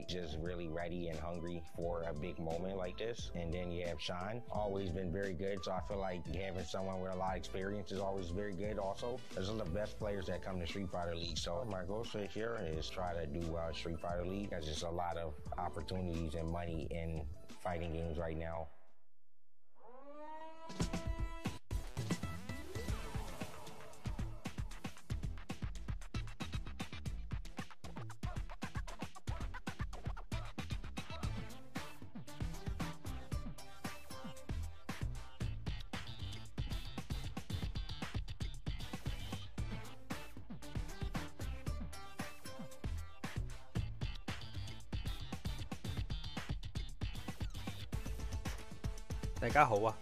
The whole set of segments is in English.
just really ready and hungry for a big moment like this. And then you have Sean, always been very good. So I feel like having someone with a lot of experience is always very good also. Those are the best players that come to Street Fighter League. So my goal this year is try to do Street Fighter League, because there's a lot of opportunities and money in fighting games right now. 大家好啊！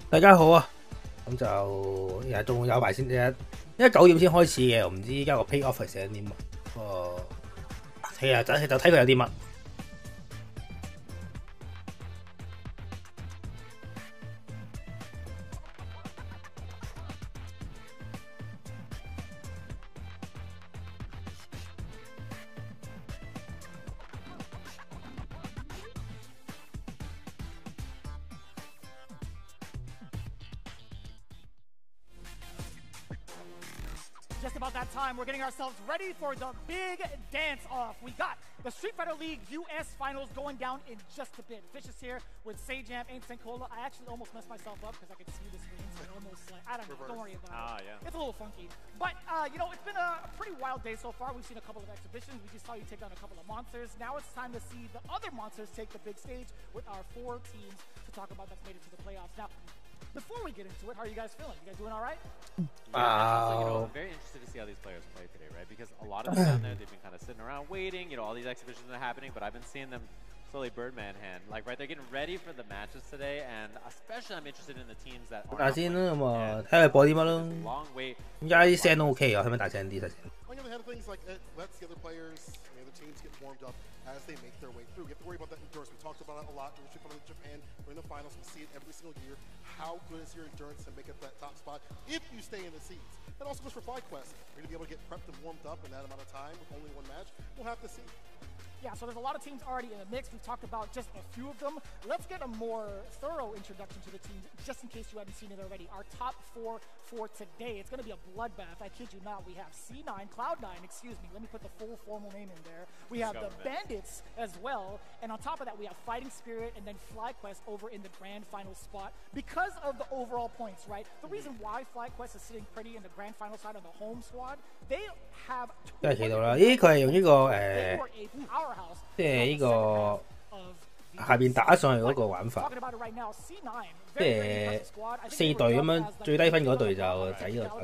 大家好啊！咁就日仲有排先，因為9點先開始嘅，我唔知依家個 pay off 係寫啲乜。睇下就睇佢有啲乜。Just about that time, we're getting ourselves ready for the big dance-off. We got the Street Fighter League US Finals going down in just a bit. Fish is here with Sajam, Ain't Cola. I actually almost messed myself up because I could see the screen, so it almost like, I don't know, don't worry about it. Yeah. It's a little funky. But, you know, it's been a pretty wild day so far. We've seen a couple of exhibitions. We just saw you take down a couple of monsters. Now it's time to see the other monsters take the big stage with our 4 teams to talk about that's made it to the playoffs. Now, before we get into it, how are you guys feeling? You guys doing all right? Yeah, you know, I'm very interested to see how these players play today, right? Because a lot of them down there, they've been kind of sitting around waiting. You know, all these exhibitions are happening, but I've been seeing them slowly Birdman hand. Like, right, they're getting ready for the matches today, and especially I'm interested in the teams that are. 大先啦，咁啊，睇佢播啲乜咯。而家啲聲都 OK 啊，係咪大聲啲？大聲。On the other hand of things, like it lets the other players, the other teams get warmed up as they make their way through. You have to worry about that endurance. We talked about it a lot during Japan. We're in the finals. We see it every single year. How good is your endurance to make it that top spot if you stay in the seeds? That also goes for FlyQuest. You're going to be able to get prepped and warmed up in that amount of time with only one match. We'll have to see. Yeah, so there's a lot of teams already in the mix. We've talked about just a few of them. Let's get a more thorough introduction to the teams, just in case you haven't seen it already. Our top 4 for today. It's going to be a bloodbath. I kid you not. We have C9, Cloud9, excuse me. Let me put the full formal name in there. We have the Bandits as well. And on top of that, we have Fighting Spirit and then FlyQuest over in the grand final spot. Because of the overall points, right? The reason why FlyQuest is sitting pretty in the grand final side on the home squad, they have 都係企到啦。咦，佢係用呢個即係呢個下邊打上去嗰個玩法，即係4隊咁樣，最低分嗰隊就喺呢度打。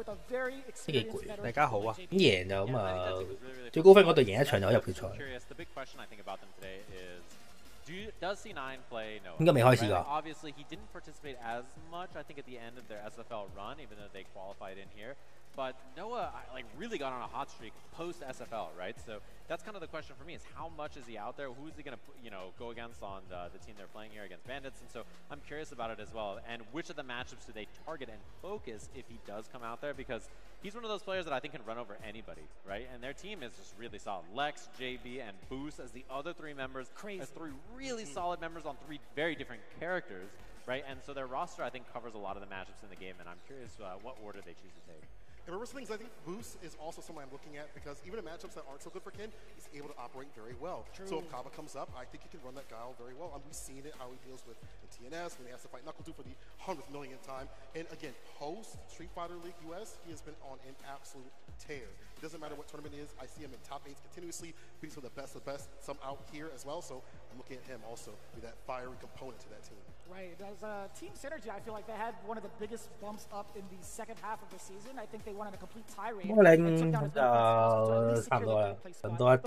都幾攰，大家好啊！咁贏就咁啊，最高分嗰隊贏一場就可以入決賽。Does C9 play? No. 應該未開始㗎。Obviously, he didn't participate as much, I think, at the end of their SFL run, even though they qualified in here. But Noah, like, really got on a hot streak post SFL, right? So that's kind of the question for me: is how much is he out there? Who's he going to, you know, go against on the team they're playing here against Bandits? And so I'm curious about it as well. And which of the matchups do they target and focus if he does come out there? Because he's one of those players that I think can run over anybody, right? And their team is just really solid. Lex, JB, and Boost as the other 3 members. Crazy. As 3 really solid members on 3 very different characters, right? And so their roster, I think, covers a lot of the matchups in the game. And I'm curious what order they choose to take. And for things, I think Boost is also someone I'm looking at because even in matchups that aren't so good for Ken, he's able to operate very well. True. So if Kaba comes up, I think he can run that guile very well. We've seen it, how he deals with the TNS when he has to fight Knuckle 2 for the 100th millionth time. And again, post Street Fighter League US, he has been on an absolute tear. It doesn't matter what tournament it is. I see him in top 8s continuously, beating some of the best, some out here as well. So I'm looking at him also be that fiery component to that team. Right. As team synergy, I feel like they had one of the biggest bumps up in the second half of the season. I think they went on a complete tirade. The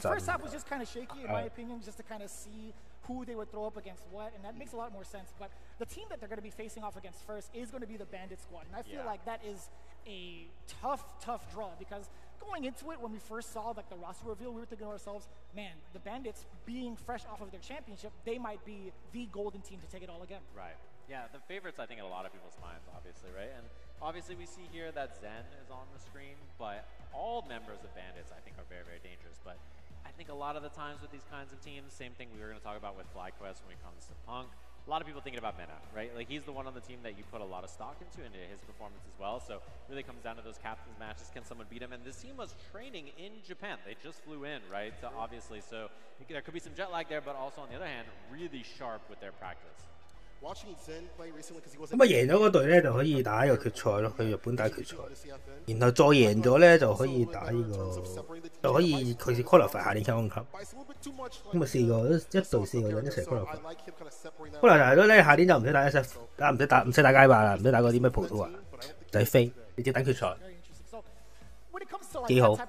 first half was just kind of shaky, in my opinion, just to kind of see who they would throw up against what, and that makes a lot more sense. But the team that they're going to be facing off against first is going to be the Bandit squad, and I feel like that is a tough draw because going into it, when we first saw like the roster reveal, we were thinking to ourselves, man, the Bandits being fresh off of their championship, they might be the golden team to take it all again. Right. Yeah, the favorites, I think, in a lot of people's minds, obviously, right? And Obviously, we see here that Zen is on the screen, but all members of Bandits, I think, are very, very dangerous. But I think a lot of the times with these kinds of teams, same thing we were going to talk about with FlyQuest when it comes to Punk. A lot of people thinking about Mena, right? Like, he's the one on the team that you put a lot of stock into his performance as well. So it really comes down to those captains matches. Can someone beat him? And this team was training in Japan. They just flew in, right? So obviously, so there could be some jet lag there, but also on the other hand, really sharp with their practice. 咁啊贏咗嗰隊咧就可以打呢個決賽咯，去日本打決賽，然後再贏咗咧就可以打呢個，就可以佢 qualify 下年 Capcom Cup。咁啊4個一隊4個人一齊 qualify。qualify 咗咧，下年就唔使打 SF， 唔使打街霸啦，唔使打嗰啲咩葡萄牙，就係飛，直接等決賽。幾好。咁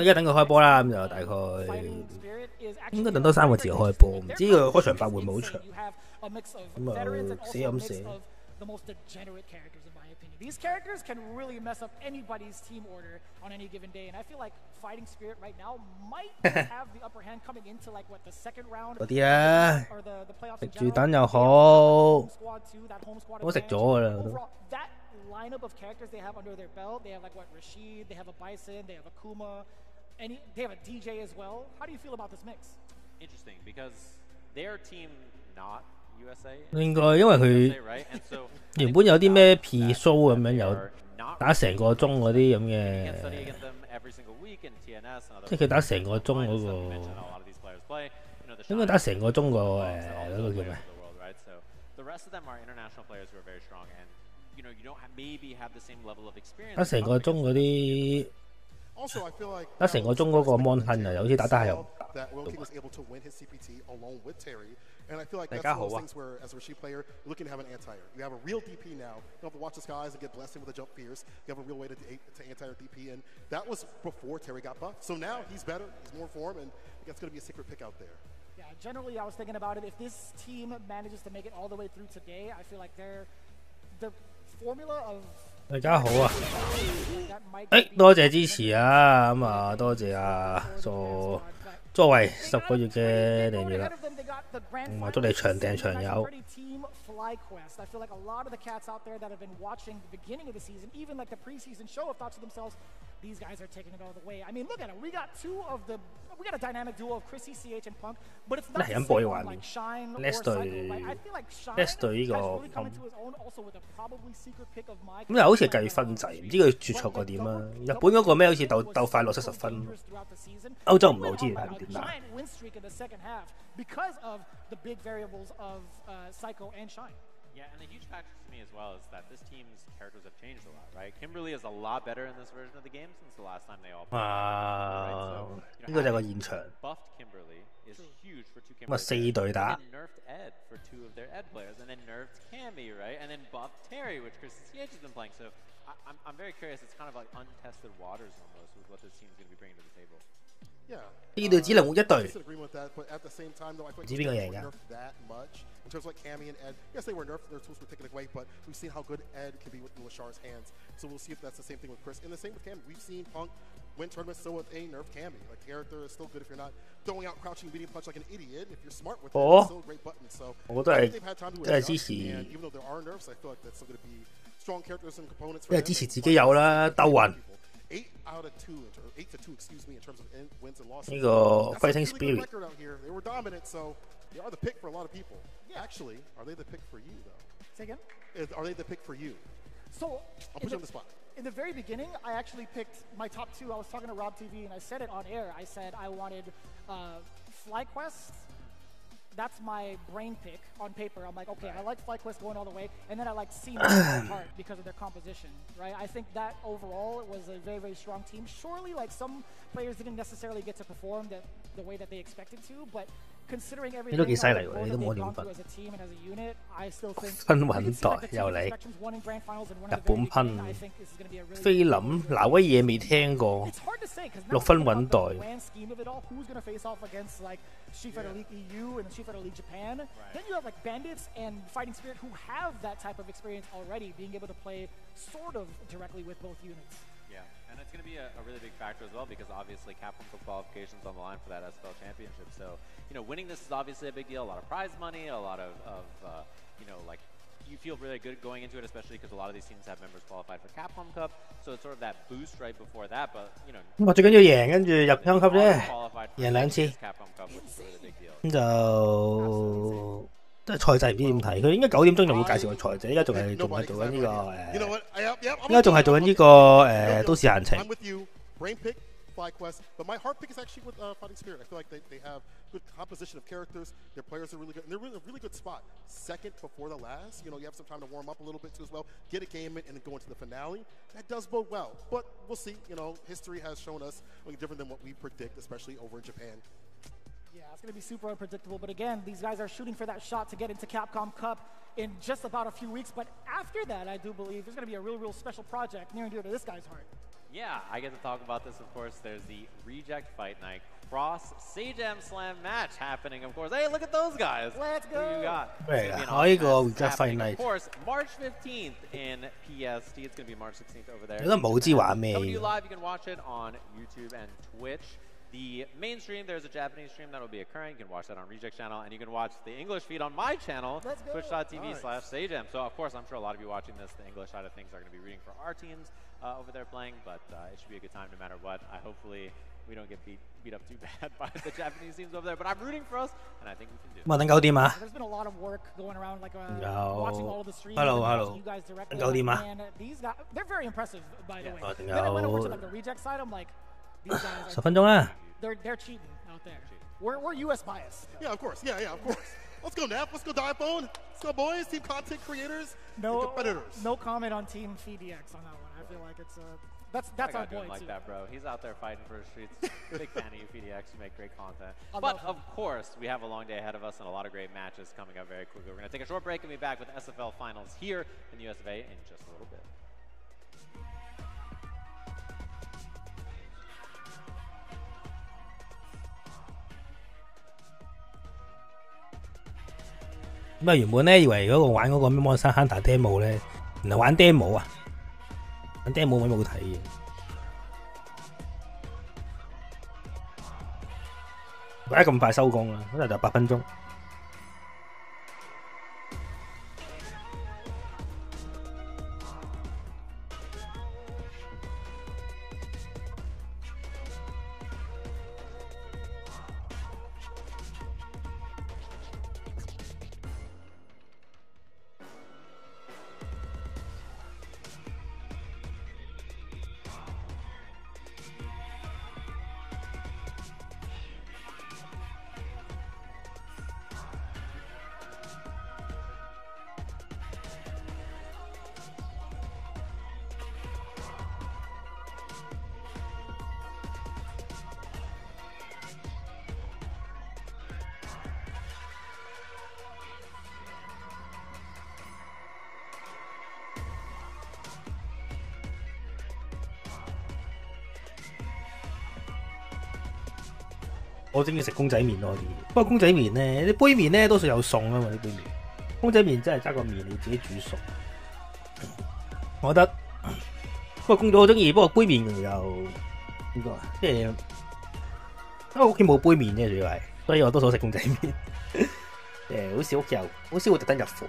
而家等佢開波啦，咁就大概應該等多3個字就開波，唔知佢開場白會唔會好長？咁啊寫咁寫。These characters can really mess up anybody's team order on any given day, and I feel like Fighting Spirit right now might have the upper hand coming into like what the second round or the playoffs. 食住蛋又好，我食咗㗎啦都。That lineup of characters they have under their belt, they have like what Rashid, they have a Bison, they have a Kuma, and they have a DJ as well. How do you feel about this mix? Interesting, because their team not USA. 應該因為佢原本有啲咩 P show 咁樣，有打成個鐘嗰啲咁嘅，即係佢打成個鐘嗰個，應該打成個鐘個嗰個叫咩？打成個鐘嗰啲，打成個鐘嗰個 mon 亨啊，有啲打得係又唔打。And I feel like that's one of those things where, as a Rashid player, you're looking to have an anti-air. You have a real DP now. You don't have to watch the skies and get blessed with the jump fears. You have a real way to anti-air DP, and that was before Terry got buffed. So now he's better, he's more form, and that's going to be a secret pick out there. Yeah, generally I was thinking about it. If this team manages to make it all the way through today, I feel like the formula of 大家好啊！多謝支持啊！咁啊，多謝啊，作為10個月嘅訂閱啦，咁啊祝你長訂長有。FlyQuest. I feel like a lot of the cats out there that have been watching the beginning of the season, even like the preseason show, have thought to themselves, these guys are taking it all the way. I mean, look at it. We got a dynamic duo of Chrissy CH and Punk, but it's not the same on like Shine or Cycle. Like, I feel like Shine has really come into his own also with a probably secret pick of Mike. 咁又好似計分制，唔知佢決賽過點啊？日本嗰個咩好似鬥快樂70分，歐洲唔係好知係點打。Because of the big variables of Psycho and Shine. Yeah, and the huge factor to me as well is that this team's characters have changed a lot, right? Kimberly is a lot better in this version of the game since the last time they all played. Right? So, 呢個就係個現場。Buffed Kimberly is huge for 2 Kimberly. 咁啊4隊打。Nerfed Ed for 2 of their Ed players, and then nerfed Cammy, right? And then buffed Terry, which Chris CH has been playing. So I'm very curious. It's kind of like untested waters almost with what this team's going to be bringing to the table. Yeah. 呢隊只能活一隊。唔知邊個贏㗎？ In terms of like Cammy and Ed, yes, they were nerfed, their tools were taken away, but we've seen how good Ed can be with Lashar's hands. So we'll see if that's the same thing with Chris. And the same with Cammy. We've seen Punk win tournaments still with a nerfed Cammy. Like, the character is still good if you're not throwing out crouching medium punch like an idiot. If you're smart with it, it's still a great button. So I think they've had time to adjust, and even though there are nerfs, I feel like that's still going to be strong characters and components for them. 支持自己有啦，鬥雲。 8 out of 2, 8 to 2, excuse me, in terms of wins and losses. 呢個 Fighting Spirit. Record out here. They were dominant, so they are the pick for a lot of people. Actually, are they the pick for you, though? Say again? Are they the pick for you? So I'll put you on the spot. In the very beginning, I actually picked my top 2. I was talking to Rob TV, and I said it on air. I said I wanted FlyQuest. That's my brain pick on paper. I'm like, okay, I like FlyQuest going all the way, and then I like C9 part because of their composition, right? I think that overall was a very, very strong team. Surely, like, some players didn't necessarily get to perform the way that they expected to, but considering everything that they've gone through as a team and as a unit, I still think 分穩代又嚟，日本噴，菲林挪威嘢未聽過，6分穩代。Sfl-Us League EU and Sfl-Us League Japan. Then you have like Bandits and Fighting Spirit who have that type of experience already, being able to play sort of directly with both units. Yeah, and it's going to be a really big factor as well because obviously Capcom put qualifications on the line for that SFL championship. So, you know, winning this is obviously a big deal. A lot of prize money, a lot of you know, like you feel really good going into it, especially because a lot of these teams have members qualified for Capcom Cup, so it's sort of that boost right before that. But you know, 咁最緊要贏，跟住入香級啫， qualified for 贏2次， Capcom Cup, which is really a big deal. 咁就即係賽制唔知點睇。佢應該9點鐘就會介紹個賽制，依家仲係做緊呢個應該仲係做緊呢個都市閒情。Fly Quest, but my heart pick is actually with Fighting Spirit. I feel like they have good composition of characters. Their players are really good, and they're in a really good spot. Second before the last, you know, you have some time to warm up a little bit too as well, get a game in, and then go into the finale. That does bode well, but we'll see. You know, history has shown us something different than what we predict, especially over in Japan. Yeah, it's going to be super unpredictable, but again, these guys are shooting for that shot to get into Capcom Cup in just about a few weeks, but after that, I do believe there's going to be a real special project near and dear to this guy's heart. Yeah, I get to talk about this, of course. There's the Reject Fight Night Cross Sajam Slam match happening, of course. Hey, look at those guys. Let's go. Who you got? 咩㗎？我呢個 Reject Fight Night， Of course, March 15th in PST. It's going to be March 16th over there. 你都冇知玩咩 Coming to you live, you can watch it on YouTube and Twitch. The main stream, there's a Japanese stream that will be occurring. You can watch that on Reject channel, and you can watch the English feed on my channel, twitch.tv/Sajam. So, of course, I'm sure a lot of you watching this, the English side of things, are going to be rooting for our teams over there playing, but it should be a good time no matter what. Hopefully, we don't get beat up too bad by the Japanese teams over there, but I'm rooting for us, and I think we can do it. 咁啊，等9點啊！ There's been a lot of work going around, like Yo. watching all of the streams. Hello, and hello. watching you guys directly. 9點啊！ And these guys, they're very impressive, by the way. 我仲 Then I went over to 有 like the reject side. I'm like, these guys 10分鐘啦。they're cheating out there. We're US biased. Yeah, of course. Yeah, of course. Let's go, Nap. Let's go, Diaphone. Let's go, boys. Team content creators and competitors. No comment on Team FDX on that one. I feel like it's that's our boy like too. that, bro. He's out there fighting for the streets. Big fan of you, PDX. You make great content. I But love of course, we have a long day ahead of us and a lot of great matches coming up very quickly. We're going to take a short break and be back with SFL finals here in the US of A in just a little bit. 咁啊，原本咧以為嗰個玩嗰個咩 Monster Hunter demo 咧，原來玩 demo 啊，玩 demo 咪冇睇嘅。怪得咁快收工啦，嗰陣就8分鐘。我中意食公仔麵多啲，不過公仔麵咧，啲杯麵咧多數有餸啊嘛，啲杯麵。公仔麵真係揸個麵你自己煮熟。我覺得，不過我中意，不過杯麵又呢個即係，因為我屋企冇杯麵啫，主要係，所以我多數食公仔麵。好少屋企有，好少會特登入貨。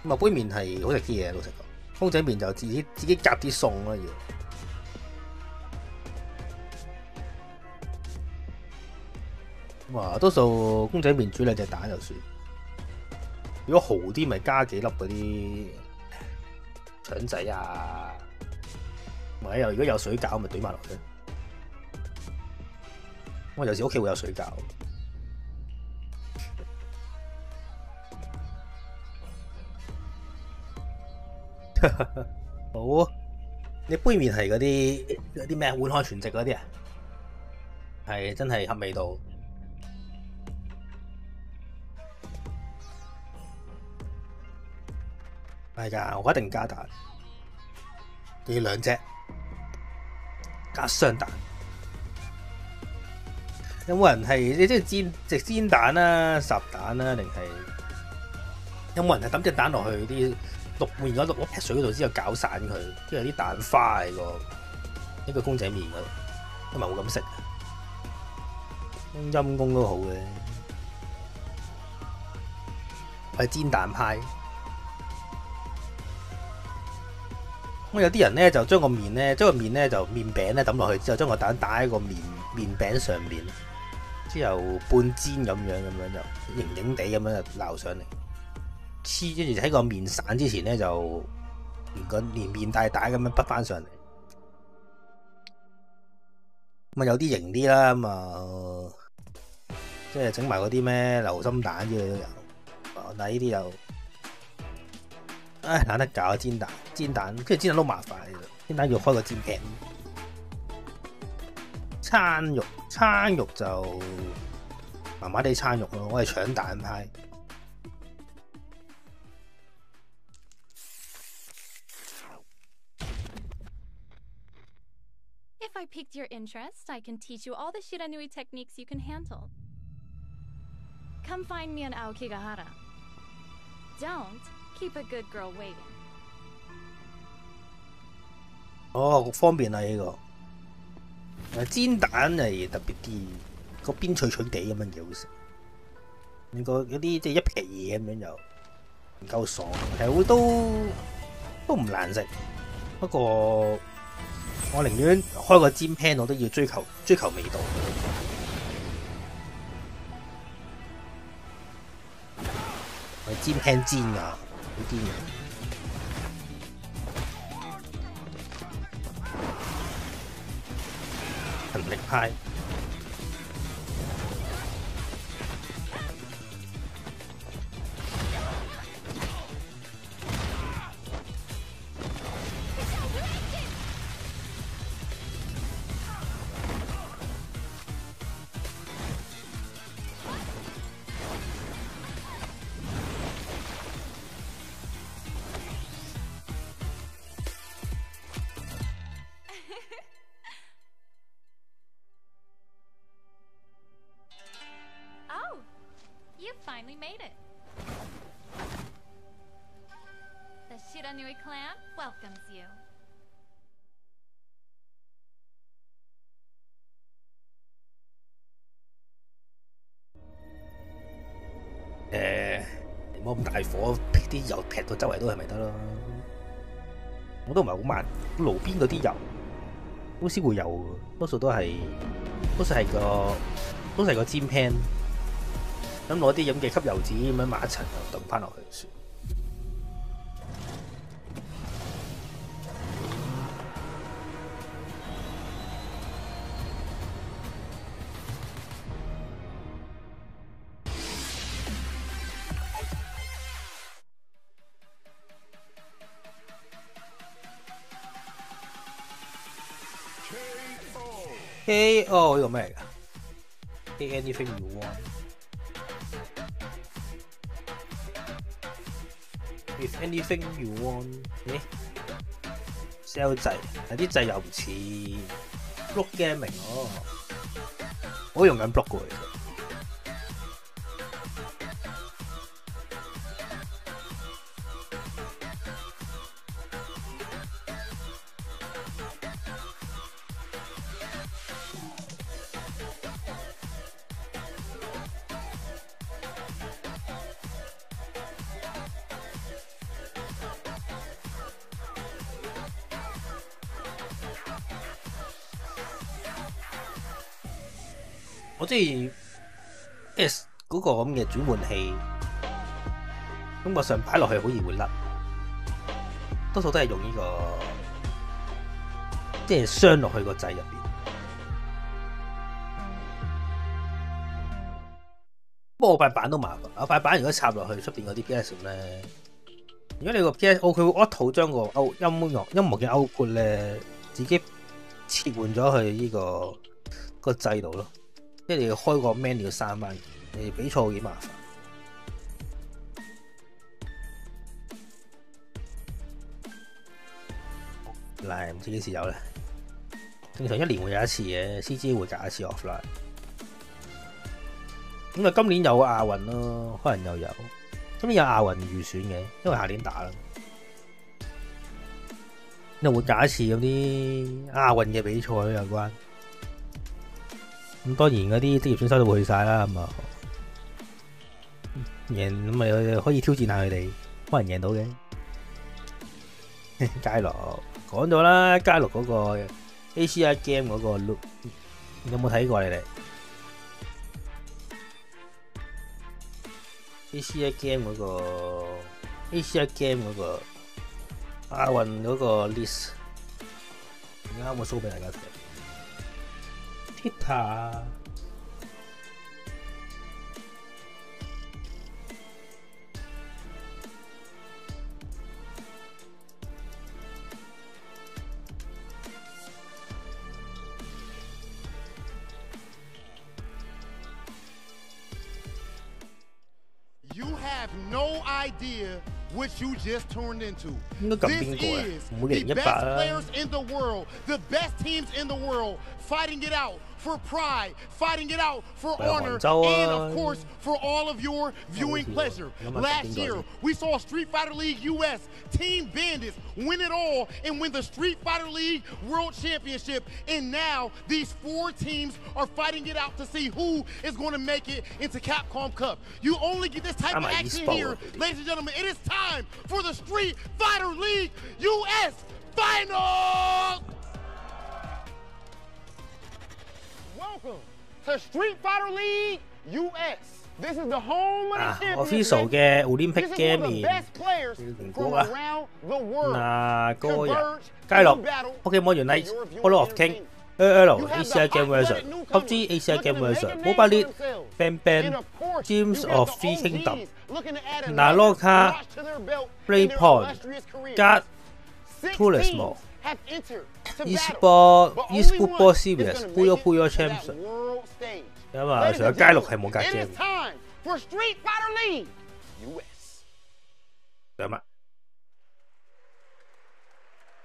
咁啊，杯麵係好食啲嘢，老實講。公仔麵就自己夾啲餸啦要。哇！多數公仔麵煮2隻蛋就算。如果豪啲，咪加幾粒嗰啲腸仔啊，或者如果有水餃，咪懟埋落去。我有時屋企會有水餃。好啊！你杯麵係嗰啲咩碗漢全席嗰啲啊？係真係合味道。係㗎，我一定加蛋，要2隻，加雙蛋。有冇人係你即係食煎蛋啦、烚蛋啦，定係有冇人係抌隻蛋落去啲？換咗落劈水嗰度之後攪散佢，跟住有啲蛋花喺呢個公仔麵嗰度，因為冇咁食。陰公都好嘅。我係煎蛋派。咁有啲人咧就將個麵咧就麵餅咧抌落去之後，將個蛋打喺個麵餅上面，之後半煎咁樣就凝凝地咁樣就撈上嚟，跟住喺個麵散之前咧就連麵帶帶咁樣滗翻上嚟。咁啊有啲型啲啦，咁啊即係整埋嗰啲咩流心蛋之類都有。但係呢啲就懶得搞煎蛋，跟住煎蛋都麻煩，煎蛋要開個煎餅。餐肉就麻麻地餐肉咯，我係搶蛋派。If I piqued your interest, I can teach you all the Shiranui techniques you can handle. Come find me on Aokigahara. Don't keep a good girl waiting. 哦，方便啊呢個。煎蛋係特別啲，個邊脆脆地咁樣幾好食。你個嗰啲即係一皮嘢咁樣又唔夠爽，其實都唔難食。不過我寧願開個煎 pan， 我都要追求味道。我煎 pan 煎㗎，好煎嘅。勤力派。You finally made it. The Shiranui clan welcomes you. 唔好咁大火，啲油劈到周圍都係咪得咯？我都唔係好慢，路邊嗰啲油好少會有嘅，多數係個煎 pan。咁攞啲咁嘅吸油紙咁樣抹一層，就抌翻落去算。KO 呢個咩嚟㗎 ？Take anything you want。With anything you want， sell 掣，有啲掣又唔似 block gaming 咯，我用緊 block 嘅其實。我中意 S 嗰個咁嘅轉換器，感覺上擺落去好易會甩，多數都係用呢個即係鑲落去個掣入邊。不過我塊板都麻煩，我塊板如果插落去出邊嗰啲 PS 咧，如果你個 PS， 佢會 auto 將個音樂嘅 output 咧自己切換咗去呢個掣度咯。即係你要開個 menu 要刪翻，你比賽幾麻煩。嗱，唔知幾時有咧？正常一年會有一次嘅 ，CG 會隔一次 offline。咁啊，今年有亞運咯，可能又有。今年有亞運預選嘅，因為下年打啦。又會隔一次嗰啲亞運嘅比賽有關。咁當然嗰啲職業選手都會去晒啦，咁啊贏咁咪可以挑戰下佢哋，可能贏到嘅。街樂講咗啦，街樂嗰個 ACI Game 嗰個 look 有冇睇過你哋 ？ACI Game 嗰個 ACI Game 嗰個亞運嗰個 list， 而家我 show 俾大家睇。Tita。You have no idea what you just turned into. 應該撳邊個啊？唔會the 0-100 best 啦。 players in the world, the best teams in the world, fighting it out for pride, fighting it out for honor, and of course for all of your viewing pleasure. Last year, we saw Street Fighter League US Team Bandits win it all and win the Street Fighter League World Championship. And now these 4 teams are fighting it out to see who is going to make it into Capcom Cup. You only get this type of action here, ladies and gentlemen. It is time for the Street Fighter League US Finals! Welcome to Street Fighter League US. This is the home of the official championship. 嘅 Olympic This is one of Game the best players from around the world. 嗱嗰人 Converge 街樂 to battle Pokemon Unite for your viewing Hall of King entertainment. LL ACI Game Version PUBG ACI Game Version Mobile League Bang Bang Gems of Three Kingdom Naloka Breakpoint Guard Turismo eSport Series Puyo Puyo Champs 咁啊，除咗街六係冇格 game 咁啊。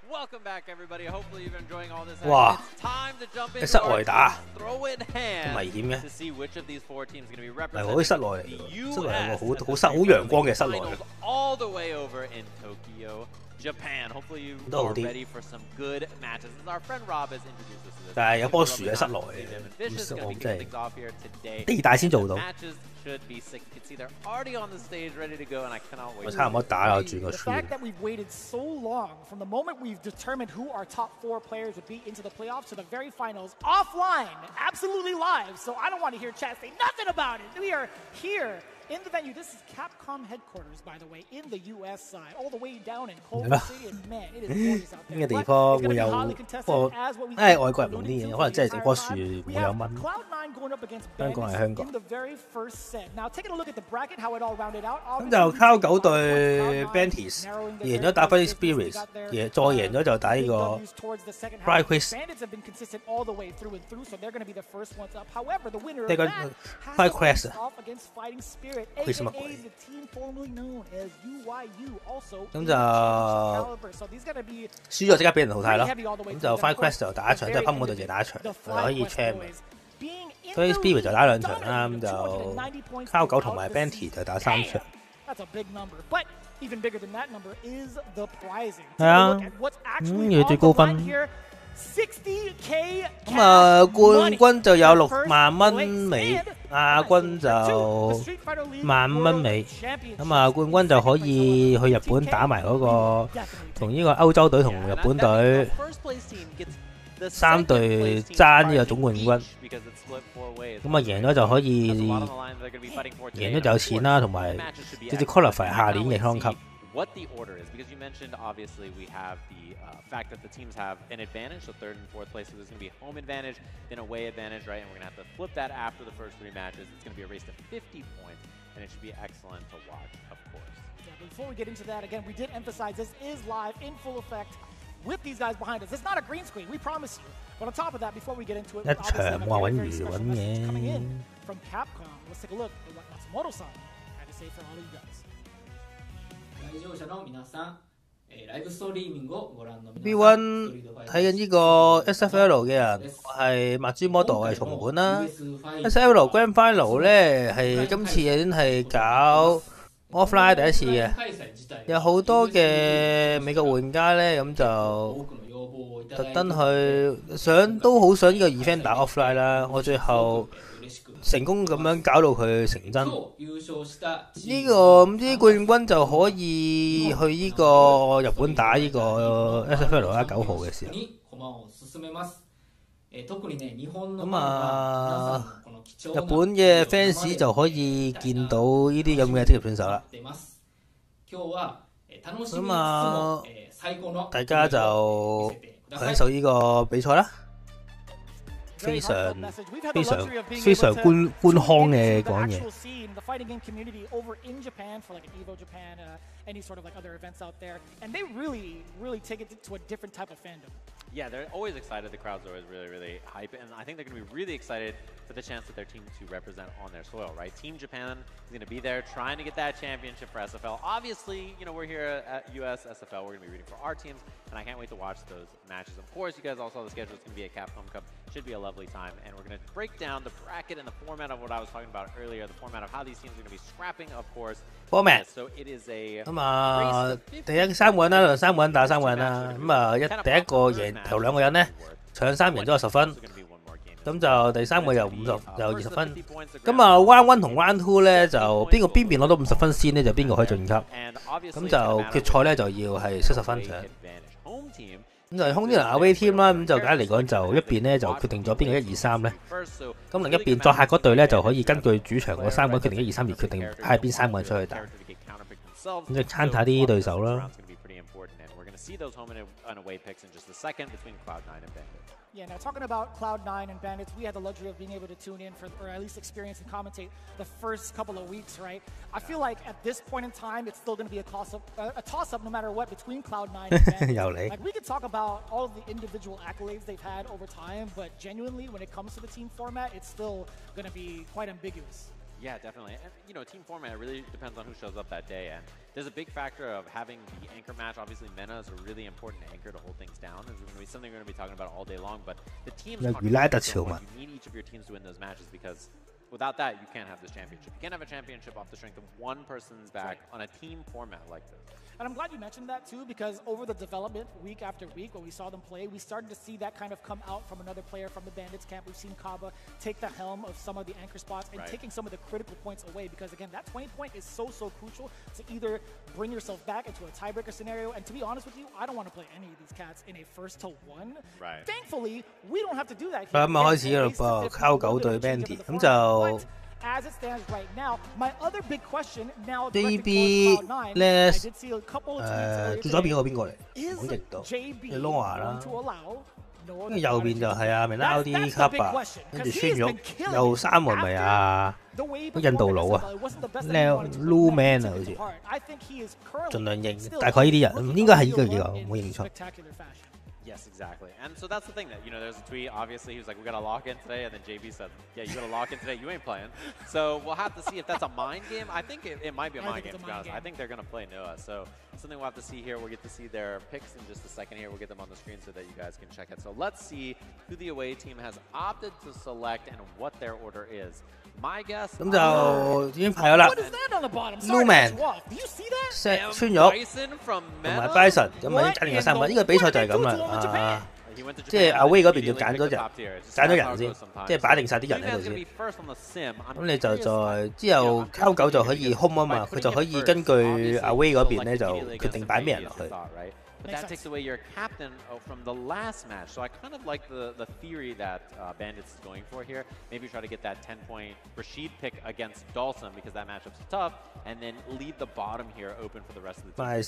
Welcome back, everybody. Hopefully you've been enjoying all this. 哇！ It's time to jump 喺 into 室 our 內打 throw in 咁 hand 危險嘅 to see which of these 4 teams is going to be 係我啲 representing 室內嚟 the 嘅，室內有個 US 好陽光嘅室內。 finals all the way over in Tokyo, Japan. Hopefully you 都好 are 啲 ready for some good matches. As our friend Rob has introduced us to this. 但係有棵樹喺室內 Vicious is 嘅， going 我 to be 真 kicking 係 things off here today. 地大先做到。 Matches should be sick. You can see they're already on the stage, ready to go, and I cannot wait. 我差唔多打啦，我轉個 The stream fact。that we've waited so long from the moment we've determined who our top 4 players would be into the playoffs to the very finals offline, absolutely live. So I don't want to hear chat say nothing about it. We are here in the venue. This is Capcom headquarters, by the way, in the US side, all the way down in Culver City. And man, it is gorgeous out 呢 there. 個地 But 方 it's 會 gonna be 有 hotly 不 contested 過 as what we 外國人用啲嘢，可能真係整棵樹 We 冇有 have 蚊。 Cloud9 going up against 香港係 Bandits 香港 in the very first set. Now taking a look at the bracket, how it all rounded out. 咁就 Cloud9 對 Bandits 贏咗打翻啲 Spirits， 再贏咗就打呢個 Fly Quiz。 Bandits have been consistent all the way through and through, so they're going to be the first ones up. However, the winner of They got that Fly has to Quiz. face off against Fighting Spirit, Quiz aka 乜鬼 the team formerly known as UYU, also 咁 in 就 the championship caliber. So these going to be 輸咗即刻俾人淘汰咯。 pretty heavy all the way 咁 through. 就 Then, Fly of course, Quest 就打一場，即係 the 分嗰度 very 就打一場， the 就可以 Fly champ Quest 嘅。 boys being in 所以 the Spirit lead, 就打兩場啦， dominating 咁就 290 points Cloud9 同 throughout 埋 the Bandits season. 就打三場。 That's a big number, but even bigger than that number is the prizing. 係啊 Take a look at what's actually 要 on 最 the 高分 line here. 60K 咁啊， cash 冠 money 軍就有 for 6萬蚊 first 尾 place， 亞軍 The 就 Street Fighter League 15,000蚊尾。 World Championship 咁啊，冠軍就可以去日本打埋嗰個同呢個歐洲隊同日本隊3隊爭呢個總冠軍。咁啊，贏咗就可以贏咗就有錢啦，同埋直接 qualify 下年嘅香港級。 What the order is, because you mentioned obviously we have the fact that the teams have an advantage, so 3rd and 4th place, so there's going to be a home advantage, then away advantage, right? And we're going to have to flip that after the first 3 matches. It's going to be a race to 50 points, and it should be excellent to watch, of course. Yeah, before we get into that, again, we did emphasize this is live in full effect with these guys behind us. It's not a green screen, we promise you. But on top of that, before we get into it, we obviously have a very, very special message coming in from Capcom. Let's take a look at what Matsumoto-san had to say for all of you guys. 来場者の皆さん、ライブストリーミングをご覧の皆さん、 B1 睇緊呢個 SFL 嘅人，我係麥珠 model 係重本啦。SFL Grand Final 咧係今次已經係搞 offline 第一次嘅，有好多嘅美國玩家咧咁就特登去都好想呢個 event 打 offline 啦，我最後成功咁樣搞到佢成真。呢個唔知冠軍就可以去呢個日本打呢個 Sfl-Us 9號嘅時候。咁啊，日本嘅 fans 就可以見到呢啲咁嘅職業選手啦。咁啊，大家就享受呢個比賽啦。非常官腔嘅講嘢。Yeah, they're always excited. The crowd's always really, really hype. And I think they're going to be really excited for the chance that their team to represent on their soil, right? Team Japan is going to be there trying to get that championship for SFL. Obviously, you know, we're here at US SFL. We're going to be rooting for our teams. And I can't wait to watch those matches. Of course, you guys all saw the schedule. It's going to be a Capcom Cup. Should be a lovely time. And we're going to break down the bracket and the format of what I was talking about earlier. The format of how these teams are going to be scrapping, of course. Format. So it is a... 咁啊，第一3個人啦，3個人打3個人啦。咁啊，第一個贏頭2個人咧，搶3贏咗10分。咁就第3個又20分。咁啊 ，Round 1同 Round 2咧就邊邊攞到50分先咧，就邊個可以晉級。咁就決賽咧就要係70分搶。咁就空啲人away team啦，咁就簡單嚟講就一邊咧就決定咗邊個1、2、3咧。咁另一邊作客嗰隊咧就可以根據主場嗰3個人決定1、2、3而決定派邊3個人出去打。咁就參下啲對手啦。Yeah, now talking about Cloud9 and Bandits, we had the luxury of being able to tune in for, or at least experience and commentate the first couple of weeks, right? I feel like at this point in time, it's still going to be a toss-up no matter what between Cloud9 and Bandits. Like, we could talk about all of the individual accolades they've had over time, but genuinely, when it comes to the team format, it's still going to be quite ambiguous. Yeah, definitely. And, you know, team format really depends on who shows up that day. And there's a big factor of having the anchor match. Obviously, Mena is a really important anchor to hold things down. This is going to be something we're going to be talking about all day long. But the teams you need each of your teams to win those matches because without that, you can't have this championship. You can't have a championship off the strength of one person's back on a team format like this. And I'm glad you mentioned that too, because over the development week after week when we saw them play, we started to see that kind of come out from another player from the Bandits camp. We've seen Kaba take the helm of some of the anchor spots and taking some of the critical points away, because again, that 20 point is so crucial to either bring yourself back into a tiebreaker scenario. And to be honest with you, I don't want to play any of these cats in a 1-1. Right. Thankfully, we don't have to do that here. 咁開始啦噃，靠9對 Bandit， 咁就 As it stands right now, my other big question now JB 咧最左邊嗰個邊個嚟？講極到，係 Noah 啦。跟住右邊就係啊 Menaldi Kappa， 跟住孫玉右3個咪啊印度佬啊 ，Lu Man 啊好似，盡量認大概呢啲人，應該係呢個幾個，唔好認錯。Yes, exactly. And so that's the thing that, you know, there's a tweet, obviously, he was like, we got to lock in today. And then JB said, yeah, you got to lock in today. You ain't playing. So we'll have to see if that's a mind game. I think it might be a mind game, to be honest. I think they're going to play Noah. So something we'll have to see here. We'll get to see their picks in just a second here. We'll get them on the screen so that you guys can check it. So let's see who the away team has opted to select and what their order is. My guess. 咁就已經排咗啦。Luman、孫玉同埋 Bison， 咁啊已經揀定咗3個。呢個比賽就係咁啦。即係away嗰邊要揀咗人先，即係擺定晒啲人喺度先。咁你就在之後溝9就可以 home 啊嘛，佢就可以根據away嗰邊咧就決定擺咩人落去。But that takes away your captain from the last match. So I kind of like the theory that Bandits is going for here. Maybe try to get that 10-point Rashid pick against Dawson because that matchup's tough, and then leave the bottom here open for the rest of the team.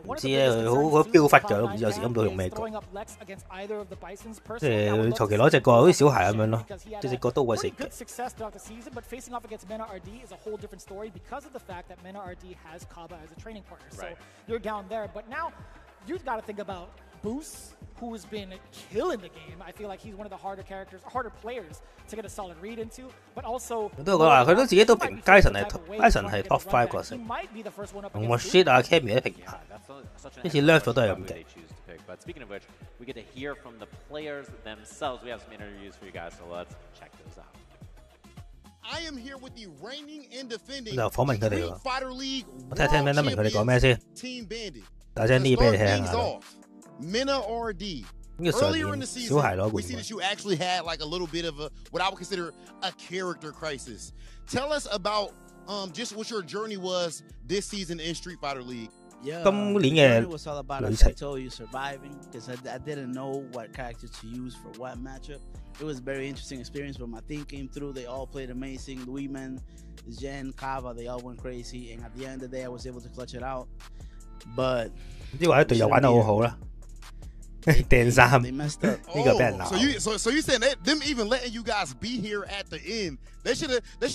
唔知咧，佢好標忽㗎，都唔知有時咁到用咩角。即係佢求其攞隻角，好似小孩咁樣咯，隻角都會食嘅。You've got to think about Boost, who's been killing the game. I feel like he's one of the harder players to get a solid read into, but also 都講話佢都自己都評Jason係 top 5個成，同 Rashid 啊 Cammy 都評下，呢次 left 咗都係咁嘅。But speaking of which, we get to hear from the players themselves. We have some interviews for you guys, so let's check those out. I am here with the reigning and defending Street Fighter League 我聽唔聽得明佢哋講咩先？大聲啲俾你聽下。Mena or D? 呢個上 Earlier in 年 the 小 season, 孩攞 we 冠 see 軍 that。you actually had like a little bit of a what I would consider a character crisis. Tell us about just what your journey was this season in Street Fighter League. Yeah, 今年 the 嘅 journey was all about, 旅 as 程 I told you, surviving, because I didn't know what character to use for what matchup. It was a very interesting experience, but my team came through. They all played amazing. Louis Man, Jen, Kava, they all went crazy. And at the end of the day, I was able to clutch it out. But 唔知或者隊友玩得好好啦，掟衫 they messed up. 呢個俾人鬧。 So you saying that them even letting you guys be here at the end? They should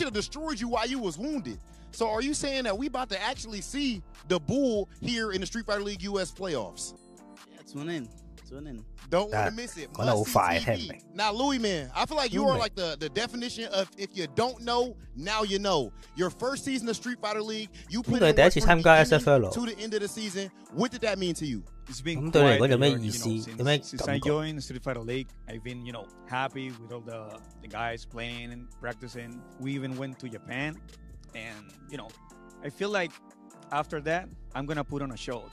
have destroyed you while you was wounded. So are you saying that we about to actually see the Bull here in the Street Fighter League US playoffs? Yeah, tune in. Don't want to miss it. 講得好 Must 快， see 聽唔 TV. 明？ Now, Louis, man, I feel like you are like the definition of if you don't know, now you know. Your first season of Street Fighter League, you put 呢個係 in 第一 work 次 from 參加 the beginning SFL to the end of the season. What did that mean to you? It's been 咁對你嚟講 quite 有咩 a journey, 意思？ you know, 有咩 since 感 I 覺？ joined Street Fighter League, I've been, you know, happy with all the guys playing and practicing. We even went to Japan, and you know, I feel like after that, I'm gonna put on a show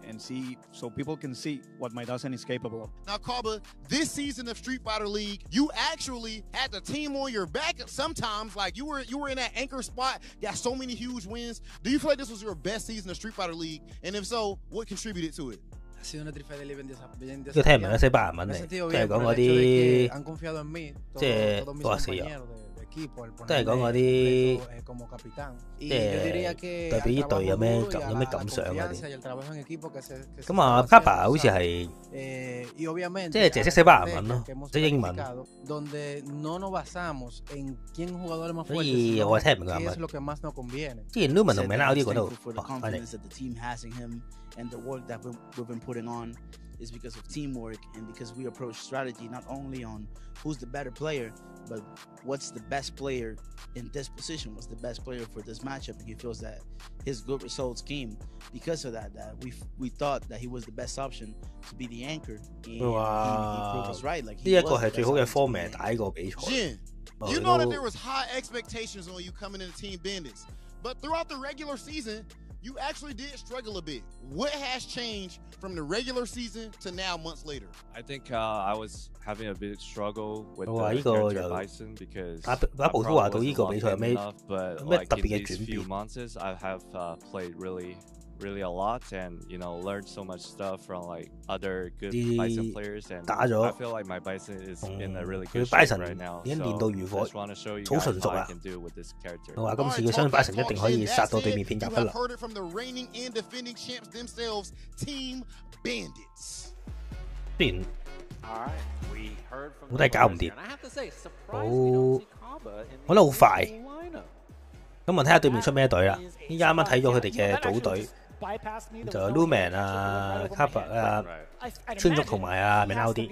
and see so people can see what my Dasen is capable of. Now, Kaba, this season of Street Fighter League, you actually had the team on your back sometimes. Like you were in that anchor spot, got so many huge wins. Do you feel like this was your best season of Street Fighter League? And if so, what contributed to it? Ha sido una Street Fighter League bien 呢個聽唔明啦，西班牙文嚟，都係講嗰啲 han confiado en mí, 即係 todos mis 嗰時啊， compañeros de equipo, el 都係講嗰 ponerme 啲 como capitán. 即 Y yo 係 diría que 代表 al 呢隊有 trabajo 咩 duro y a 有咩 la 感想嗰 confianza 啲。 y el trabajo en equipo que se 咁啊 estaba，Kappa haciendo, 好似 ¿sabes? 係 Y obviamente 即係淨係識 hay 西班牙文 estrategias 咯 que，hemos 即係英文， practicado donde no nos basamos en quién jugador es más 所 fuerte, 以 sino 我係聽唔明佢 qué 係 es 乜。 lo que más nos conviene. 之前 Lumen 同 Said Mena that 嗰啲 he's 嗰度 thankful for the 哦，翻嚟 confidence that the team has in him and the work that we've been putting on is because of teamwork and because we approach strategy not only on who's the better player, but what's the best player in this position, what's the best player for this matchup, and he feels that his good results came because of that we thought that he was the best option to be the anchor, and he proved us right. Like 呢 he 一個 was the 係最 best 好嘅 option to be the format anchor. 打呢個比賽。 Jin, 哦 you know that 都 there was high expectations on you coming into Team Bandits, but throughout the regular season, you actually did struggle a bit. What has changed from the regular season to now months later? I think I was having a bit struggle with 我話呢 the 個 character 就 Bison because 打普通話到呢個比賽有咩 but 有咩 like 特 in 別嘅 these 轉 few 變？ months I have played really a lot and you know learned so much stuff from like other good Bison players and 打咗 I feel like my Bison is in a really 佢 good shape Bison right now. 已經 So 練到如 I 火， just want to show you 好 guys 純熟 what I 啦。 can do with this character. 我話今次嘅雙 Bison 一定可以殺到對面片入 You 得 have 啦。 heard it from the reigning and defending champs themselves, Team Bandits. 雖然 All right, we heard from 我都係搞唔 the 掂 players here, and I have to say, 好 surprised we don't see Kaba in 我覺得好 the 快。 lineup. 咁我睇下對面出咩隊啦。依家啱啱睇咗佢哋嘅組隊， bypassed me. 就 Lumen 啊、Kappa 啊、川竹同埋啊 Mena 啲。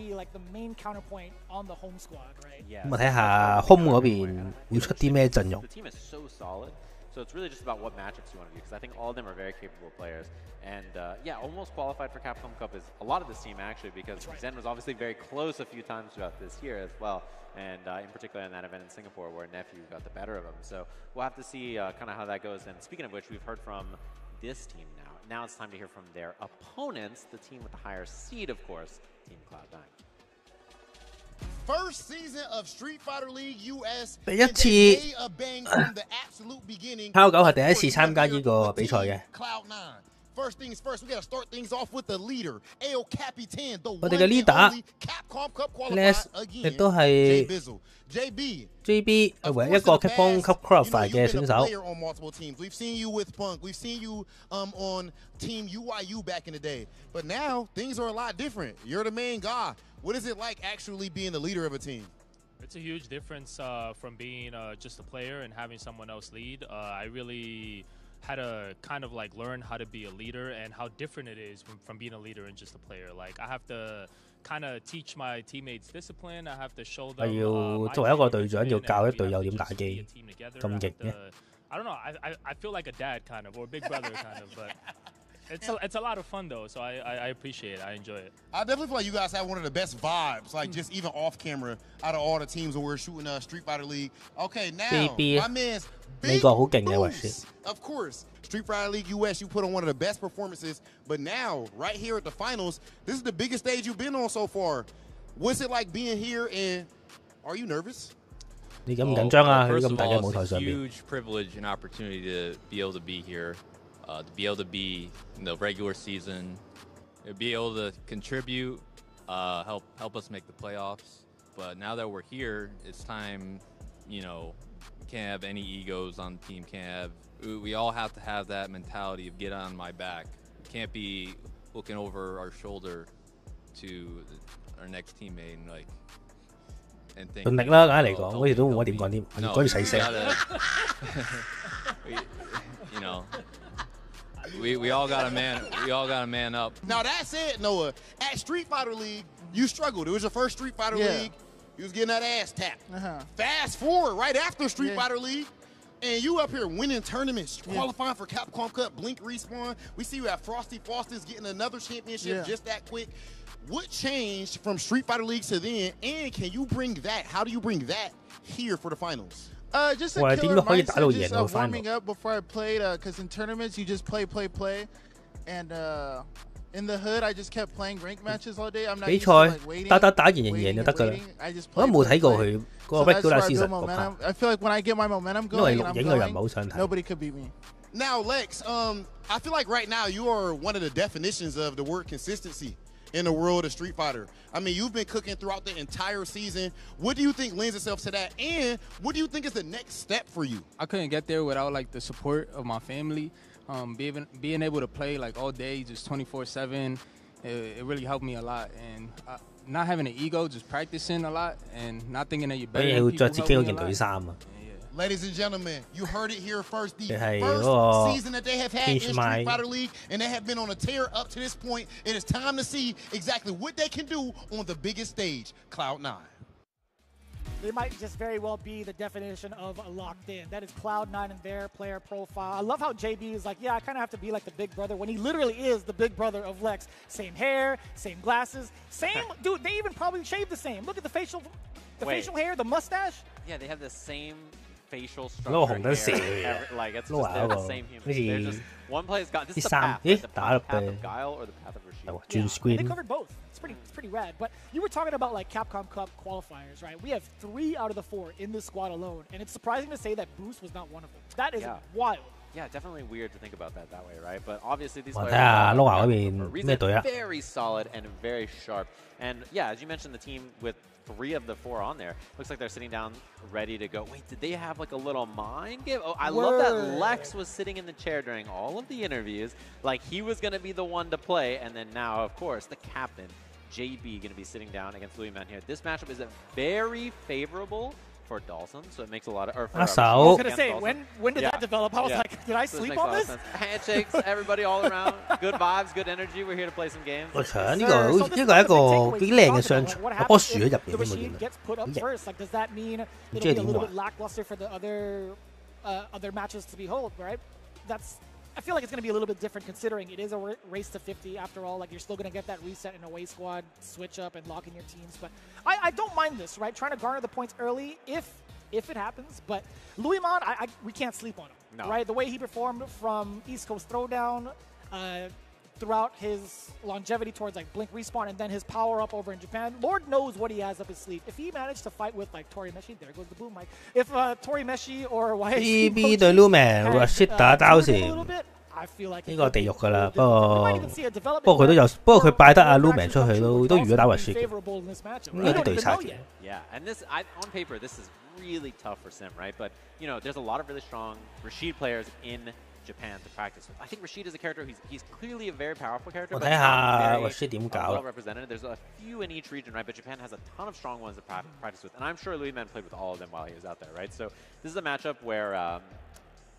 Yeah. 咁我睇下 Home 嗰邊會出啲咩陣容 The。team is so solid, so it's really just about what matchups you want to do, because I think all of them are very capable players. And yeah, almost qualified for Capcom Cup is a lot of this team actually, because Zen was obviously very close a few times throughout this year as well, and in particular in that event in Singapore where Nephew got the better of him. So we'll have to see kind of how that goes. And speaking of which, we've heard from this team now. Now it's time to hear from their opponents, the team with the higher seed, of course, Team Cloud9. First season of Street Fighter League US. 第一次 a bang from the absolute beginning. Power 9係第一次參加呢個比賽嘅。 Cloud9. First things first, we got to start things off with the leader, El Capitan, the 我哋 one 嘅 and leader only Capcom Cup Les qualified 亦 again. 都係 JB. JB 係 Of 唯一 course, 一個 in the Capcom past, Cup qualify 嘅 you've been 選 a 手。 player on multiple teams. We've seen you with Punk. We've seen you on Team UIU back in the day. But now things are a lot different. You're the main guy. What is it like actually being the leader of a team? It's a huge difference from being just a player and having someone else lead. I really had to kind of like learn how to be a leader and how different it is from being a leader and just a player. Like I have to kind of teach my teammates discipline. I have to show them. 係要作為一個隊長，要教一隊友點打機，咁勁嘅。 I don't know. I feel like a dad kind of or a big brother kind of, but. It's a lot of fun though, so I appreciate it. I enjoy it. I definitely feel like you guys have one of the best vibes, like just even off camera, out of all the teams when we're shooting Street Fighter League. Okay, now my man's Big Boost. Of course, Street Fighter League US, you put on one of the best performances. But now, right here at the finals, this is the biggest stage you've been on so far. What's it like being here, and are you nervous? 你緊唔緊張啊？喺咁大嘅舞台上面。 Huge privilege and opportunity to be able to be here, to be able to be in the regular season, to be able to contribute, help us make the playoffs. But now that we're here, it's time. You know, we can't have any egos on the team. We all have to have that mentality of get on my back. We can't be looking over our shoulder to our next teammate and like. 盡力啦，梗係嚟講，好似都冇乜點講添，講住細聲。You know, we all got to man up. Now that said, Noah, at Street Fighter League, you struggled. It was your first Street Fighter League. You was getting that ass tapped. Fast forward right after Street Fighter League, and you up here winning tournaments, qualifying for Capcom Cup, Blink Respawn. We see you at Frosty Foster's getting another championship just that quick. What changed from Street Fighter League to then, and can you bring that? How do you bring that here for the finals? Just a killer mindset, just warming up before I played, because in tournaments you just play, and in the hood I just kept playing rank matches all day. I'm not used to, like, waiting,打贏就得㗎啦。我都冇睇過佢嗰個 regular season。I feel like when I get my momentum going, nobody could beat me. Now, Lex, I feel like right now you are one of the definitions of the word consistency in the world of Street Fighter. I mean, you've been cooking throughout the entire season. What do you think lends itself to that? And what do you think is the next step for you? I couldn't get there without like the support of my family. Being able to play like all day, just 24/7, it really helped me a lot. And not having an ego, just practicing a lot and not thinking that you're better than people helped me a lot. Ladies and gentlemen, you heard it here first. The first season that they have had in Street Fighter League, and they have been on a tear up to this point. It is time to see exactly what they can do on the biggest stage, Cloud9. They might just very well be the definition of locked in. That is Cloud9 and their player profile. I love how JB is like, yeah, I kind of have to be like the big brother when he literally is the big brother of Lex. Same hair, same glasses, same dude. They even probably shaved the same. Look at the facial hair, the mustache. Yeah, they have the same facial structure. Like it's just they're the same human. They're just one play's got this is the path, the path of Guile or the path of Rashid. They covered both. It's pretty rad. But you were talking about like Capcom Cup qualifiers, right? We have 3 out of the 4 in this squad alone, and it's surprising to say that Boost was not one of them. That is wild. Yeah, definitely weird to think about that way, right? But obviously these players are very solid and very sharp. And yeah, as you mentioned, the team with 3 of the 4 on there. Looks like they're sitting down ready to go. Wait, did they have like a little mind game? Oh, I love that Lex was sitting in the chair during all of the interviews like he was going to be the one to play. And then now, of course, the captain, JB, going to be sitting down against Louis Man here. This matchup is very favorable for Dawson, so it makes a lot of... I was going to say, when did that develop? I was like, did I sleep on this? Handshakes, everybody all around. Good vibes, good energy. We're here to play some games. 我搶呢個係一個幾靚嘅上場，有棵樹喺入邊添喎，原來。 gets put up first. Like, does that mean it'll be a little bit lackluster for the other matches to behold, right? I feel like it's going to be a little bit different considering it is a race to 50 after all. Like, you're still going to get that reset in away squad, switch up, and lock in your teams. But I don't mind this, right? Trying to garner the points early if it happens. But Louis Man, we can't sleep on him, right? The way he performed from East Coast Throwdown throughout his longevity towards like Blink Respawn and then his power up over in Japan. Lord knows what he has up his sleeve. If he managed to fight with like Tori Meshi, there goes the boom mic. If Tori Meshi or YSC 對 Lumen Rashid 打交時，呢個地獄㗎啦。不過佢拜得阿 Lumen 出去都預咗打 Rashid 嘅，咁有啲對策嘅。 Yeah, and this on paper this is really tough for Sim, right? But you know, there's a lot of really strong Rashid players in Japan to practice with. I think Rashid is a character he's clearly a very powerful character, but not very well represented. There's a few in each region, right? But Japan has a ton of strong ones to practice with, and I'm sure Louis Man played with all of them while he was out there, right? So this is a matchup where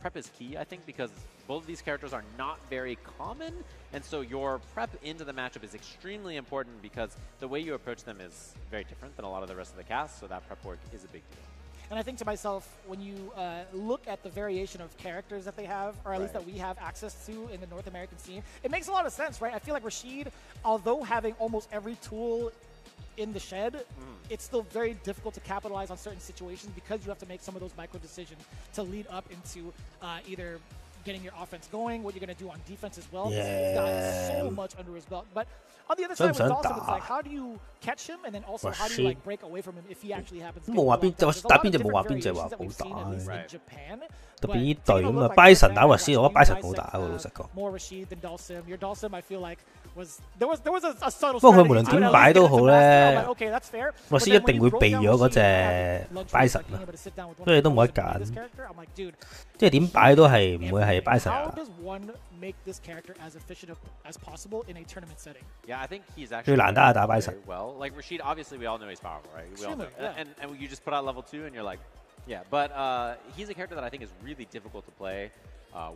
prep is key, I think, because both of these characters are not very common, and so your prep into the matchup is extremely important because the way you approach them is very different than a lot of the rest of the cast, so that prep work is a big deal. And I think to myself, when you look at the variation of characters that they have, or at least that we have access to in the North American scene, it makes a lot of sense, right? I feel like Rashid, although having almost every tool in the shed, it's still very difficult to capitalize on certain situations because you have to make some of those micro decisions to lead up into either getting your offense going, what you're going to do on defense as well. He's got so much under his belt. But on the other side with Dawson, it's like, how do you catch him, and then also how do you like break away from him if he actually happens to get冇打邊隻冇話邊隻話好打。特別呢隊咁啊，Bison 打Rashid，我覺得 Bison 好打喎，老實講。More Rashid than Dawson. Your Dawson, I feel like there was a subtle. 不過佢無論點擺都好咧，Rashid 一定會避咗嗰隻 Bison 啊，所以都冇得揀。即係點擺都係唔會係 Bison 啊。Make this character as efficient as possible in a tournament setting. Yeah, I think he's actually 最難打係打 Bison。 well. Like Rashid, obviously we all know he's powerful, right? We all know. Yeah. And you just put out level 2 and you're like, yeah. But he's a character that I think is really difficult to play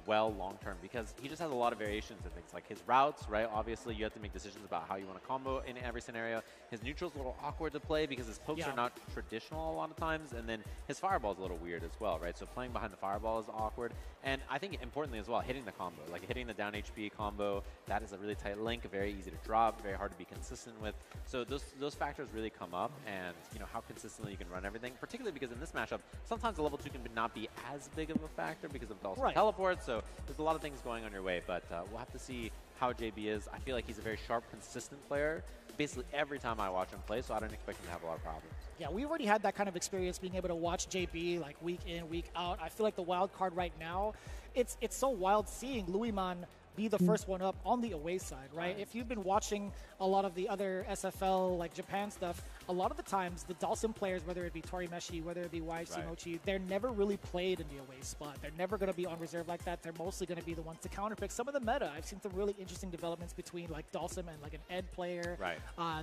well long term because he just has a lot of variations and things like his routes, right? Obviously, you have to make decisions about how you want to combo in every scenario. His neutral's a little awkward to play because his pokes are not traditional a lot of times, and then his fireball's a little weird as well, right? So playing behind the fireball is awkward, and I think importantly as well, hitting the combo, like hitting the down HP combo, that is a really tight link, very easy to drop, very hard to be consistent with. So those factors really come up, and you know how consistently you can run everything, particularly because in this matchup, sometimes the level 2 can not be as big of a factor because of Dawson teleport. So there's a lot of things going on your way, but we'll have to see how JB is. I feel like he's a very sharp, consistent player. Basically every time I watch him play, so I don't expect him to have a lot of problems. Yeah, we've already had that kind of experience being able to watch JB like week in, week out. I feel like the wild card right now, it's so wild seeing Louisman be the first one up on the away side, right? If you've been watching a lot of the other SFL, like Japan stuff, a lot of the times the Dawson players, whether it be Torimeshi, whether it be YFC Mochi, they're never really played in the away spot. They're never going to be on reserve like that. They're mostly going to be the ones to counterpick some of the meta. I've seen some really interesting developments between like Dawson and like an Ed player.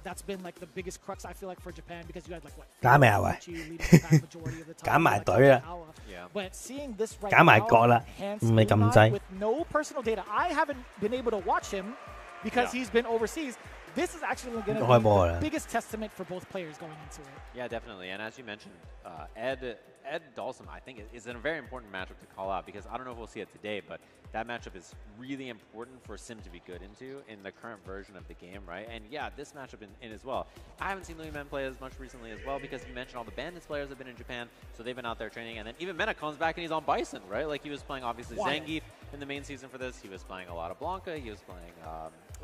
That's been like the biggest crux I feel like for Japan because you had like what? But seeing this right now, with no personal data, I haven't been able to watch him because he's been overseas. This is actually going to be the biggest testament for both players going into it. Yeah, definitely. And as you mentioned, Ed Dawson, I think, is in a very important matchup to call out because I don't know if we'll see it today, but that matchup is really important for Sim to be good into in the current version of the game, right? And yeah, this matchup in as well. I haven't seen Louisman play as much recently as well because you mentioned all the Bandits players have been in Japan, so they've been out there training. And then even Mena comes back and he's on Bison, right? Like he was playing obviously Zangief in the main season for this. He was playing a lot of Blanca. He was playing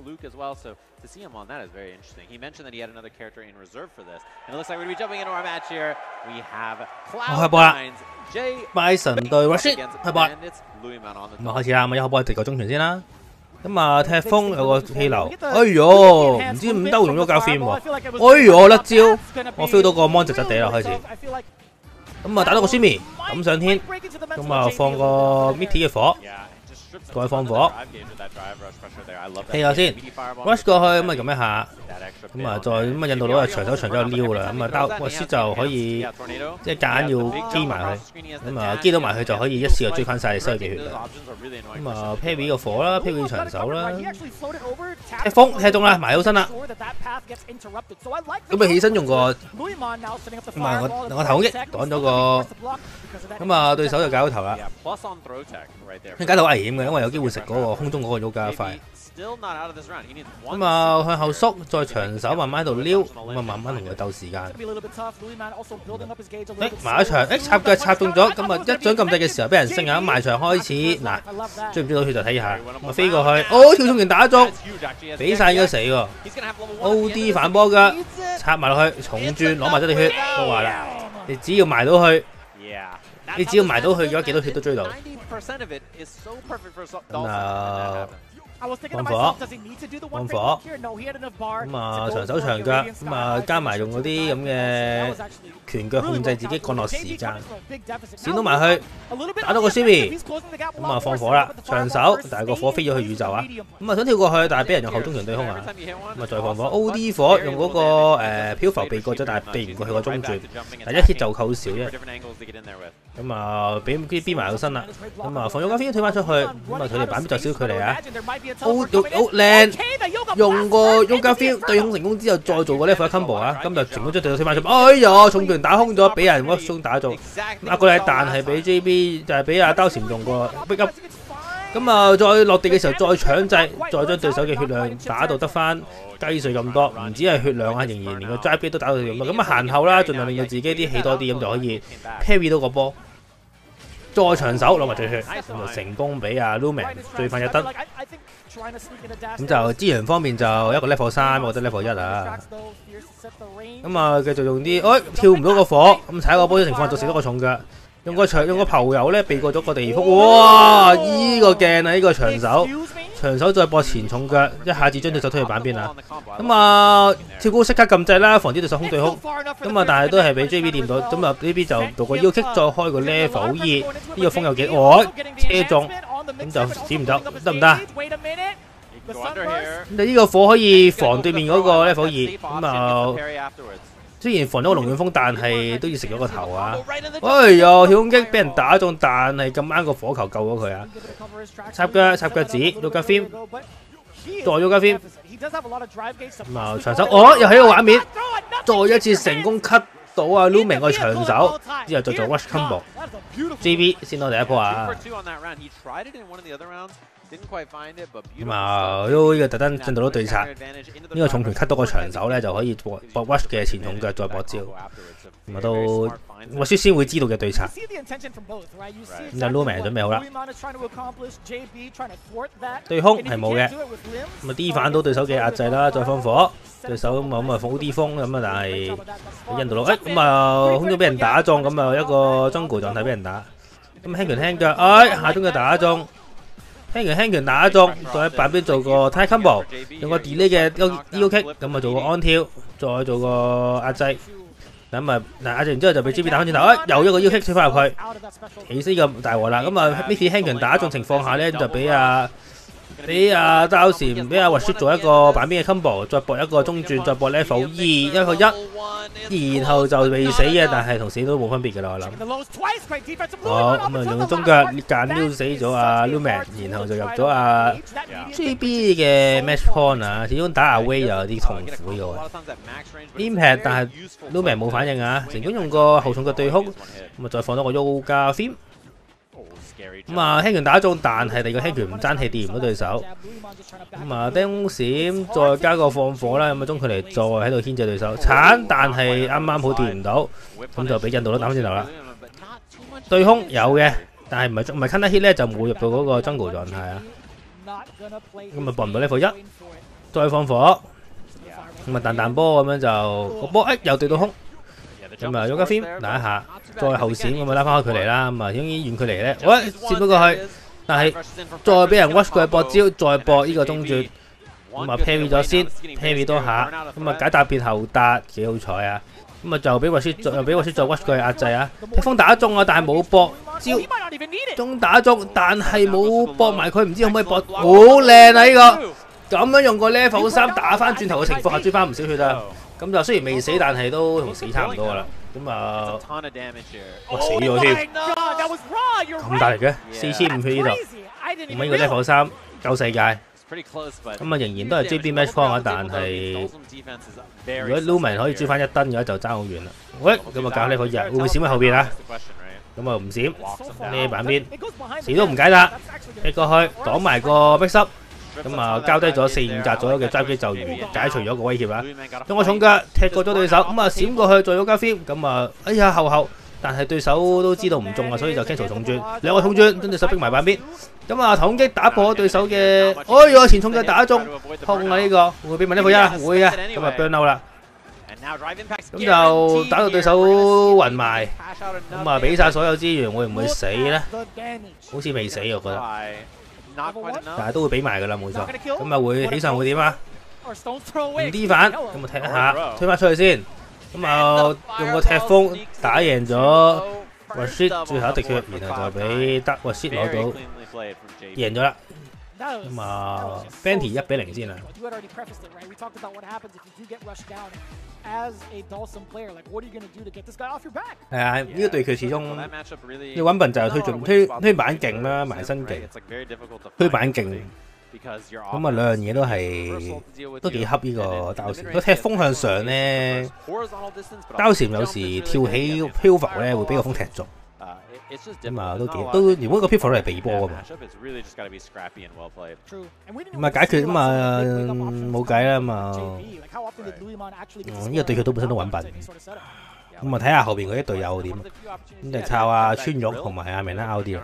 Luke as well. So to see him on that is very interesting. He mentioned that he had another character in reserve for this. And it looks like we're going to be jumping into our match here. We have Cloud9's J Bison 對 Rashid 開波，咁開始啦，咁一開波直個中傳先啦。咁啊，踢風有個氣流，哎呦，唔知5兜用咗交 film 喎，哎呦甩招，我 feel 到個 mon 窒窒地啦開始。咁啊打到個 Shimi 抌上天，咁啊放個 Mitty 嘅火。再放火，氣下先 ，rush 過去咁啊撳一下，咁啊再咁啊引導到啊長手長咗撩啦，咁啊兜個 shoot 就可以即係夾硬要機埋佢，咁啊機到埋佢就可以一試就追翻晒你失去嘅血啦。咁啊 Perry 個火啦 ，Perry 長手啦，踢風踢中啦，埋好身啦，咁啊起身用個咁啊我頭擊擋咗個，咁啊對手就搞到頭啦。搞到危險嘅，因為有機會食嗰個空中嗰個 Yoga 塊。咁啊向後縮，再長手慢慢喺度撩，咁啊慢慢同佢鬥時間。埋一場，插腳插中咗，咁啊一掌撳掣嘅時候俾人升啊！埋場開始，嗱追唔追到血就睇下。咁啊飛過去，哦跳中拳打中，俾晒應該死喎。OD 反波㗎，插埋落去，重轉攞埋咗啲血，都話啦，你只要埋到去。你只要埋到去嘅話，幾多血都追到。咁啊，放火，放火，咁啊長手長腳，咁啊加埋用嗰啲咁嘅拳腳控制自己降落時間，閃到埋去，打到個 Shimi， 咁啊放火啦，長手，但係個火飛咗去宇宙啊，咁啊想跳過去，但係俾人用後中拳對空啊，咁啊再放火 ，OD 火用嗰個漂浮避過咗，但係避唔過去個中轉，但一 hit 就扣少啫。咁啊俾 B 埋個身啦，咁啊放咗間飛退翻出去，咁啊佢哋板邊就少距離啊。好靚，用個 Yoga Feel 對空成功之後，再做個 level combo 啊，咁就全部將對手推翻出。哎呀，重拳打空咗，俾人屈中打中，壓過嚟，但係俾 JB 就係俾阿刀潛用個 pick up，咁啊再落地嘅時候再搶制，再將對手嘅血量打到得翻雞碎咁多，唔止係血量啊，仍然連個 drive beat 都打到咁多，咁啊行後啦，盡量令到自己啲氣多啲，咁就可以 parry 到個波。再長手攞埋最血，咁就成功俾阿 Lumen 追翻一燈。咁就資源方面就一個 level 3，我覺得 level 1啊。咁啊繼續用啲，跳唔到個火，咁踩個波嘅情況下就食到個重腳。用個浮游咧避過咗個地覆，哇！依個鏡啊，呢個長手再搏前重腳，一下子將對手推去板邊啦。咁啊跳高即刻撳掣啦，防止對手空對空。咁啊但係都係俾 JB 掂到，咁啊呢邊就到個腰擊再開個 level 2，呢個風有幾車中，咁就閃唔走，得唔得？咁呢個火可以防對面嗰個 level 2，咁啊。雖然防咗個龍捲風，但係都要食咗個頭啊！哎呀，跳空擊俾人打中，但係咁啱個火球救咗佢啊！插腳趾，喐腳 film， 再喐腳 film， 咁啊長手，又喺個畫面，再一次成功 cut 到啊 Lumen 個長手，之後再做 rush combo，JB 先攞第一波啊！咁啊，都呢個特登進到對策，呢個重拳 cut 到個長手咧，就可以搏 rush 嘅前重腳再搏招，咁啊都我先會知道嘅對策。咁就 Lumen 準備好啦，對空係冇嘅，咁啊 D 反到對手嘅壓制啦，再放火，對手咁啊放 D 風咁啊，但係印度佬咁啊空中俾人打中，咁啊一個jungle狀態俾人打，咁輕拳輕腳，下中嘅打中。輕拳打中，再喺板邊做個 tie combo， 用個 delay 嘅腰kick，咁啊做個安跳，再做個壓制，咁啊壓制完之後就俾 JB 打翻轉頭，又一個腰kick推翻入去，起死個大鑊啦。咁啊呢次輕拳打中情況下咧，就俾刀閃俾阿 Wash 做一個板邊嘅 combo， 再搏一個中轉，再搏 level 2，一個1，然後就未死嘅，但係同死都冇分別嘅啦，我諗。好，咁啊用中腳間撩死咗阿 Lumen， 然後就入咗阿 JB 嘅 match point 啊，始終打阿 Way 又有啲痛苦嘅喎。Impact， 但係 Lumen 冇反應啊，成功用個後重腳對空，咁啊再放多個 Yoga Film。咁啊輕拳打中，但係第二個輕拳唔爭氣掂唔到對手。咁啊釘閃再加個放火啦，咁啊中距離再喺度牽制對手，鏟但係啱啱好掂唔到，咁就俾印度佬打翻轉頭啦。對空有嘅，但係唔係 counter hit 咧，就冇入到嗰個 jungle 狀態啊。咁啊搏唔到 level 1，再放火，咁啊彈波咁樣就個波又對到空。咁啊 Yoga Film 打一下，再後閃咁啊拉翻開距離啦，咁啊已經遠距離咧，閃到過去，但係再俾人 rush 過去搏招，再搏呢個中轉，咁啊 parry 咗先 ，parry 多下，咁啊解答變後達，幾好彩啊！咁啊就俾 Wash 再 rush 過去壓制啊，踢風打中啊，但係冇搏招，中打中，但係冇搏埋佢，唔知可唔可以搏，好靚啊呢個，咁樣用個 level 3打翻轉頭嘅情況下追翻唔少血啊！咁就雖然未死，但係都同死差唔多噶啦。咁啊，死咗添，咁大力嘅，4500血呢度。咁呢個 level 3救世界。咁啊，仍然都係 JB match point 啊，但係如果 Lumen 可以追翻一燈嘅話，就爭好遠啦。喂，咁啊搞 level 2，會唔會閃喺後邊啊？咁啊唔閃，呢板邊死都唔解啦，踢過去擋埋個逼濕。咁啊，交低咗4-5格左右嘅drive機就解除咗個威脅啦。用個重腳踢過咗對手，咁啊閃過去再咗加 film， 咁啊哎呀後，但係對手都知道唔中啊，所以就 cancel 重轉，兩個重轉將對手逼埋板邊。咁啊頭擊打破咗對手嘅，哎呀前重腳打中，痛啊呢個，會唔會俾埋呢個1啊？會嘅，咁啊 burn out 啦。咁就打到對手暈埋，咁啊俾晒所有資源，會唔會死咧？好似未死我覺得。但係都會俾埋噶啦，冇錯。咁啊會起上會點啊？唔 D 反，咁啊踢一下，推翻出去先。咁啊用個踢風打贏咗 Wash， 最後一滴血，然後就俾得 Wash 攞到，贏咗啦。咁啊 Benty 1-0先啊。係啊，呢個對決始終要揾笨就係推板勁啦，埋身勁，推板勁。咁啊兩樣嘢都幾恰呢個刀閃。佢踢風向上咧，刀閃有時跳起漂浮咧會俾個風踢中。咁啊都原本個 pivot 係避波噶嘛，咁啊解決咁啊冇計啦嘛，呢個對決都本身都揾笨。咁啊睇下後邊嗰啲隊友點，咁就靠阿川玉同埋阿明啦 out 啲。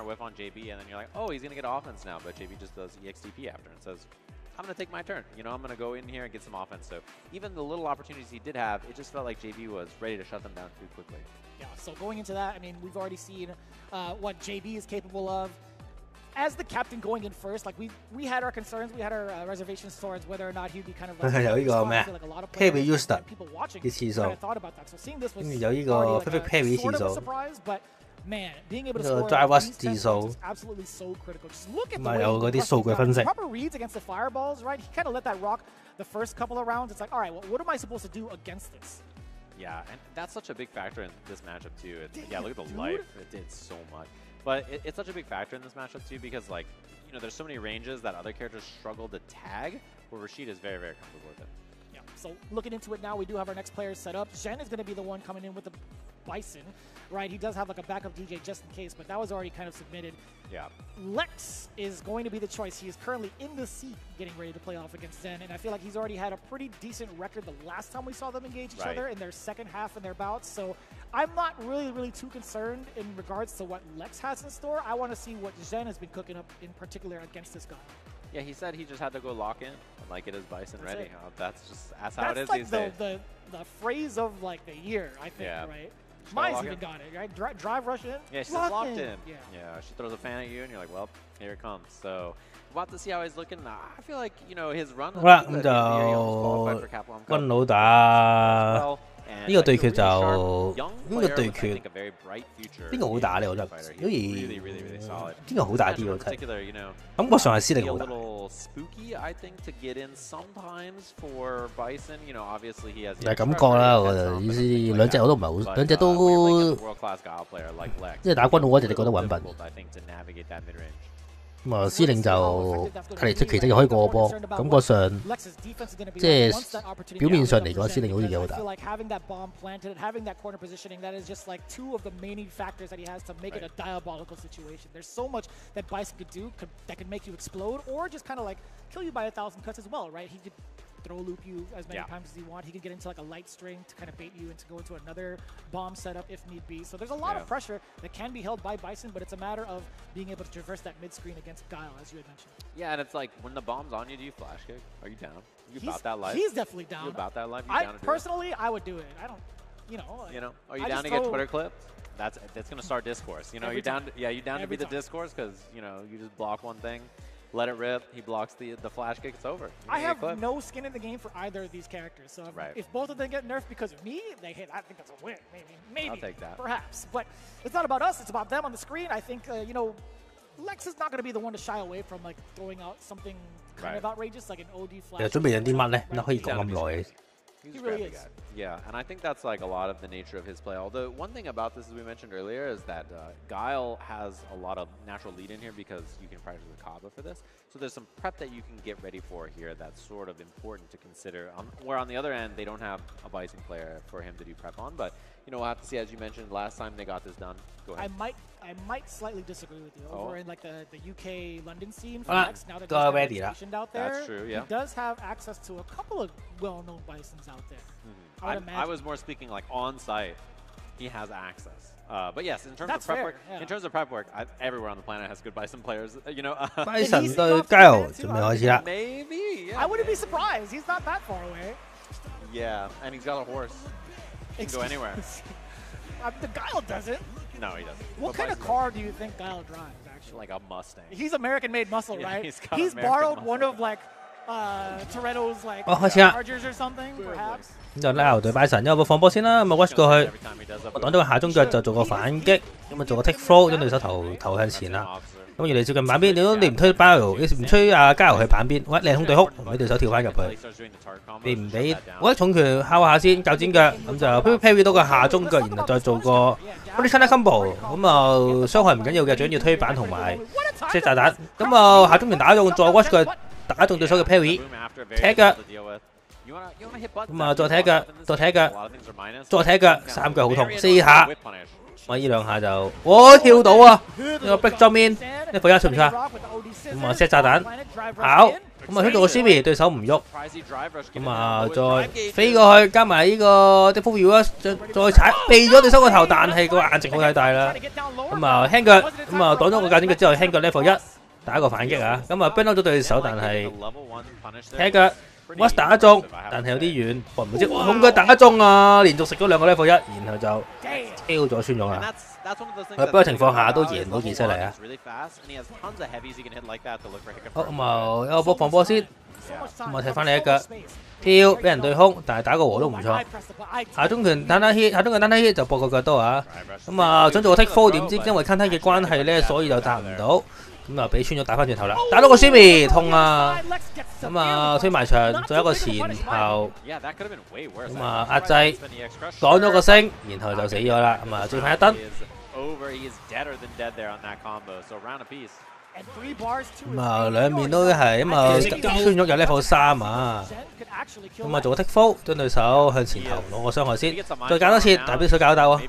I'm going to take my turn. You know, I'm going to go in here and get some offense. So even the little opportunities he did have, it just felt like JB was ready to shut them down too quickly. Yeah, so going into that, I mean, we've already seen what JB is capable of. As the captain going in first, like we had our concerns, we had our reservations towards whether or not he'd be kind of like, 有呢個咩 Perry Houston 啲次數，跟住有呢個 Perfect Perry 次數。Man, being able to score is absolutely so critical. Just look at the way proper reads against the fireballs, right? He kind of let that rock the first couple of rounds. It's like, all right, well, what am I supposed to do against this? Yeah, and that's such a big factor in this matchup too. Yeah, look at the life. It did so much. But it's such a big factor in this matchup too because, like, you know, there's so many ranges that other characters struggle to tag, where Rashid is very, very comfortable with it. Yeah, so looking into it now, we do have our next player set up. Zhen is going to be the one coming in with the Bison, right? He does have like a backup DJ just in case, but that was already kind of submitted. Yeah. Lex is going to be the choice. He is currently in the seat getting ready to play off against Zen, and I feel like he's already had a pretty decent record the last time we saw them engage each other in their second half in their bouts. So I'm not really too concerned in regards to what Lex has in store. I want to see what Zen has been cooking up in particular against this guy. Yeah, he said he just had to go lock in and like get his Bison ready. That's how it is like these days. The phrase of like the year, I think, right? Mine's even got it, right? Drive rush in. Yeah, she's locked in. Yeah, she throws a fan at you, and you're like, well, here it comes. So we'll have to see how he's looking. I feel like, you know, his run. 好啦，咁就軍佬打呢個對決就呢個對決邊個好打咧？我覺得好似邊個好打啲？我睇感覺上係司令好打。就係感覺啦，我就意思兩隻我都唔係好，兩隻都即係打軍佬嗰隻，你覺得穩笨。咁啊，司令就睇嚟出奇蹟又可以過波，感覺上即係表面上嚟講，司令好似幾好打。Throw loop you as many times as you want. He can get into like a light string to kind of bait you into go into another bomb setup if need be. So there's a lot of pressure that can be held by Bison, but it's a matter of being able to traverse that mid screen against Guile, as you had mentioned. Yeah, and it's like when the bomb's on you, do you flash kick? Are you down? You about that life? He's definitely down. You about that life? Personally, I would do it. I don't, you know. Are you down to get Twitter clipped? That's gonna start discourse. You know, you're down. You're down to be the discourse because you know you just block one thing. Let it rip. He blocks the flash kick. It's over. I have no skin in the game for either of these characters. So if both of them get nerfed because of me, they hit. I think that's a win. Maybe. I'll take that. Perhaps. But it's not about us. It's about them on the screen. I think you know, Lex is not going to be the one to shy away from like throwing out something kind of outrageous like an OD flash. 準備緊啲乜咧？你可以講咁耐。He really is. Yeah, and I think that's like a lot of the nature of his play. Although one thing about this, as we mentioned earlier, is that Guile has a lot of natural lead in here because you can practice with Kaba for this. So there's some prep that you can get ready for here that's sort of important to consider. Where on the other end, they don't have a Bison player for him to do prep on. But, you know, we'll have to see, as you mentioned, last time they got this done. Go ahead. I might slightly disagree with you. Over in like the UK London scene for Lex, now that he's stationed out there, that's true, yeah. He does have access to a couple of well-known Bisons out there. I was more speaking like on site. He has access. But yes, in terms of prep work, everywhere on the planet has good Bison players. You know, Bison 對 Guile 準備開始啦。 Maybe. Yeah, I wouldn't be surprised. He's not that far away. Yeah, and he's got a horse. He can go anywhere. The Guile doesn't. No, he doesn't. What kind of car do you think Guile drives, actually? Like a Mustang. He's American-made muscle, right? He's borrowed muscle. one of like Toretto's like 開始啦。 Chargers or something, perhaps. 咁就 Guile 對 Bison， 因為會放波先啦，咁啊 watch 過去，我擋到個下中腳就做個反擊，咁啊做個 take throw，將對手頭向前啦。咁越嚟接近板邊，你唔推 Guile， 你唔吹阿 Guile 去板邊，靚空對哭，唔俾對手跳翻入去。你唔俾，我一重拳敲下先，較剪腳，咁就 parry 到個下中腳，然後再做個 body china combo， 咁啊傷害唔緊要嘅，最緊要推板同埋即係炸彈。咁啊下中拳打中，再 watch 佢打中對手嘅 parry， 踢腳。 咁啊，再踢腳，再踢腳，再踢腳，3腳好痛，4下。咁啊呢兩下就，跳到啊！呢個 Big Jump In， 呢個一出唔出啊？咁啊 set 炸彈，跑，咁啊推到個 Shimmy， 對手唔喐，咁啊再飛過去，加埋呢個 Sfl-Us 再踩避咗對手個頭，但係個眼睛好太大啦。咁啊輕腳，咁啊擋咗個鉸剪腳之後，輕腳 level 1打一個反擊啊！咁啊 burn out 咗對手，但係踢腳 ，Watch 打中，但係有啲遠，搏唔知恐腳打中啊！連續食咗2個 level 1，然後就挑咗穿咗啦。喺波嘅情況下都贏到幾犀利啊！好咁啊，有個波放波先，咁啊踢翻你一腳，跳俾人對空，但係打個和都唔錯。下中拳單單 hit 就搏個腳刀啊！咁啊想做個 take fall， 點知因為 counter 嘅關係咧，所以就達唔到。咁啊俾穿咗打翻轉頭啦，打到個 Shimmy 痛啊！咁啊推埋牆，再一個前後，咁啊壓制擋咗個星，然後就死咗啦。咁啊追翻一燈。咁啊兩面都係咁啊穿咗有 level 3啊，咁啊做個 take fall， 將對手向前頭攞個傷害先，再搞多次，但係俾對手搞到啊！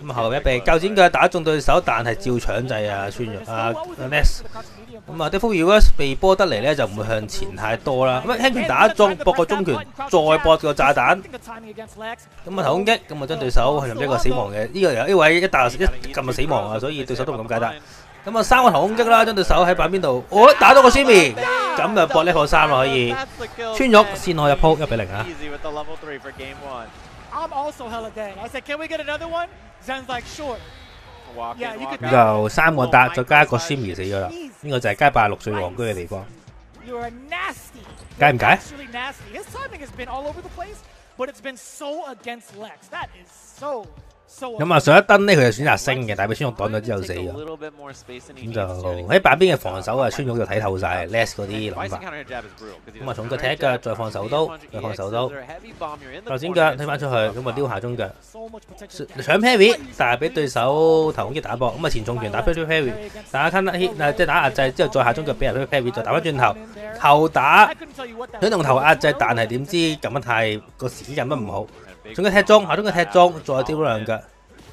咁後一臂鉸剪腳打中對手，但係照搶制啊，穿咗啊 Ness。咁啊 Sfl-Us 被波得嚟咧就唔會向前太多啦。咁啊輕拳打中，搏個中拳，再搏個炸彈。咁啊頭攻擊，咁啊將對手陷入一個死亡嘅呢位一撳就死亡啊，所以對手都唔咁解得。咁啊3個頭攻擊啦，將對手喺板邊度，打到個 Shimmy， 咁就搏level 3可以穿肉先可以鋪1-0啊！ I'm also hella dead. I said, can we get another one? Zen's like, sure. Yeah, you could. 就3個搭，再加一個 Shimmy 死咗啦。呢個就係街86最戇居嘅地方。You're a nasty. 解唔解 Actually nasty. His timing has been all over the place, but it's been so against Lex. That is so. 咁啊上一燈咧，佢就選擇升嘅，但係俾穿玉擋咗之後死咗。咁就喺板邊嘅防守啊，穿玉就睇透晒 less 嗰啲諗法。咁啊重腳踢一腳，再放手刀，再放手刀，頭先腳推翻出去，咁啊撩下中腳，搶 parry， 但係俾對手頭攻擊打爆。咁啊前重拳打 parry， 打 counter hit， 即係打壓制之後再下中腳俾人 parry， 再打翻轉頭，後打想用頭壓制，但係點知撳得太個時機撳得唔好。中腳踢中，下中腳踢中，再挑兩腳，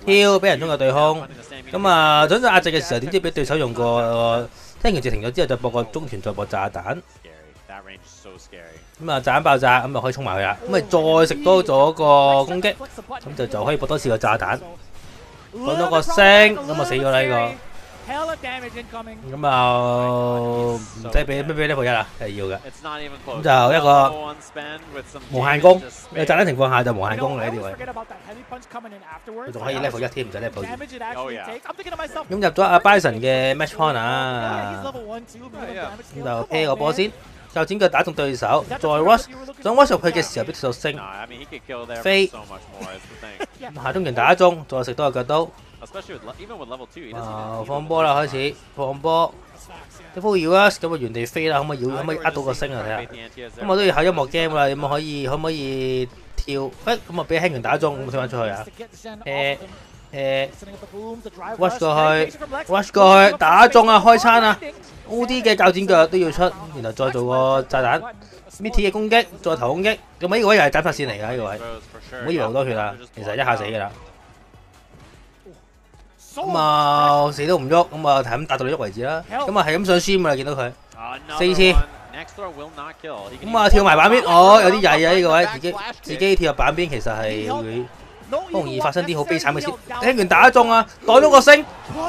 挑俾人中腳對空。咁啊，想壓制嘅時候，點知俾對手用個聽拳截停咗之後，就搏個中拳，再搏炸彈。咁啊，炸彈爆炸，咁就可以衝埋去啦。咁咪再食多咗個攻擊，咁就可以搏多次個炸彈，攞到個星，咁啊死咗啦呢個。咁啊唔使俾咩 level 1啊，係要嘅。咁就一個無限攻，你炸彈情況下就無限攻嚟呢啲位。佢仲可以 level 1添，唔使 level 2。咁入咗阿 Bison 嘅 match point 啊，咁就 pair 個波先，鉸剪腳打中對手，再 rush， 想 rush 入去嘅時候俾對手升，飛，下中拳打中，再食多個腳刀。放波啦，開始放波。Sfl-Us 咁啊原地飛啦，可唔可以呃到個星啊？睇下。咁我都要考音樂 game 啦，可唔可以跳？咁啊俾輕拳打中，咁推翻出去啊？rush 過去，打中啊！開餐啊 ！OD 嘅鉸剪腳都要出，然後再做個炸彈。Mitty 嘅攻擊，再頭攻擊。咁啊呢個位又係斬殺線嚟㗎，呢個位。唔好以為好多血啊，其實一下死㗎啦。咁啊死都唔喐，咁啊係咁打到你喐為止啦。咁啊係咁上 stream 啦，見到佢4次。咁啊跳埋板邊，有啲曳啊呢個位，自己跳入板邊，其實係會好容易發生啲好悲慘嘅事。輕拳打中啊，擋咗個星，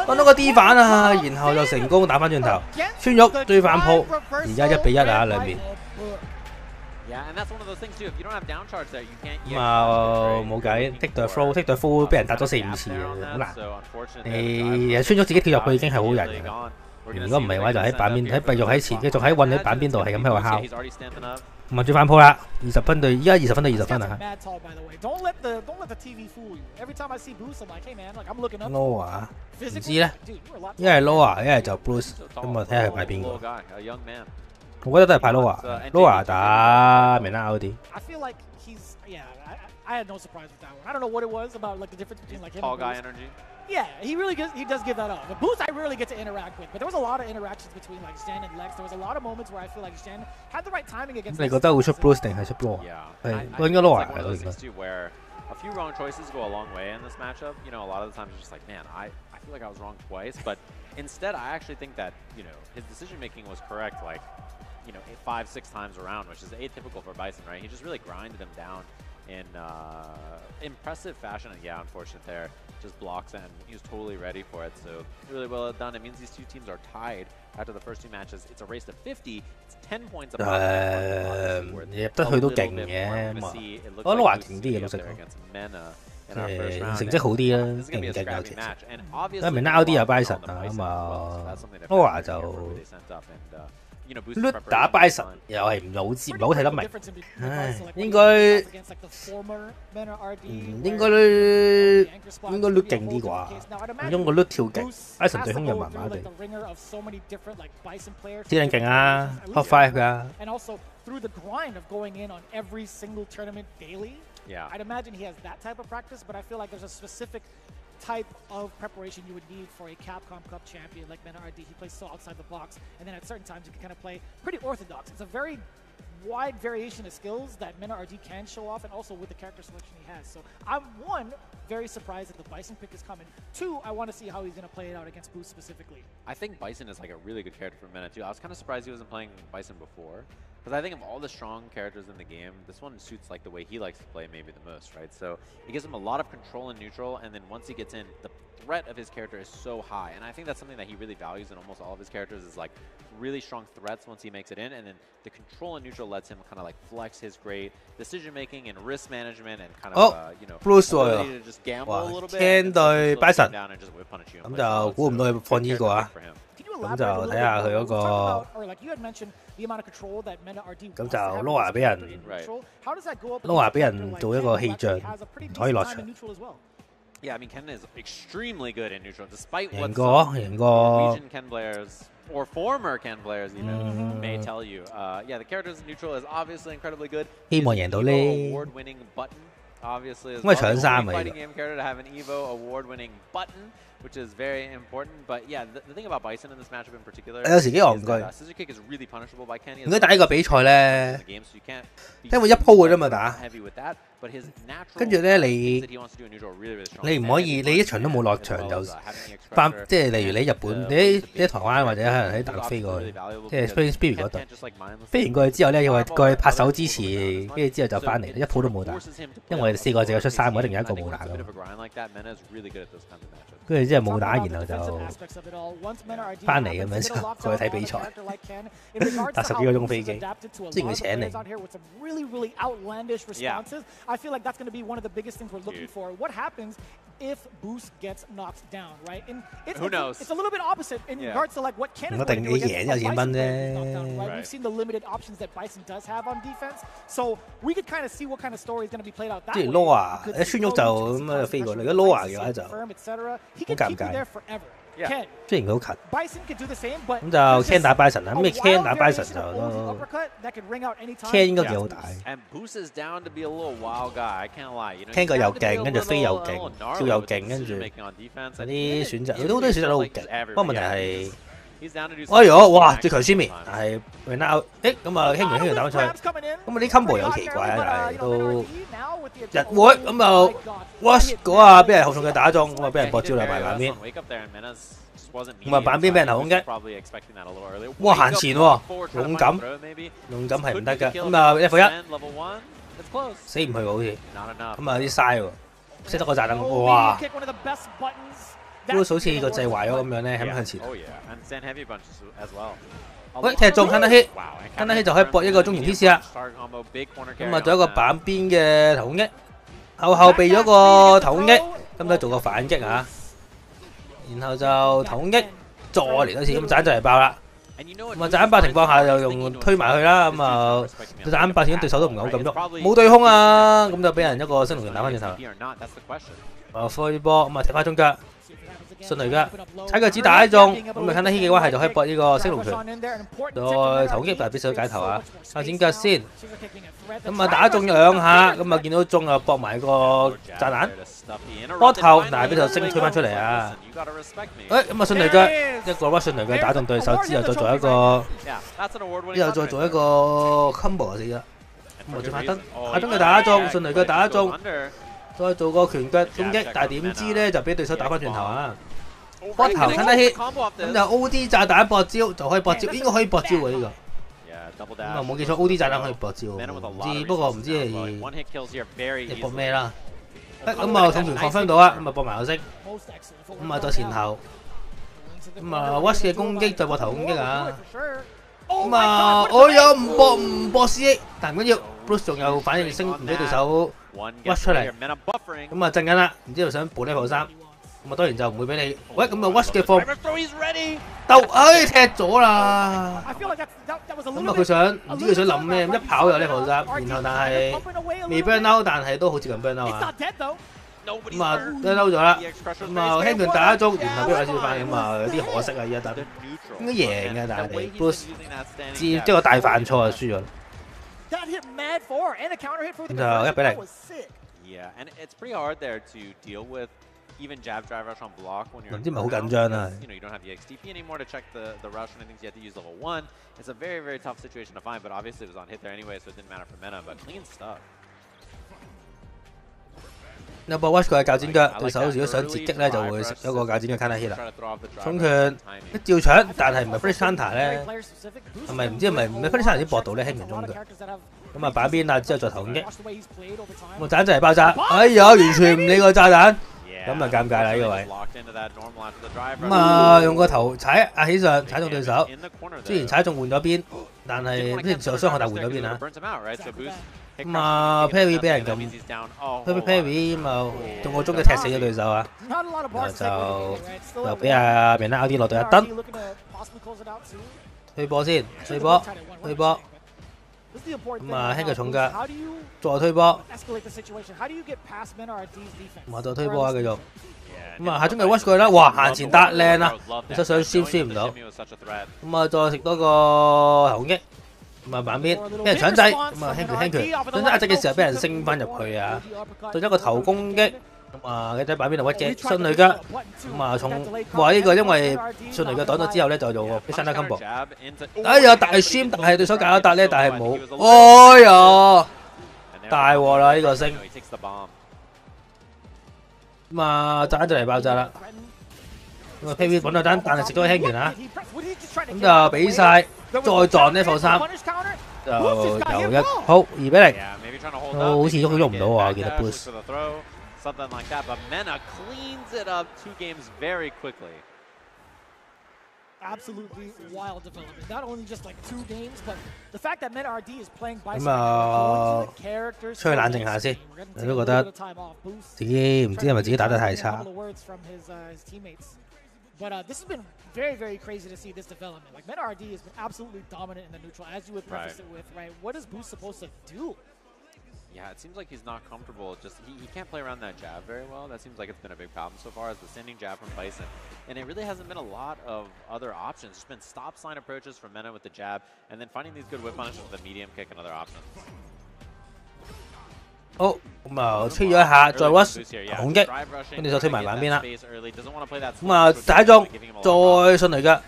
擋咗個 D 反啊，然後就成功打翻轉頭，穿喐追反鋪，而家1-1啊兩邊。咁啊冇計 ，take the flow，take the flow 俾人打咗4-5次啊，好難。穿咗自己跳入去已經係好人嘅，如果唔係嘅話就喺板邊，喺繼續喺前，繼續喺韞喺板邊度係咁喺度敲。咁啊追翻鋪啦，20分對，依家20分對20分啊。Loa 唔知咧，一係 Loa， 一係就 Bruce， 咁啊睇下佢派邊個。我覺得都係派 Loa 打明啦嗰啲。I had no surprise with that one. I don't know what it was about, like the difference between like him and Boost. Energy. Yeah, he does give that off. But Boost I rarely get to interact with, but there was a lot of interactions between like Zen and Lex. There was a lot of moments where I feel like Zen had the right timing against. 你覺得會出 Boost 定係出 Loa？係，應該 Loa 係咯，應該。few wrong choices go a long way in this matchup. You know, a lot of the times it's just like, man, I feel like I was wrong twice, but instead I actually think that, you know, his decision making was correct, like, you know, 5, 6 times around, which is atypical for Bison, right? He just really grinded him down in impressive fashion, and yeah, unfortunate there, just blocks, and he was totally ready for it, so really well done. It means these two teams are tied after the first 2 matches. It's a race to 50, it's 10 points apart. 入得去都勁嘅咁啊，我覺得華勁啲嘅老實講，成績好啲啦，勁唔勁有其實，因為 now 啲有 Bison 啊咁啊 ，Nova 就。Loot 打 Bison 又係唔好睇得明，唉，應該 Loot 勁啲啩，唔通個 Loot 跳勁 ，Bison 對空又麻麻地，啲人勁啊 ，Top 5㗎。Yeah. I'd imagine he has that type of practice, but I feel like there's a specific type of preparation you would need for a Capcom Cup champion like Mena RD. He plays so outside the box, and then at certain times you can kind of play pretty orthodox. It's a very wide variation of skills that Mena RD can show off, and also with the character selection he has. So I'm, 1, very surprised that the Bison pick is coming. 2, I want to see how he's going to play it out against Boost specifically. I think Bison is like a really good character for Mena too. I was kind of surprised he wasn't playing Bison before. Because I think of all the strong characters in the game, this one suits like the way he likes to play maybe the most, right? So it gives him a lot of control in neutral, and then once he gets in, the threat of his character is so high. And I think that's something that he really values in almost all of his characters, is like really strong threats once he makes it in, and then the control in neutral lets him kind of like flex his great decision making and risk management and kind of you know, ability to just gamble a little bit. Ken 對 Bison 咁就估唔到佢放呢個啊。咁就睇下佢嗰個，咁就 Nova 俾人 Nova 俾人做一個氣象，唔可以落場。Yeah, I mean Ken is extremely good in neutral, despite what贏過 Norwegian Ken players or former Ken players even may tell you. Yeah, the character's neutral is obviously incredibly good. 希望贏到呢。Award-winning button, obviously, is the only fighting game character to have an Evo award-winning button, which is very important. But yeah, the thing about Bison in this matchup in particular is that Scissor Kick is really punishable by Kenny. 如果打呢個比賽咧，因為一鋪嘅啫嘛打，跟住咧你唔可以，你一場都冇落場就翻，即係例如你日本，你喺台灣或者可能喺大陸飛過去，即係 Spirit 嗰度，飛完過去之後咧，要過去拍手支持，跟住之後就翻嚟，一鋪都冇打，因為我哋4個淨係出3個，一定有一個冇打㗎。跟住之後冇打，然後就翻嚟咁樣就過去睇比賽，搭10幾個鐘飛機，之前佢請你。I feel like that's going to be one of the biggest things we're looking for. What happens if Boost gets knocked down, right? And who knows? It's a little bit opposite in regards to like what Ken is going to do against Bison knocked down, right? We've seen the limited options that Bison does have on defense, so we could kind of see what kind of story is going to be played out that way. 即係 Nova 一穿喐就咁樣飛過嚟，如果 Nova 嘅話就好尷尬。雖然佢好近，咁就 Ken 打 Bison 啦，咁 Ken 打 Bison 就都 Ken 應該幾好打。Ken 個又勁，跟住飛又勁，跳又勁，跟住嗰啲選擇，有好多選擇都好勁。不過問題係，哎呦，哇！最強宣面，但係 Now， 咁啊輕完打翻出去，咁啊啲 combo 有奇怪啊，但係都日會咁就 Wash 嗰下俾人後重嘅打中，咁啊俾人博招兩埋板邊，咁啊板邊俾人後空擊，哇行前喎，勇敢係唔得㗎，咁啊1v1，死唔去喎好似，咁啊啲嘥喎，識得個炸彈，哇！都好似個掣壞咗咁樣咧，喺向前。喂，踢中跟得 hit， 跟得 hit 就可以搏一個中前 TC 啦。咁啊，做一個板邊嘅頭攻擊，後避咗個頭攻擊，咁都做個反擊啊。然後就頭攻擊，再嚟多次，咁斬就嚟爆啦。咁啊，斬爆情況下就用推埋去啦。咁啊，斬爆前對手都唔敢咁喐，冇對空啊，咁就俾人一個升龍拳打翻轉頭啦。開波，咁啊踢翻中腳。順雷嘅，踩腳趾打中，咁咪近得 hit 嘅話係就可以搏呢個升龍拳，再頭擊但係必須解頭啊！靠剪腳先，咁啊打中2下，咁啊見到中又搏埋個炸彈，波頭，但係必須升推翻出嚟啊！咁啊順雷腳一個順雷腳打中對手之後，再做一個，之後再做一個 combo 就死啦！咁啊再發燈，打中嘅打中，順雷腳打中。再做個拳腳攻擊，但係點知咧就俾對手打翻轉頭啊！波頭近得 hit， 咁就 O.D 炸彈搏招就可以搏招，應該可以搏招喎呢個。咁啊冇記錯 ，O.D 炸彈可以搏招，唔知係搏咩啦。咁啊重拳擴分到啊，咁啊搏埋個色，咁啊再前後，咁啊 Watch 嘅攻擊再搏頭攻擊啊。咁啊我有唔搏 C.A， 但唔緊要 ，Bruce 仲有反應升，唔俾對手屈出嚟。咁啊震緊啦，然之後想補呢鋪衫。咁啊當然就唔會俾你，喂咁啊 Watch 嘅貨鬥，踢咗啦！咁啊佢想唔知佢想諗咩，一跑有呢鋪衫，然後但係未 burn out， 但係都好接近 burn out 啊！咁啊 burn out 咗啦，咁啊輕拳打一中，然後俾佢消翻，咁啊有啲可惜啊呢一單，應該贏嘅，但係 Bruce 即係個大犯錯啊輸咗。咁就1-0。Even jab drive rush on block when you're 唔知咪好緊張啊 you don't have the XTP anymore to check the rush and things. You have to use level 1. It's a very, very tough situation to find, but obviously it was on hit there anyway, so it didn't matter for Mena, but clean stuff. 有個 Watch 佢嘅鉸剪腳，對手如果想截擊咧，就會食咗個鉸剪腳 counter hit 啦。重拳一照搶，但係唔係 finish counter 咧，係咪唔知係咪唔係 finish counter 先搏到咧輕拳中腳？咁啊板邊啦，之後再頭攻擊，個炸彈就嚟爆炸，哎呀完全唔理個炸彈。咁啊尷尬啦呢個位，咁啊用個頭踩壓起上，踩中對手。雖然踩中換咗邊，但係之前受傷害但換咗邊啊。咁啊 Perry 俾人咁 Perry 咁啊中個中嘅踢死咗對手啊，就俾阿明拉 RD 落到一燈，推波先，推波。咁啊輕腳重腳，再推波，咁啊再推波啊繼續，咁啊下中嘅 Watch 佢啦，哇行前搭靚啊，其實想輸唔到，咁啊再食多個頭攻擊，咁啊板邊俾人搶制，咁啊輕拳，想壓制嘅時候俾人升翻入去啊，再一個頭攻擊。咁啊，佢喺板邊度屈嘅迅雷腳，咁啊重，哇呢個因為迅雷腳擋咗之後咧，就做個 Sfl-Us combo。哎呀大 stream， 但係對手搞一笪咧，但係冇，哎呀大鑊啦呢個星，咁啊炸彈就嚟爆炸啦，咁啊 PV 揾咗單，但係食咗個輕拳啊，咁就俾晒，再撞呢課3，就由1好2-0，都好似喐唔到啊，我記得 boost。Something like that, but Mena cleans it up 2 games very quickly. Absolutely wild development. Not only just like 2 games, but the fact that Mena RD is playing by some characters. 出去冷靜下先，你都覺得自己唔知係咪自己打得太差。But this has been very, very crazy to see this development. Like Mena RD has been absolutely dominant in the neutral, as you would preface it with, right? What is Boost supposed to do? Yeah, it seems like he's not comfortable. Just he can't play around that jab very well. That seems like it's been a big problem so far, is the sending jab from Bison. And it really hasn't been a lot of other options. There's been stop sign approaches from Mena with the jab, and then finding these good whip punishes with the medium kick and other options. 好，咁啊吹咗一下，再 Watch 恐擊，跟住就推埋板邊啦。咁啊打中，再迅雷腳。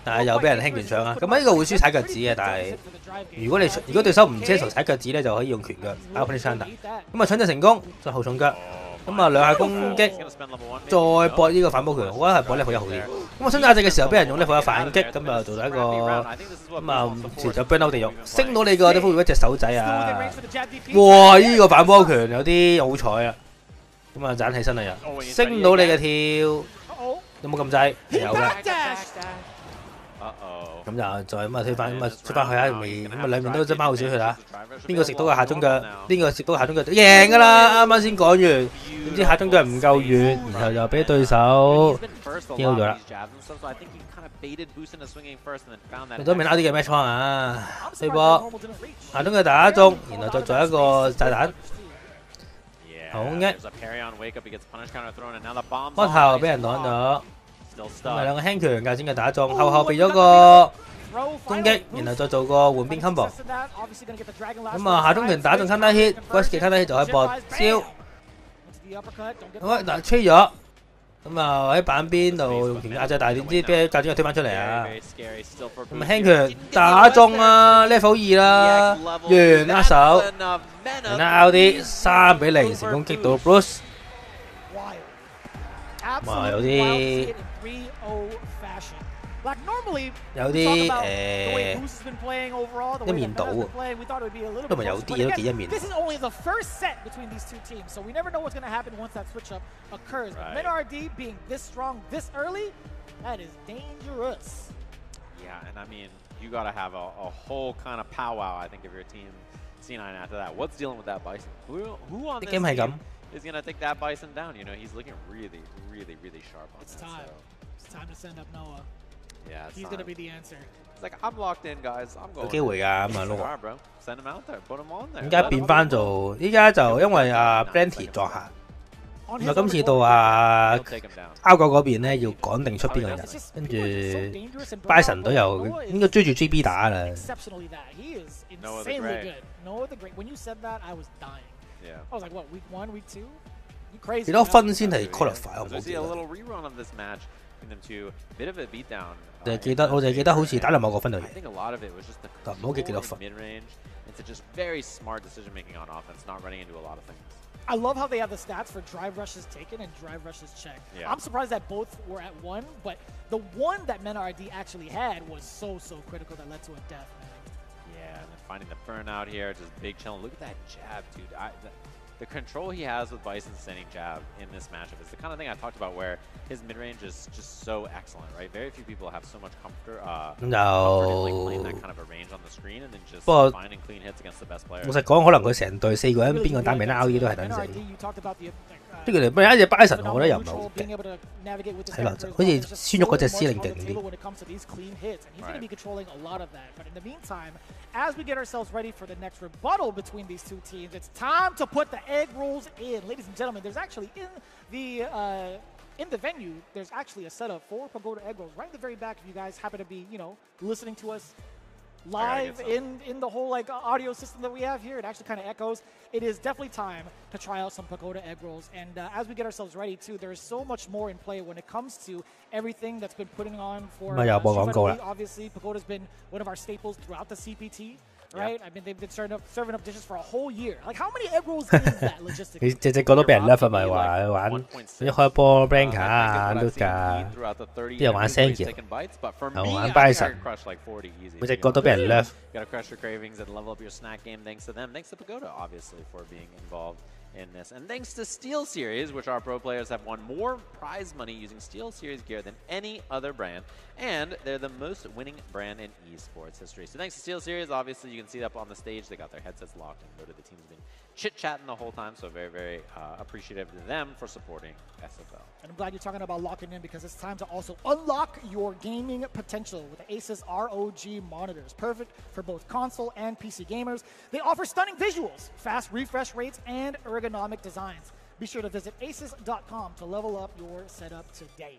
但係又俾人輕拳搶啊！咁呢個會輸踩腳趾嘅，但係如果對手唔車頭踩腳趾咧，就可以用拳腳打 finish counter。咁啊搶就成功，再後重腳，咁啊2下攻擊，再搏呢個反波拳，我覺得係搏level 1好啲。咁啊想壓制嘅時候，俾人用level 1反擊，咁啊做到一個咁啊前就 burn out 地獄，升到你個level 1隻手仔啊！哇！呢個反波拳有啲好彩啊！咁啊斬起身啦又，升到你嘅跳，有冇咁滯？有嘅。咁就再咁啊推翻，咁啊出翻去啊，未咁啊兩面都爭翻好少血啊！邊個食到個下中腳？邊個食到個下中腳就贏㗎啦！啱啱先講完，點知下中腳唔夠遠，然後就俾對手丟咗啦。用咗名啱啲嘅 match point 啊！對波下中腳打中，然後再做一個炸彈。好嘅，波頭俾人擋咗。咁啊兩個輕拳鉸剪腳打中，後避咗個攻擊，然後再做個換邊 combo。咁啊下中拳打中 counter hit，Watch 嘅 counter hit 就可以搏招。好，但係吹咗，咁啊喺板邊度用拳壓制，但係點知俾教主推翻出嚟啊！咁輕拳打中啊 ，level 2啦，完握手，然後 RD 3-0成功擊到 Bruce。哇，有啲有啲一面倒喎，都咪有啲都幾一面。This is only the first set between these two teams, so we never know what's going to happen once that switch up occurs. But MenRD being this strong this early, that is dangerous. Yeah, and I mean, you got to have a whole kind of powwow, I think, of your team C9 after that. What's dealing with that Bison? Who on this team is going to take that Bison down? You know, he's looking really, really, really sharp on this. It's time. It's time to send up Noah. Yeah, he's going to be the answer. It's like, I'm locked in, guys. I'm going. 有機會㗎咁啊 Alright, bro. Send him out there. Put him on there. 而家變翻做，依家就因為阿 Blanty 作客，咁啊今次到阿 Out 嗰邊咧要趕定出邊個人，跟住 Bison 都有應該追住 GB 打啦。Exceptionally that. He is insanely good. Noah the Great. When you said that, I was dying. Yeah. I was like, what, week 1, week 2? You crazy. 幾多分先係 qualify？ 我冇記得。A little rerun of this match. Them to bit of a beatdown. 我就記得好似打兩某個分度贏。I think a lot of it was just the mid-range. It's just very smart decision making on offense, not running into a lot of things. I love how they have the stats for drive rushes taken and drive rushes checked. Yeah. I'm surprised that both were at 1, but the one that MenRD actually had was so critical that led to a death, man. Yeah, and then finding the burnout here, just big chilling. Look at that jab, dude. The control he has with Bison's sending jab in this matchup is the kind of thing I talked about where his mid-range is just so excellent, right? Very few people have so much comfort in like playing that kind of a range on the screen and then just finding clean hits against the best players. 老實講，可能佢成隊4個人邊個打名 RD 都係等死。即係佢哋不過一隻 Bison 我覺得又唔係好勁，睇落就好似孫玉嗰隻司令勁啲。As we get ourselves ready for the next rebuttal between these two teams, it's time to put the egg rolls in. Ladies and gentlemen, there's actually in the venue, there's actually a setup for Pagoda egg rolls right in the very back if you guys happen to be, you know, listening to us live in the whole like audio system that we have here. It actually kind of echoes. It is definitely time to try out some Pagoda egg rolls. And as we get ourselves ready too, there is so much more in play when it comes to everything that's been putting on for obviously Pagoda's been one of our staples throughout the CPT. Right? I mean, they've been serving up dishes for a whole year. Like, how many egg rolls is that logistically? 隻隻個都俾人 love 咪話玩一開波 Blanca 啊 Luka 啲人玩 Sanji 又玩 Bison 每隻個都俾人 love。 Gotta crush your cravings and level up your snack game thanks to them. Thanks to Pagoda, obviously, for being involved in this. And thanks to Steel Series, which our pro players have won more prize money using Steel Series gear than any other brand. And they're the most winning brand in esports history. So thanks to Steel Series, obviously, you can see up on the stage. They got their headsets locked and go to the team's been chit-chatting the whole time. So very, very appreciative to them for supporting SFL. And I'm glad you're talking about locking in because it's time to also unlock your gaming potential with the Asus ROG monitors. Perfect for both console and PC gamers. They offer stunning visuals, fast refresh rates, and ergonomic designs. Be sure to visit asus.com to level up your setup today.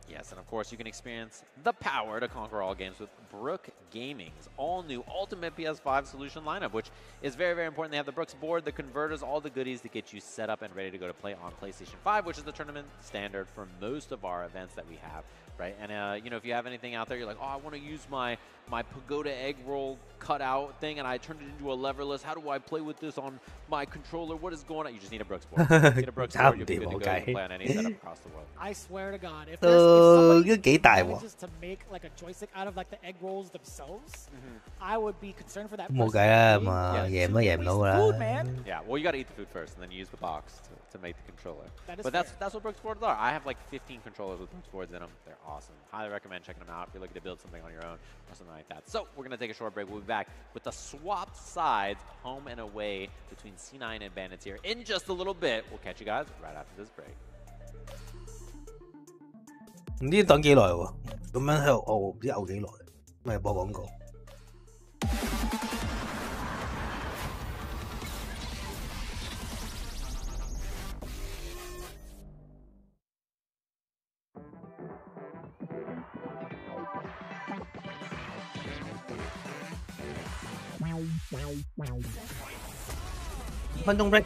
Yes, and of course, you can experience the power to conquer all games with Brook Gaming's all-new Ultimate PS5 solution lineup, which is very, very important. They have the Brooks board, the converters, all the goodies to get you set up and ready to go to play on PlayStation 5, which is the tournament standard for most of our events that we have, right? And, you know, if you have anything out there, you're like, oh, I want to use my Pagoda egg roll cutout thing, and I turned it into a leverless. How do I play with this on my controller? What is going on? You just need a Brooks board. Get a Brooks board, you'll be good to go and play on any setup across the world. I swear to God, if somebody manages to make like a joystick out of like the egg rolls themselves, I would be concerned for that person. Food, man. Yeah, well, you got to eat the food first, and then you use the box to make the controller. But that's what Brooks boards are. I have like 15 controllers with Brooks boards in them. They're awesome. Highly recommend checking them out if you're looking to build something on your own or something like that. So we're going to take a short break. We'll be back with the swapped sides, home and away, between C9 and Bandits here in just a little bit. We'll catch you guys right after this break. 唔知等幾耐喎？咁樣喺度熬，唔知熬幾耐，咪播廣告。5分鐘 break。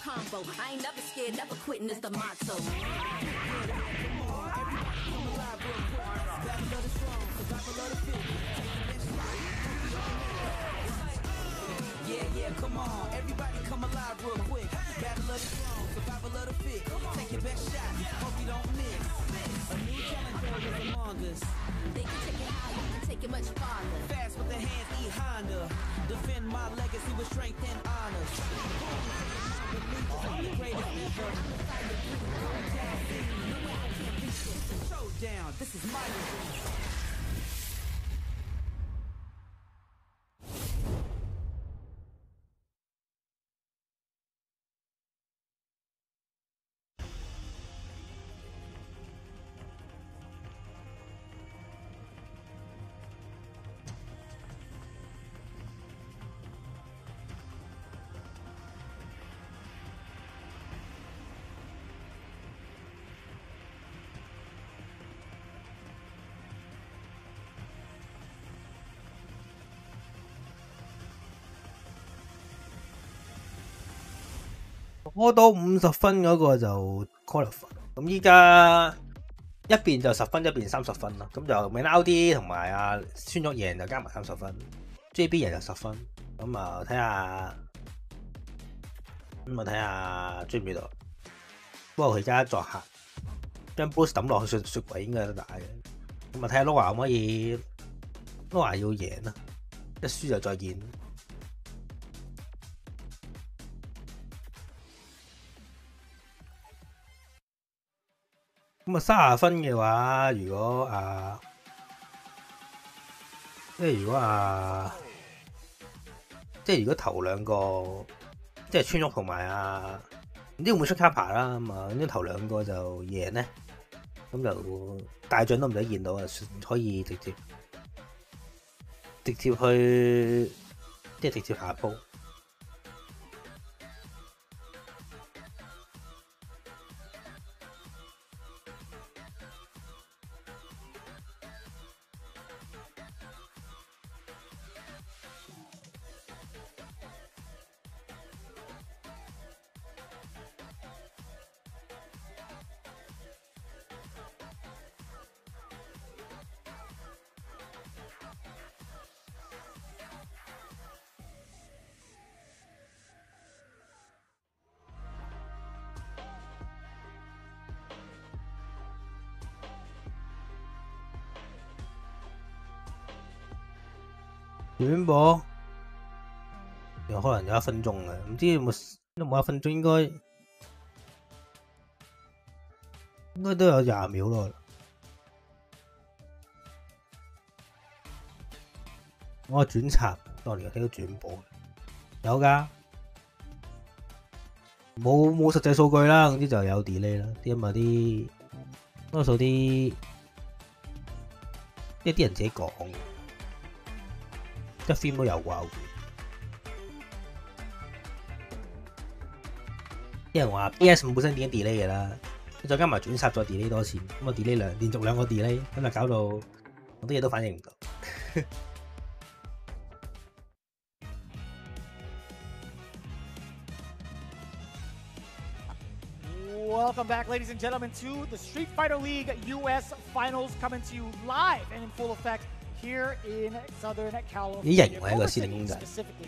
Combo. I ain't never scared, never quitting is the motto. Yeah, come on, everybody come alive real quick. Battle of the strong, survival of the fit. Take your best shot, hope you don't miss. A new challenger is among us. They can take it higher, they can take it much farther. Fast with the hands, eat Honda. Defend my legacy with strength and honor. Showdown, this is my revenge. 攞到50分嗰個就 qualify。咁依家一邊就10分，一邊30分啦。咁就 Minaldi 同埋阿孫玉贏就加埋30分 ，JB 贏就10分。咁啊睇下追唔追到。不過佢而家作客，將 Bruce 抌落去雪櫃應該有得打嘅。咁啊睇下 Noah 可唔可以 ？Noah 要贏啦，一輸就再見。咁啊30分嘅話，如果頭兩個，即係川玉同埋唔知會唔會出 Kappa 啦，咁啊，咁頭兩個就贏咧，咁就大獎都唔使見到啊，可以直接去，即係直接下鋪。轉播有可能有1分鐘嘅，唔知有冇1分鐘，應該都有20秒咯。我轉插當年睇到轉播有㗎，冇實際數據啦，總之就有 delay 啦。因為啲多數啲人自己講。一 film 都有啩，啲人話 PS5 本身已經 delay 嘅啦，再加埋轉插再 delay 多次，咁啊 delay 連續2個 delay， 咁就搞到好多嘢都反應唔到。Welcome back, ladies and gentlemen, to the Street Fighter League US Finals, coming to you live and in full effect here in Southern California. 幾型喎呢個司令公仔，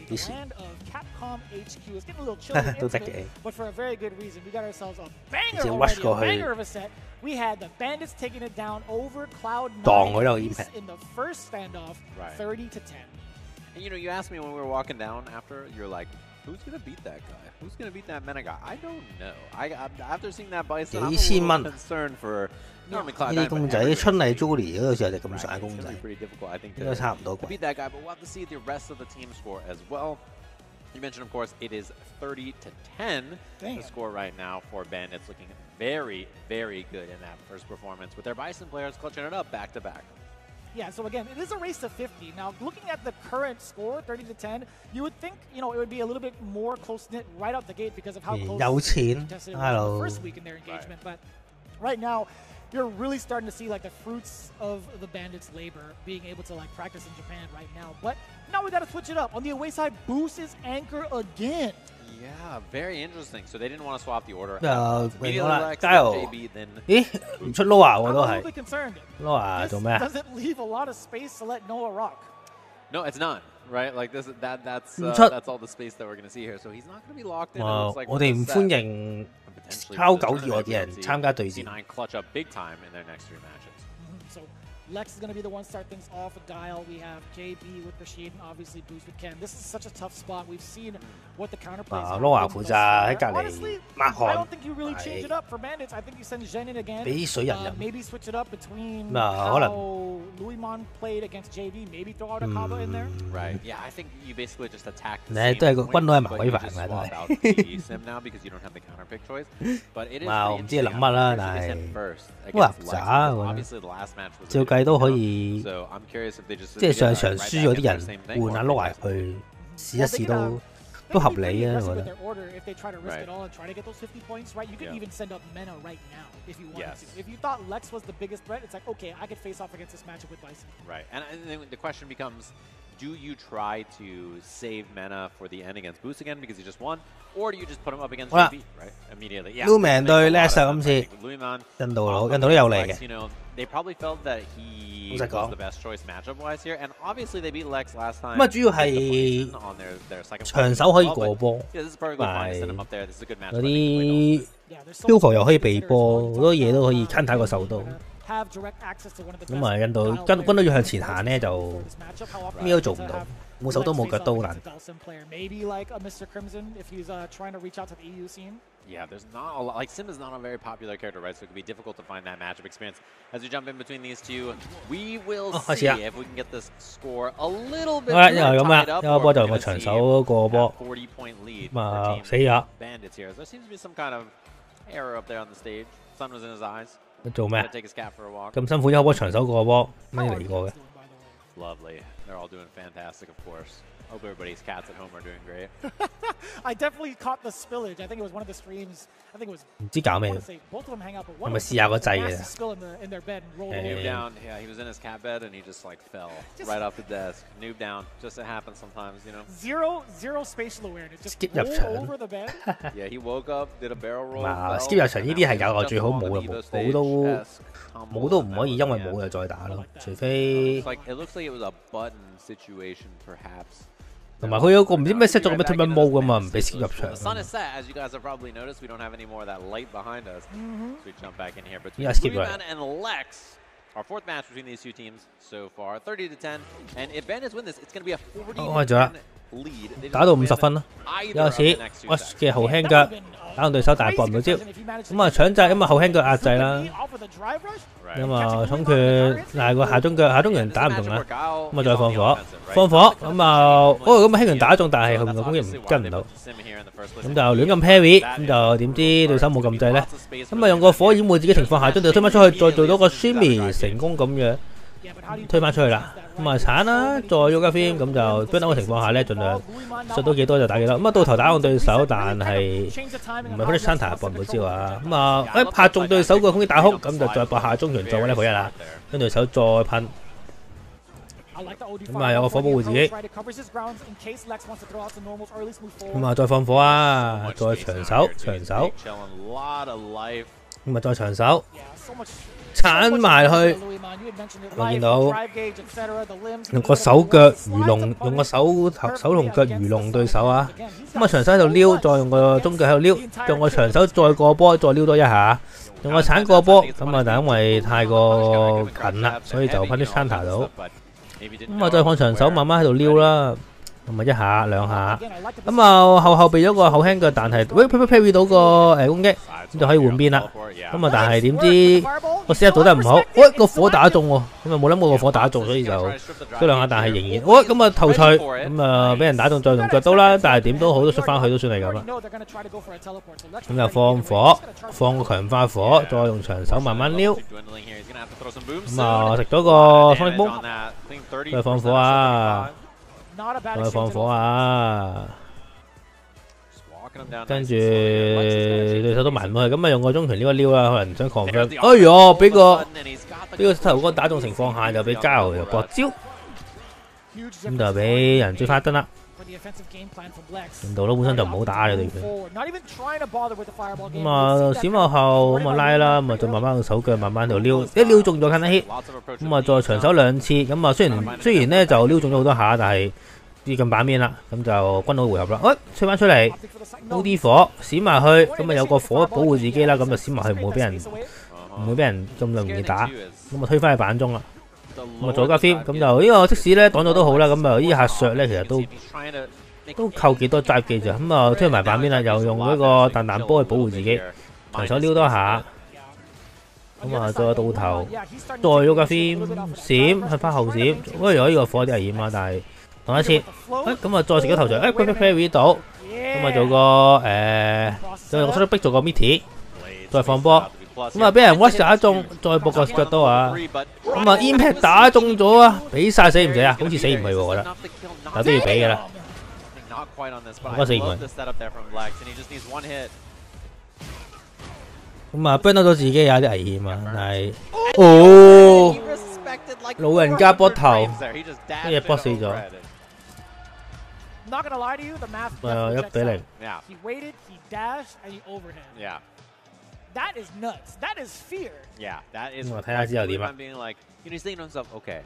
幾時 Land of Capcom HQ. It's getting a little chilly 都得嘅。 but for a very good reason. We got ourselves a banger 直接 already, rush 過 a 去 banger of a set. We had the Bandits taking it down over Cloud9 當佢啦個 impact。 in the first standoff, Right. 30-10. And you asked me when we were walking down after, you're like, who's going to beat that guy? Who's going to beat that Mena guy? I don't know. After seeing that Bison, I'm a little concerned for normally Cloud9. 呢啲公仔春麗 Julie 嗰個時候就咁上下公仔， pretty difficult, I think, 應該差唔多 to beat that guy, but we'll have to see the rest of the team score as well. You mentioned, of course, it is 30-10. Damn. The score right now for Bandits, looking very, very good in that first performance, with their Bison players clutching it up back to back. Yeah, so again, it is a race to 50. Now, looking at the current score, 30-10, you would think, it would be a little bit more close-knit right out the gate because of how close 有錢 it was in the ，hello first week in their engagement. But right now, you're really starting to see like the fruits of the Bandits' labor being able to like practice in Japan right now. But now we got to switch it up. On the away side, Boost is anchor again. Yeah, very interesting. So they didn't want to swap the order. 明咗啦，加油！咦，唔出 Loa 喎都係 Loa 做咩啊？ Doesn't leave a lot of space to let Noah rock. No, it's not. Right, like that's all the space that we're going to see here. So he's not going to be locked in. 我哋唔歡迎抄9以外嘅人參加對戰。 clutch up big time in their next 3 matches. So Lex is going to be the one to start things off with Guile. We have JB with Rashid and obviously Boost with Ken. This is such a tough spot. We've seen what the counterplays are. Loa 負責喺隔離 Honestly, 抹 I 汗 don't think you really change it up for Bandits. I think you send Zhen in again. 俾水人飲。 Maybe switch it up between 可能 how Luimon played against JV. Maybe throw out a Kaba in there. Right. Yeah, I think you basically just attack the 你 same 都係個 point, 軍都係麻 but 鬼 you 煩 just 㗎都 swap 係。 out the sim now because you don't have the counter pick choice. But it is 我 pretty 唔知你諗 interesting. 乜啦， I'm 但 curious 係 if they hit first 都話 against 唔渣 Lex. 我覺 Obviously, the last match was 照 a 計都可 bit 以 so I'm curious if they just 即係上 right 場 back 輸咗啲 into the 人 same thing, 換下 or Loa if 去試一試都合理啊，我 Aggressive 覺 with 得 their。order if they try to risk Right. it all and try to get those 50 points, right? You could Yeah. even send up Mena right now if you wanted Yes. to. If you thought Lex was the biggest threat, it's like, okay, I could face off against this matchup with Bison. Right, and then the question becomes, do you try to save Mena for the end against Boost again because he just won, or do you just put him up against 好啦 JB, right? Immediately. Yeah. Lumen Makes a 對 lot of Lex 啊 sense, 今 I 次 think. Lumen, 印度佬， off 印度都有 of 嚟 Lex, 嘅。 they probably felt that he 老實 was 講 the best choice matchup-wise here, and obviously they beat Lex last time. 咁啊，主要 They took 係 Bison on their second 長手可以 point as well, 過 but 波， yeah, this is perfectly fine to send him up there. This is a good matchup. 嗰啲漂浮又可以避波，好多嘢都可以 counter 個手刀。 Have direct access to one of the 咁啊，印度軍都要向前行咧，就咩都做唔到，冇手刀冇腳都好難。 Maybe like a Mr. Crimson if he's trying to reach out to the EU scene. Yeah, there's not a lot. Like, Sim is not a very popular character, right? So it could be difficult to find that matchup experience. As we jump in between these two, we will see if we can get this score a little bit 好啦，因為 more 咁啊， tied up. 一個 Or 波 if we're 就個 gonna 長 see 手過波， that 40-point lead 咁啊 for 死 Team 咗。 Bandits here. There seems to be some kind of error up there on the stage. Sun was in his eyes. 做咩 Gonna take his cat for a walk. 咁辛苦一波長手過波，咩嚟過嘅？ Lovely. They're all doing fantastic, of course. Hope everybody's cats at home are doing great. I definitely caught the spillage. I think it was one of the streams. I think it was. 唔知搞咩 I wanna say both of them hang out, but 係 one 咪 of 試下個掣 them 嘅 massive spill in their bed and rolled Noob over. down. Yeah, he was in his cat bed and he just like fell right off the desk. Noob down. Just it happens sometimes, you know. Zero spatial awareness. Just Skip 入 roll 場 over the bed. Yeah, he woke up, did a barrel roll. 嗱 fell, ，skip 入場呢啲係 and 有 now 啊， he's 最好 just 冇 on 嘅 the 冇 Evo 都 stage-esque combo 冇都唔 that 可以 was 因為 at the 冇 end. 就再打咯，除非 It looks like it was a button situation, perhaps. 同埋佢有個唔知咩 set 咗個咩 tournament mode 噶嘛，唔俾 skip 入場 The。sun is set, as you guys have probably noticed. We don't have any more of that light behind us. So we jump back in here between Yeah, skip Lumen right. and Lex. Our fourth match between these two teams so far, 30-10. And if Bandits win this, it's going to be a 開咗啦 40-10 lead. They just 打到 win 50分啦， either 有 of the 時 next two 我 sets. 嘅後輕腳打到對手，但係搏唔到招，咁啊搶掣，咁啊後輕腳壓制啦，咁啊衝拳，但係個下中拳打唔中啦，咁啊再放火，咁啊咁輕拳打中，但係後面個攻擊唔跟唔到，咁就亂咁 parry，咁就點知對手冇撳掣咧，咁啊用個火掩護自己情況下，將對手推返出去，再做到個 shimmy 成功咁樣推返出去啦。咁啊鏟啦，再 Yoga Film 咁就追等嘅情況下咧，盡量xuất到幾多就打幾多。咁啊到頭打中對手，但係唔係 Punish Counter 搏唔到招啊。咁啊一拍中對手個攻擊大空，咁就再搏下中拳再 level 1啦，跟對手再噴。咁啊有個火保護自己。咁啊再放火啊，再長手。咁啊再長手。鏟埋去。我見到用個手腳魚龍，用個手同腳魚龍對手啊！咁啊長手喺度撩，再用個中腳喺度撩，用個長手再過波，再撩多一下，用個鏟過波。咁啊，但因為太過近啦，所以就翻啲 counter 到。咁啊，再放長手慢慢喺度撩啦。咁啊，一下兩下，咁啊後備咗個後輕腳，但係喂 parry 到個攻擊，咁就可以換邊啦。咁啊，但係點知個 set 做得唔好，喂個火打中喎，咁啊冇諗過個火打中，所以就追兩下，但係仍然，喂咁啊頭槌，咁啊俾人打中再用腳刀啦，但係點都好都出翻去都算係咁啦。咁就放火，放個強化火，再用長手慢慢撩。咁啊食咗個雙力波，再放火啊！再放火啊！跟住對手都埋唔去，咁啊用個中拳撩一撩啦，可能想 confirm。哎唷，俾個頭哥打中情況下就俾加油又搏招，咁就俾人追翻一燈啦。令到都本身就唔好打嘅對佢。咁啊閃落後咁啊拉啦，咁啊再慢慢用手腳慢慢度撩，一撩中咗 can hit， 咁啊再長手兩次，咁啊雖然咧就撩中咗好多下，但係接近版面啦，咁就軍佬回合啦。喂，吹翻出嚟，撈啲火閃埋去，咁啊有個火保護自己啦，咁就閃埋去唔會俾人咁容易打，咁啊推翻去板中啦。咁啊左加 film， 咁就呢個即使咧擋咗都好啦，咁啊呢下削咧其實都扣幾多drive記咋，咁啊推埋板邊啦，又用嗰個彈彈波去保護自己，長手撩多下，咁啊再到頭，再咗加 film 閃去翻後閃，喂有呢個火有啲危險啊，但係擋一次，咁啊再食咗頭像，quick parry 到，咁啊做個再用出逼做個 meaty， 再放波。咁啊，俾人 watch 打中，再搏個腳刀啊！咁啊 ，impact 打中咗啊！俾晒死唔死啊？好似死唔去喎，我覺得，但都要俾嘅啦。我覺得死唔去。咁啊 ，burn 到咗自己有啲危險啊！但係，哦，老人家波頭，跟住波死咗。1-0。That is nuts. That is fear. Yeah, that is. 我睇下之後點啊 being like, he's thinking to himself, okay,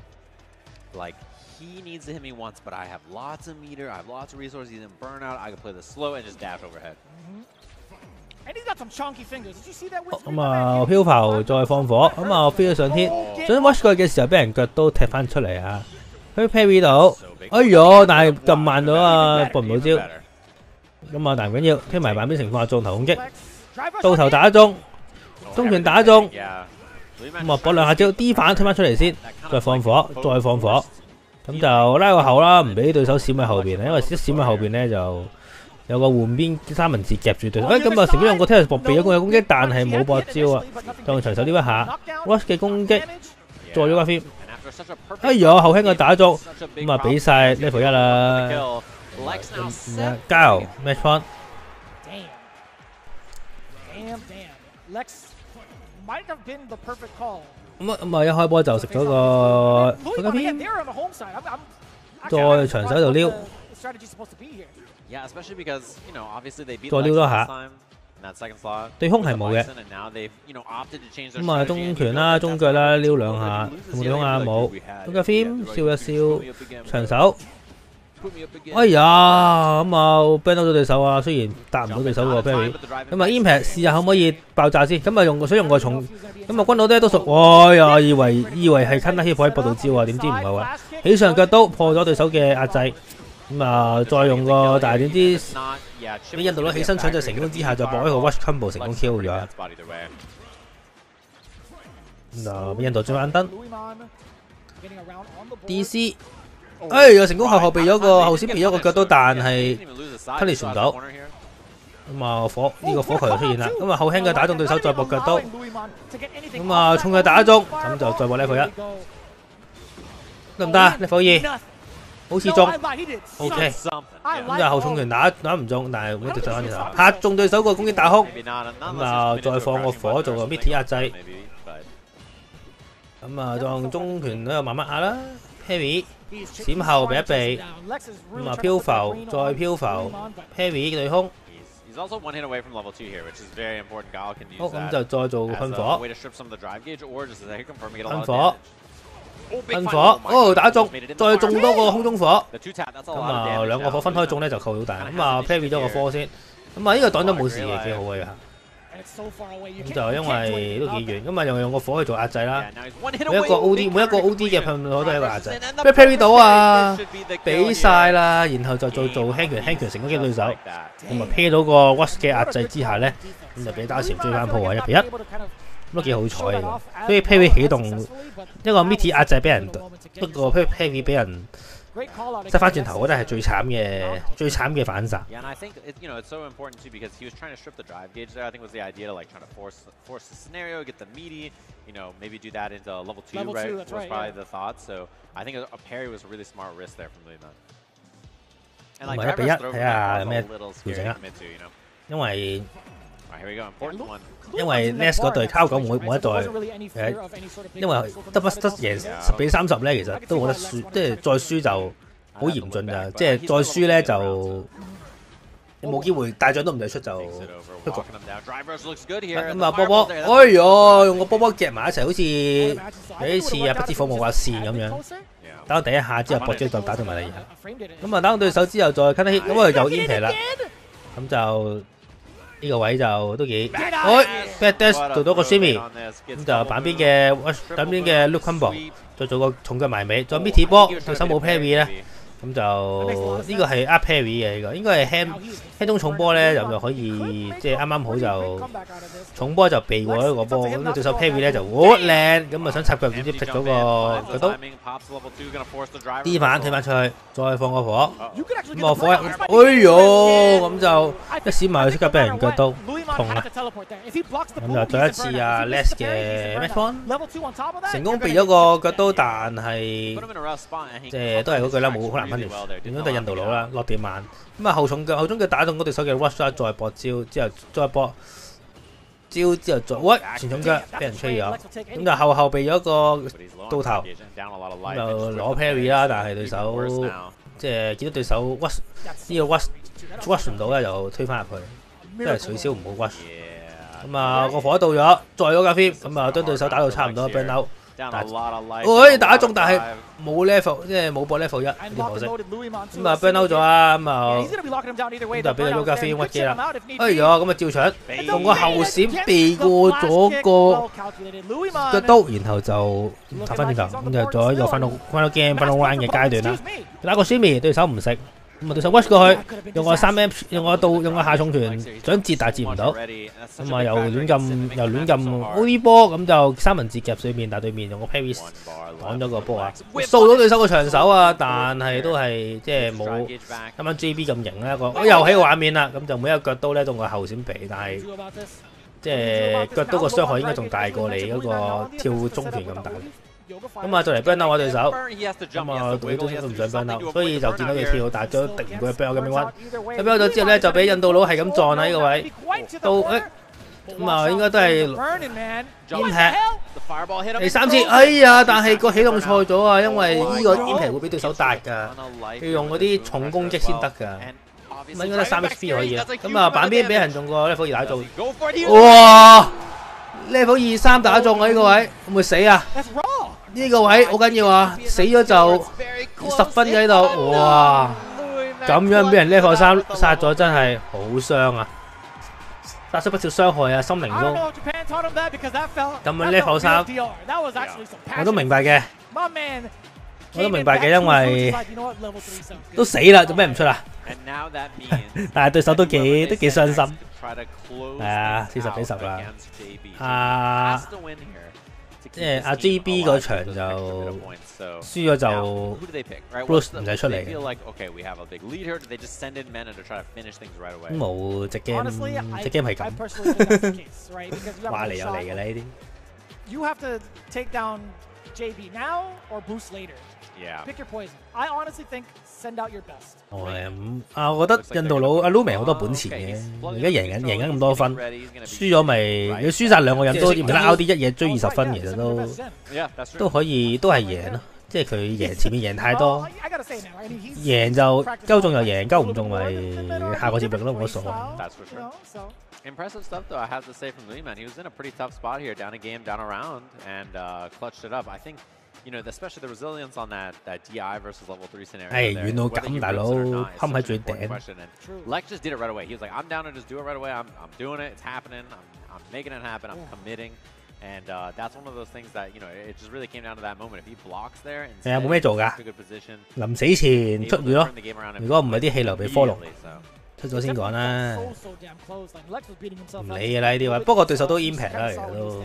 like he needs to hit me once, but I have lots of meter, I have lots of resources. He didn't burn out. I could play the slow and just dash overhead. And he's got some chunky fingers. Did you see that? 咁啊，飄浮再放火，咁啊飛咗上天，想 watch 佢嘅時候，俾人腳刀踢翻出嚟啊！佢 parry 到，哎唷，但係咁慢咗啊，搏唔到招。咁啊，但唔緊要，推埋板邊情況下撞頭攻擊。到頭打中，中拳打中，咁啊搏兩下招 ，D 反推翻出嚟先，再放火，再放火，咁就拉個後啦，唔俾對手閃喺後邊，因為一閃喺後邊咧就有個換邊三文治夾住對手。咁啊成功用個 Terrace 搏避咗個攻擊，但係冇搏招啊，就用長手撩一下 ，Rush 嘅攻擊，再咗個 film， 哎唷後輕個打中，咁啊俾晒 level 1啦，加油 match point。Lex might have been the perfect call. 咁啊一開波就食咗個片，再長手度撩，再撩多下。對空係冇嘅。咁啊中拳啦、中腳啦，撩兩下，有冇對空啊？冇。中腳 film 笑一笑，長手。哎呀，咁啊 ban 到咗對手啊，雖然搭唔到對手個 parry， 咁啊 impact 試下可唔可以爆炸先，咁啊想用個重，咁啊軍佬咧都熟，哎呀以為係 counter hit 可以搏到招啊，點知唔係喎，起上腳刀破咗對手嘅壓制，咁啊再用個，但係點知俾印度佬起身搶就成功之下，就搏一個 watch combo 成功 kill 咗，咁啊俾印度追翻燈 ，DC。哎，又成功後備咗個後閃避咗個腳刀，但係 punish 唔到。咁啊火呢個火球又出現啦。咁啊後輕嘅打中對手，再搏腳刀。咁啊重嘅打中，咁就再搏 level 1。得唔得啊 ？level 2，好似中。OK。咁就後重拳打唔中，但係會對手翻轉頭，拍中對手個攻擊打空。咁啊再放個火做個 meaty 壓制。咁啊再用中拳喺度慢慢壓啦 ，parry。閃後避一避，咁啊漂浮再漂浮 ，parry 對空， He's also one hit away from level 2 here, which is very important. Gao can use 好，咁就再做噴 as 火 a way to strip some of the drive gauge, or just as a confirm get a 噴 lot of 火 damage. 噴火，哦打中，再中多個空中火， The 2 tap, that's a 咁 lot of 啊 damage 兩個火 now. 分開中咧就扣到大，咁啊 parry 咗個科先，咁啊呢個擋都冇事嘅，幾好嘅嚇。咁就因為都幾遠，咁啊又用個火去做壓制啦。每一個 O.D 嘅噴火都係一個壓制。咩 parry 到啊？俾晒啦，然後就做輕拳成功擊對手，咁啊 pair 到個 Rush 嘅壓制之下咧，咁就俾打潛追翻鋪位1比1，咁都幾好彩嘅。所以 parry 起動一個 Mitty 壓制俾人，一個 parry 俾人。塞翻轉頭，我覺得係最慘嘅反殺。Yeah, and I think it's so important too because he was trying to strip the drive gauge there. I think was the idea to like trying to force the scenario, get the meaty, maybe do that into level 2, right? Was probably the thought. So I think a parry was a really smart risk there from Lima. And like 1比1，睇下有咩 a little 調 scary 整 to 啊 commit to, 因為 Alright, here we go, important one. 因為 Nest 嗰隊卡九冇一隊因為得贏10比30咧，其實都冇得輸，即係再輸就好嚴峻㗎，即係再輸咧就冇機會大獎都唔使出就出局。咁啊波波，哎呦用個波波夾埋一齊，好似有啲似啊不知火舞畫線咁樣。打到第一下之後，搏咗就打到埋第二下。咁啊打到對手之後再 cut hit，咁啊又 impact 啦，咁就。呢個位就都幾，back dash 做到個 shimmy， 咁就板邊嘅 loop combo， 再做個重腳埋尾，再 Mitty 波，對手冇 parry 咧，咁就呢個係 up parry 嘅呢個，應該係輕中重波咧就可以即係啱啱好就重波就避過一個波，咁對手 parry 咧就靚，咁啊想插腳點知劈咗個刀 ，D 反推翻出去，再放個火，咁個火，哎呦，咁就一閃埋去即刻俾人腳刀痛啦，咁就再一次啊 Les 嘅 Match Point 成功避咗個腳刀，但係即係都係嗰句啦，冇好難分條，點都係印度佬啦，落地慢，咁啊後中腳打中嗰對手嘅 Rush 啦，再搏招之後再搏。招之後再喂前重腳俾人吹咗，咁就後備咗個刀頭，咁就攞 parry 啦，但係對手即係見到對手 rush 呢個 rush 唔到咧，就推翻入去，即係取消唔好 rush。咁啊個火到咗，再咗架 flip， 咁啊將對手打到差唔多 burn out。喂打中，但係冇 level， 即係冇播 level 1，有啲可惜。咁啊 burn out 咗啊，咁啊咁就俾個 Yoga Free 屈機啦。哎呀，咁啊照搶，用個後閃避過咗個腳刀，然後就打翻轉頭，咁就做一個翻到 round 嘅階段啦。打個 shimmy 對手唔食。咁啊對手 rush 過去，用個3M， 用個刀，用個下重拳想截但係截唔到，咁啊又亂撳 OD 波，咁就三文治夾對面，但係對面用個 parry 擋咗個波啊，掃到對手個長手啊，但係都係即係冇啱啱 JB 咁型啦，又喺個畫面啦，咁就每一個腳刀咧都用個後閃避，但係即係腳刀個傷害應該仲大過你嗰個跳中拳咁大。咁啊，就嚟 burn out 我對手，咁啊，隊都唔想 burn out， 所以就見到佢跳，但係都敵唔過 burn out 嘅命運。佢 burn out 咗之後咧，就俾印度佬係咁撞喺呢個位，到咁啊，應該都係impact第3次，哎呀！但係個起動錯咗啊，因為呢個 impact 會俾對手搭㗎，要用嗰啲重攻擊先得㗎。咁應該得3 HP 可以啦。咁啊，板邊俾人用個 level 2打中，哇！level 2 3打中啊！呢個位會唔會死啊？呢個位好緊要啊！死咗就10分嘅喺度，哇！咁樣俾人 level 3殺咗，真係好傷啊！殺出不少傷害啊，心靈都。咁樣 level 3，我都明白嘅，因為都死啦，做咩唔出啊？但係對手都幾傷心。係啊，40比10啦。即係阿 JB 嗰場就輸咗就 Bruce 唔使出嚟嘅，冇隻 game 係咁，話嚟有嚟嘅啦呢啲。You have to take down JB now or Bruce later. Yeah. Pick your poison. I honestly think send out your best. 我覺得印度佬阿 Lumi 好多本錢嘅，而家贏緊咁多分，輸咗咪要輸曬兩個人都唔得 out 啲一嘢追20分，其實都可以都係贏咯。即係佢贏前面贏太多，贏就鳩中又贏，鳩唔中咪下個接力咯，冇乜所謂。Impressive stuff, though, I have to say, from Lee, man. He was in a pretty tough spot here, down a game, down a round, and clutched it up. I think, you know, especially the resilience on that DI versus level 3 scenario. 遠到咁，大佬冚喺最頂。Lex just did it right away. He was like, I'm down to just do it right away. I'm doing it. It's happening. I'm making it happen. I'm committing. And that's one of those things that, you know, it just really came down to that moment. If he blocks there and 冇咩做㗎，臨死前出血咯。如果唔係啲氣流被 follow。出咗先講啦，唔理嘅啦呢啲位。不過對手都 impact 啦，其實都。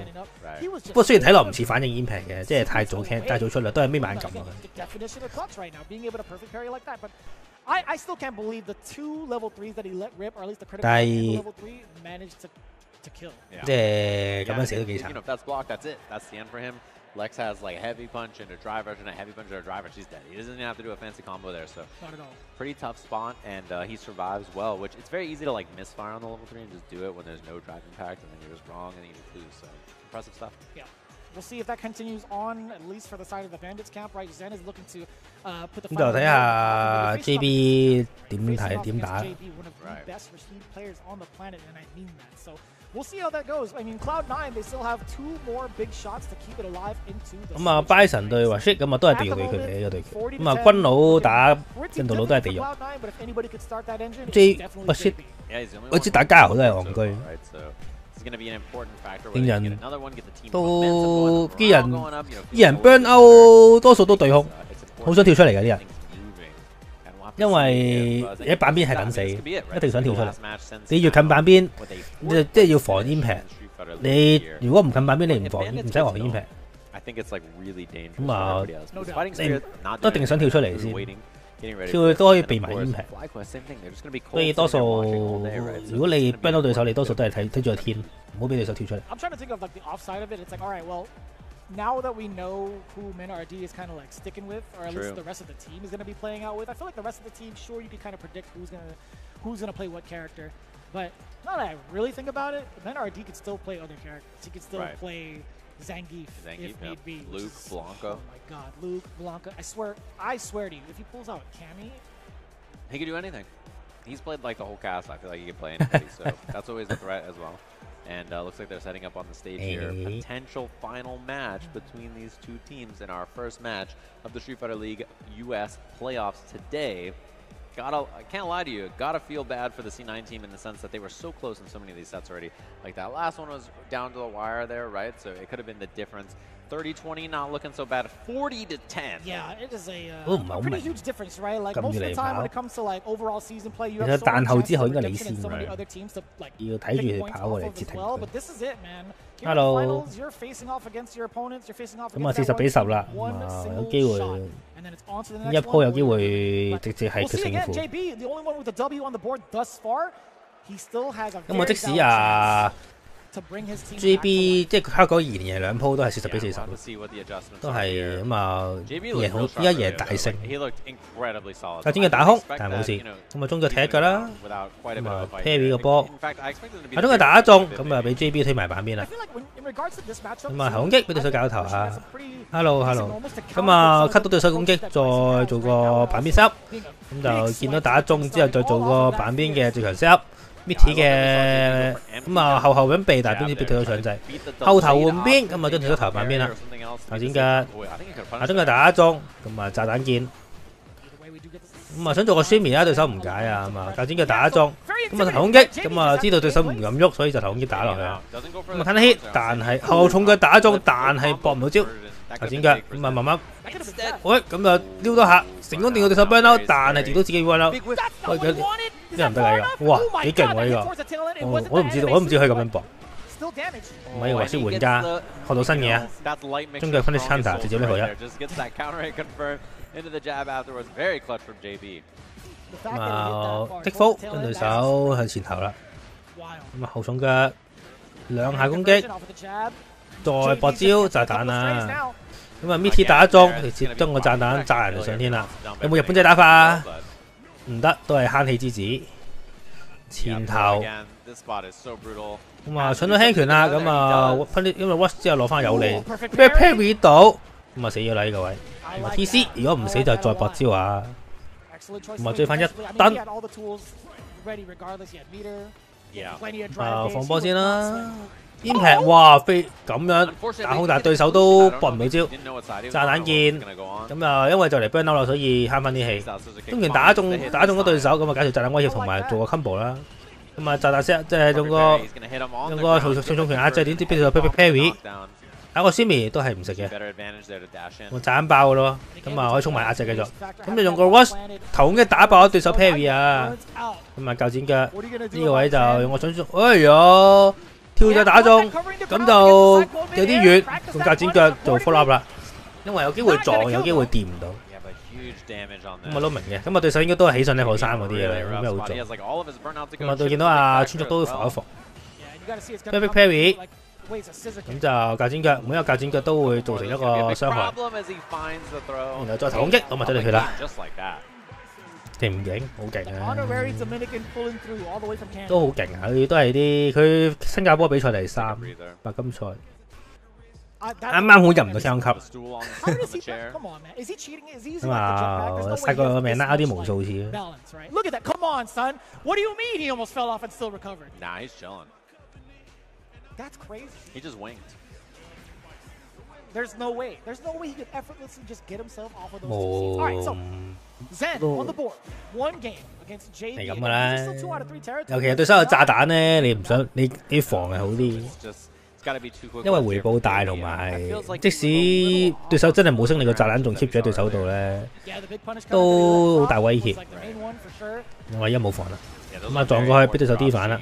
不過雖然睇落唔似反應 impact 嘅，即係太早出啦，都係咩猛撳啊。但係即係咁樣死都幾慘。Lex has like a heavy punch and a drive version, a heavy punch and a driver. She's dead. He doesn't even have to do a fancy combo there, so not at all. Pretty tough spot, and he survives well. Which it's very easy to like misfire on the level 3 and just do it when there's no drive impact, and then you're just wrong and then you just lose. So impressive stuff. Yeah. We'll see if that continues on, at least for the side of the Bandits camp, right? Zen is looking to put the. 咁就睇下 JB 點打。JB, one of the best received players on the planet, and I mean that. So we'll see how that goes. I mean, Cloud9 they still have 2 more big shots to keep it alive into the. 咁啊 ，Bison 對 Rashid 咁啊都係地獄對佢哋呢個對決。咁啊，軍佬打印度佬都係地獄。Rashid 我知打加油都係戇居。見人都啲人 burn out 多數都對空，好想跳出嚟嘅啲人，因為喺板邊係等死，一定想跳出嚟。你越近板邊，即係要防 impact。你如果唔近板邊，你唔防，唔使防 impact。咁啊，你一定想跳出嚟先。跳都可以避埋 impact， 所以多數如果你 ban 到對手，你多數都係睇住個天，唔好俾對手跳出嚟。I'm trying to think of like the offside of it. It's like, all right, well, now that we know who MinRD is kind of like sticking with, or at least the rest of the team is going to be playing out with, I feel like the rest of the team, sure, you can kind of predict who's gonna play what character, but now that I really think about it, MinRD could still play other characters. He could still play Zangief if need be. Luke, Blanca. Oh my God, Luke, Blanca. I swear to you, if he pulls out Cammy, he could do anything. He's played like the whole cast. I feel like he could play anybody, so that's always a threat as well. And looks like they're setting up on the stage here. Potential final match between these two teams in our first match of the Street Fighter League US playoffs today. I can't lie to you, gotta feel bad for the C9 team in the sense that they were so close in so many of these sets already. Like that last one was down to the wire there, right? So it could have been the difference. 30-20, not looking so bad. 40-10. Yeah, it is a pretty huge difference, right? Like most of the time when it comes to like overall season play, you have so much chance in so many other teams to like take points off of as well. But this is it, man. Here in the finals, you're facing off against your opponents. You're facing off against that 40-10啦，有機會一鋪有機會直接係決勝負。JB, the only one with a W on the board thus far, he still has a 咁我即使啊 JB 即係香港2年2鋪都係40-40，都係咁啊贏好，依家贏大勝。頭先嘅打空，但係冇事。咁啊中腳踢一腳啦，咁啊 Perry 個波，頭先佢打中，咁啊俾 JB 推埋板邊啦。咁啊頭攻擊俾對手搞頭啊 ！Hello， 咁啊 cut 到對手攻擊，再做個板邊 set， 咁就見到打中之後再做個板邊嘅最強 set。Mitty 嘅咁啊後咁避，但係邊知俾對手搶制，後頭換邊，咁啊將對手頭板邊啦。頭先嘅中嘅打中，咁啊炸彈劍，咁啊想做個 shimmy 啦，對手唔解啊，咁啊頭先嘅打中，咁啊頭攻擊，咁啊知道對手唔敢喐，所以就頭攻擊打落去啊。咁啊 turn hit， 但係後重腳打中，但係搏唔到招。頭先腳咁啊慢慢，喂咁啊撩多下，成功電到對手 burn out， 但係調到自己 burn out。喂佢呢人唔得㗎，哇幾勁喎呢個！我都唔知佢咁樣搏。唔係話先玩家學到新嘢啊！中腳 finish counter 直接呢個一。咁啊擊福跟對手向前頭啦。咁啊後重腳兩下攻擊，再搏招炸彈啊！咁啊 Mitty 打中，直接將個炸彈炸人就上天啦！有冇日本仔打法啊？唔得，都係慳氣之子。前頭咁啊搶到輕拳啦，咁啊因為 Rush 之後攞翻有利，俾 Perry 到，咁啊死咗啦呢個位。咁啊 TC 如果唔死就再搏招啊。咁啊追翻一燈。放波先啦。Impact 哇飛咁樣打空，但係對手都搏唔到招。炸彈劍咁啊，因為就嚟 burn out 啦，所以慳翻啲氣。中拳打中咗對手，咁啊解除炸彈威脅同埋做個 combo 啦。咁啊炸彈 set 即係用個重拳壓制，點知俾對手 parry。打個 Simi 都係唔食嘅，我炸彈爆嘅咯，咁啊可以衝埋壓制繼續，咁就用個 rush 頭攻擊打爆咗對手 parry 啊，咁啊較剪腳呢個位就用個準速，哎呀跳就打中，咁就有啲遠，用較剪腳做 follow up 啦，因為有機會撞，有機會掂唔到，咁我都明嘅，咁啊對手應該都係起上level 3嗰啲嘅啦，冇咩好做，咁啊對見到阿川竹都服一服 ，perfect parry。咁就較剪腳，每一個較剪腳都會造成一個傷害，然後再頭攻擊，咁啊真係血啦，勁唔勁？好勁啊！都好勁啊！佢都係佢新加坡比賽第3，白金賽，啱啱好入唔到雙級，咁啊殺個命甩啲無數次。That's crazy. He just winked. There's no way. There's no way he could effortlessly just get himself off of those two seeds. All right, so Zen on the board. One game against JB. 係咁噶啦。尤其係對手有炸彈咧，你唔想你防係好啲，因為回報大同埋，即使對手真係冇升，你個炸彈仲 keep 住喺對手度咧，都好大威脅。我一冇防啦。咁啊撞過去俾對手 D 反啦，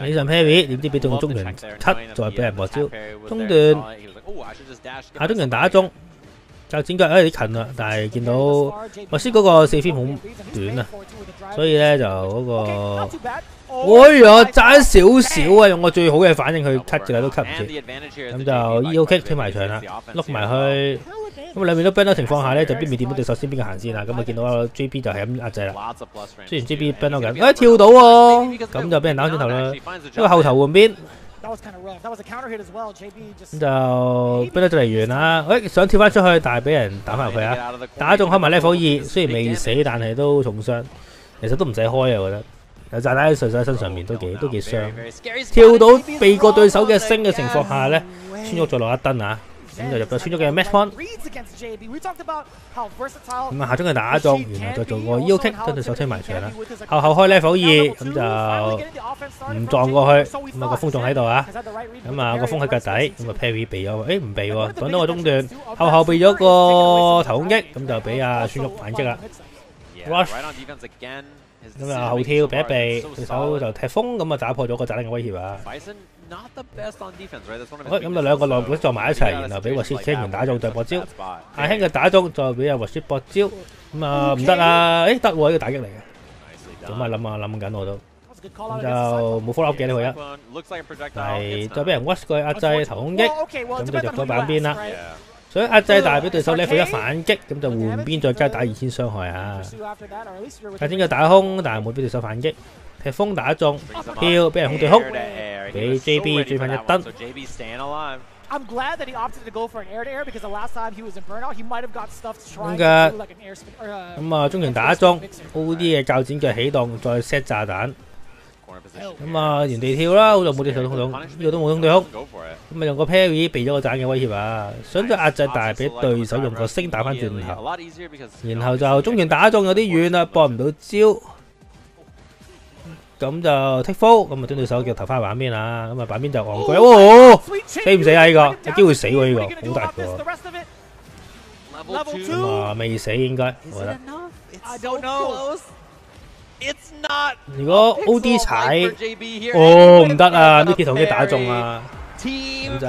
起上 parry 點知俾中拳 cut， 再俾人搏招，中段下中拳打中，較剪腳有啲近啦，但係見到莫斯嗰個4 frame 好短啊，所以咧就嗰個，哎呀爭少少啊，用個最好嘅反應去 cut 嘅都 cut 唔切，咁就 EO kick 推埋牆啦，碌埋去。咁兩邊都 burn 到情況下咧，就邊邊掂到對手先邊個行先啦。咁啊見到 JB 就係咁壓制啦。雖然 JB burn 到緊，哎跳到喎，咁就俾人打轉頭啦。因為後頭換邊，咁就 burn 到就嚟完啦。哎想跳翻出去，但係俾人打翻入去啊！打中開埋 level 2，雖然未死，但係都重傷。其實都唔使開啊，我覺得。有炸彈喺對手身上面都幾傷。跳到避過對手嘅升嘅情況下咧，穿咗再落一燈啊！咁就入咗穿咗嘅 match point，咁啊下中嘅打中，然後再做個 EO kick 將對手推埋牆啦。後開 level 2，咁就唔撞過去，咁啊個風仲喺度啊，咁啊個風喺腳底，咁啊 parry 避咗，誒唔避喎，擋到個中段，後避咗個頭攻擊，咁就俾阿孫玉反擊啦。rush， 咁啊後跳避一避，對手就踢風，咁啊打破咗個炸彈嘅威脅啊。咁就兩個內股撞埋一齊，然後俾 Wasit 輕拳打中再搏招，阿輕嘅打中再俾阿 Wasit 搏招，咁啊唔得啊，誒得喎呢個打擊嚟嘅，咁啊諗緊我都，咁就冇 follow up 嘅呢個一，但係再俾人 rush 過去壓制頭攻擊，咁就入咗板邊啦。所以壓制但係俾對手 level 1反擊，咁就換邊再加打2000傷害啊！較剪腳打空，但係冇俾對手反擊，踢風打中，跳俾人控對空，俾 JB 追翻一燈。I'm glad that he opted to go for an air to air because the last time he was in burnout, he might have got stuffed trying to do like an air spin. 咁啊，中拳打中 ，OD 嘅較剪腳起動，再 set 炸彈。咁啊，原地跳啦，好在冇對手通到，呢個都冇通對空。咁啊，用個 parry 避咗個炸彈嘅威脅啊，想再壓制，但係俾對手用個星打翻轉頭，然後就中拳打中有啲遠啦，搏唔到招。咁就 take fall， 咁啊將對手腳投翻板邊啦，咁啊板邊就戇居，哦，死唔死啊？呢個有機會死喎，呢個好大個。咁啊未死應該，我覺得。如果 OD 踩，哦唔得啊！呢啲頭機打中啊，咁就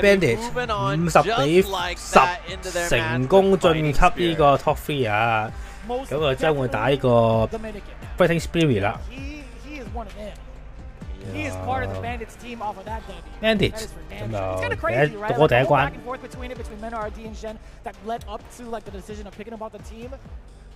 Bandit 50-10成功晉級呢個 Top 3啊！咁啊將會打呢個 Fighting Spirit 啦。Bandit 咁就過第一關。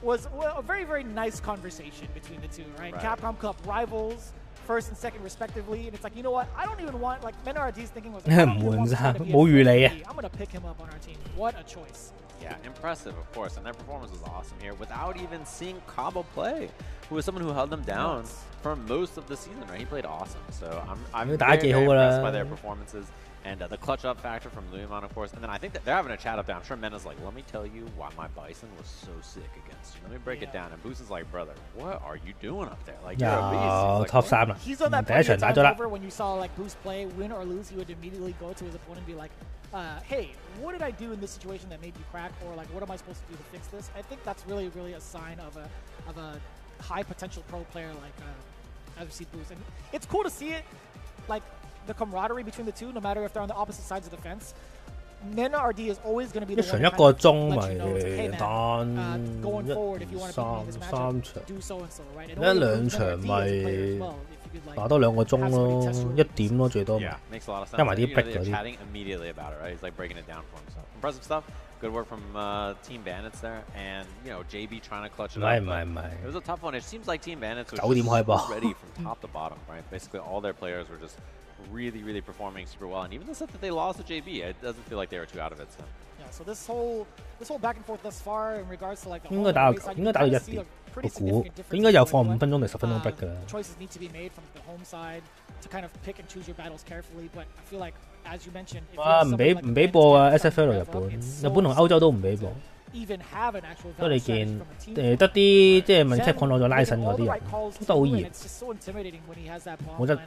Was a very, very nice conversation between the two, right? Capcom Cup rivals, first and second respectively, and it's like, you know what? I don't even want, like, Menardi's thinking was, 唔換衫，冇預你啊！ I'm gonna pick him up on our team. What a choice. Yeah, impressive, of course, and their performance was awesome here without even seeing Cabo play, who was someone who held them down for most of the season, right? He played awesome, so I'm very impressed by their performances. And the clutch up factor from Luiman, of course. And then I think that they're having a chat up there. I'm sure Mena's like, let me tell you why my Bison was so sick against you. Let me break it down. And Boost is like, brother, what are you doing up there? Like, you're a beast. Top 3啦。He's on that point over when you saw like Boost play, win or lose, he would immediately go to his opponent and be like, hey, what did I do in this situation that made you crack? Or like, what am I supposed to do to fix this? I think that's really, really a sign of a high potential pro player like as we see Boost. And it's cool to see it, like, the camaraderie between the two, no matter if they're on the opposite sides of the fence. Menardi is always going to be the one一個鐘咪going forward if you want to beat me in this matchup, do so and so, right? 一兩場咪打多2個鐘咯，1點咯最多。Yeah, makes a lot of sense. 加埋啲逼嗰啲。Chatting immediately about it, right? He's like breaking it down for himself. Impressive stuff. Good work from Team Bandits there, and you know JB trying to clutch it up. It was a tough one. It seems like Team Bandits was just ready from top to bottom, right? Basically, all their players were just really performing super well, and even the set that they lost to JB, it doesn't feel like they were too out of it. So. Yeah, so this whole back and forth thus far in regards to like the 應該打到1點，我估應該有放5分鐘定10分鐘 break 㗎啦。Choices need to be made from the home side to kind of pick and choose your battles carefully, but I feel like as you mentioned, 哇唔俾播啊 SFL 日本同歐洲都唔俾播。不過你見得啲即係問 check 攞咗拉伸嗰啲人都好熱，冇得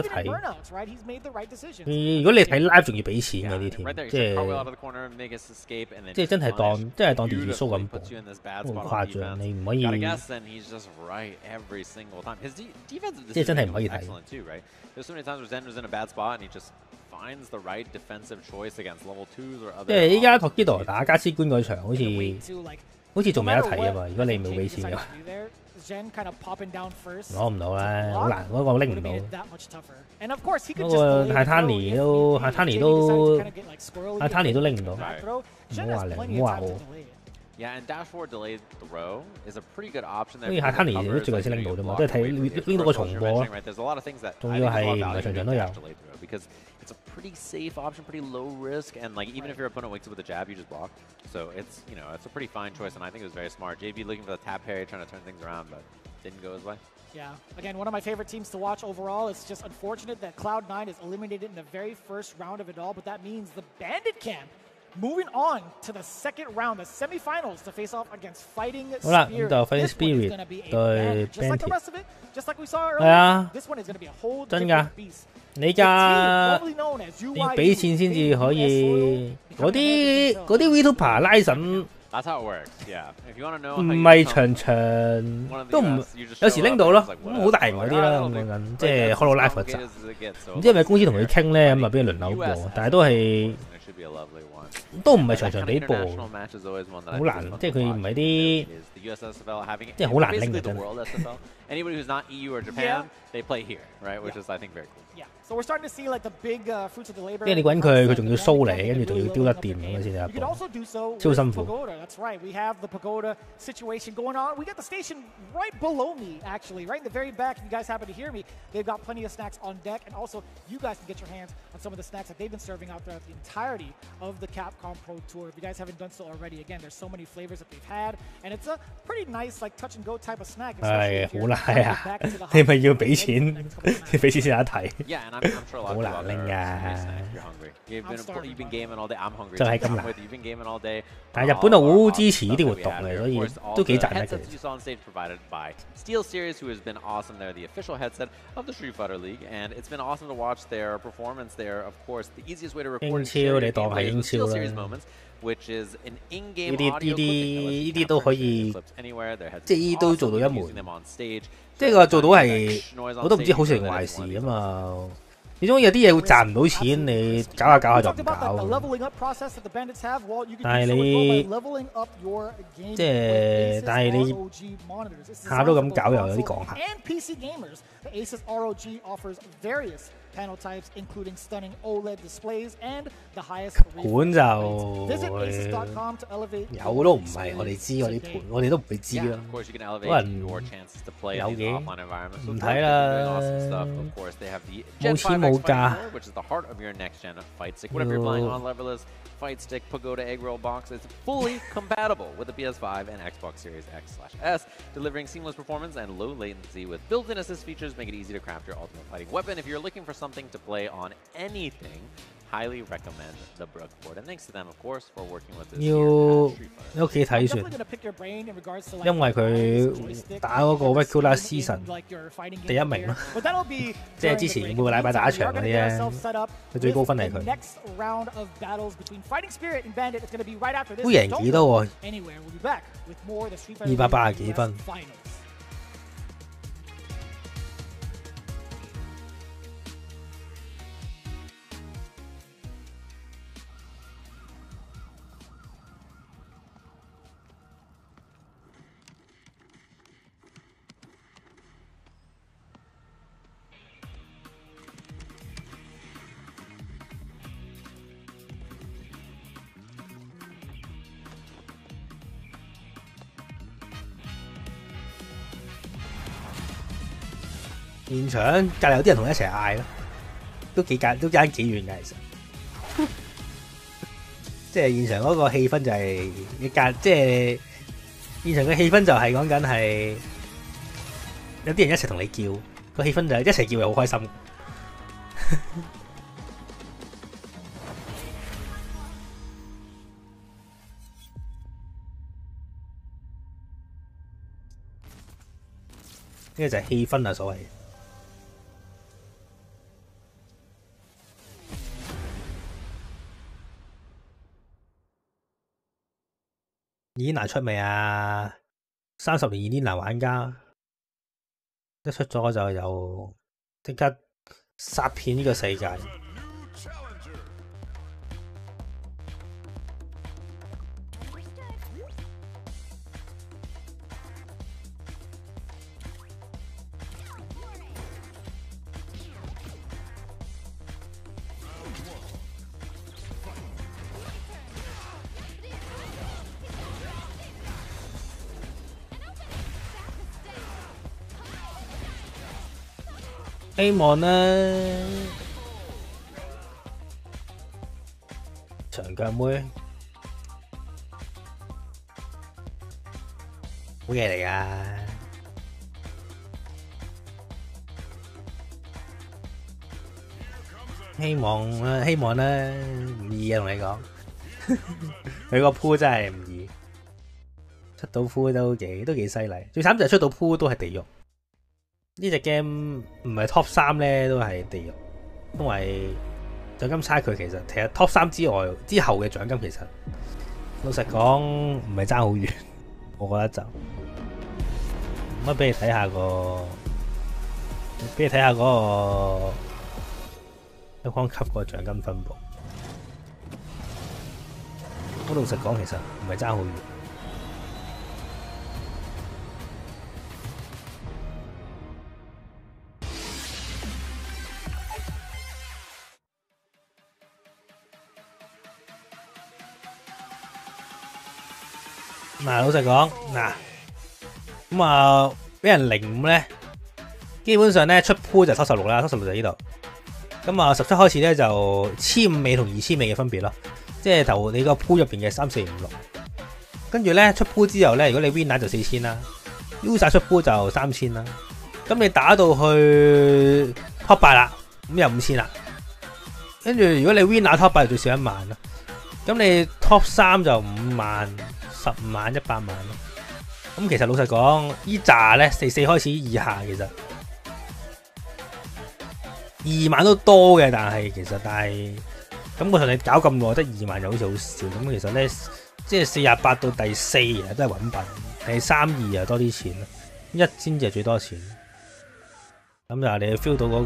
睇。如果你睇 live 仲要俾錢嗰啲添，即係真係當電視 show 咁播，好誇張，你唔可以即係真係唔可以睇。finds the right defensive choice against level 2s or other. 即係依家托基度打加斯官嗰場好似仲未得睇啊嘛！如果你冇俾錢嘅話，攞唔到啦，好難嗰個拎唔到。嗰個泰坦尼都拎唔到，唔好話你，唔好話我。Yeah, and dash forward delayed throw is a pretty good option there. 好似泰坦尼都最近先拎到啫嘛，都係睇拎到個重播，仲要係唔係場場都有。Because it's a pretty safe option, pretty low risk, and like even if your opponent wakes up with a jab, you just block. So it's it's a pretty fine choice, and I think it was very smart. JB looking for the tap parry, trying to turn things around, but didn't go his way. Yeah, again, one of my favorite teams to watch overall. It's just unfortunate that Cloud9 is eliminated in the very first round of it all, but that means the Bandit Camp moving on to the second round, the semifinals, to face off against Fighting Spirit. This one is going to be a bad, just like the rest of it, just like we saw earlier. This one is going to be a whole different beast. 你而家要俾錢先至可以，嗰啲 VTuber 拉神。That's how it works. Yeah. If you want to know, 唔係場場都唔有時拎到咯，咁好大型嗰啲啦，咁講緊，即係 Hololive 集。唔知係咪公司同佢傾咧，咁啊俾佢輪流播，但係都係都唔係場場俾播，好難，即係佢唔係啲，即係好難拎嘅真係。Anybody who's not EU or Japan, they play here, right? Which is, I think, very cool. Yeah. So we're starting to see like the big fruits of the labor. 即係你揾佢仲要蘇你，跟住仲要丟得掂咁樣先得一步，超辛苦。That's right. We have the pagoda situation going on. We got the station right below me, actually, right in the very back. If you guys happen to hear me, they've got plenty of snacks on deck, and also you guys can get your hands on some of the snacks that they've been serving out throughout the entirety of the Capcom Pro Tour. If you guys haven't done so already, again, there's so many flavors that they've had, and it's a pretty nice like touch and go type of snack. 係好難啊！你咪要俾錢，你俾錢先有得睇。Yeah, and I'm sure a lot of people 好難拎㗎。 You've been gaming all day. I'm hungry. 就係咁難。You've been gaming all day. 但係日本就好支持呢啲活動嘅，所以都幾賺得嘅。You saw on stage provided by Steel Series, who has been awesome. They're the official headset of the Street Fighter League, and it's been awesome to watch their performance there. Of course, the easiest way to record 英超你當係英超啦。 which is an in-game 呢啲都可以，即係呢都做到一門。即係佢做到係，我都唔知好事定壞事啊嘛。始終有啲嘢會賺唔到錢，你搞下搞下就唔搞。但係你即係，但係你下都咁搞又有啲講下。panel types, including stunning OLED displays and the highest 盤就 Visit asus.com to elevate 有都唔係我哋知嗰啲盤，我哋都唔會知啦。Of course, you can 可 elevate 能 your chances to play 有 in these 嘅， offline environments. 唔 With 睇 Rogue, they've been doing awesome 啦 stuff. Of。course, they have the 冇 Gen 錢 5X 冇 Fighting 價。 Core, which is the heart of your next gen fight stick. Whatever you're playing on, leverless, fight stick, pagoda, egg roll box, it's fully compatible with the PS5 and Xbox Series X/S, delivering seamless performance and low latency with built-in assist features make it easy to craft your ultimate fighting weapon. If you're looking for something to play on anything, highly recommend the Brook board. And thanks to them, of course, for working with us 要 here at Street Fighter. 喺屋企睇算，因為佢打嗰個 Regular Season 第一名咯，即係之前每個禮拜打一場嗰啲咧，佢最高分係佢，都贏幾多喎，280幾分。現場隔離有啲人同佢一齊嗌咯，都爭幾遠㗎其實，即係現場嗰個氣氛就係即係現場嘅氣氛就係講緊係有啲人一齊同你叫，個氣氛就係一齊叫係好開心。呢個就係氣氛啊，所謂。伊娜出未啊？30年伊娜玩家一出咗就有即刻殺遍呢個世界。希望咧，長腳妹好嘢嚟㗎，希望咧唔易啊，同你講，佢個鋪真係唔易，出到鋪都幾犀利，最慘就係出到鋪都係地獄。呢隻 game 唔係 Top 3咧，都係地獄，因為獎金差距其實 Top 3之外之後嘅獎金其實老實講唔係爭好遠，我覺得就咁俾你睇下嗰個一方級個獎金分佈。我老實講其實唔係爭好遠。嗱，老實講，嗱，咁啊，俾人05咧，基本上咧出鋪就76啦，76就呢度。咁啊，17開始咧就1500尾同2000尾嘅分別咯，即係投你個鋪入邊嘅3、4、5、6。跟住咧出鋪之後咧，如果你 winner 就4000啦 ，U 晒出鋪就3000啦。咁你打到去 top 8啦，咁又5000啦。跟住如果你 winner top 8就最少1萬啦。咁你 top 3就5萬。15萬、100萬咯，咁其實老實講，依扎咧4開始以下其實2萬都多嘅，但係咁我同你搞咁耐得2萬又好似好少，咁其實咧即係48到第4其實都係穩笨，第3、2又多啲錢，1先至係最多錢，咁就你 feel 到嗰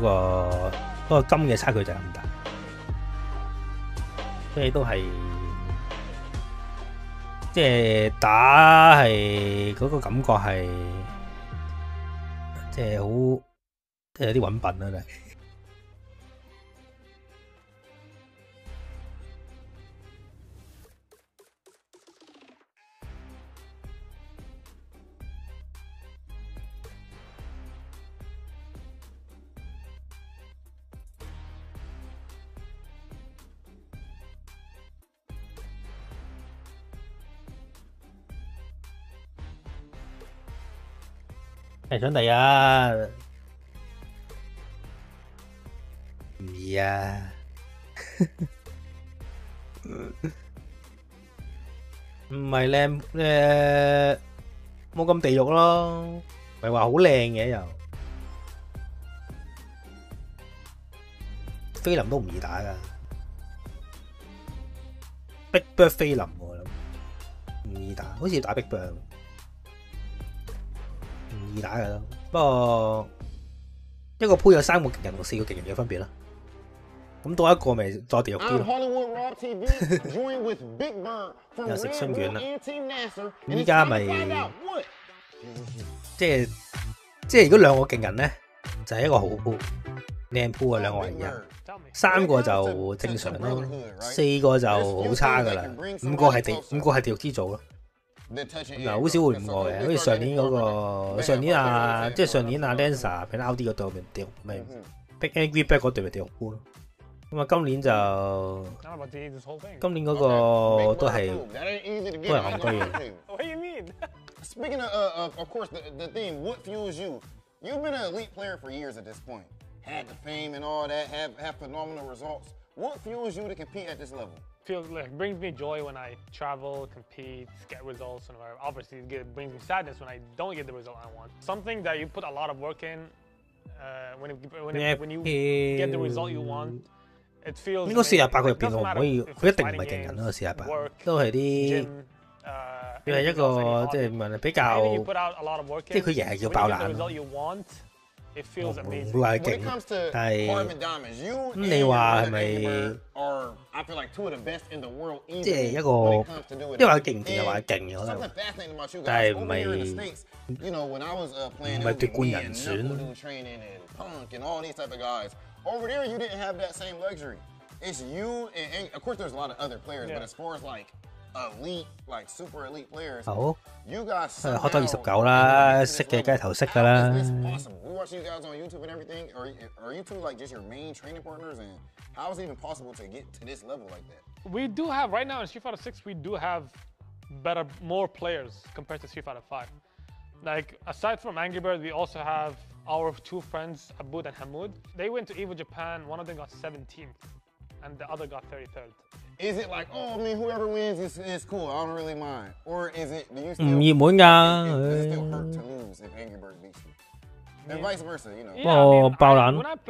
個金嘅差距就係咁大，所以都係。即係打係嗰個感覺係，即係好，即係有啲揾笨啦，係搶第一，唔易啊！唔係靚冇咁地獄咯，唔係話好靚嘅又。菲林都唔易打㗎，Big Bird 菲林我諗唔易打，好似打 Big Bird 唔易打㗎咯。不過一個鋪有3個極人同4個極人嘅分別啦。咁多一個咪再地獄啲咯。又食春卷啦，依家咪即係如果2個勁人咧，就係一個好鋪靚鋪啊，2個為1，3個就正常咯，4個就好差噶啦，5個係地獄之組咯。嗱，好少會5個嘅，好似上年嗰個即係上年阿 Lancer 俾 RD 嗰度咪地獄，咪 Big Angry Bird 嗰隊咪地獄鋪咯。咁啊，今年嗰個都係戇居嘅。Speaking of course, the theme, what fuels you? You've been an elite player for years at this point. Had the fame and all that, have phenomenal results. What fuels you to compete at this level? Feels like brings me joy when I travel, compete, get results, and obviously it brings me sadness when I don't get the result I want. Something that you put a lot of work in, when you get the result you want. 應該48個入邊，我唔可以，佢一定唔係勁人咯。48都係啲，佢係一個即係問比較，即係佢贏係叫爆冷，唔會話勁。但係咁你話係咪？即係一個，因為佢勁唔勁又話勁嘅可能，但係唔係奪冠人選。Over there, you didn't have that same luxury. It's you, and of course, there's a lot of other players, but as far as like elite, like super elite players, you guys somehow. 學到29啦，識嘅梗係頭識㗎啦。We watch you guys on YouTube and everything. Are you two like just your main training partners? And how is it even possible to get to this level like that? We do have right now in Sfl-Us, we do have more players compared to Sfl-5. Like aside from Angry Bird, we also have our 2 friends, Abud and Hamoud. They went to EVO Japan. One of them got 17th, and the other got 33rd. Is it like, oh, I mean, whoever wins is cool. I don't really mind. Or is it? Do you still? 唔熱門㗎。Does it still hurt to lose if Angry Bird beats you? And vice versa, you know. Yeah,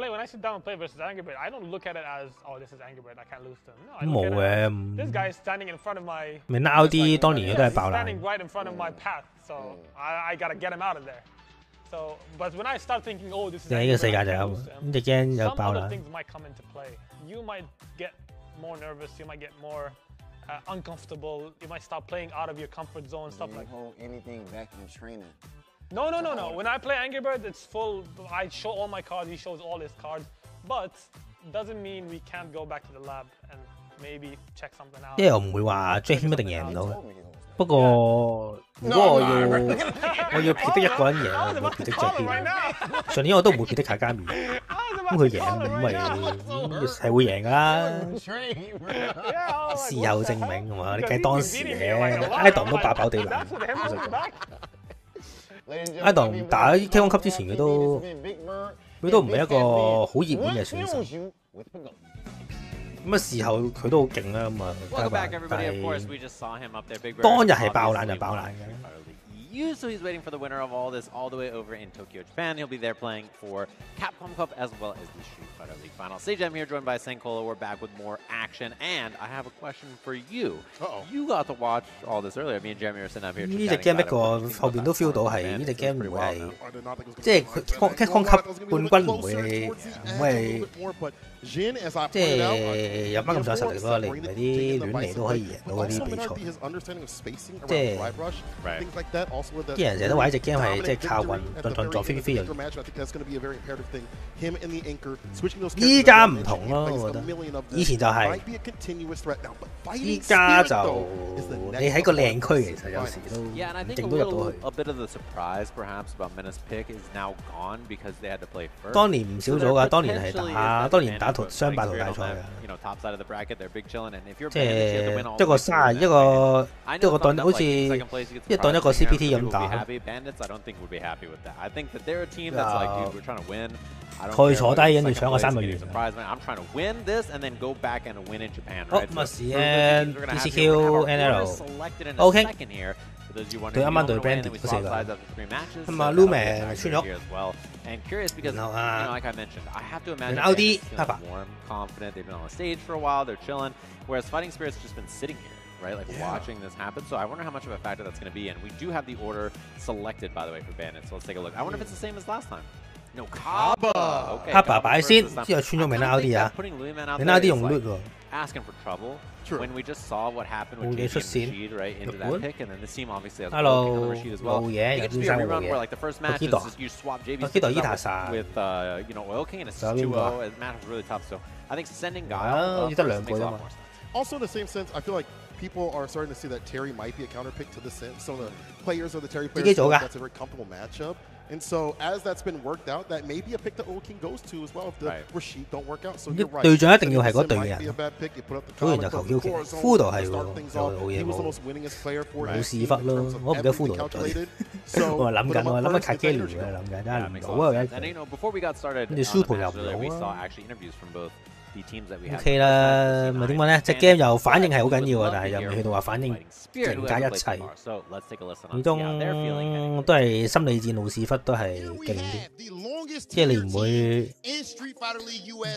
when I sit down and play versus Angry Bird, I don't look at it as, oh, this is Angry Bird, I can't lose to him. No, I look at it as, this guy is standing in front of my. 咪 RD 當年都係爆冷。Standing right in front of my path, so I gotta get him out of there. So, but when I start thinking, oh, this is呢個世界就有呢隻 game 有爆冷。Some other things might come into play. You might get more nervous. You might get more uncomfortable. You might start playing out of your comfort zone. Stuff like. Hold anything back in training. No. When I play Angry Bird, it's full. I show all my cards. He shows all his cards. But doesn't mean we can't go back to the lab and maybe check something out. 因為我唔會話 Jam 一定贏唔到嘅。不過如果我要撇得一個人贏，我唔會撇得 Jam。上年我都唔會撇得卡加米。咁佢贏咁咪係會贏㗎啦。事後證明係嘛？你計當時嘅 Idol 都爆地冷。Idol 打 K1 級之前佢都唔係一個好熱門嘅選手。咁啊，事後佢都好勁啦，咁啊，但係當日係爆冷就爆冷嘅。So he's waiting for the winner of all this all the way over in Tokyo, Japan. He'll be there playing for Capcom Cup as well as the Street Fighter League Final. Sejam here, joined by Senkola. We're back with more action, and I have a question for you. You got to watch all this earlier. Me and Jeremy are sitting up here. 呢隻 game 不過後邊都 feel 到係呢隻 game 唔會係，即係佢 Capcom 級冠軍唔會即係有翻咁上下實力咯。你唔係啲亂嚟都可以贏到嗰啲比賽，即係。啲人成日都話呢隻 game 係即係靠運動作飛飛人，依家唔同咯，我覺得以前就係依家就你喺個靚區，其實有時都勁都入到去。A bit of the surprise, perhaps, about Menace pick is now gone because they had to play first. 當年唔少咗㗎，當年打雙敗淘汰賽㗎。即係一個30一個檔好似一檔一個 CPT 咁打。佢坐低跟住搶個3個月。好，咁啊試 DCQ NL。OK。對啱啱對 Brandon 嗰4個，咁啊 Lumen 穿咗，然後然後 LD Papa。 Right, like watching this happen. So I wonder how much of a factor that's going to be. And we do have the order selected, by the way, for Bandit. So let's take a look. I wonder if it's the same as last time. No, Kaba. Okay, Kaba 擺先，之後穿咗名 LD 啊，名 LD 用 loot 喎。 Asking for trouble. True. When we just saw what happened with JP and Rashid, right, into that pick, and then the team obviously has another Rashid as well. It could just be a rerun where like the first match is just you swap JP's with Oil King and it's 2-0. It matters really tough. So I think sending Guile makes a lot more sense. Also, in the same sense, I feel like people are starting to see that Terry might be a counter pick to the Sim. So the players of the Terry players feel like that's a very comfortable matchup. And so as that's been worked out, that may be a pick that Old King goes to as well if the Rashid don't work out. So you're right. 對象一定要係嗰隊嘅人。好然就求 Q 期，呼度係喎，就冇嘢冇屎忽咯，我唔記得呼度入隊。我話諗緊，我諗緊卡基魯嘅諗緊，但係唔到啊有一。跟住 Super 又唔到啊。OK 啦，咪點講咧？隻 game 又反應係好緊要啊，但係又未去到話反應勁加一切。始終都係心理戰路屎忽都係勁啲，即係你唔會，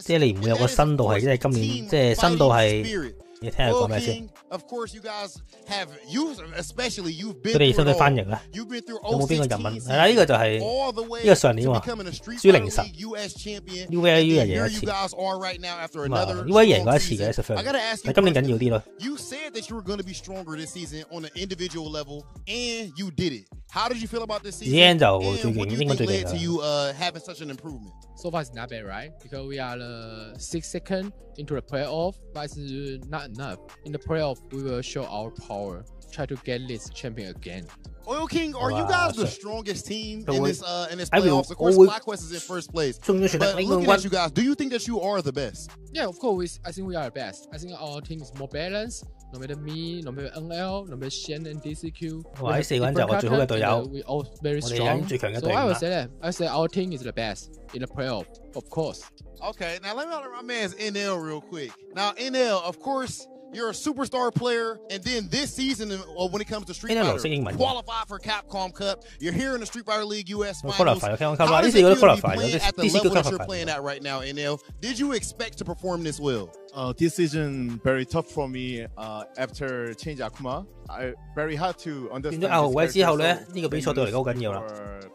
即係你唔會有個深度係即係今年即係深度係。 你聽下講咩先？佢哋使唔使翻譯啊？有冇邊個日文？係啦，呢個就係呢個上年喎，輸0-10 ，UVU 係贏一次，UVU 贏過一次嘅 Sfl-Us， 但今年緊要啲咯。EN 就最勁，應該最勁啦。 So far it's not bad, right? Because we are the 6th second into the playoff, but it's not enough. In the playoff, we will show our power, try to get this champion again. Oil King, are you guys the strongest team in this playoffs? Of course, FlyQuest is in first place. But looking at you guys, do you think that you are the best? Yeah, of course. I think we are the best. I think our team is more balanced. No matter me, no matter NL, no matter Shen and DCQ. 哇！喺4個人就我最好嘅隊友， we all very strong. So I would say that. I say our team is the best in the playoff, of course. Okay, now let me talk to my man's NL real quick. Now NL, of course. You're a superstar player, and then this season, when it comes to Street Fighter, qualified for Capcom Cup. You're here in the Street Fighter League US Finals. How does it feel to be playing at the level that you're playing at right now, NL? Did you expect to perform this well? This season very tough for me. After change Akuma, I very hard to understand. 變咗後位之後咧，呢個比賽對我嚟講好緊要啦。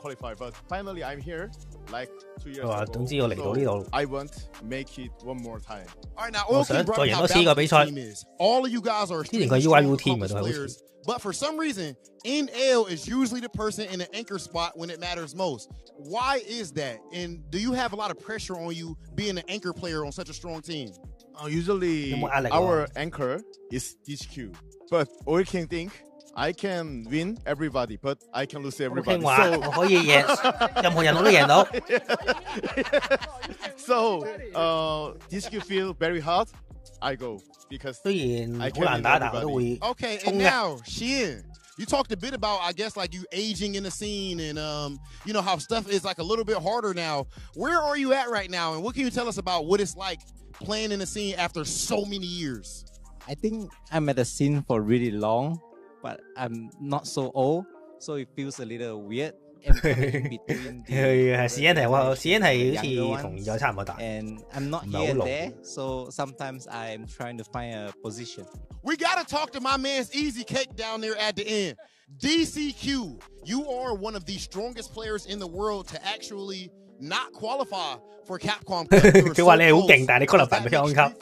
Qualify, but finally I'm here. Like 2 years ago. 總之我嚟到呢度。I want make it one more time. All right, now Oil King brought out how the team is. All of you guys are Street Fighter players, but for some reason, NL is usually the person in the anchor spot when it matters most. Why is that? And do you have a lot of pressure on you being an anchor player on such a strong team? Usually, our anchor is DHQ, but Oil King think I can win everybody, but I can lose everybody. So 我可以贏任何人我都贏到。So, DHQ feel very hard. I go because 雖然好難打，但我都會。Okay, and now Shen, you talked a bit about, I guess, like you aging in the scene and you know how stuff is like a little bit harder now. Where are you at right now, and what can you tell us about what it's like playing in the scene after so many years? I think I'm at the scene for really long, but I'm not so old, so it feels a little weird. 係時間係好似同現在差唔多大。And I'm not here there, so sometimes I'm trying to find a position. We gotta talk to my man's Easy Cake down there at the end. DCQ, you are one of the strongest players in the world to actually not qualify for Capcom Cup. 佢話你係好勁，但係你 qualify 唔到 Capcom Cup，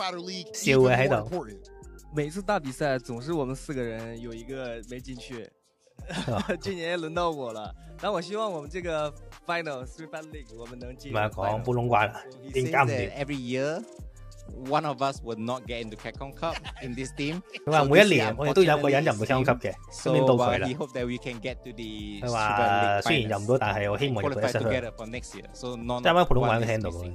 笑嘅喺度。每次大比賽總是我們4個人有一個沒進去。今年輪到我了，但我希望我們這個 Final Sfl-Us League 我們能進。唔係講普通話啦，點解唔掂 ？Every year one of us will not get into Capcom Cup in this team. 佢話每一年我哋都有個人入唔到 Capcom 級嘅，今年到佢啦。He hope that we can get to the 佢話雖然入唔到，但係我希望入到 SF。啱啱普通話都聽到嘅。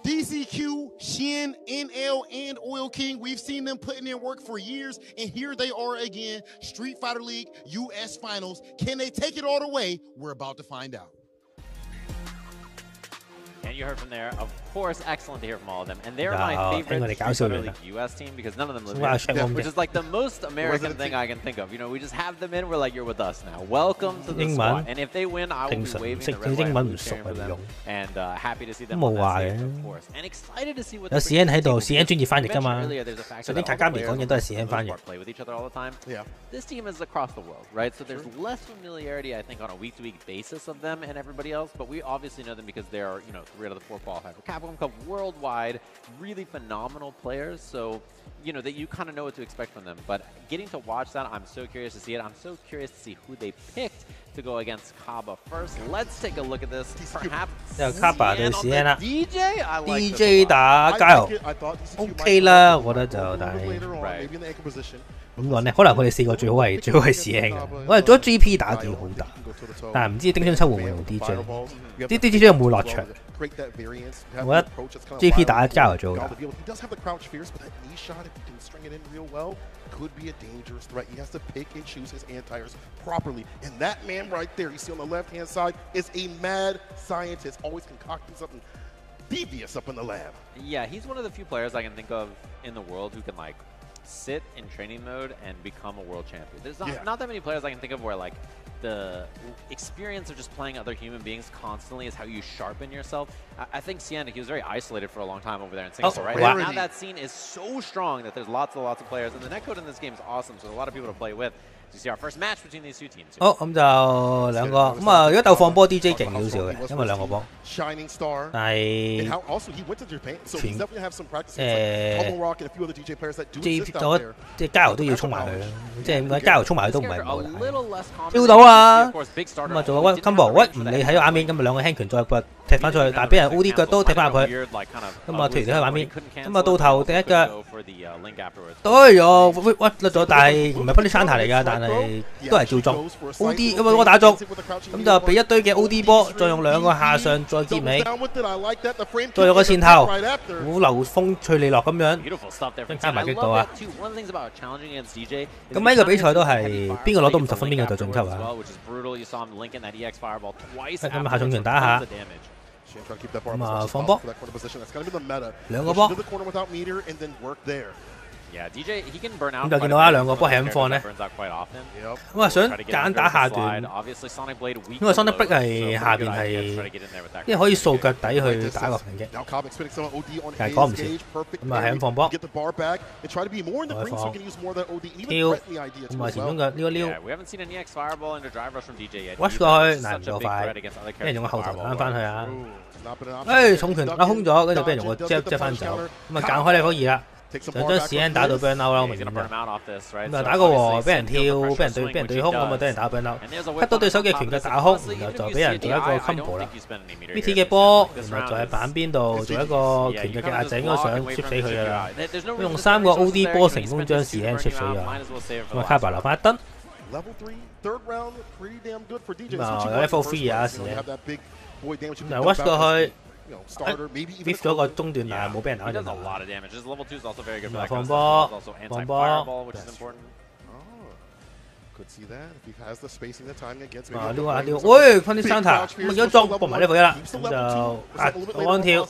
DCQ, Shin, NL, and Oil King, we've seen them putting in work for years, and here they are again, Street Fighter League US Finals. Can they take it all the way? We're about to find out. And you heard from there, of course, excellent to hear from all of them. And they're my favorite Street League US team because none of them live here, which is like the most American thing I can think of. You know, we just have them in, we're like, you're with us now. Welcome to the squad. And if they win, I will be waving the red, white, and blue cheering for them. And happy to see them on that stage, of course. And excited to see what 有史恩喺度，史恩專業翻譯㗎嘛。所以啲卡加米講嘢都係史恩翻譯。Play with each other all the time. Yeah. This team is across the world, right? So there's less familiarity, I think, on a week-to-week basis of them and everybody else. But we obviously know them because they are, you know, 3 out of the 4 qualified for Capcom Cup worldwide, really phenomenal players. So, you know, that you kind of know what to expect from them. But getting to watch that, I'm so curious to see it. I'm so curious to see who they picked to go against Kaba first. Let's take a look at this. Perhaps Kaba 對史恩啦 DJ, I like DJ 打加油 OK 啦，我覺得就但係點講咧？可能佢哋4個最好係史恩嘅。我係覺得 GP 打幾好打，但係唔知丁春秋會唔會用 DJ？ 啲 DJ 有冇落場？我覺得 GP 打加油最好打。Could be a dangerous threat. He has to pick and choose his anti-airs properly. And that man right there, you see on the left-hand side, is a mad scientist, always concocting something devious up in the lab. Yeah, he's one of the few players I can think of in the world who can, like, sit in training mode and become a world champion. There's not that many players I can think of where, like, the experience of just playing other human beings constantly is how you sharpen yourself. I think Sienna, he was very isolated for a long time over there in Singapore, right? Wow. Now that scene is so strong that there's lots and lots of players, and the netcode in this game is awesome, so there's a lot of people to play with. So you see our first match between these two teams. 好，咁就兩個，咁啊，如果鬥放波 DJ 勁少少嘅，因為兩個波。Shining Star. 但係即係加油都要衝埋佢啦，即係點解加油衝埋佢都唔係冇超到啊！咁啊做個 combo， 喂唔理喺個畫面，咁啊兩個輕拳再踢翻出去，但係俾人 OD 腳都踢翻入去，咁啊脱離咗畫面，咁啊到頭第一腳對咗屈甩咗，但係唔係不啲山頭嚟㗎，但係都係照中 OD 咁啊我打中，咁就俾一堆嘅 OD 波，再用兩個下上再結尾，再用個線頭，好流風吹利落咁樣，跟加埋擊到啊！咁喺呢個比賽都係邊個攞到50分，邊個就晉級啊！咁下重拳打一下。咁啊放波，兩個波。咁就見到啊兩個波係咁放咧。咁啊想揀打下段，因為 Sonic Break 係下邊係，因為可以掃腳底去打個反擊，但係講唔切。咁啊係咁放波，再放跳，咁啊前中腳撩一撩 ，rush 過去，難唔夠快，俾人用個後頭啱翻去啊！重拳打空咗，跟住俾人用個遮翻走，咁啊揀開level 2啦。就將史恩打到 burn out 啦，明顯啦。咁啊打個和，俾人跳，俾人對空，咁啊等人打 burn out。cut 到對手嘅拳腳打空，然後就俾人做一個 combo 啦。BT 嘅波，然後就喺板邊度做一個拳腳嘅壓制，應該想 chip 死佢㗎啦。用3個 OD 波成功將史恩 chip 死咗。咁啊卡巴留翻一燈。咁啊有 level 3啊史恩。嗱 rush 過去。beat 咗個中段，但係冇俾人打進頭。放波，放波。啊撩下撩，喂翻啲山塔，咁而家裝搏埋level 1啦，咁就安跳。話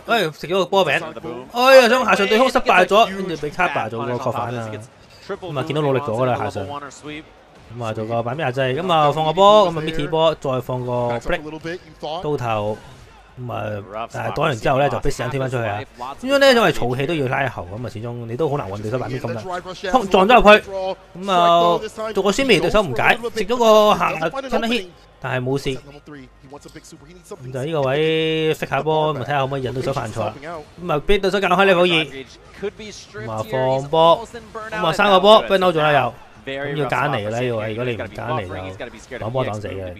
再，食咗個波餅，哎呀想下上對空失敗咗，跟住俾卡巴做個確反啊。咁啊見到努力咗㗎啦下上。咁啊做個板邊壓制，咁啊放個波，咁啊 BT 波，再放個 break 刀頭，咁啊擋完之後咧就俾時間推翻出去啊。咁樣咧因為儲氣都要拉後，咁啊始終你都好難揾對手板邊咁啦，撞咗入去，咁啊做個宣微對手唔解，食咗個下親一 hit， 但係冇事。咁就呢個位 fix 下波，咁啊睇下可唔可以引對手犯錯。咁啊俾對手揀開level 2，咁啊放波，咁啊3個波 burn out 咗啦又。咁要揀嚟嘅啦，要如果你唔揀嚟就擋波擋死嘅。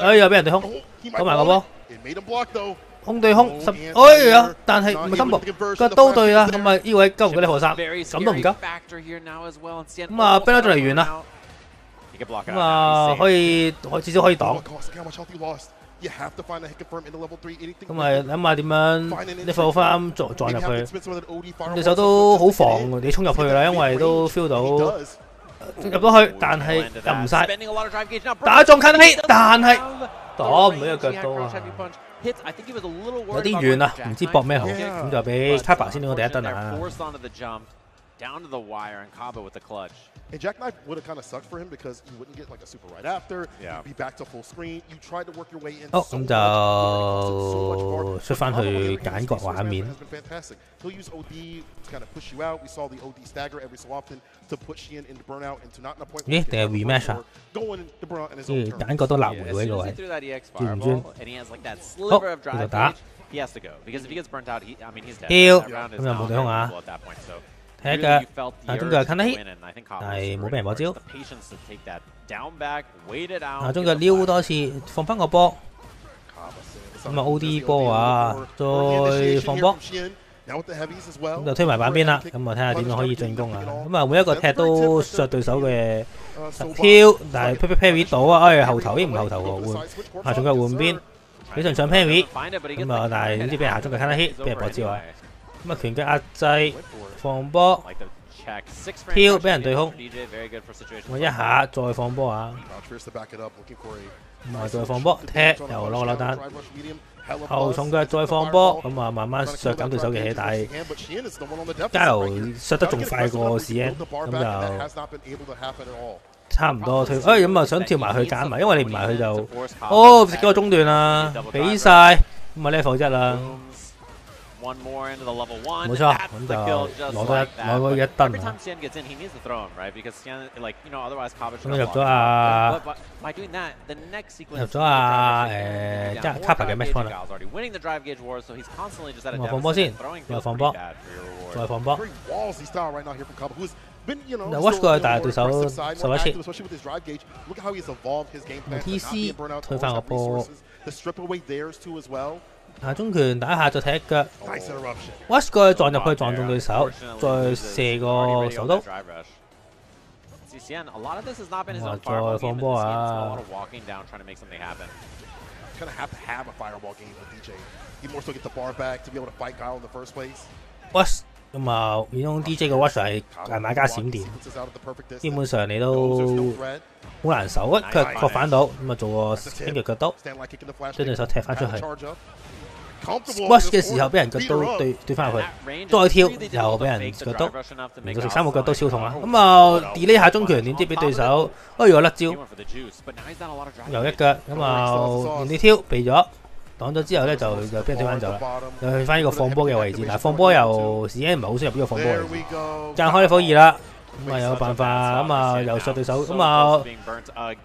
哎呀，俾人對空，擋埋個波。空對空哎呀！但係唔係金箔個刀對啊，咁啊呢位救唔到你何生，咁都唔夠。咁啊 Ben 都嚟完啦，咁啊可以至少可以擋。咁咪諗下點樣你放翻撞入去，對手都好防你衝入去啦，因為都 feel 到入到去，但係入唔晒，打中近氣，但係擋唔到個腳刀啊，有啲遠啊，唔知搏咩好，咁就俾 Kaba 先攞第一燈啊。Down to the wire and Kaba with the clutch. And Jackknife would have kind of sucked for him because you wouldn't get like a super right after. Yeah. You'd be back to full screen. You tried to work your way in. 好，咁就出翻去揀角畫面。He'll use OD to kind of push you out. We saw the OD stagger every so often to put Sheehan into burnout into not in a point. 咦？定係 rematch 啊？揀角都立回喎呢個位，轉唔轉？好，繼續打。He has to go because if he gets burnt out, I mean he's dead. 咁又冇對空啊！踢嘅，但中腳近得起，但係冇俾人攞招。啊，中腳撩多次，放翻個波。咁啊 OD 波啊，再放波。咁就推埋板邊啦。咁啊睇下點樣可以進攻啊。咁啊每一個踢都削對手嘅實挑，但係 parry 到啊！哎後頭應唔後頭喎換，啊中腳換邊，俾上 parry。咁啊但係點知俾人下中腳近得起，俾人攞招啊！咁啊拳腳壓制。放波，挑俾人對空，我一下再放波啊！咁啊再放波，踢又攞個扭蛋，後重腳再放波，咁啊慢慢削減對手嘅氣，但係加油削得仲快過史恩，咁就差唔多推。咁啊想跳埋去揀埋，因為你唔埋去就食咗個中段啦，俾晒，咁啊 level 1啦。冇錯，咁就攞多一燈啊！咁入咗啊，卡帕嘅 match point 啦。咁啊放波先，又放波，再放波。就 watch 過去，但係對手受一次。TC 推翻個波。下中拳打一下就踢一腳 ，watch 過去撞入去撞中對手，再射個手刀。再放波啊！ watch 咁啊，始終 DJ 嘅 watch 係買加閃電，基本上你都好難守啊！佢確反到，咁啊做個輕腳腳刀，將對手踢翻出去。watch 嘅時候俾人腳刀對翻入去，再跳又俾人腳刀，連續食3個腳刀超痛啊！咁啊 delay 下中拳，點知俾對手又甩招，又一腳咁啊連啲挑避咗。擋咗之後咧就俾人推翻走啦，又去翻呢個放波嘅位置，但係放波又時間唔係好想入呢個放波位置，間開火2啦，咁啊有辦法，咁啊又削對手，咁啊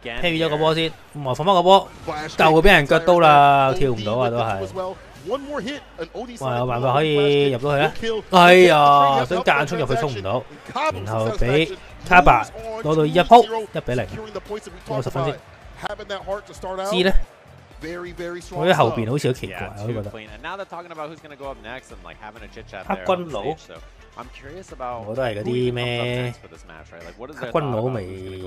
carry 咗個波先，咁啊放翻個波，就會俾人腳刀啦，跳唔到啊都係。哇！有辦法可以入到去咧，哎呀，想間衝入去衝唔到，然後俾卡巴攞到1鋪1-0，攞10分先。知咧？我喺後邊好似好奇怪，我都覺得。黑軍佬，我都係嗰啲咩黑軍佬未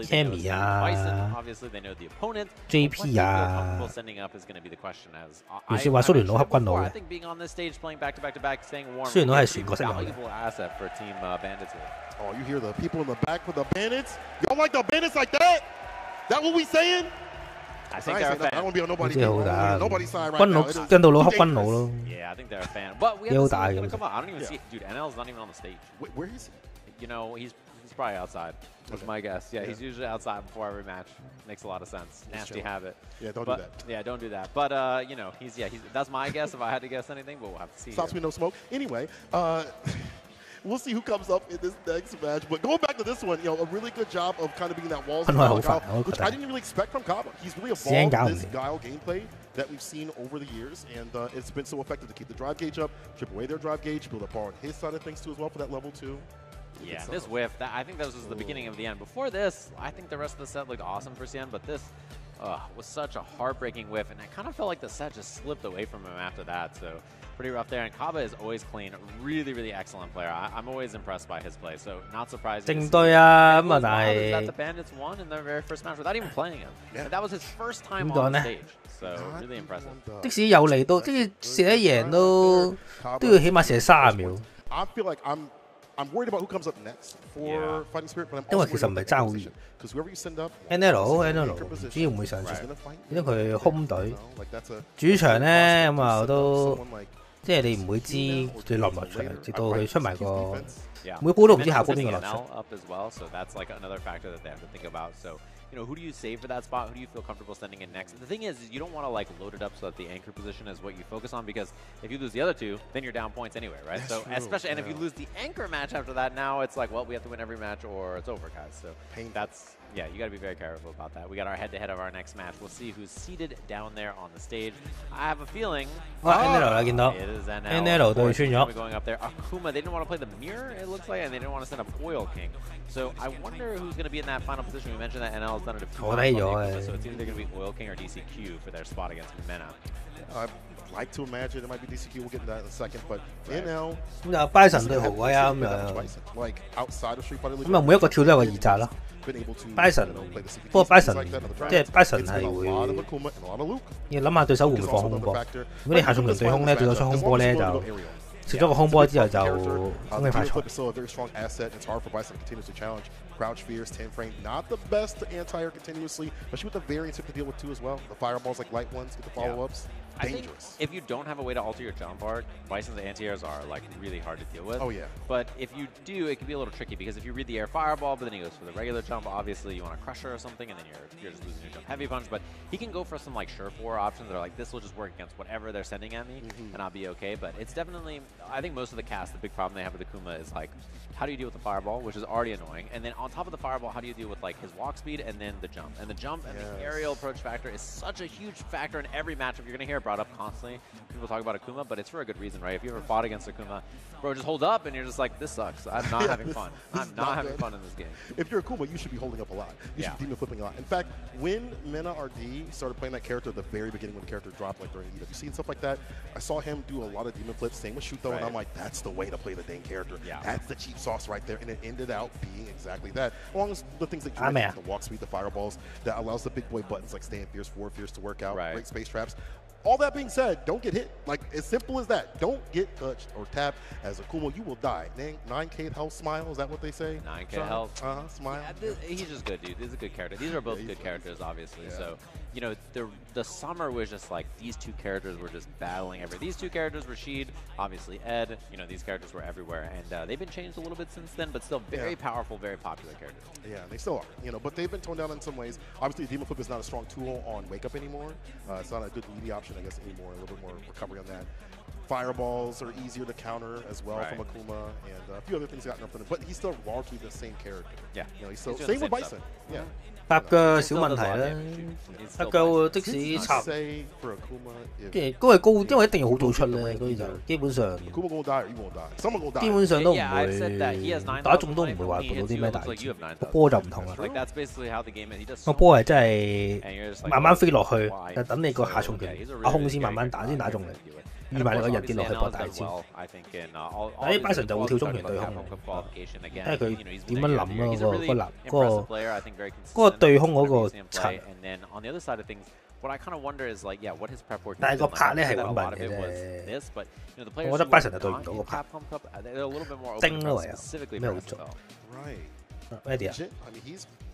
Cammy 啊 ，JP 啊，原先話蘇聯佬黑軍佬嘅，蘇聯佬係全國識用嘅。Oh, you hear the people in the back for the bandits? Y'all like the bandits like that? That what we saying? I think they're a fan. I don't be on nobody's side. Nobody's side right now. 軍佬跟到佬黑軍佬咯。Yeah, I think they're a fan. But we have to see him come on. I don't even see. Dude, NL's not even on the stage. Where is he? You know, he's probably outside. That's my guess. Yeah, he's usually outside before every match. Makes a lot of sense. Nasty habit. Yeah, don't do that. Yeah, don't do that. But you know, he's that's my guess if I had to guess anything. But we'll have to see. Stops me no smoke. Anyway, we'll see who comes up in this next match. But going back to this one, a really good job of kind of being that walls, which I didn't really expect from Kaba. He's really evolved this guile gameplay that we've seen over the years, and it's been so effective to keep the drive gauge up, chip away their drive gauge, build up on his side of things too as well for that level 2. Yeah, this whiff, I think that was the beginning of the end. Before this, I think the rest of the set looked awesome for CN, but this, was such a heartbreaking whiff, and I kind of felt like the set just slipped away from him after that. So pretty rough there. And Kaba is always clean, really, really excellent player. I'm always impressed by his play. So not surprising. 正對啊，咁啊，但 that the Bandits won in their very first match without even playing him. And that was his first time on the stage. So really impressive. 即使有嚟到，即係射得贏都要起碼射30秒。 I feel like I'm worried about who comes up next for Fighting Spirit, but I'm 因為 also 其實唔係爭好遠。 because whoever you send up NL 唔知會唔會上場，因為佢空隊主場咧咁啊都即係你唔會知佢落唔落場，直到佢出埋個每鋪都唔知下鋪邊個落場。 You know, who do you save for that spot? Who do you feel comfortable sending in next? The thing is you don't want to like load it up so that the anchor position is what you focus on, because if you lose the other two, then you're down points anyway, right? That's so true. Especially, and if you lose the anchor match after that, now it's like, well, we have to win every match or it's over, guys. So that's, yeah, you got to be very careful about that. We got our head-to-head of our next match. We'll see who's seated down there on the stage. I have a feeling it is NL. Going up there. Akuma, they didn't want to play the mirror, it looks like, and they didn't want to send up Oil King. So I wonder who's going to be in that final position. We mentioned that NL has done it a few times, so it's either going to be Oil King or DCQ for their spot against Mena. I'd like to imagine it might be DCQ. We'll get into that in a second, but NL 咁啊，Bison 對豪威啊，咁啊，咁啊，每一個跳都有個二扎啦。Bison， 不過 Bison 即係 Bison 係會要諗下對手會唔會放空波。如果你下重拳對空咧，對手出空波咧就。 食咗個空波之後就恭喜發財。 Still a very strong asset. It's hard for Bison to continue to challenge. Crouch fears, 10 frame, not the best to anti-air continuously, especially with the variants you have to deal with too as well. The fireballs like light ones, get the follow-ups. Dangerous. If you don't have a way to alter your jump arc, Bison's anti-airs are like really hard to deal with. Oh yeah. But if you do, it can be a little tricky, because if you read the air fireball, but then he goes for the regular jump, obviously you want to crusher or something, and then you're just losing your jump heavy punch. But he can go for some like Surefour options that are like, this will just work against whatever they're sending at me, and I'll be okay. But it's definitely, I think most of the cast, the big problem they have with Akuma is like, how do you deal with the fireball, which is already annoying, and then on top of the fireball, how do you deal with like his walk speed and then the jump? And the jump and the aerial approach factor is such a huge factor in every matchup. You're gonna hear it brought up constantly. People talk about Akuma, but it's for a good reason, right? If you ever fought against Akuma, bro, just hold up and you're just like, this sucks. I'm not having fun. I'm not having fun in this game. If you're Akuma, you should be holding up a lot. You should be demon flipping a lot. In fact, when Mena RD started playing that character at the very beginning when the character dropped, like during EWC and stuff like that, I saw him do a lot of demon flips, same with Shuto, and I'm like, that's the way to play the dang character. That's the cheap sauce right there. And it ended out being exactly that. Along with the things that you mentioned, the walk speed, the fireballs, that allows the big boy buttons like stand fierce, forward fierce to work out, great space traps. All that being said, don't get hit. Like, as simple as that. Don't get touched or tapped. As Akuma, you will die. 9K health smile, is that what they say? 9K health. Smile. Yeah, he's just good, dude. He's a good character. These are both good characters, obviously. So, you know, the summer was just like, these two characters were just battling everywhere. These two characters, Rashid, obviously Ed, you know, these characters were everywhere. And they've been changed a little bit since then, but still very powerful, very popular characters. Yeah, they still are. You know, but they've been toned down in some ways. Obviously, Demon Flip is not a strong tool on Wake Up anymore. It's not a good media option, I guess, anymore. A little bit more recovery on that. Fireballs are easier to counter as well from Akuma, and a few other things got nothing. But he's still largely the same character. Yeah, you know, he's still same with Bison. Yeah. 8腳小問題啦，8腳即使插，即係嗰個高，因為一定要好早出咧，所以就基本上基本上都唔會打中都唔會話做到啲咩大招，個波就唔同啦。個波係真係慢慢飛落去，就等你個下重拳阿空先慢慢打，先打中你。 預埋你個人跌落去搏大招，但係 Bison 就會跳中拳對空，睇下佢點樣諗咯，嗰個對空嗰個層。但係個拍咧係穩穩嘅啫，我覺得 Bison 就對唔到個拍，精咯唯有咩好做 ？Ready 啊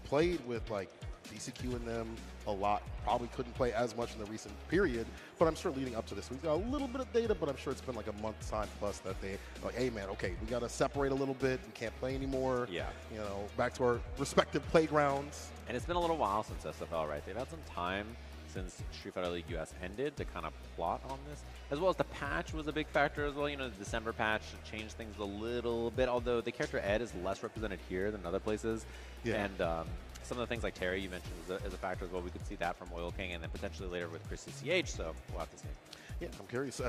？Played with like DCQ in them a lot. Probably couldn't play as much in the recent period, but I'm sure leading up to this, we've got a little bit of data, but I'm sure it's been like a month's time plus that they like, hey man, okay, we got to separate a little bit. We can't play anymore. Yeah. You know, back to our respective playgrounds. And it's been a little while since SFL, right? They've had some time since Street Fighter League US ended to kind of plot on this, as well as the patch was a big factor as well. You know, the December patch changed things a little bit, although the character Ed is less represented here than other places. Yeah. And some of the things like Terry you mentioned is a factor as well. We could see that from Oil King, and then potentially later with Chris CCH, so we'll have to see. Yeah, I'm curious to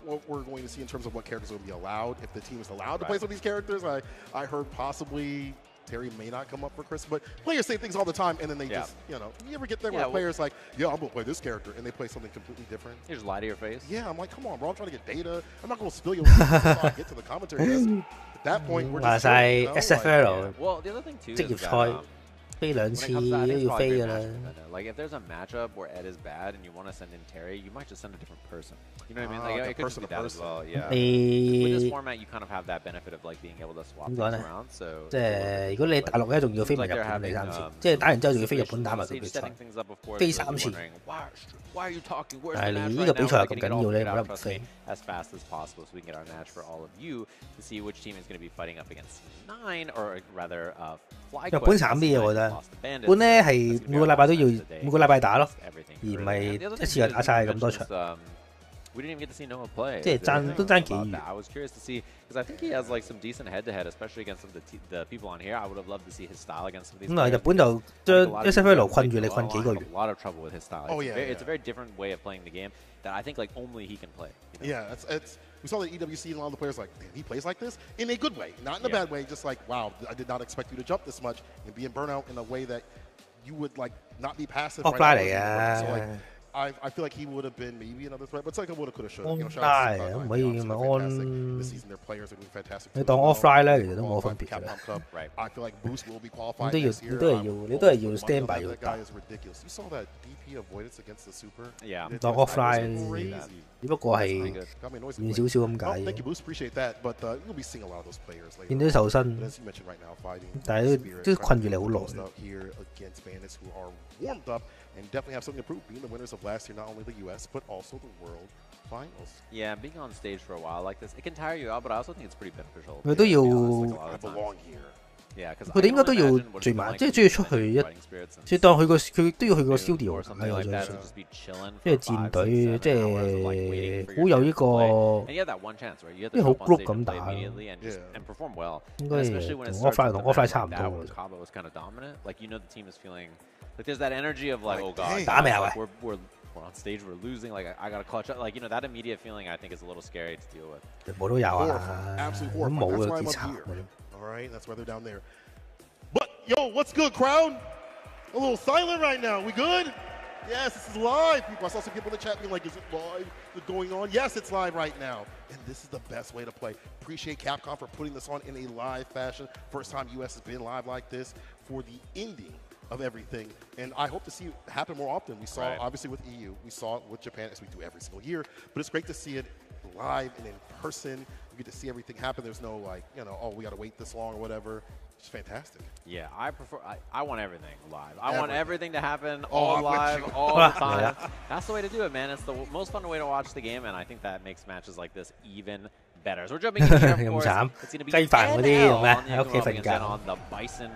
what we're going to see in terms of what characters will be allowed. If the team is allowed to play some of these characters, I heard possibly Terry may not come up for Chris, but players say things all the time, and then they just, you ever get there where players like, I'm going to play this character, and they play something completely different? You just lie to your face? Yeah, I'm like, come on, bro, I'm trying to get data. I'm not going to spill your before I get to the commentary desk. At that point, we're just Sfl 職業賽。飛2次都要飛㗎啦。Like if there's a matchup where Ed is bad and you want to send in Terry, you might just send a different person. You know what I mean? Like it could just be that as well. Yeah. With this format, you kind of have that benefit of like being able to swap things around. So 即係如果你大陸咧，仲要飛埋日本第3次，即係打完之後仲要飛日本打埋個決賽，飛3次。但係你呢個比賽又咁緊要咧，冇得唔飛。As fast as possible, so we can get our match for all of you to see which team is going to be fighting up against 9, or rather, Fly. 日本慘啲嘅，我覺得。日本咧係每個禮拜都要每個禮拜打咯，而唔係一次就打晒咁多場。We didn't even get to see Noah play. 即係爭幾遠。I was curious to see because I think he has like some decent head-to-head, especially against some of the people on here. I would have loved to see his style against some of these. 咁啊，日本就將 Sfl 困住你困幾個月。A lot of trouble with his style. Oh yeah, it's a very different way of playing the game that I think like only he can play. Yeah, it's. We saw the EWC and a lot of the players like, damn, he plays like this in a good way, not in a bad way. Just like, wow, I did not expect you to jump this much and be in burnout in a way that you would like not be passive. So like, I feel like he would have been maybe another threat, but it's like a woulda, coulda, shoulda. You know, shout out to fantastic. This season their players are doing fantastic. 你當 offline 咧，其實都冇分別嘅。I feel like Boost will be qualified this year. 你都係要 stand by 要打。That guy is ridiculous. You saw that DP avoidance against the super? Yeah. 當 offline 只不過係遠少少咁解。Thank you, Boost. Appreciate that. But you'll be seeing a lot of those players later. 見到啲受身，但係都困住你好耐。Here against bandits who are warmed up and definitely have something to prove, being the winners of last year, not only the U.S. but also the World Finals. Yeah, being on stage for a while like this, it can tire you out, but I also think it's pretty beneficial. 佢都要 I belong here. 佢哋應該都要聚埋，即係都要出去一，即係當佢都要去個 studio 睇我相信，即係戰隊，即係好有呢個，因為好 group 咁打咯，應該同 offline 差唔多嘅。Like there's that energy of like, oh god, 打未啊喂？ we're on stage, we're losing. Like I gotta clutch up. Like that immediate feeling, I think is a little scary to deal with. 我都有啊，咁冇嘅幾慘。All right, that's why they're down there. But yo, what's good, crowd? A little silent right now. We good? Yes, this is live. People, I saw some people in the chat being like, is it live? Is it going on? Yes, it's live right now. And this is the best way to play. Appreciate Capcom for putting this on in a live fashion. First time US has been live like this for the ending of everything, and I hope to see it happen more often. We saw obviously with EU, we saw it with Japan, as we do every single year, but it's great to see it live and in person. You get to see everything happen. There's no like, oh, we got to wait this long or whatever. It's fantastic. Yeah, I want everything live. I want everything to happen all live, all the time. That's the way to do it, man. It's the most fun way to watch the game, and I think that makes matches like this even better. So we're jumping in here, of course. It's going to be NL on the Bison.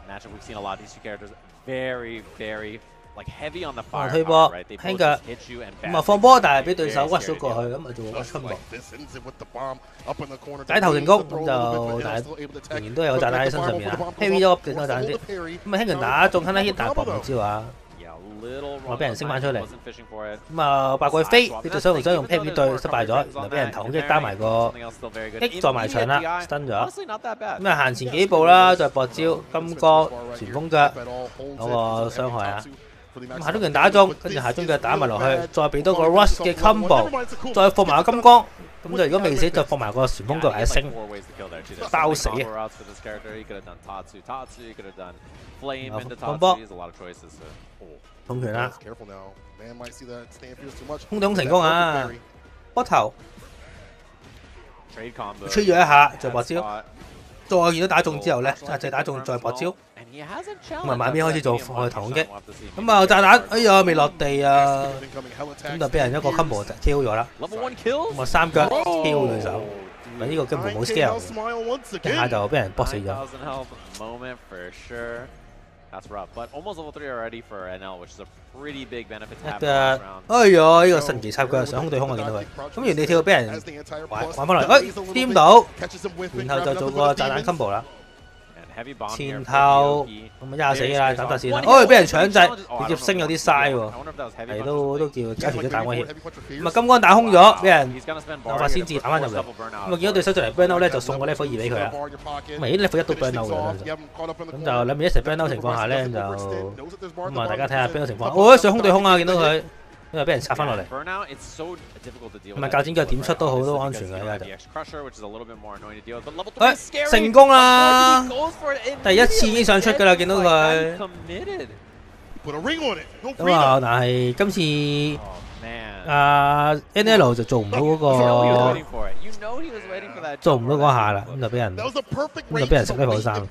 Matchup, we've seen a lot of these two characters very, very like heavy on the fire power, right? They both just hit you and back. 咁啊放波，但係俾對手屈咗過去，咁啊做個 combo。解頭成功，咁就但係仍然都有炸彈喺身上面啊 ，heavy 咗整個炸彈先。咁啊輕人打中 Hunter Hit 但係搏唔招啊。我俾人升翻出嚟，咁啊八過去飛，俾對手用 heavy 對失敗咗，然後俾人頭擊單埋個 X 撞埋牆啦 ，stun 咗。咁啊行前幾步啦，再搏招金剛旋風腳嗰個傷害啊！咁下中拳打中，跟住下中腳打埋落去，再俾多個 Rush 嘅 combo， 再放埋個金剛。咁就如果未死，再放埋個旋風腳嚟一升，包死啊！放波，控拳啦，空頂成功啊！波頭，吹咗一下，再搏招，再見到打中之後咧，再打中再搏招。咁啊，慢邊開始做投攻擊，咁啊炸彈，哎呀未落地啊，咁就俾人一個 combo 就 kill 咗啦，咁啊三腳 kill 對手，咪呢個根本冇 scale， 一下就俾人搏死咗。That's rough, but almost level 3 already for NL, which is a pretty big benefit to have. 哎呀，呢個神奇插腳上空對空啊，見到佢，咁原地跳俾人玩翻嚟，掂到，然後就做個炸彈 combo 啦。前頭咁啊廿四啦，斬達線啦，哦俾人搶制，直接升有啲嘥喎，係都叫加條咗大威脅。咁啊金剛打空咗，俾人有法先至打翻入嚟。咁啊見到對手就嚟 burn out 咧，就送個 level 2俾佢啦。咁啊已經 level 1都 burn out 㗎啦，咁就兩邊一齊 burn out 情況下咧就咁啊大家睇下 burn out 情況。哦上空對空啊，見到佢。因為俾人拆翻落嚟，咁啊教剪腳點出都好都安全嘅而家就。成功啦！第一次已經想出㗎啦，見到佢。咁啊，但係今次NL 就做唔到嗰個，做唔到嗰下啦，咁就俾人食得好生。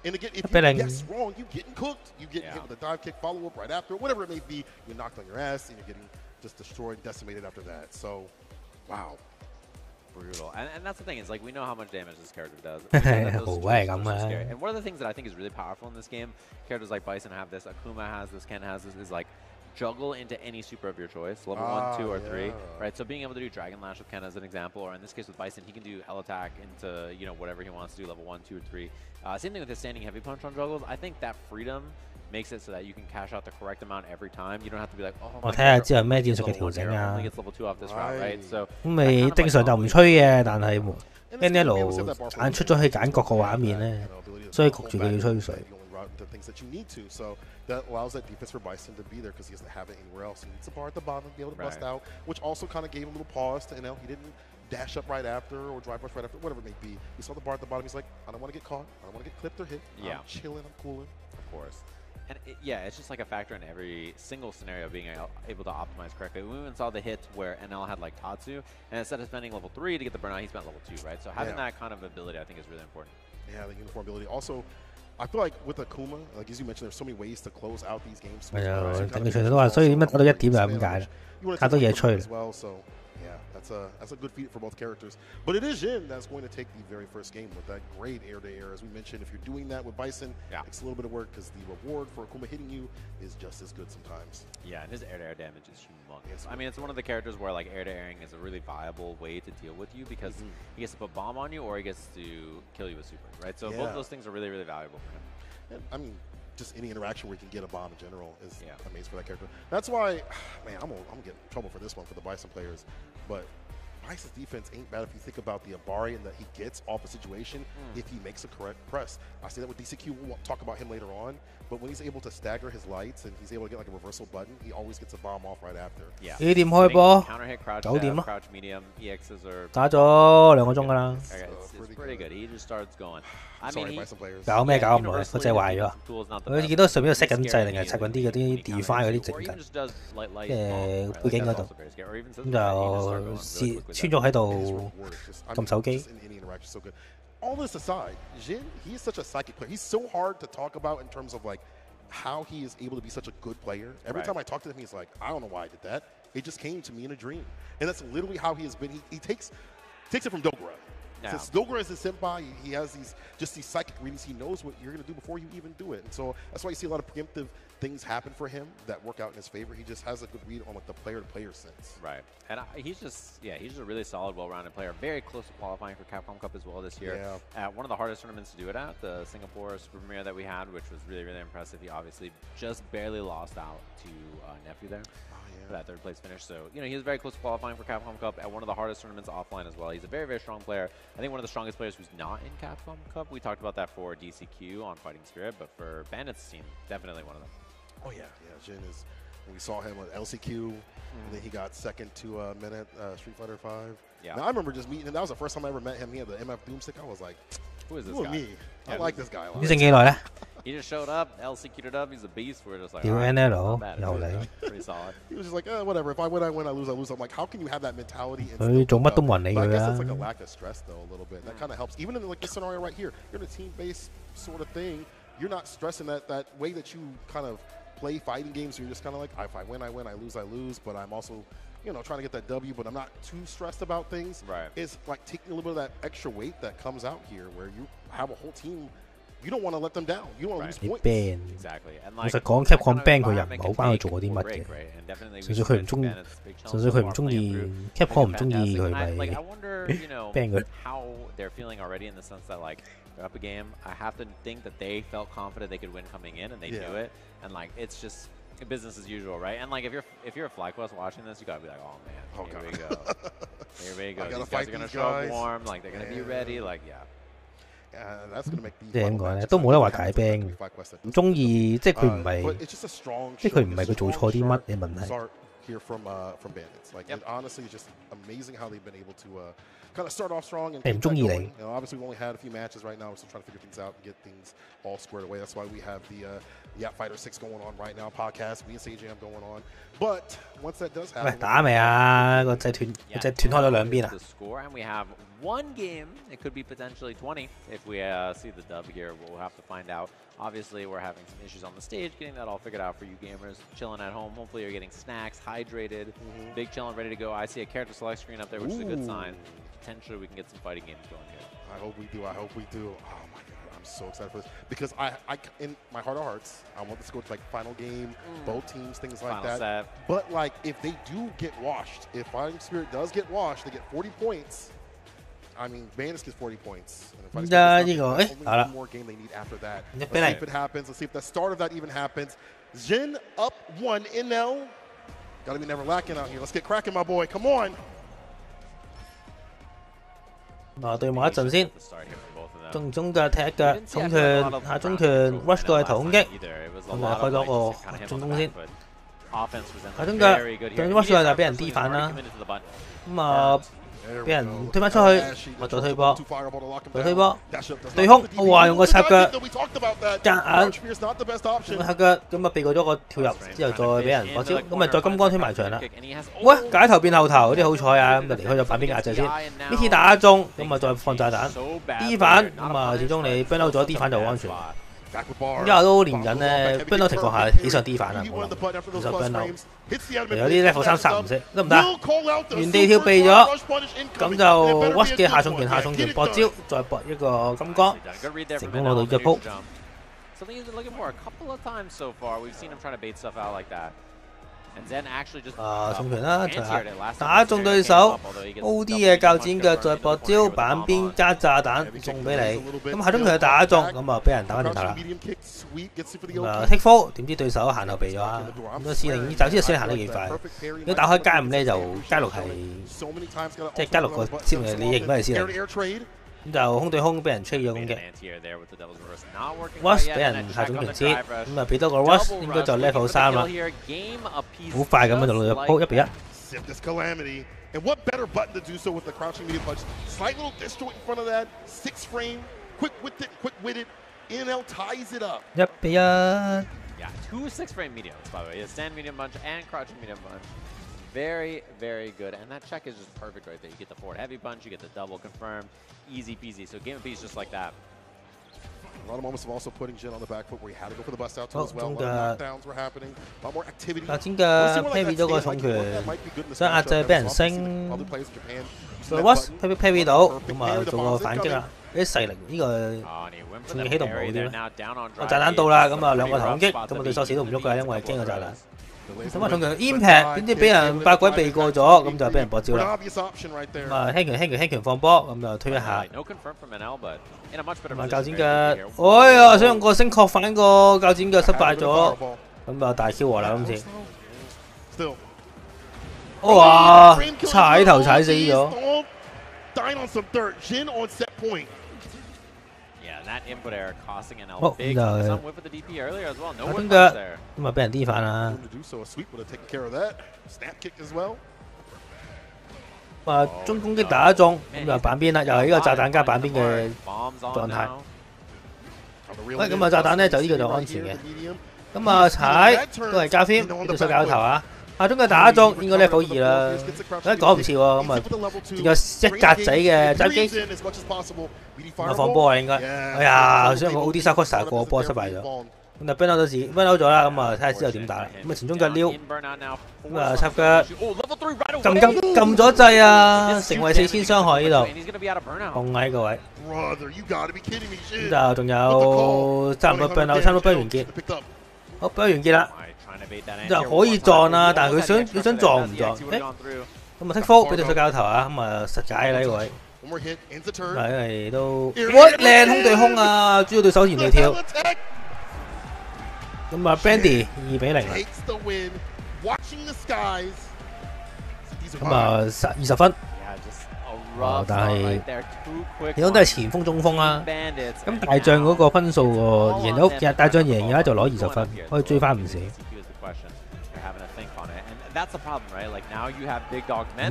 And again, if you guess wrong, you getting cooked. You getting hit with a dive kick, follow up right after, whatever it may be. You're knocked on your ass, and you're getting just destroyed, decimated after that. So, wow. Brutal. And that's the thing, is like we know how much damage this character does. And one of the things that I think is really powerful in this game, characters like Bison have this, Akuma has this, Ken has this, is like juggle into any super of your choice, level 1, 2, or 3, right? So being able to do Dragon Lash with Ken as an example, or in this case with Bison, he can do Hell Attack into, you know, whatever he wants to do, level 1, 2, or 3. Same thing with his standing heavy punch on juggles. I think that freedom makes it so that you can cash out the correct amount every time. You don't have to be like, oh, 我睇下之後咩戰術嘅調整啊。only gets level 2 off this route, right? So 咁咪正常就唔吹嘅，但係 NL 揀出咗去揀各個畫面咧，所以焗住佢要吹水。The things that you need to, so that allows that defense for Bison to be there because he doesn't have it anywhere else. He needs a bar at the bottom to be able to bust out, which also kind of gave him a little pause to NL. He didn't dash up right after or drive rush right after, whatever it may be. He saw the bar at the bottom. He's like, I don't want to get caught. I don't want to get clipped or hit. I'm chilling. I'm cooling. Of course. And it's just like a factor in every single scenario being able to optimize correctly. We even saw the hit where NL had like Tatsu, and instead of spending level 3 to get the burnout, he spent level 2, right? So having that kind of ability, I think, is really important. Yeah, the uniform ability. Also, I feel like with Akuma, like as you mentioned, there's so many ways to close out these games. 係啊，頂佢隨都話，所以點解打到1點就係咁解啦，太多嘢吹啦。Yeah, that's a good feat for both characters. But it is Jin that's going to take the very first game with that great air-to-air. As we mentioned, if you're doing that with Bison, it's a little bit of work because the reward for Akuma hitting you is just as good sometimes. Yeah, and his air-to-air damage is humongous. I mean, it's one of the characters where like air-to-airing is a really viable way to deal with you because he gets to put bomb on you or he gets to kill you with super, right? So both of those things are really, really valuable for him. And, I mean, just any interaction where you can get a bomb in general is amazing for that character. That's why, man, I'm gonna get in trouble for this one for the Bison players, but Bison's defense ain't bad if you think about the Abari that he gets off a situation if he makes a correct press. I say that with DCQ, we'll talk about him later on, but when he's able to stagger his lights and he's able to get like a reversal button, he always gets a bomb off right after. Yeah. 幾點開波？9 hit crouch 9點咯。Crouch medium EXs are 打咗2個鐘㗎啦。It's pretty good. He just starts going. I mean, 搞咩搞咁耐？個掣壞咗。佢見到上面度熄緊掣，定係插緊啲嗰啲 define 嗰啲整緊，背景嗰度，咁就穿咗喺度撳手機。All this aside, Jin, he is such a psychic player. He's so hard to talk about in terms of like how he is able to be such a good player. Every time I talk to him, he's like, I don't know why I did that. It just came to me in a dream. And that's literally how he has been. He takes it from Dogra. Since Dogra is his senpai, he has these psychic readings. He knows what you're going to do before you even do it. And so that's why you see a lot of preemptive things happen for him that work out in his favor. He just has a good read on like the player-to-player sense. Right. And he's just a really solid, well-rounded player. Very close to qualifying for Capcom Cup as well this year. At one of the hardest tournaments to do it at, the Singapore Super Premiere that we had, which was really, really impressive. He obviously just barely lost out to Nephew there. For that third place finish. So, you know, he was very close to qualifying for Capcom Cup at one of the hardest tournaments offline as well. He's a very, very strong player. I think one of the strongest players who's not in Capcom Cup. We talked about that for DCQ on Fighting Spirit, but for Bandit's team, definitely one of them. Oh, yeah. Jin is, we saw him with LCQ, and then he got second to Minute Street Fighter 5. Yeah. Now, I remember just meeting him. That was the first time I ever met him. He had the MF Doomstick. I was like, who is this guy? Me. I like this guy a lot. 呢勝幾耐咧？ He just showed up, LCQ'd it up, he's a beast. We're just like, NL pretty solid. He was just like, whatever. If I win, I win. I lose, I lose. I'm like, how can you have that mentality?佢做乜都冇人理佢啦。I guess it's like a lack of stress though, a little bit. That kind of helps. Even in like this scenario right here, you're in a team-based sort of thing. You're not stressing that way that you kind of play fighting games. You're just kind of like, if I win, I win. I lose, I lose. But I'm also, you know, trying to get that W. But I'm not too stressed about things. Right. It's like taking a little bit of that extra weight that comes out here, where you have a whole team You don't want to let them down. You don't want to lose points. ban。老實講 ，Capcom ban 佢又唔係好關佢做過啲乜嘅，純粹佢唔中意，純粹佢唔中意 Capcom 唔中意佢咪 ban 佢。They're feeling already in the sense that like they're up a game. I have to think that they felt confident they could win coming in, and they do it. And like it's just business as usual, right? And like if you're a Sfl-Us watching this, you gotta be like, oh man, here we go, here we go. These guys are gonna show up warm, like they're gonna be ready, like yeah. 即係點講咧，都冇得話解冰，唔中意，即係佢唔係，即係佢唔係佢做錯啲乜嘅問題。Here from Bandits, like and honestly, it's just amazing how they've been able to kind of start off strong and get back going. Obviously, we've only had a few matches right now. We're still trying to figure things out and get things all squared away. That's why we have the Fighter 6 going on right now, podcast. Me and Sajam going on. But once that does happen, 喂，打未啊？個掣斷開咗兩邊啊！ And we have one game. It could be potentially 20 if we see the dub here. We'll have to find out. Obviously, we're having some issues on the stage, getting that all figured out for you gamers. Chilling at home. Hopefully, you're getting snacks, hydrated, big chilling, ready to go. I see a character select screen up there, which is a good sign. Potentially, we can get some fighting games going here. I hope we do. I hope we do. Oh my god, I'm so excited for this because I in my heart of hearts, I want this to go to like final game, both teams, things like final that. Set. But like, if they do get washed, if Fighting Spirit does get washed, they get 40 points. I mean, Bandits gets 40 points. And only one more game they need after that. Let's see if it happens. Let's see if the start of that even happens. Jin up 1 NL. Gotta be never lacking out here. Let's get cracking, my boy. Come on. 對望一陣先，中腳踢一腳，中拳下中拳 rush 過去頭攻擊，咁就開咗個進攻先。下中腳對 rush 過去就俾人 D 反啦，咁啊。俾人推翻出去，我再推波，再推波，對空，哇！用個插腳夾硬，用個插腳咁啊避過咗個跳入，之後再俾人博招，咁咪再金剛推埋牆啦。喂，解頭變後頭，嗰啲好彩啊！咁就離開咗反邊壓制先。呢次打中，咁啊再放炸彈 ，D 反，咁啊始終你 burn out 咗 D 反就好安全。因為都練緊咧 burn out 情況下起上 D 反啊，其實 burn out。有啲 level 3殺唔識得唔得？原地跳避咗，咁就 watch 嘅下重拳搏招，再搏一個金剛，成功攞到隻鋪。重拳啦，打中對手 ，OD 嘅鉸剪腳再搏招，板邊加炸彈送俾你。咁下中拳打中，咁啊俾人打翻轉頭啦。剔夫點知對手行後避咗啊？咁個司令就知司令行得幾快。如果打開街5咧，就街6係即係街6個司令，你認都係司令。咁就空對空俾人吹咗攻擊 ，Rush 俾人下中拳切，咁啊俾多個 Rush 應該就 level 3啦，好快咁樣就攞咗鋪1比1。And what better button to do so with the crouching medium punch? Slight little disjoint in front of that. 6 frame, quick-witted. NL ties it up. 1比1。Yeah, 2 6-frame mediums, by the way. Stand medium punch and crouching medium punch. Very, very good. And that check is just perfect right there. You get the forward heavy punch, you get the double confirmed. Easy peasy. So game of peace just like that. A lot of moments of also putting Jin on the back foot where he had to go for the bust out too as well. A lot of knockdowns were happening. A lot more activity. 頭先嘅 parry 咗個重拳，想壓制俾人升。個 Rush parry 到，咁啊做個反擊啦。啲勢力呢個重力起動唔好啲咩？個炸彈到啦，咁啊兩個頭攻擊，咁啊對手死都唔喐㗎，因為驚個炸彈。咁啊重拳 impact 點知俾人八鬼避過咗，咁就俾人博招啦。咁啊輕拳放波，咁就推一下。咁啊鉸剪腳，哎呀想用個星確反個鉸剪腳失敗咗，咁啊大 Q 我啦今次。哇！踩頭踩死咗。好，咁就中腳，咁啊俾人 D 反啦。話中攻擊打中，咁就板邊啦，又係呢個炸彈加板邊嘅狀態。喂，咁啊炸彈咧就呢個就安全嘅。咁啊踩都係加 frame， 對手搞頭啊！下中腳打中，應該 level 2啦。講唔切喎，咁啊仲有一格仔嘅襲擊，咁啊放波啊應該。哎呀，想個 OD 3 Costa 過波失敗咗。咁就 burn out 咗自己 burn out 咗啦，咁啊睇下之後點打啦。咁啊前中腳撩，咁啊插腳撳咗掣啊，成為4000傷害呢度，控喺個位。咁就仲有差唔多 burn out，差唔多 burn 完結。好 burn 完結啦，就可以撞啦，但係佢想撞唔撞？咁啊剔福俾對手教頭啊，咁啊實解啦呢個位。係因為都靚空對空啊，主要對手前嚟跳。咁啊 Bandy 2-0啦。咁啊20分。但係始終都係前鋒中鋒啦。咁大將嗰個分數贏咗，其實大將贏嘅話就攞20分，可以追翻唔少。咁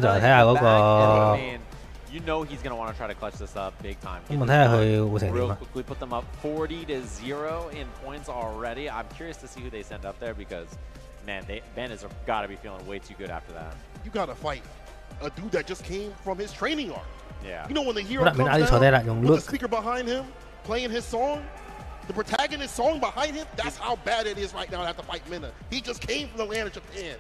就睇下嗰個。咁我睇下佢會成點啊？A dude that just came from his training arc. Yeah. You know when the hero comes down, with the speaker behind him, playing his song, the protagonist song behind him, that's how bad it is right now to have to fight Minna. He just came from the land of Japan.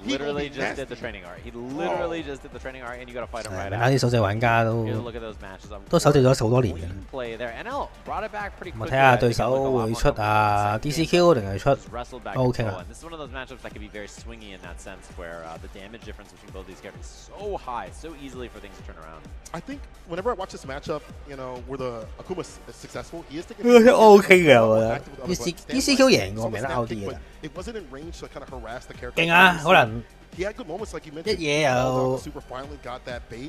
Literally just did the training art. He literally just did the training art, and you got to fight him right out. 啲手掣玩家都手掣咗好多年嘅。我睇下對手會出啊 DCQ 定係出 OK 啊。This is one of those matchups that can be very swingy in that sense, where the damage difference between both these characters is so high, so easily for things to turn around. I think whenever I watch this matchup, you know, where the Akuma is successful, he is taking OK 嘅，我覺得 DCQ 贏過明得 out 啲嘅。It wasn't in range to kind of harass the character. 勁啊，可能。He had good moments like you mentioned. 一嘢又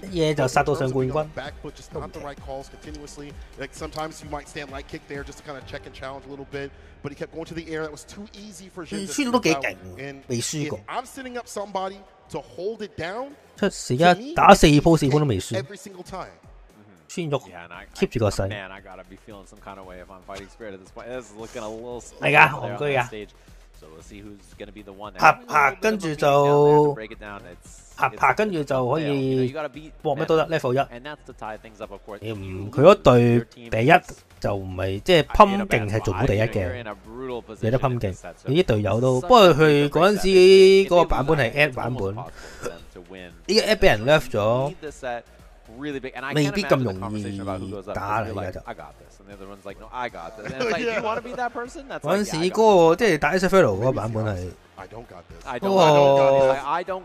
一嘢就殺到上冠軍。Backfoot just not the right calls continuously. Like sometimes you might stand light kick there just to kind of check and challenge a little bit, but he kept going to the air. That was too easy for Jin. 輸都幾勁，未輸過。I'm setting up somebody to hold it down. 出而家打4鋪4盤都未輸。Every single time. 孫玉 keep 住個勢。Man, I gotta be feeling some kind of way if I'm fighting Spirit at this point. This is looking a little. 係㗎，戇居㗎。So we'll see who's going to be the one. 拍跟住就拍跟住就可以搏咩都得 level 1。佢嗰隊第一就唔係即係噴勁係做唔到第一嘅，有得噴勁。你啲隊友都，不過佢嗰陣時嗰個版本係 add 版本，呢個 add 俾人 nerf 咗。Really big, and I 未必咁容易打啦，而家就。And the other one's like, no, I got this. And it's like, do you want to be that person? That's 嗰陣時嗰個即係打 Sfl 嗰個版本係。嗰個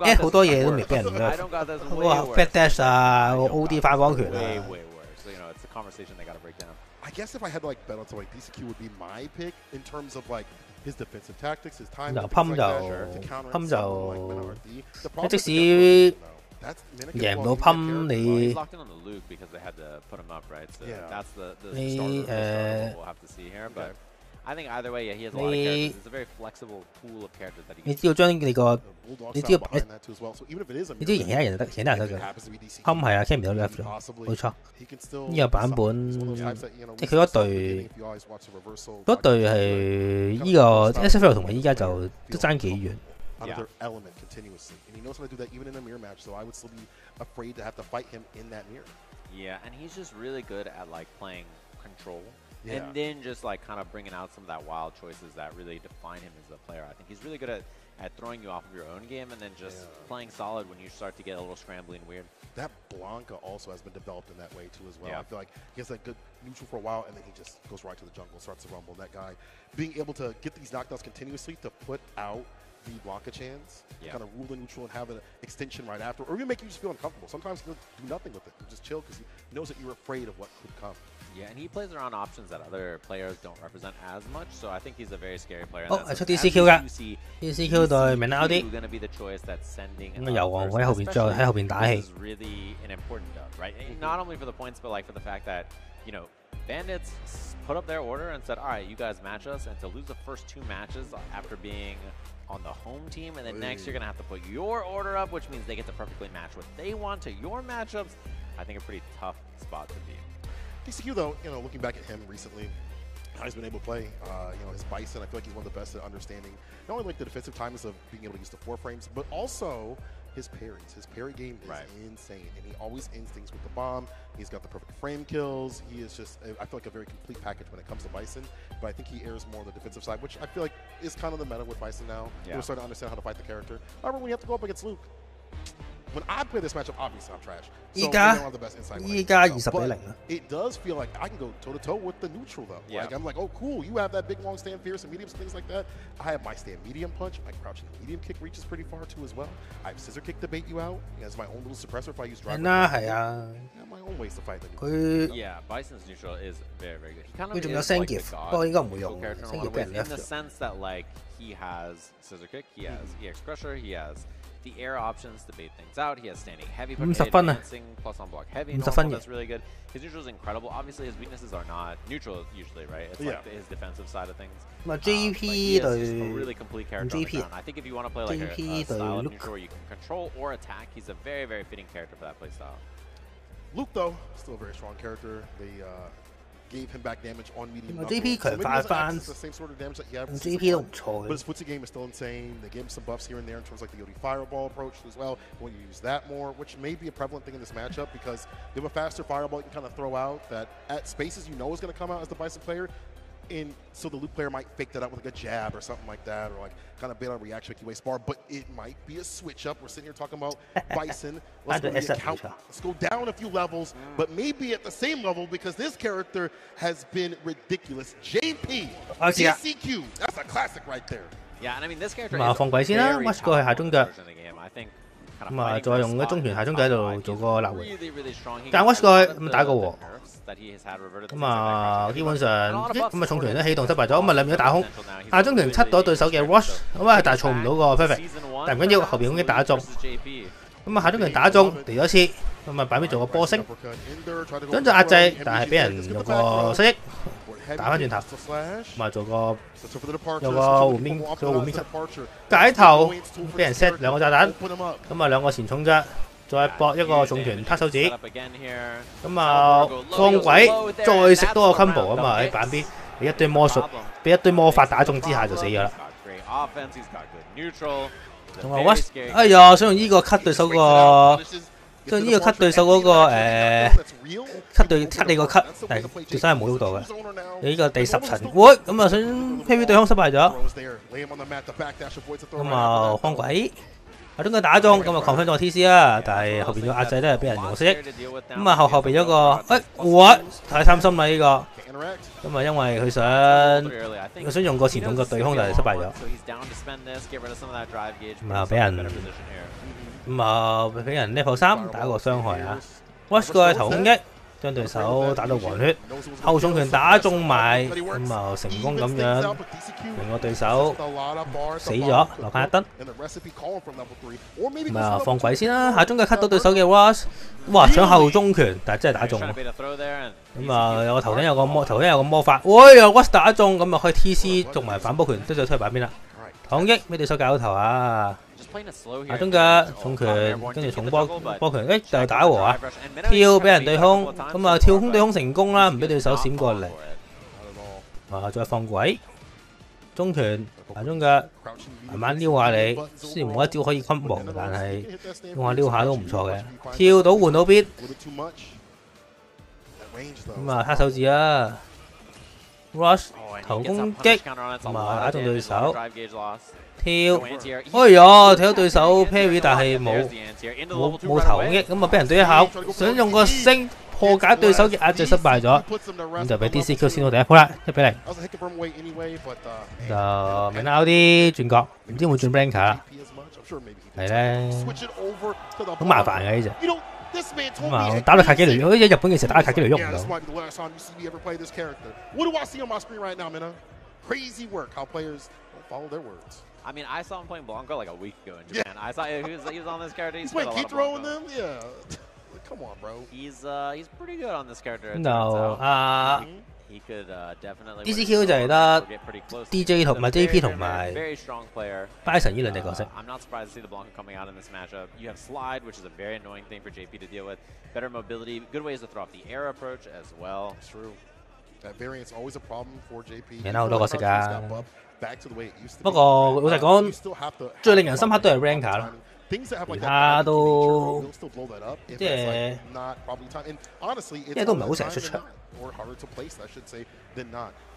add 好多嘢都未俾人 nerf。嗰個 back dash 啊，OD 反光拳啊。Way worse. So you know, it's a conversation they got to break down. I guess if I had to like bet on something, DCQ would be my pick in terms of like his defensive tactics, his time. 就噴就即使。贏唔到噴你，你你只要將你個，你只要你只要贏其他人就得，其他人得嘅。噴係啊 ，Cam 唔到 left 咗，冇錯。呢個版本即係佢嗰隊係呢個 Sfl 同埋依家就都爭幾遠。Another element continuously, and he knows how to do that even in a mirror match. So I would still be afraid to have to fight him in that mirror. Yeah, and he's just really good at like playing control, and then just like kind of bringing out some of that wild choices that really define him as a player. I think he's really good at throwing you off of your own game, and then just playing solid when you start to get a little scrambly and weird. That Blanca also has been developed in that way too as well. I feel like he has that good neutral for a while, and then he just goes right to the jungle, starts to rumble. That guy being able to get these knockdowns continuously to put out the Blanca chance, kind of rule the neutral and have an extension right after, or even make you just feel uncomfortable. Sometimes he'll do nothing with it. He'll just chill because he knows that you're afraid of what could come. Yeah, and he plays around options that other players don't represent as much, so I think he's a very scary player. 係出 DCQ 㗎 ，DCQ 對明歐啲。咁啊，油王喺後邊再喺後邊打氣。Really an important dub, right? Not only for the points, but like for the fact that you know Bandits put up their order and said, all right, you guys match us, and to lose the first 2 matches after being on the home team, and then next you're going to have to put your order up, which means they get to perfectly match what they want to your matchups. I think a pretty tough spot to be in. DCQ, though, you know, looking back at him recently, how he's been able to play, you know, his Bison, I feel like he's one of the best at understanding not only like the defensive times of being able to use the 4 frames, but also his parries. His parry game is insane, and he always ends things with the bomb. He's got the perfect frame kills. He is just, I feel like, a very complete package when it comes to Bison, but I think he errs more on the defensive side, which I feel like is kind of the meta with Bison now. We're starting to understand how to fight the character. However, when you have to go up against Luke, when I play this matchup, obviously I'm trash. So I don't have the best insight. But it does feel like I can go toe-to-toe with the neutral, though. Like, I'm like, oh, cool, you have that big, long stand fierce and mediums and things like that. I have my stand medium punch. My crouching medium kick reaches pretty far, too, as well. I have scissor kick to bait you out. As my own little suppressor if I use driver. I have my own ways to fight them. Yeah, Bison's neutral is very, very good. He kind of is like the god character in a lot of ways, in the sense that, like, he has scissor kick, he has EX Crusher, he has the air options to bait things out. He has standing heavy, but advancing plus on block heavy. Normal, that's really good. His neutral is incredible. Obviously, his weaknesses are not neutral usually, right? It's like his defensive side of things. GP he is just a really complete character on the ground. I think if you want to play like a style of neutral where you can control or attack, he's a very, very fitting character for that play style. Luke, though, still a very strong character. They gave him back damage on medium. GP 強快翻，GP 都唔錯嘅。But his footsie game is still insane. They gave him some buffs here and there in terms of like the Yodi Fireball approach as well. When you use that more, which may be a prevalent thing in this matchup because you have a faster Fireball you can kind of throw out that at spaces you know is going to come out as the Bison player. And so the Luke player might fake that out with like a jab or something like that, or like kind of bait on a reaction QA spar, but it might be a switch up. We're sitting here talking about Bison. Let's go down a few levels, but maybe at the same level because this character has been ridiculous. JP, DCQ, that's a classic right there. Yeah, and I mean this character 咁放鬼先啦 ，Watch 過去下中腳。 咁啊，再用嗰中拳下中腳喺度做個立回，但 Watch 過去咁打個和，咁啊基本上咁啊重拳都起動失敗咗，咁啊兩邊都打空，下中拳7到對手嘅 Watch， 咁啊但係錯唔到個 perfect， 但唔緊要，後邊攻擊打中，咁啊下中拳打中嚟咗一次，咁啊擺邊做個波星，想做壓制，但係俾人用個失憶。 打翻轉頭，咁啊做個有個換邊解頭，俾人 set 兩個炸彈，咁啊兩個前重啫，再搏一個重拳撻手指，咁啊放鬼，再食多個 combo 啊嘛喺板邊，俾一堆魔術，俾一堆魔法打中之下就死咗啦。同埋 Watch， 哎呀，想用呢個 cut 對手個。 即係呢個 cut 對手嗰個cut 你個 cut， 但係對手係冇喐到嘅。你呢個第10層，喂咁啊想 PV 對空失敗咗，咁啊放鬼，啊中佢打中，咁啊 confirm 咗個 TC 啦，但係後邊個壓制都係俾人用識，咁啊後邊有個哇太貪心啦呢個，咁啊因為佢想用個前重嘅對空，但係失敗咗，咁啊俾人。 咁啊，俾人 level 3打個傷害啊 ！Watch 過去頭攻擊，將對手打到黃血，後重拳打中埋，咁啊成功咁樣令個對手死咗，留翻一燈。咁啊放鬼先啦，下中嘅 cut 到對手嘅 Watch， 哇搶後中拳，但係真係打中。咁啊有個頭頂有個魔法，喂又 Watch 打中，咁啊可以 TC 中埋反波拳，都再出去板邊啦。頭攻擊俾對手搞到頭啊！ 下中腳重拳，跟住重波拳，就打和啊！跳俾人對空，咁啊跳空對空成功啦，唔俾對手閃過嚟。啊，再放鬼，中拳下中腳，慢慢撩下你。雖然冇一招可以 combo， 但係用下撩下都唔錯嘅。跳到換到邊，咁啊黑手指啦 ，Rush 頭攻擊，咁啊打中對手。 跳，哎呀，睇到對手 parry 但係冇頭擊，咁啊俾人對一下，想用個星破解對手嘅壓制失敗咗，咁就俾 DCQ 先到第一鋪啦，1比0。就明out啲轉角，唔知會轉 Blanker 啦，係咧，好麻煩嘅呢隻。咁啊打到卡幾條，好似日本嘅時候打到卡幾條喐唔到。 I mean, I saw him playing Blanco like a week ago in Japan. I saw he was on this character. He's playing keep throwing them. Yeah, come on, bro. He's pretty good on this character. No, he could definitely. DCQ 就係得 DJ 同埋 JP 同埋 Bison 呢兩隻角色。I'm not surprised to see the Blanco coming out in this matchup. You have slide, which is a very annoying thing for JP to deal with. Better mobility, good ways to throw off the air approach as well. True. That variant's always a problem for JP. 有好多角色㗎。不過老實講，最令人深刻都係 Ranker 啦。其他都即係都唔係好成日出場。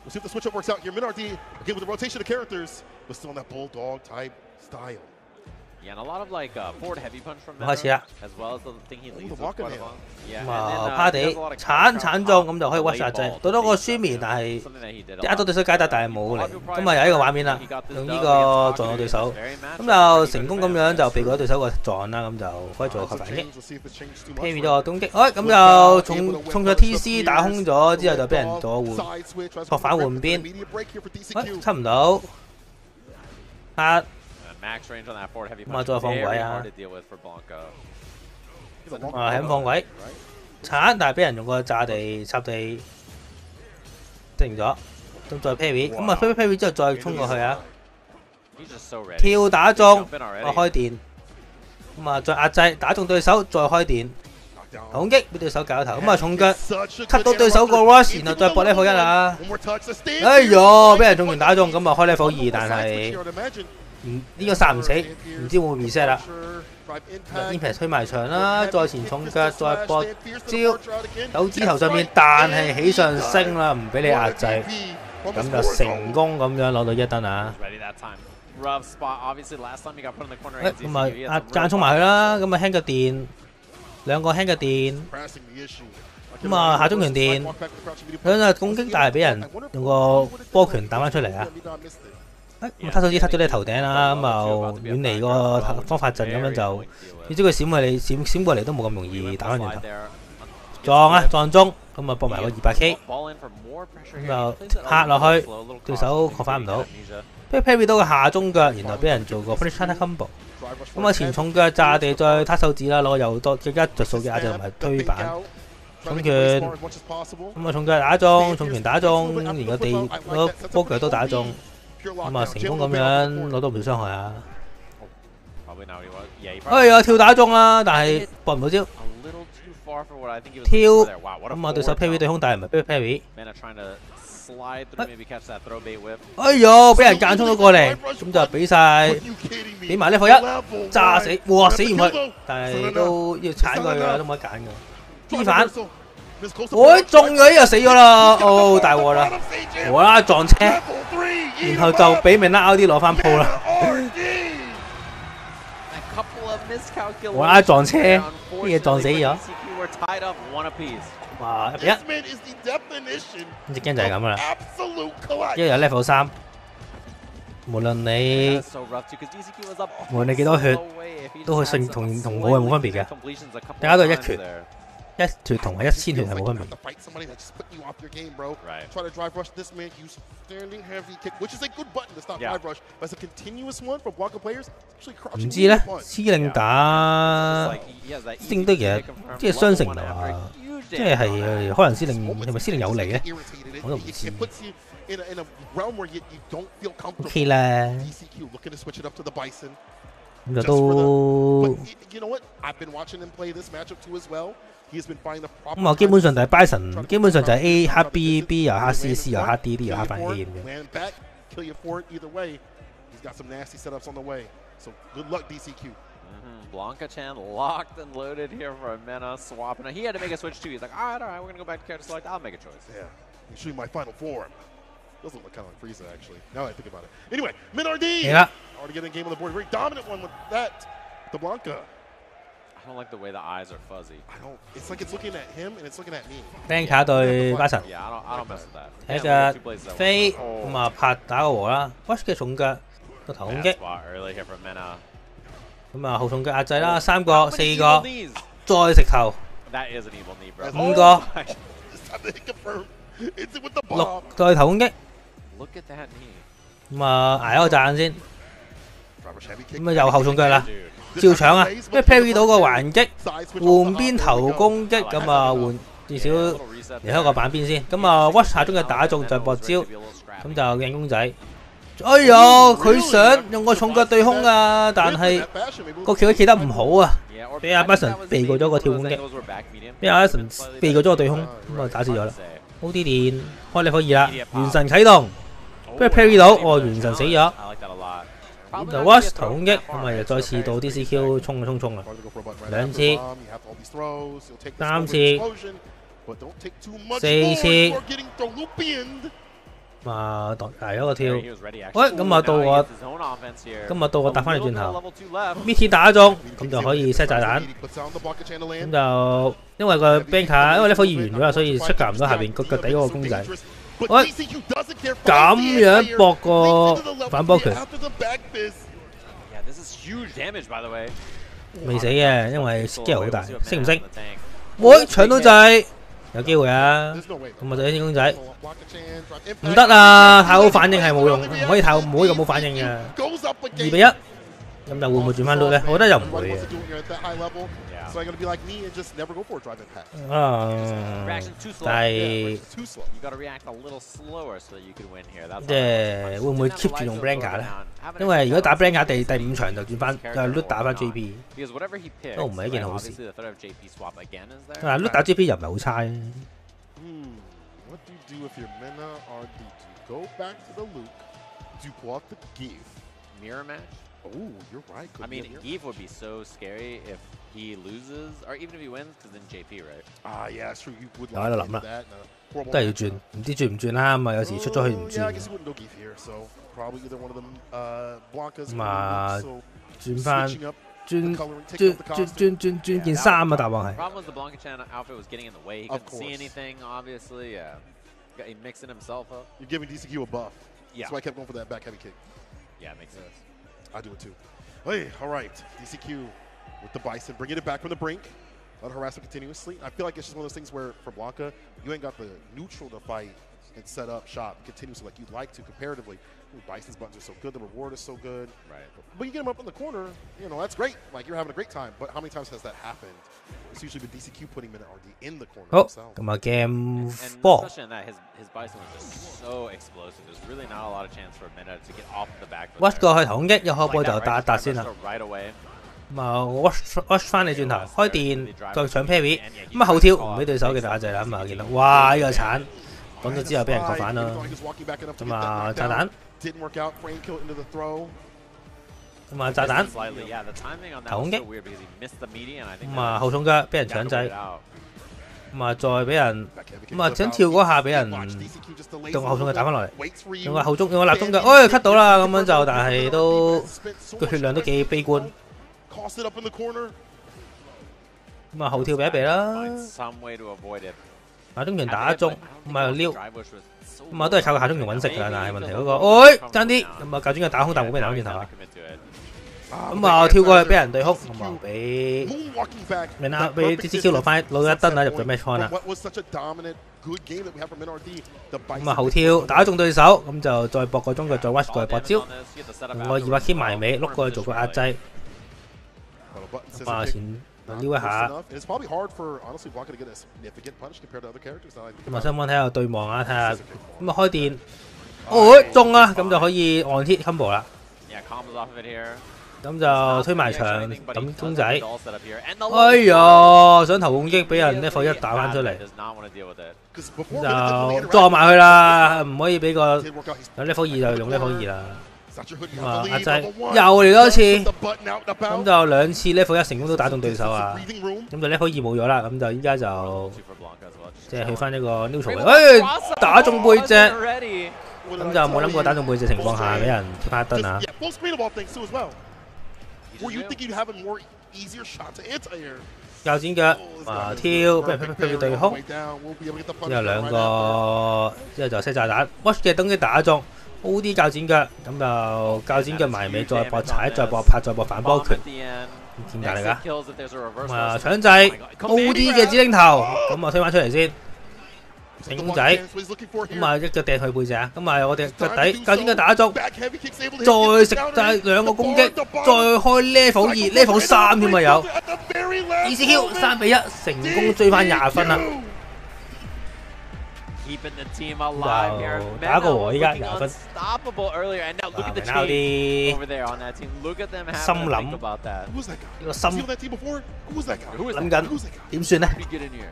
We'll see if the switch up works out here. Minardi again with the rotation of characters, but still on that bulldog type style. Yeah, and a lot of like forward heavy punch from Minardi 開始啦 as well as the thing he leads with quite a lot. Yeah, 咁啊，趴地鏟中咁就可以 watch 下掣，到咗個書面，但係一到對手解答，但係冇嚟。咁啊有呢個畫面啦，用呢個撞到對手，咁就成功咁樣就避過對手個撞啦，咁就可以做個反擊。Parry 咗個攻擊，咁就衝咗 TC 打空咗之後就俾人左換，錯反換邊，出唔到，咁啊再放鬼啊！係咁放鬼，鏟但係俾人用個炸地插地定咗，咁再 parry， 咁啊 parry 之後再衝過去啊，跳打中，開電，咁啊再壓制打中對手，再開電，攻擊俾對手搞頭，咁啊重腳cut到對手個 rush， 然後再搏 level 1啊，哎唷俾人中完打中，咁啊開 level 2，但係呢個殺唔死，唔知會唔會 reset 啦。Impact 推埋牆啦，再前重腳，再搏招，手指頭上面彈係起上升啦，唔俾你壓制，咁就成功咁樣攞到1燈啊！咁啊間衝埋佢啦，咁啊輕腳電，兩個輕腳電，咁啊下中拳電，兩個攻擊但係俾人用個波拳打翻出嚟啊！咁他手指撻咗你頭頂啦，咁就遠離個方法陣咁樣就，你知佢閃過嚟都冇咁容易打翻轉頭。撞啊撞中，咁啊搏埋個200K， 咁就嚇落去，對手確反唔到。parry 到個下中腳，然後俾人做個 finish combo。咁啊前重腳炸地再撻手指啦，攞又多更加着數嘅壓制同埋推板。重拳，咁啊重腳打中，重拳打中，連個地個波腳都打中。咁啊成功咁樣攞到唔少傷害啊！哎呀跳打中啦，但係搏唔到招。跳，咁啊對手 parry 對空，但係唔係 parry。哎呀俾人間衝咗過嚟，咁就俾埋 level 1炸死，哇死唔去，但係都要鏟過去㗎，都冇得揀㗎。T 反。中咗又死咗啦！哦，大鑊啦！無啦啦撞車，然後就俾命拉 RD 攞翻鋪啦。無啦啦撞車，啲嘢撞死咗。哇！1-1，隻 game 就係咁噶啦。因為有 level 3，無論你幾多血，都去同我係冇分別嘅，大家都係一拳。1血同係1000血係冇分別。唔知咧，C令打星都其實即係雙城啊，即係可能C令係咪C令有利咧？我都唔知。OK 啦，咁就都。咁啊，基本上就係 Bison， 基本上就係 A 黑 B 又黑 C 又黑 D 又黑翻 A 咁樣。Blanca Chan locked and loaded here for a Mena swap, and he had to make a switch too. He's like, all right, we're gonna go back to character select. I'll make a choice. Yeah, I'm shooting my final form. Doesn't look kind of like Frieza actually. Now that I think about it. Anyway, Minardi already getting a game on the board. Very dominant one with that. The Blanca. I don't like the way the eyes are fuzzy. It's like it's looking at him and it's looking at me. Banker 對巴神。Yeah, I don't mess with that. 睇隻飛咁啊，拍打個和啦 ，Watch 嘅重腳個頭攻擊。咁啊，後重腳壓制啦，3個、4個，再食頭。5個。6再頭攻擊。咁啊，捱一個炸彈先。咁啊，又後重腳啦。照搶啊！因為 parry 到個還擊，換邊頭攻擊，咁啊換至少離開個板邊先。咁啊 watch 下中嘅打中就搏招，咁就硬公仔。哎呀，佢想用個重腳對空啊，但係個橋企得唔好啊，俾阿 Bison 避過咗個跳攻擊，俾阿 Bison 避過咗個對空，咁啊打死咗啦。好啲電開level 2啦，元神啟動，俾佢 parry 到，元神死咗。咁就 Watch 頭攻擊，咁啊又再次到 DCQ 衝啊，兩次、3次、4次。啊，係一個跳，喂，咁啊到我，今日到我搭翻嚟轉頭 ，Mickey 打中，咁就可以 set 炸彈，咁就因為個 banker 因為 level 2完咗啦，所以出格唔到下邊個腳底嗰個公仔，喂，咁樣搏個反波拳，未死嘅，因為 scale 好大，升唔升？喂，搶到仔！有機會啊！咁我就啲公仔唔得啊！太好反應係冇用，唔可以咁冇反應嘅。2-1，咁就會唔會轉翻到咧？我覺得又唔會嘅。但係即係會唔會 keep 住用 Blanca 咧？因為如果打 Blanca 第5場就轉翻就打翻 JP， 都唔係一件好事。但係打 JP 又唔係好差嘅。What do you do if your mana are D2? Go back to the Luke to block the give. Mirror match? Oh, you're right. I mean, Give would be so scary if he loses, or even if he wins, because then JP, right? Ah, yeah, that's true. You would 有喺度諗啦，都係要轉，唔知轉唔轉啦。咁啊，有時出咗去唔轉。Yeah, I guess he wouldn't go Give here, so probably either one of them Blanca's. 咁啊，轉翻。轉件衫啊！答案係。Problem was the Blanca outfit was getting in the way. He couldn't see anything, obviously. Yeah, he mixing himself up. You're giving DCQ a buff. Yeah. That's why I kept going for that back heavy kick. Yeah, makes sense. I do it too. Hey, all right, DCQ with the Bison, bringing it back from the brink. Let harass him continuously. I feel like it's just one of those things where for Blanca, you ain't got the neutral to fight and set up shop continuously like you'd like to comparatively. Bison's buttons are so good, the reward is so good. Right. But you get him up in the corner, you know, that's great. Like, you're having a great time. But how many times has that happened? It's usually been DCQ putting him in RD in the corner himself. 咁啊 Game 4。Especially in that, his Bison was just so explosive. There's really not a lot of chance for Minna to get off the back. Watch 過去頭攻擊，一開波就打一打先啦。咁啊 Watch 翻你轉頭，開電再搶 parry， 咁啊後跳唔俾對手嘅打掣啦。咁啊見到哇呢個鏟講咗之後俾人確反啦。咁啊炸彈。Didn't work out. Frame kill into the throw. 咁啊炸彈，頭攻擊，咁啊後重腳俾人搶掣，咁啊再俾人，咁啊想跳嗰下俾人用後重腳打翻落嚟，用個後中用個立中腳，哎 cut 到啦，咁樣就但係都個血量都幾悲觀。咁啊後跳避一避啦，下中拳打中，咁啊撩。咁啊，都係靠個下中拳揾食㗎，但係問題嗰個，喂，爭啲，咁啊，教專嘅打空，但冇俾人打翻轉頭啊！咁啊，跳過去俾人對空，咁啊，俾DCQ 攞一燈啊，入咗 match point 啦。咁啊，後跳打中對手，咁就再搏個中腳，再 watch 過去搏招，用個200 K 埋尾，碌過去做個壓制。咁啊，前。撩一下，咁啊雙方睇下對望啊，睇下咁啊開電，哦中啊，咁就可以 on hit combo 啦。咁就推埋牆抌公仔，哎呀，想頭攻擊俾人level 1打翻出嚟，就撞埋去啦，唔可以俾個有level 2就用level 2啦。咁啊壓制又嚟多一次，咁就2次 level 1成功都打中對手啊！咁就 level 2冇咗啦，咁就依家就即係去翻一個 neutral， 哎打中背脊，咁就冇諗過打中背脊情況下俾人貼翻一燈啊！鉸剪腳啊跳，俾人劈對空，之後兩個之後就 set 炸彈 ，watch 嘅東擊打中。O D 鉸剪腳，咁就鉸剪腳埋尾，再搏踩，再搏拍，再搏反波拳，點解嚟㗎？咁啊搶掣 O D 嘅指令頭，咁啊推翻出嚟先，成公仔，咁啊一腳掟去背脊，咁啊我哋腳底鉸剪腳打中，再食晒兩個攻擊，再開 level 2、level 3添啊有 ，DCQ 3-1成功追翻20分啦。Keeping the team alive here. 打個和依家20分。Unstoppable earlier, and now look at the chain over there on that team. Look at them having to think about that. 呢個心諗緊點算咧 How did he get in here?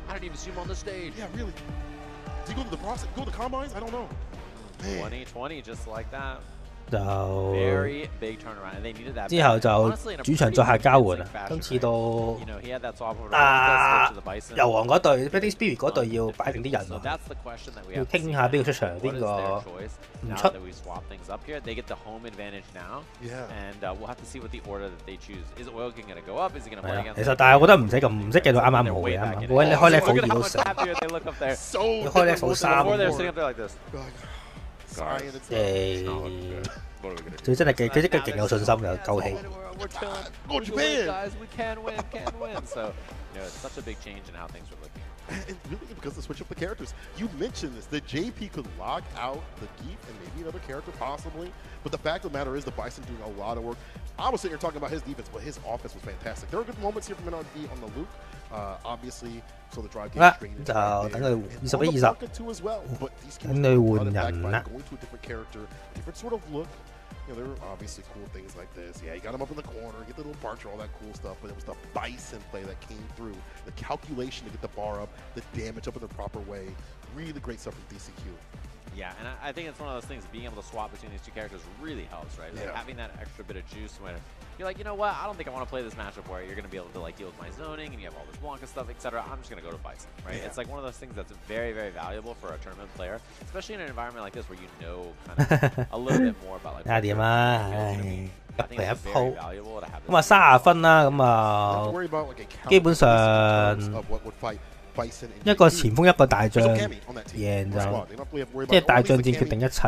I didn't even see him on the stage. Yeah, really. Did he go to the process? Go to the combines? I don't know. 20-20, just like that. 就之後就主場作客交換啊。今次到油王嗰隊 Betting Spirit 嗰隊要擺定啲人咯，要傾下邊個出場，邊個唔出。其實但係我覺得唔使計到啱啱好嘅，啱啱。你開 level 2都死，你開 level 3。佢真係勁有信心嘅，夠氣。Go Japan! And really, because of the switch up the characters, you mentioned this. The JP could lock out the Geef and maybe another character possibly, but the fact of the matter is the Bison doing a lot of work. I was sitting here talking about his defense, but his offense was fantastic. There were good moments here from NRD on the Luke, obviously, so the drive game straight into就等佢20-20，等佢換人啦。Going to a different character, different sort of look. You know, there were obviously cool things like this. Yeah, you got him up in the corner, get the little Barcher, all that cool stuff, but it was the Bison play that came through. The calculation to get the bar up, the damage up in the proper way. Really great stuff from DCQ. Yeah, and I think it's one of those things, being able to swap between these two characters really helps, right? Like having that extra bit of juice when you're like, you know what, I don't think I want to play this matchup where you're going to be able to like deal with my zoning and you have all this Blanca stuff, etc. I'm just going to go to Bison, right? It's like one of those things that's very, very valuable for a tournament player, especially in an environment like this where you know kind of a little bit more about like. 點啊？入嚟一鋪，咁30分啦，咁基本上。一個前鋒一個大將贏就，即係大將戰決定一切。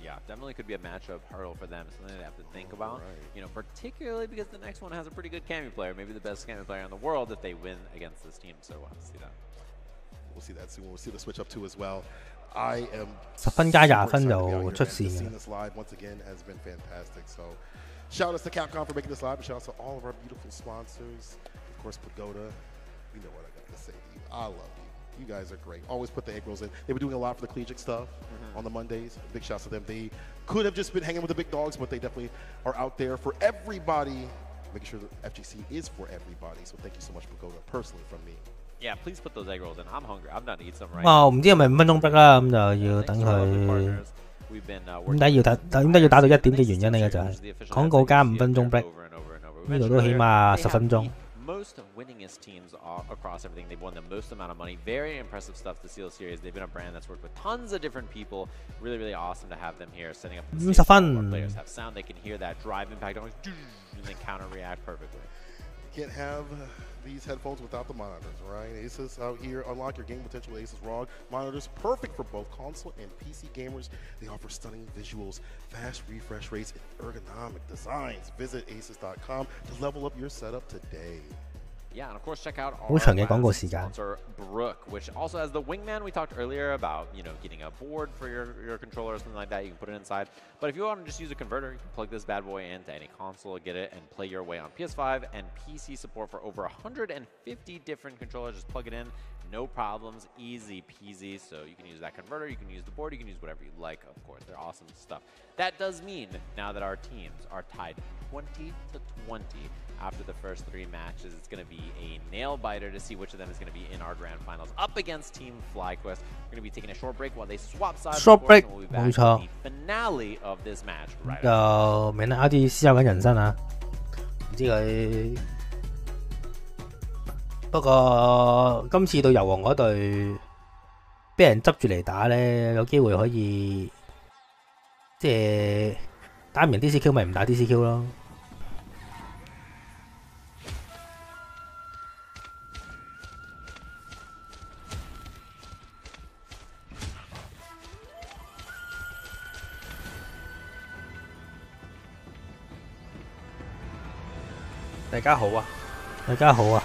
Yeah, definitely could be a matchup hurdle for them. Something they have to think about. You know, particularly because the next one has a pretty good Cammy player, maybe the best Cammy player in the world if they win against this team. So we'll have to see that. We'll see that soon. We'll see the switch up too as well. I am 10分加20分就出線嘅。This live once again has been fantastic. So shout out to Capcom for making this live, and shout out to all of our beautiful sponsors. Of course, Pagoda, you know what I got to say to you. I love you. You guys are great. Always put the egg rolls in. They've been doing a lot for the collegiate stuff on the Mondays. Big shouts to them. They could have just been hanging with the big dogs, but they definitely are out there for everybody, making sure that FGC is for everybody. So thank you so much, Pagoda, personally from me. Yeah, please put those egg rolls in. I'm hungry. I'm not to eat some right 哇，唔知係咪5分鐘逼啦，咁就要等佢。點解要打到1點嘅原因呢？就係廣告加5分鐘逼，呢度都起碼10分鐘。Most winningest teams across everything. They've won the most amount of money. Very impressive stuff to Sfl-Us series. They've been a brand that's worked with tons of different people. Really, really awesome to have them here, setting up the stage. Players have sound. They can hear that drive impact and then counter react perfectly. Can't have these headphones without the monitors, right? Asus out here, unlock your game potential with Asus ROG monitors, perfect for both console and PC gamers. They offer stunning visuals, fast refresh rates, and ergonomic designs. Visit asus.com to level up your setup today. Yeah, and of course, check out our sponsor, Brook, which also has the Wingman we talked earlier about, you know, getting a board for your controller or something like that. You can put it inside. But if you want to just use a converter, you can plug this bad boy into any console, get it, and play your way on PS5 and PC support for over 150 different controllers. Just plug it in, no problems, easy peasy. So you can use that converter, you can use the board, you can use whatever you like, of course. They're awesome stuff. That does mean now that our teams are tied 20-20. After the first 3 matches, it's going to be a nail-biter to see which of them is going to be in our grand finals up against Team FlyQuest. We're going to be taking a short break while they swap sides. Short break, we'll be back with the finale of this match right after. 就明啦，啲思考緊人生啊，唔知佢。不過今次對油王嗰隊，俾人執住嚟打咧，有機會可以即係打唔贏 DCQ 咪唔打 DCQ 咯。大家好啊！大家好啊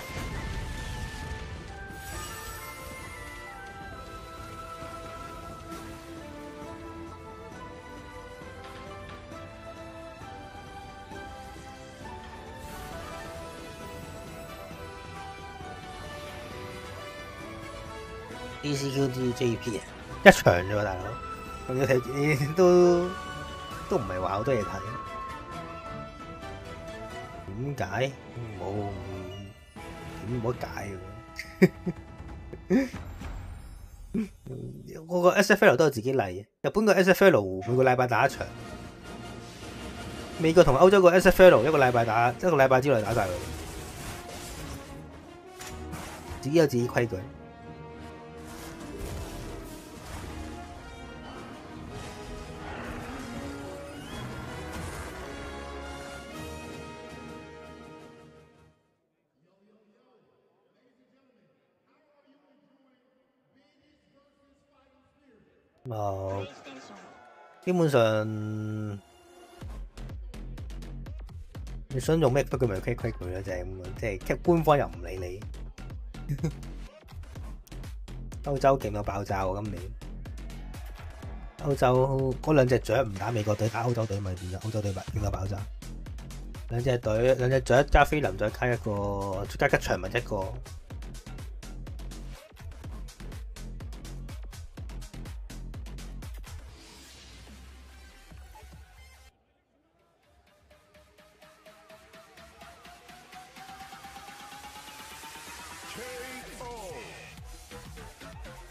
！DCQ 啲 JP 啊，一場啫喎，大佬，仲要睇都唔係話好多嘢睇。點解冇解嘅？我個 SFL 都有自己例嘅，日本個 SFL 每個禮拜打一場，美國同歐洲個 SFL 一個禮拜之內打晒佢，自己有自己規矩。基本上你想用咩規矩咪規矩咯，就係咁樣，即係官方又唔理你。歐洲勁到爆炸喎，今年歐洲嗰兩隻雀唔打美國隊，打歐洲隊咪變咗歐洲隊勁到爆炸。兩隻雀加菲林再加一個，加吉祥物一個。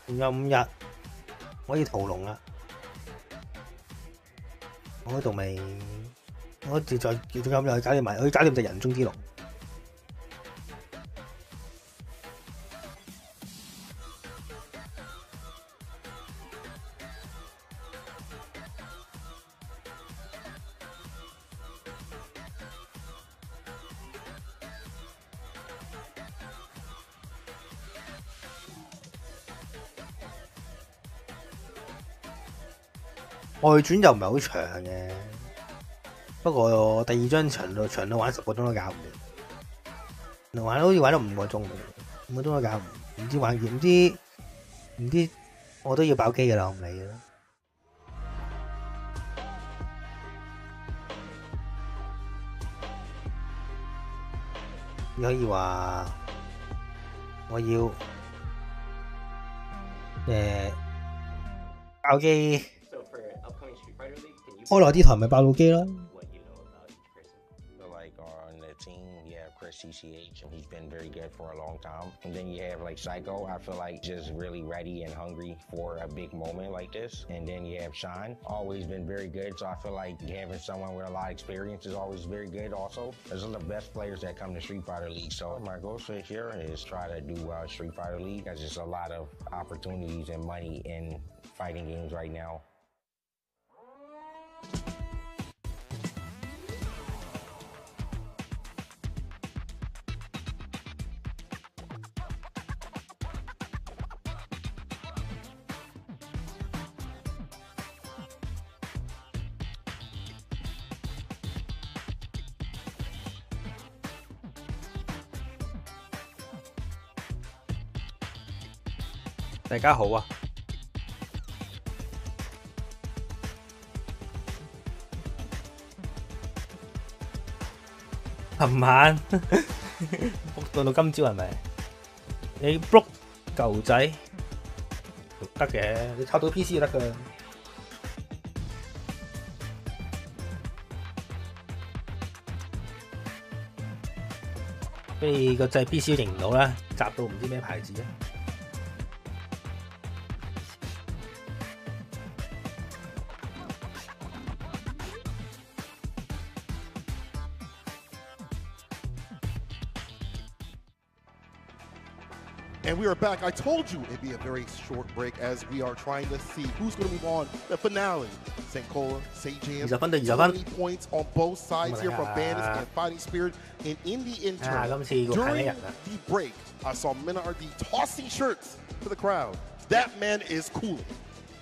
仲有5日可以屠龍啦！我嗰度未，我仲有5日去搞掂埋，我要搞掂隻人中之龍。外傳就唔係好長嘅，不過第二張長到玩10個鐘都搞唔掂，好似玩到5個鐘，5個鐘都搞唔掂，唔知我都要爆機㗎啦，我唔理啦。你可以話我要爆機。開耐啲台咪爆到機咯。CCH, and he's been very good for a long time. And then you have like Psycho, I feel like just really ready and hungry for a big moment like this. And then you have Shine, always been very good. So I feel like having someone with a lot of experience is always very good also. Those are the best players that come to Street Fighter League. So my goal this year is try to do well Street Fighter League. There's just a lot of opportunities and money in fighting games right now.大家好啊！琴晚到今朝係咪？你 block 舊仔得嘅，你抄到 PC 就得㗎。你個掣 PC 認唔到啦，集到唔知咩牌子啊！And we are back. I told you it'd be a very short break as we are trying to see who's going to move on the finale. St. Cola, Sajam, 20 points on both sides here from Bandits and Fighting Spirit. And in the interim, during the break, I saw Minardi tossing shirts to the crowd. That man is cooling.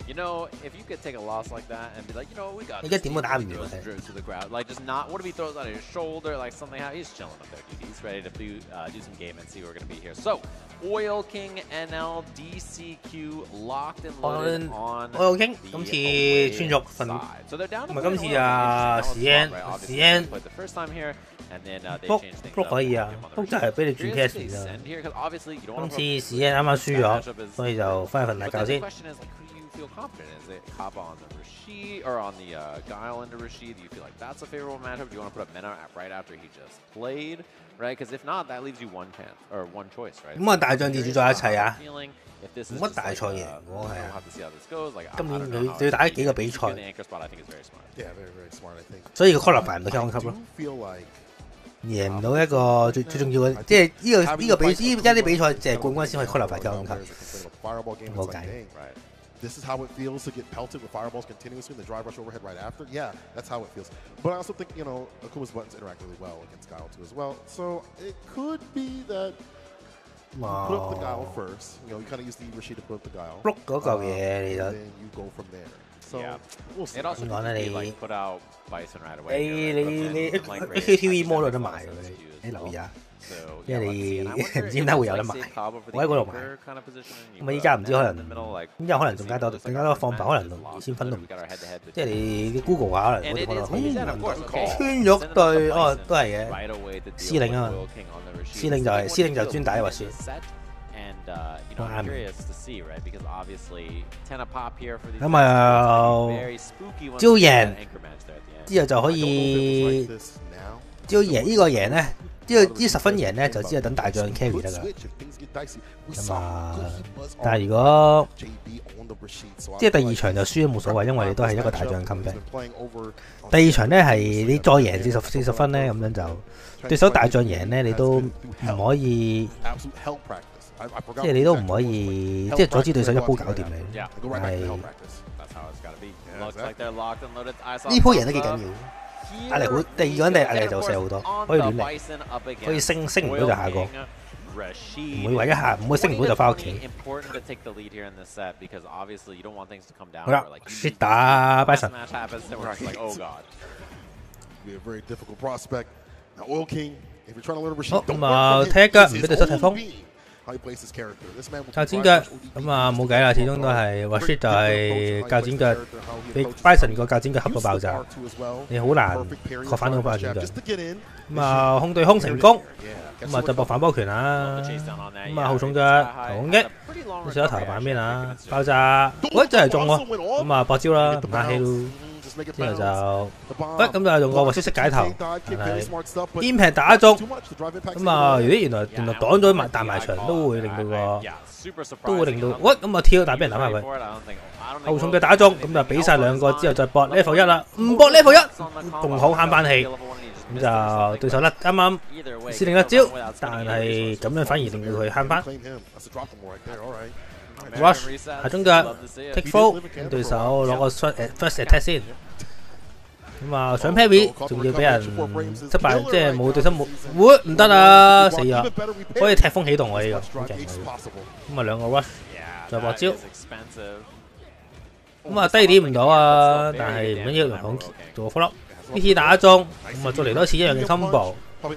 You know, if you could take a loss like that and be like, you know, we got this, he throws Drew to the ground. Like, just not, what if he throws out his shoulder, like something, he's chilling up there, dude. He's ready to do some game and see what we're going to be here. So, Oil King NL DCQ locked and loaded on Oil King 今次穿咗份，唔係今次啊，時恩 played the first time here, and then they changed things up. 可以啊，就係俾你轉 cast 咋。今次時恩啱啱輸咗，所以就翻去瞓大覺先。feel confident? Is it Kaba on the Rashid or on the Guile into Rashid? Do you feel like that's a favorable matchup? Do you want to put a Mena right after he just played, right? Because if not, that leaves you one chance or one choice, right? 咁啊，大將自主在一齊啊， If this 冇乜大賽贏我係啊。今年佢要打幾個比賽， Yeah, very, very smart, I think. 所以佢 qualify 唔到 K1 級咯。 贏唔到一個最重要嘅，即係呢個比依家啲比賽淨係冠軍先可以 qualify K1 級，冇計。 This is how it feels to get pelted with fireballs continuously and the drive rush overhead right after. Yeah, that's how it feels. But I also think, you know, Akuma's buttons interact really well against Guile too as well. So it could be that you put up the Guile first. You know, you kind of use the Rashid to put up the Guile. 碌嗰嚿嘢你就 and then you go from there. So we'll see. It also could like put out Bison right away. 你 HKTV 摩有得賣嘅你留意下。 因為你唔知點解會有得賣，我喺嗰度買。咁啊依家唔知可能，依家可能更加多放牌，可能2000分都唔，即係你 Google 下可能嗰啲穿玉對哦都係嘅，司令啊嘛，司令就專打一滑雪。咁啊，只要贏之後就可以，只要贏呢個贏咧。 呢10分贏咧，就只係等大將 carry 得㗎。咁啊，但係如果即係第二場就輸都冇所謂，因為你都係一個大將 comeback。第二場咧係你再贏40分咧，咁樣就對手大將贏咧，你都唔可以，即係你都唔可以，即係阻止對手一鋪搞掂你。係呢鋪贏得幾緊要。 壓力好，第二個人哋壓力就細好多，可以亂嚟，可以升唔到就下個，唔會話一下唔會升唔到就翻屋企。好啦 ，shit 打 Bison。好咁啊，踢一腳唔俾對手踢風。 較剪腳咁啊冇計啦，始終都係 Rashid 就係較剪腳，俾 Bison 個較剪腳恰到爆炸，你好難確反到較剪腳。咁啊空對空成功，咁啊就搏反波拳啦。咁啊後重腳頭攻擊，都上咗頭板邊啊，爆炸，喂真係中喎，咁啊搏招啦，唔客氣咯。 之後就，喂咁就用個滑雪式解頭，但係肩劈打中，咁啊，原來擋咗大埋牆都會令到喂咁啊跳，但係俾人打埋佢，後重嘅打中，咁就俾晒兩個之後再搏 level 1啦，唔搏 level 1，仲好慳翻氣，咁就對手甩啱啱試另一招，但係咁樣反而令到佢慳翻。 Rush 下中腳 take full， 對手攞個 first attack 先，咁啊上 parry 仲要俾人失敗，即係冇對手冇，唔得啊死啊！可以踢風起動喎呢個，好勁咁啊兩個 rush 再搏招，咁啊低點唔到啊，但係唔緊要，用做個 follow， 呢次打中，咁啊再嚟多次一樣嘅 combo， 就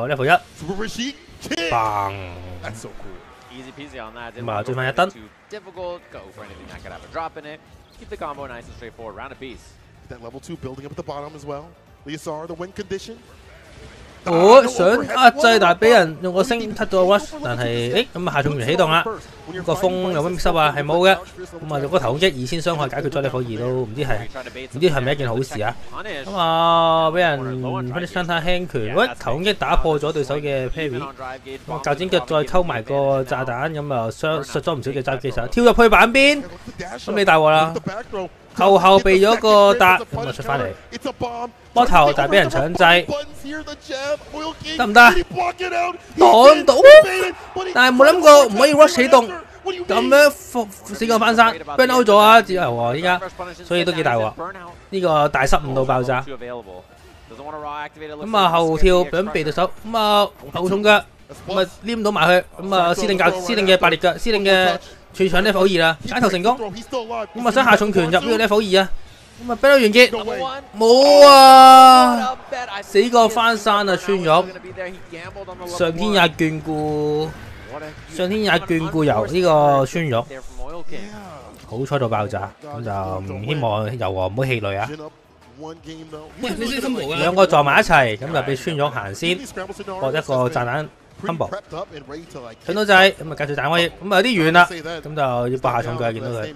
level 1， bang。 Easy peasy on that. 咁啊，追翻一燈。 Difficult. Go for anything that could have a drop in it. Keep the combo nice and straightforward. Round a piece. That level 2 building up at the bottom as well. Liasar, the win condition. 我想壓制，但係俾人用個星突咗 rush， 但係誒咁啊下重拳起動啦，個風有咩濕啊？係冇嘅，咁啊用個頭攻擊2000傷害解決咗level 2都唔知係咪一件好事啊？咁啊俾人嗰啲雙塔輕拳，喂頭攻擊打破咗對手嘅 parry， 咁較剪腳再溝埋個炸彈，咁啊削咗唔少嘅揸機手，跳入去板邊，咁你大鑊啦！後避咗個搭，咁啊出翻嚟，波頭但係俾人搶制，得唔得？擋到，但係冇諗過唔可以 rush 起動，咁樣死個翻生 burn out 咗啊！自由喎依家，所以都幾大鑊。呢個大失誤到爆炸，咁啊後跳想避對手，咁啊後重腳，咁啊黏到埋去，咁啊司令嘅爆裂腳，司令嘅。 全場 level 2啦，解頭成功，咁啊想下重拳入呢個 level 2啊，咁啊 battle 完結，冇啊，死過翻山啊川玉，上天也眷顧，由呢個川玉，好彩到爆炸，咁就唔希望柔和唔好氣餒啊。兩個撞埋一齊，咁就俾川玉行先，搏一個炸彈 combo 上到掣，咁啊繼續彈威，咁啊有啲遠啦，咁就要搏下重腳，見到佢。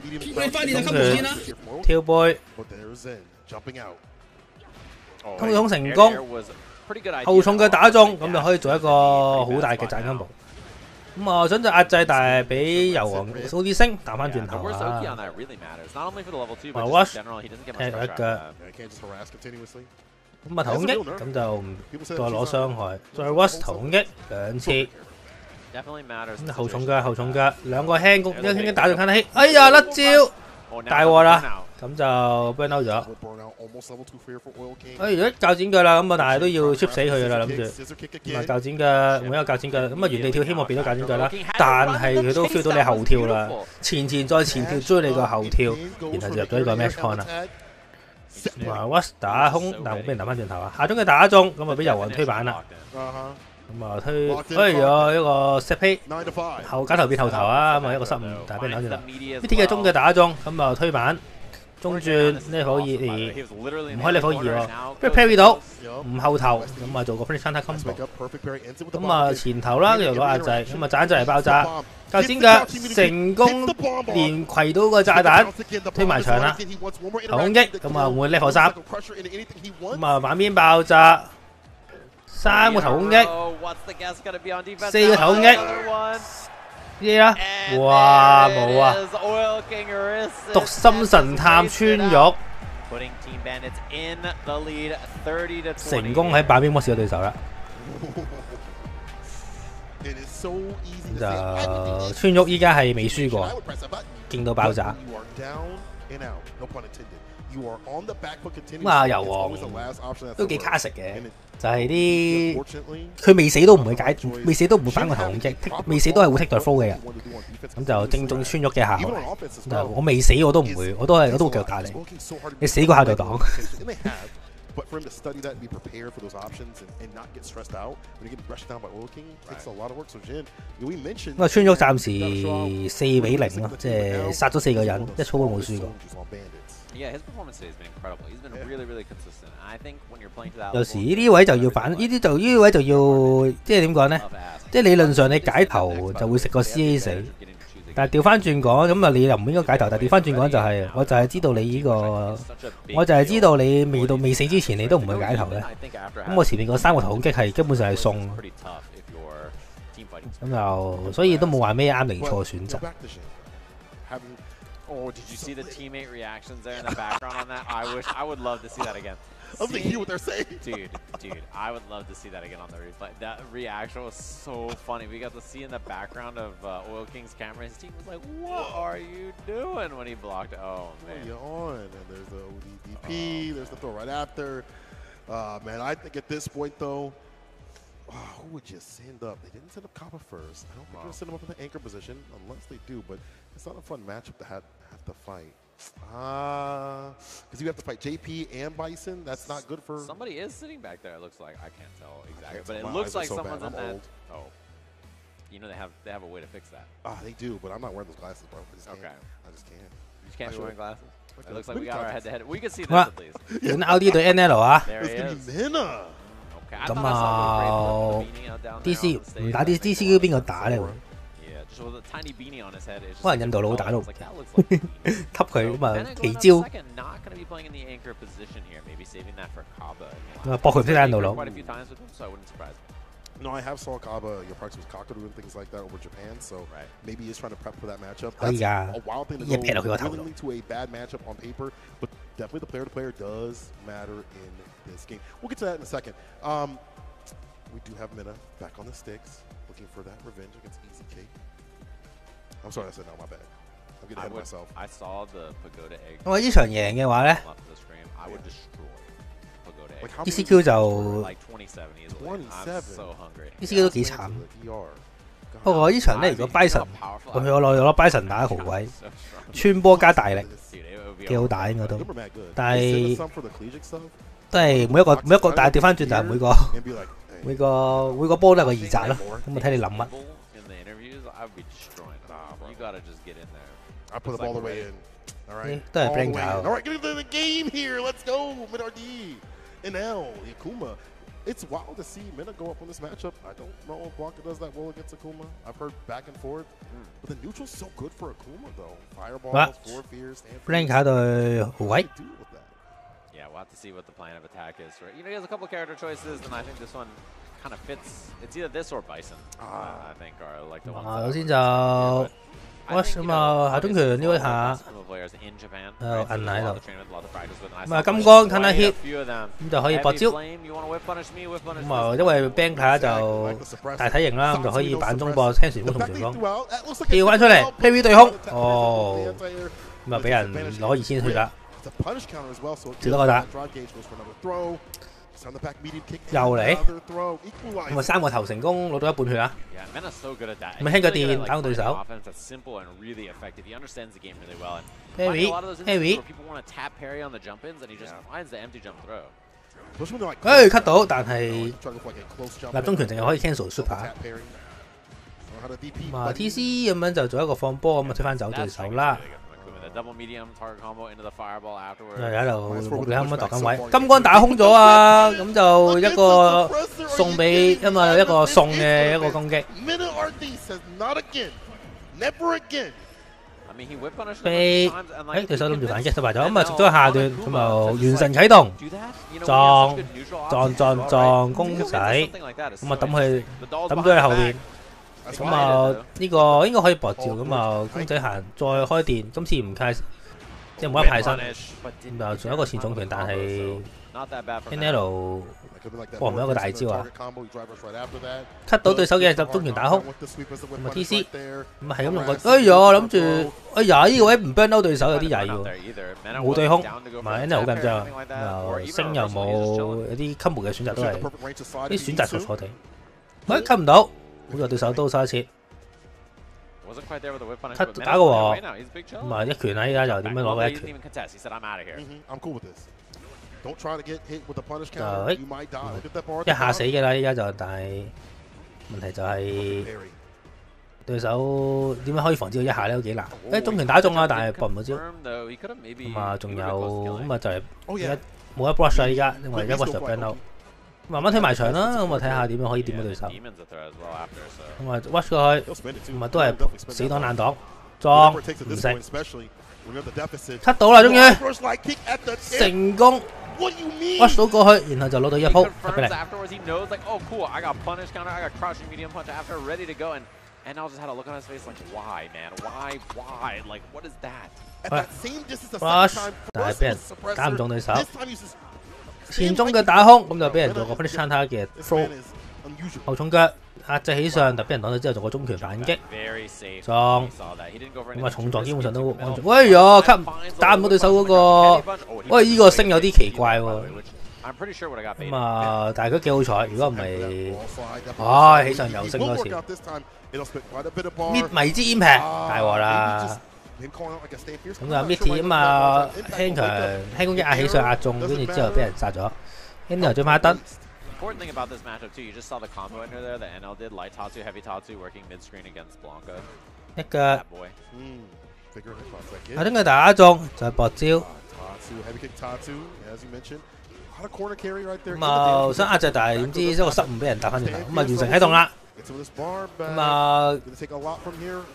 跳背，通通成功，後重腳打中，咁就可以做一個好大嘅斬 combo。咁啊，想就壓制，但係俾油王數啲星彈翻轉頭啊！Rush 踢一腳，咁啊頭攻擊，咁就唔再攞傷害，再 Rush 頭攻擊2次。咁後重腳兩個輕攻，一個輕擊打中卡希，哎呀甩招，大鑊啦！咁就 burn out 咗。如果鉸剪腳啦，咁啊但係都要 chip 死佢噶啦，諗住。咁啊鉸剪腳，每一個鉸剪腳，咁啊原地跳希望變咗鉸剪腳啦，但係佢都 feel 到你後跳啦，前再前跳追你個後跳，然後就入咗呢個 match point 啦。咁啊 Rush 打空，但係冇俾人打翻轉頭啊，下中嘅打中，咁啊俾油王推板啦。咁啊推咗一個 set play 後假頭變後頭啊，咁啊一個失誤，但係俾人打轉頭。呢啲嘅中嘅打中，咁啊推板。中轉呢可以唔開你可以喎，跟住 parry 到唔後頭，咁啊做個 finish counter combo， 咁啊前頭啦，又攞壓制，咁啊斬咗嚟爆炸，鉸剪腳成功連攜到個炸彈推埋牆啦，頭攻擊，咁啊換 level 3，咁啊反邊爆炸，3個頭攻擊，4個頭攻擊。啲啦，哇冇啊！讀心神探穿獄，成功喺板邊摸死咗對手啦。就穿獄依家係未輸過，勁到爆炸。咁啊油王都幾卡食嘅，就係啲佢未死都唔會解，未死都唔會反個頭攻擊，未死都係會剔對 flow 嘅人。咁就正中穿喐嘅下，我未死我都唔會，我都會繼續打你。你死嗰下就擋。But for him to study that and be prepared for those options and not get stressed out when you get brushed down by Oil King takes a lot of work. So Jin, we mentioned 咁啊穿喐暫時4-0咯，即係殺咗4個人，一操都冇輸過。有時呢啲位就要反，呢啲位就要即係點講咧？即係理論上你解頭就會食個 CA 死。但係調翻轉講，咁啊你又唔應該解頭，但係調翻轉講就係，我就係知道你呢個，我就係知道你未死之前你都唔會解頭嘅。咁我前面個3個頭攻擊係根本上係送，咁就所以都冇話咩啱定錯選擇。Oh, did you see the teammate reactions there in the background on that? I would love to see that again. I think hear what they're saying. Dude, I would love to see that again on the replay. That reaction was so funny. We got to see in the background of Oil King's camera, his team was like, what are you doing when he blocked? Oh, man. What are you on? And there's the ODDP, there's the throw right after. Man, I think at this point, though, who would you send up? They didn't send up Kappa first. I don't think they'll send him up in the anchor position, unless they do, but it's not a fun matchup to have to fight. Because you have to fight JP and Bison. That's not good for... Somebody is sitting back there, it looks like. I can't tell exactly, but it looks like someone's in that... Oh. You know they have a way to fix that. They do, but I'm not wearing those glasses, bro. Okay. I just can't. You just can't be wearing glasses? It looks like we got our head-to-head. We can see this at least. 選 LD 對 NL 啊！ There he is. 咁啊 ，DC 唔打 DC 邊個打咧？可能印度佬打到唔吸佢咁啊，奇招。咁啊，搏佢唔識打印度佬。No, I have saw Kaba practice with Kakaru and things like that over Japan, so maybe he's trying to prep for that matchup. That's a wild thing to go willingly to a bad matchup on paper, but definitely the player-to-player does matter in this game. We'll get to that in a second. We do have Mina back on the sticks, looking for that revenge against Easy Cake. I'm sorry, I said no, my bad. I'm getting ahead of myself. I saw the Pagoda Egg. 我呢場贏嘅話咧 I would destroy Pagoda Egg. ECQ 就 ECQ 都幾慘。不過呢場咧，如果 Bison 我攞 Bison 打豪鬼，穿波加大力，幾好打應該都。但係都係每一個，但係調翻轉就係每個波都係個二擲咯。咁啊睇你諗乜。I put the ball away in. All right. All right, get into the game here. Let's go. Mid RD. NL, Yakuma. It's wild to see Mina go up on this matchup. I don't know if Blanca does that well against Akuma. I've heard back and forth. But the neutral's so good for Akuma, though. Fireballs, 4 fears, stand Blanca 對位。Yeah, we'll have to see what the plan of attack is. Right? You know, he has a couple character choices, and I think this one kind of fits. It's either this or Bison, I think, are like the ones. 首先就 Watch 咁啊，下中拳呢位下，摁喺度。咁啊，金光 Thunder Hit 咁就可以搏招。咁啊，因為 Bang 牌就大體型啦，咁就可以板中搏青旋風同旋風。跳翻出嚟 ，Heavy 對空，哦，咁啊俾人攞2000血啦。只得個打。又嚟，咁啊3個頭成功攞到1半血啊！咁啊輕個電打個對手。Heavy， cut 到，但係立中拳淨係可以 cancel super。咁啊 TC 咁樣就做一個放波，咁啊推翻走對手啦。又喺度你啱啱度緊位，金光打空咗啊！咁就一個送俾因為一個送嘅一個攻擊。飛對手諗住反擊失敗咗，咁啊直咗下段，咁就完成啟動，撞公仔，咁啊抌咗去後邊。咁啊，呢個應該可以搏照咁啊，公仔行再開電，今次唔派，即係冇得派身，咁啊仲有一個前重拳，但係 NL 搏唔到一個大招啊 ，cut 到對手嘅集中拳打空，咁啊 TC， 咁啊係咁用個，哎呀諗住，哎呀呢個位唔 burn 到對手有啲曳喎，冇對空，唔係 NL 好緊張啊，又升又冇，有啲 combo 嘅選擇都係啲選擇錯錯地，喂 cut 唔到。好在對手都收一次 ，cut 打個和，咁啊一拳啊！依家就點樣攞個一拳？就一下死嘅啦！依家就，但係問題就係對手點樣可以防止到一下咧？都幾難。誒中拳打中啊，但係搏唔到招。咁啊，仲有咁啊，就係冇一 brush 啊！依家因為一 brush 就 burn out。慢慢推埋牆啦，咁我睇下點樣可以掂到對手。咁啊 watch 過去，咁啊都係死擋爛擋，撞唔食 ，cut 到啦，終於成功 watch 到過去，然後就攞到一鋪俾你。watch 但係俾人打唔中對手。前中嘅打空，咁就俾人做個 punish counter 嘅 throw 後重腳壓制起上，就俾人擋到之後做個中拳反擊，撞咁啊重撞基本上都安全。喂呀，cut打唔到對手嗰個，喂呢個升有啲奇怪喎。咁啊，但係佢幾好彩，如果唔係，唉起上又升多次，搣迷之 impact 大鑊啦。咁啊 Mitty 咁啊輕強輕攻擊壓起上壓中，跟住之後俾人殺咗。NL 追翻一燈。一腳。啊點解打中就係搏招。咁啊想壓制，但係點知一個失誤俾人打翻轉頭，咁啊完成啟動啦。咁啊，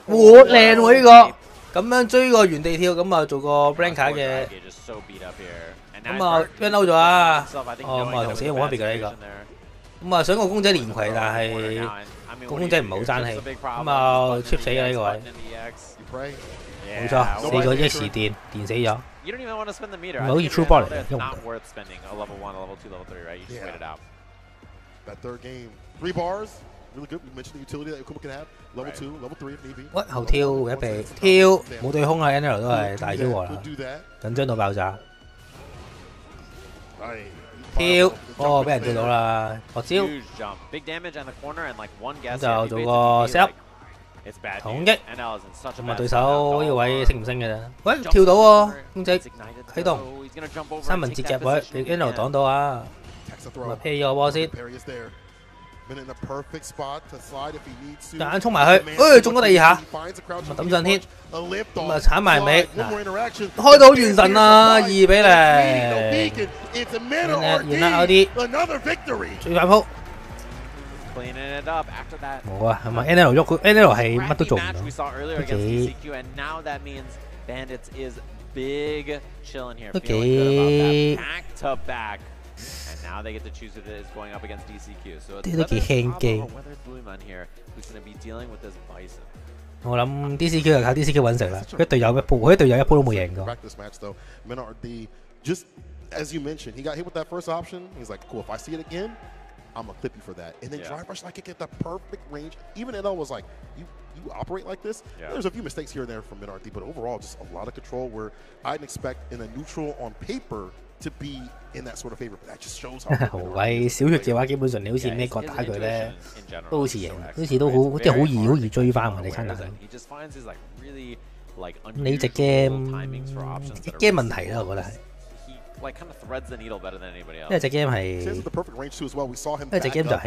靚喎呢個。咁樣追個原地跳，咁啊做個 Blanca 嘅，咁啊 burn out 咗啊，咁啊同死冇分別嘅呢個，咁啊想個公仔連攜，但係個公仔唔係好爭氣，咁啊 chip 死咗呢個位，冇錯，4個 X 電死咗，唔係好似 True Ball 嚟嘅，用唔到。Really good. We mentioned the utility that Akuma can have. Level 2, level 3 if need be. 喂，後跳一避跳冇對空啊 ！NL 都係大 Q 喎啦，緊張到爆炸。跳哦，俾人跳到啦，學招。咁就做個 set 統擊。咁啊，對手呢個位升唔升嘅啫？喂，跳到喎，公仔啟動，三文治夾位俾 NL 擋到啊！咁啊，pick咗個波先。夾硬衝埋去，中咗第二下，咁抌上天，咁啊鏟埋尾，開到好完神啊，2-0，然啦啲最快鋪。冇啊，係咪 NL 喐佢 NL 係乜都做唔到，都幾。都幾。And now they get to choose who is going up against DCQ. So 啲都幾輕機。 whether it's Blueman here who's going to be dealing with this Bison. 我諗 DCQ 就靠 DCQ 揾食啦，佢隊友一鋪都冇贏過。 Practice match though, Menard just as you mentioned, he got hit with that first option. He's like, cool. If I see it again, I'm gonna clip you for that. And then drive rush like it get the perfect range. Even NL was like, you operate like this. There's a few mistakes here and there from Menard, but overall just a lot of control. Where I'd expect in a neutral on paper to be in that sort of favor, but that just shows how. 好鬼小血嘅話，基本上你好似咩角打佢咧，都好似贏，好似都好即係好易追翻喎，你撐下佢。你隻 game 問題啦，我覺得係。 Like kind of threads the needle better than anybody else. 因為隻 game 係，因為隻 game 就係，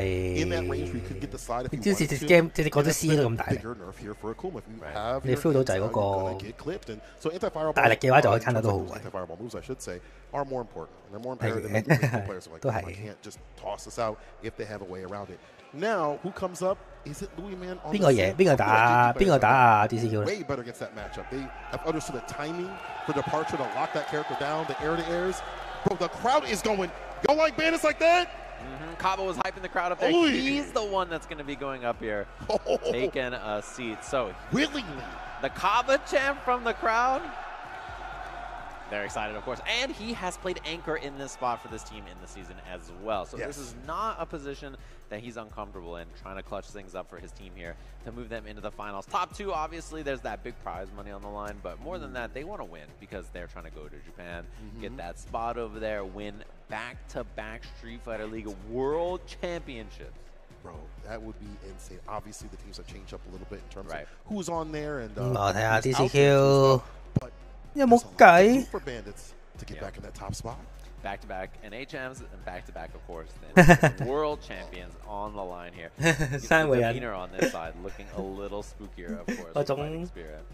你知隻 game 即係嗰啲 C 都咁大力，你 feel 到就係嗰個大力嘅話就可以撐得都好貴。都係。 Now, who comes up? Is it Louis Man on 邊個打啊 DCQ 咧 ？Way better against that matchup. They have understood the timing for departure to lock that character down, the air-to-airs. Bro, the crowd is going, go like bandits like that? Kaba was hyping the crowd up there. Oy. He's the one that's going to be going up here, taking a seat. So willingly, the Kaba champ from the crowd. They're excited, of course. And he has played anchor in this spot for this team in the season as well. So this is not a position that he's uncomfortable in, trying to clutch things up for his team here to move them into the finals. Top two, obviously, there's that big prize money on the line. But more than that, they want to win because they're trying to go to Japan, get that spot over there, win back-to-back Street Fighter League World Championships. Bro, that would be insane. Obviously, the teams have changed up a little bit in terms of who's on there. And 我睇下 DCQ 有冇計 for bandits to get back in that top spot. Back-to-back NHMs and back-to-back, of course, then world champions on the line here. Demeanor on this side looking a little spookier, of course.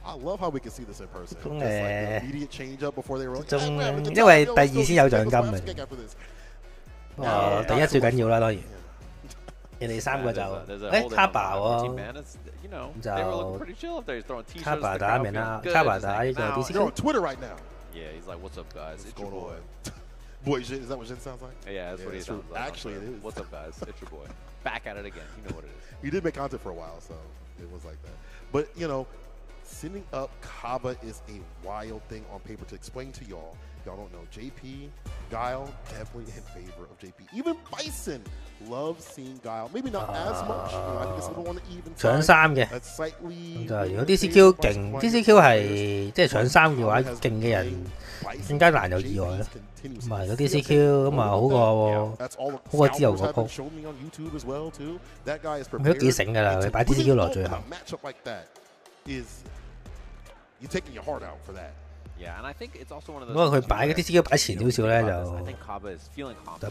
I love how we can see this in person. Just like immediate change up before they were like, 因為第二先有獎金嘅。第一最緊要啦，當然。人哋三個就Kaba 喎，就Kaba 打明啦，Kaba 打呢個 DCQ。Twitter right now. Yeah, he's like, "What's up, guys? It's your boy." Boy, is that what Jin sounds like? Yeah, that's what he sounds like. Actually, it is. What's up, guys? It's your boy. Back at it again. You know what it is. He did make content for a while, so it was like that. But you know, sending up Kaba is a wild thing on paper. To explain to y'all, y'all don't know. JP, Guile, definitely in favor of JP. Even Bison loves seeing Guile. Maybe not as much. You know, I think it's a little on the even side. 搶三嘅，咁就如果 DCQ 勁 ，DCQ 係即係搶三嘅話，勁嘅人更加難有意外咯。咁啊，如果 DCQ 咁啊，好過之後嗰鋪。佢都幾醒㗎啦，佢擺 DCQ 落最後。You're taking your heart out for that. Yeah, and I think it's also one of those. 如果佢擺嘅 DCQ 擺前少少咧，就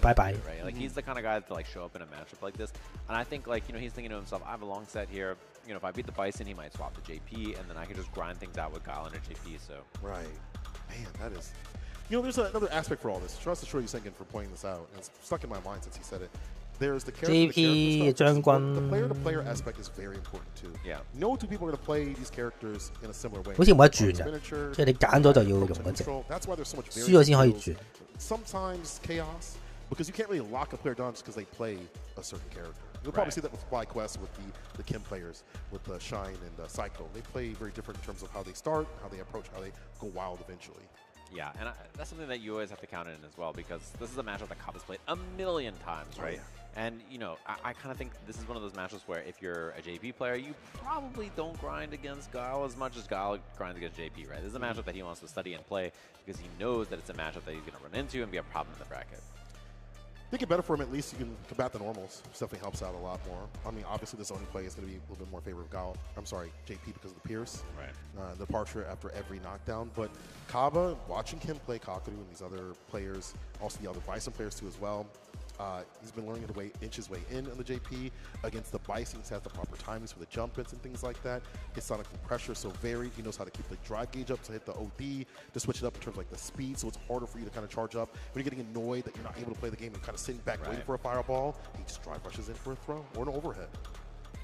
拜拜。Right? Like he's the kind of guy to like show up in a matchup like this, and I think like he's thinking to himself, I have a long set here. If I beat the Bison, he might swap to JP, and then I can just grind things out with Guile under JP. So right, man, that is. There's another aspect for all this. Trust assure you thinking for pointing this out, and it's stuck in my mind since he said it. There's the JP 將軍 The player-to-player aspect is very important too. Yeah. No two people are going to play these characters in a similar way. 好似冇得轉㗎，即係你揀咗就要用嗰隻，輸咗先可以轉。Sometimes chaos because you can't really lock a player down just because they play a certain character. You'll probably see that with FlyQuest, with the Kim players, with Shine and Psycho. They play very different in terms of how they start, how they approach, how they go wild eventually. Yeah, and that's something that you always have to count in as well because this is a matchup that Kaba's played a million times, right? And, I kind of think this is one of those matches where if you're a JP player, you probably don't grind against Guile as much as Guile grinds against JP, right? This is a matchup that he wants to study and play because he knows that it's a matchup that he's going to run into and be a problem in the bracket. Think it better for him, at least you can combat the normals. It definitely helps out a lot more. I mean, obviously the zoning play is going to be a little bit more in favor of Guile. I'm sorry, JP because of the Pierce. Right. Departure after every knockdown. But Kaba, watching him play Kakaru and these other players, also the other Bison players too as well, He's been learning to inch his way in on the JP. Against the Bison, he's had the proper timings for the jump hits and things like that. His sonic pressure is so varied. He knows how to keep the drive gauge up to hit the OD, to switch it up in terms of like the speed, so it's harder for you to kind of charge up. When you're getting annoyed that you're not able to play the game and kind of sitting back waiting for a fireball, he just drive rushes in for a throw or an overhead.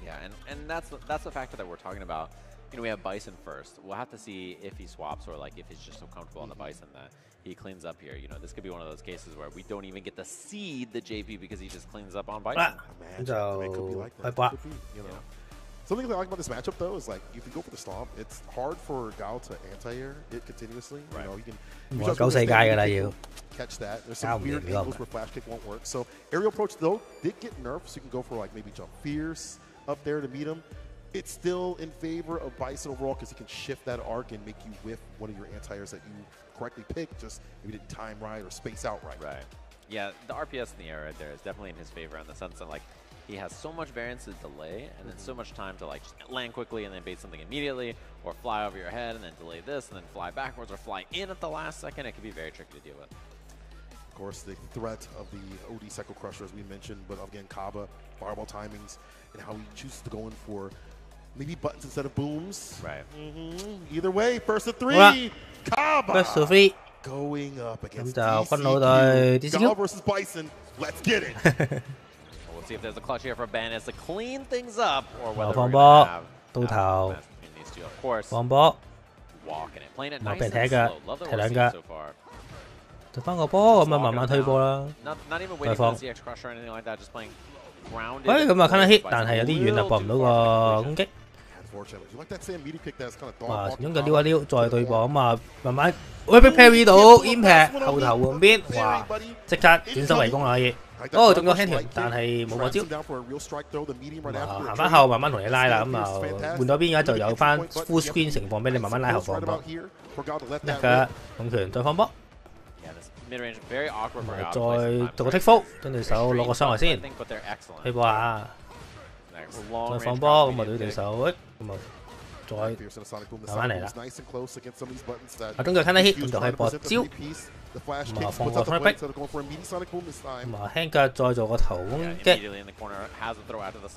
Yeah, and that's the factor that we're talking about. You know, we have Bison first. We'll have to see if he swaps or like if he's just so comfortable on the Bison that he cleans up here. You know, this could be one of those cases where we don't even get to see the JP because he just cleans up on Bison. It could be like that. Could be, you know. Something I like about this matchup though is like if you go for the stomp, it's hard for Gao to anti-air it continuously. You know, you can catch that. There's some weird angles where flash kick won't work. So aerial approach though did get nerfed, so you can go for like maybe jump fierce up there to meet him. It's still in favor of Bison overall because he can shift that arc and make you whiff one of your anti-airs that you correctly picked, just maybe didn't time right or space out right. Right. Yeah, the RPS in the air right there is definitely in his favor in the sense that like he has so much variance to delay and then so much time to like just land quickly and then bait something immediately or fly over your head and then delay this and then fly backwards or fly in at the last second. It can be very tricky to deal with. Of course, the threat of the OD Cycle Crusher, as we mentioned, but again, Kaba, fireball timings, and how he chooses to go in for maybe buttons instead of booms. Right. Either way, first to three. Kaba. First to three. Going up against DCQ. Gao versus Bison. Let's get it. We'll see if there's a clutch here for Ben as to clean things up or whether 放 we're 波 going to have 到頭 these two, of course. 放波 Walking it, playing it 冇 nice 俾 and 人踢㗎 slow. Love the 踢 we're 兩 seeing 㗎 so far. 就翻個波咁啊，慢慢推波啦。 Not even waiting for the CX Crusher or anything like that, just playing grounded. 喂，咁啊 can hit， 但係有啲遠啊，搏唔到個攻擊。哇！始終就撩一撩，再對波咁啊，慢慢喂俾 parry 到 impact 後頭換邊，哇！即刻轉身圍攻啦可以。哦，仲有 hand 但係冇個招。行翻後慢慢同你拉啦，咁啊換咗邊而家就有翻 full screen 情況俾你慢慢拉後放波。得㗎，控拳再放波。 再做個 take full， 跟住手攞個傷害先，推波下，再放波，咁啊對對手，咁啊再慢慢嚟啦。啊，中腳 can hit， 咁就可以播招，咁啊放個 front back， 咁啊輕腳再做個頭攻擊，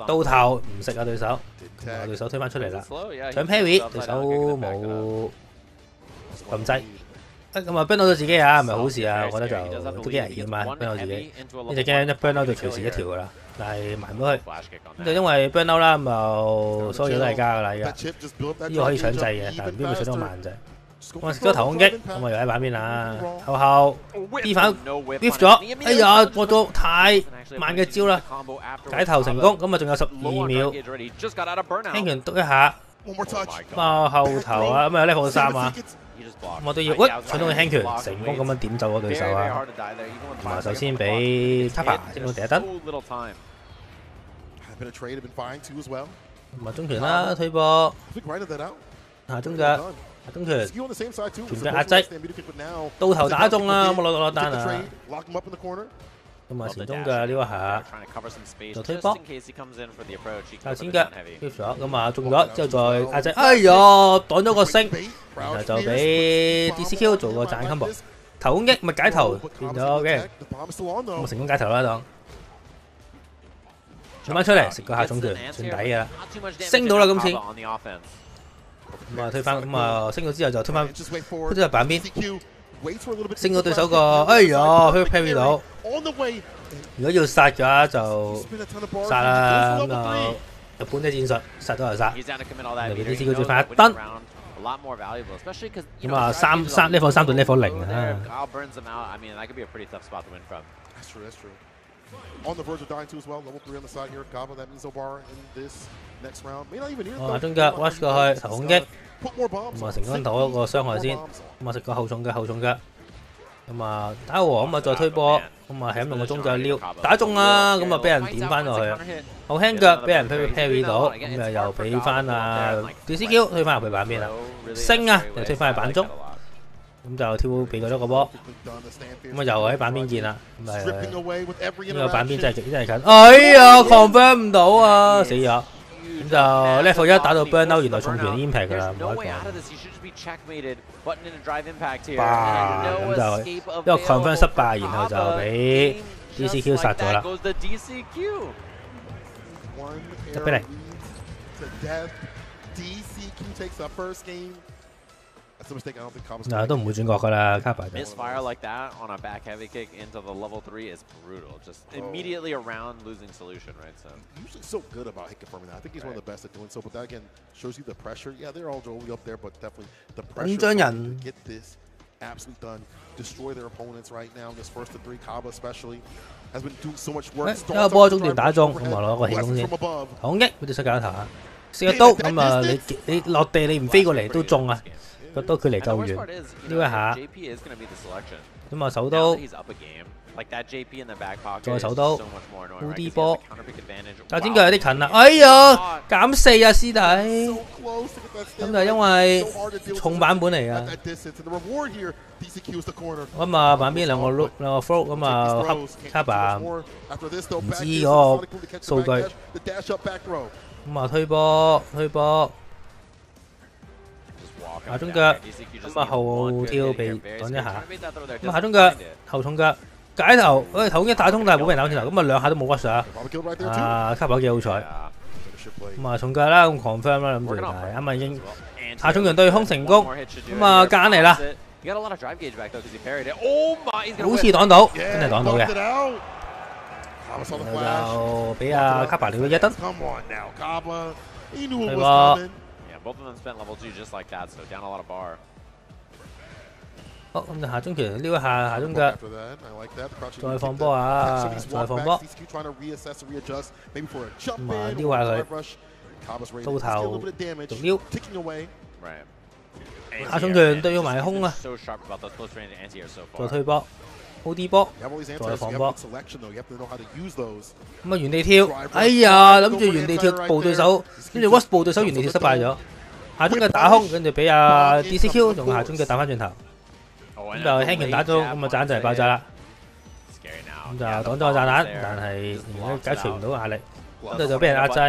到頭唔食啊對手，咁啊對手推翻出嚟啦，搶 parry， 對手冇撳掣。 咁啊 burn 到咗自己啊，唔係好事啊！我覺得就都幾危險啊 ，burn 到自己。呢隻 game 一 burn 到就隨時一條噶啦，但係埋唔到去。咁就因為 burn 到啦，咁就所有嘢都係加噶啦，而家呢個可以搶掣嘅，但係唔知會搶到慢掣。咁啊食咗頭攻擊，咁啊又喺板邊啦，後 B 反 lift 咗，哎呀過咗太慢嘅招啦，解頭成功，咁啊仲有12秒，輕拳篤一下，咁後頭啊，咁啊 level 3啊。 我都要，喂，搶到個輕拳，成功咁樣點走咗對手啊！同埋首先俾 Tapa 升到第一燈，同埋中拳啦，推波，下中腳，中拳，拳腳壓擠，到頭打中啦，咁我攞單啊！咁啊前中腳撩一下，就推波，右前腳撩咗，咁啊中咗之後再壓制，哎呀擋咗個星，然後就俾 DCQ 做個賺 combo， 頭攻擊咪解頭變咗嘅，咁啊成功解頭啦當，轉翻出嚟食個下重拳算抵㗎啦，升到啦今次，咁啊推翻，咁啊升到之後就推翻，推咗入板邊。 升到對手個，哎呀 ，parry 到。如果要殺嘅話就殺啦，咁就日本嘅戰術，殺到就殺。嚟俾啲 CQ 追翻一燈。咁啊，level 3到level 0啊。哦，中腳 rush 過去，頭攻擊。 咁啊成功投一個傷害先，咁啊食個後重腳，咁啊打和，咁啊再推波，咁啊係咁用個中腳撩，打中啦，咁啊俾人點翻落去，後輕腳俾人 parry 到，咁啊又俾翻啊 DCQ 推翻入去板邊啦，升啊又推翻去板中，咁就跳避過咗個波，咁啊又喺板邊見啦，咁啊呢個板邊真係近，哎呀 confirm 唔到啊，死咗。 咁就 level 1打到 burn out， 原來重拳 impact 㗎啦，唔可以講。哇！咁就一個 confirm 失敗，然後就俾 DCQ 殺咗啦，得俾你。嗱，都唔會轉角噶啦，卡牌就。 Misfire like that on a back heavy kick into the level 3 is brutal. Just immediately around losing solution, right? So usually so good about hit confirming that. I think he's one of the best at doing so. But that again shows you the pressure. Yeah, they're all totally up there, but definitely the pressure to get this absolutely done, destroy their opponents right now. In this first to 3, Kaba especially has been doing so much work. 一個波中段打中，咁啊攞個氣功先，統擊嗰隻失架頭，射個刀，咁啊你落地你唔飛過嚟都中啊！ 個刀距離夠遠，撩一下，咁啊手刀，再手刀，高啲波，但點解有啲近啦？哎呀，減4啊師弟，咁就因為重版本嚟㗎。咁啊版邊兩個 float 咁啊黑卡唔知嗰個數據，咁啊推波。 下中腳，咁啊後跳被擋一下，咁下中腳後重腳解頭，頭一打通但係冇俾人打轉頭，咁啊兩下都冇屈上，啊卡牌幾好彩，咁啊重腳啦，咁 confirm 啦，諗住係啱啱已經下重腳對空成功，咁啊間嚟啦，好似擋到，真係擋到嘅，就俾阿卡牌撩咗一燈，係喎。 Both of them spent level 2 just like that, so down a lot of bar. 好，咁就下中拳撩一下下中腳，再放波啊！再放波，咁啊撩下佢，到頭續撩，下中拳對埋空啊！再推波。 好啲波，再放波，咁啊原地跳，哎呀諗住原地跳步對手，跟住 Watch 步對手原地跳失敗咗，下中腳打空，跟住俾阿 DCQ 用下中腳打翻轉頭，咁就輕拳打中，咁啊炸彈就係爆炸啦，咁就擋咗個炸彈，但係而家解除唔到壓力，咁就俾人壓制，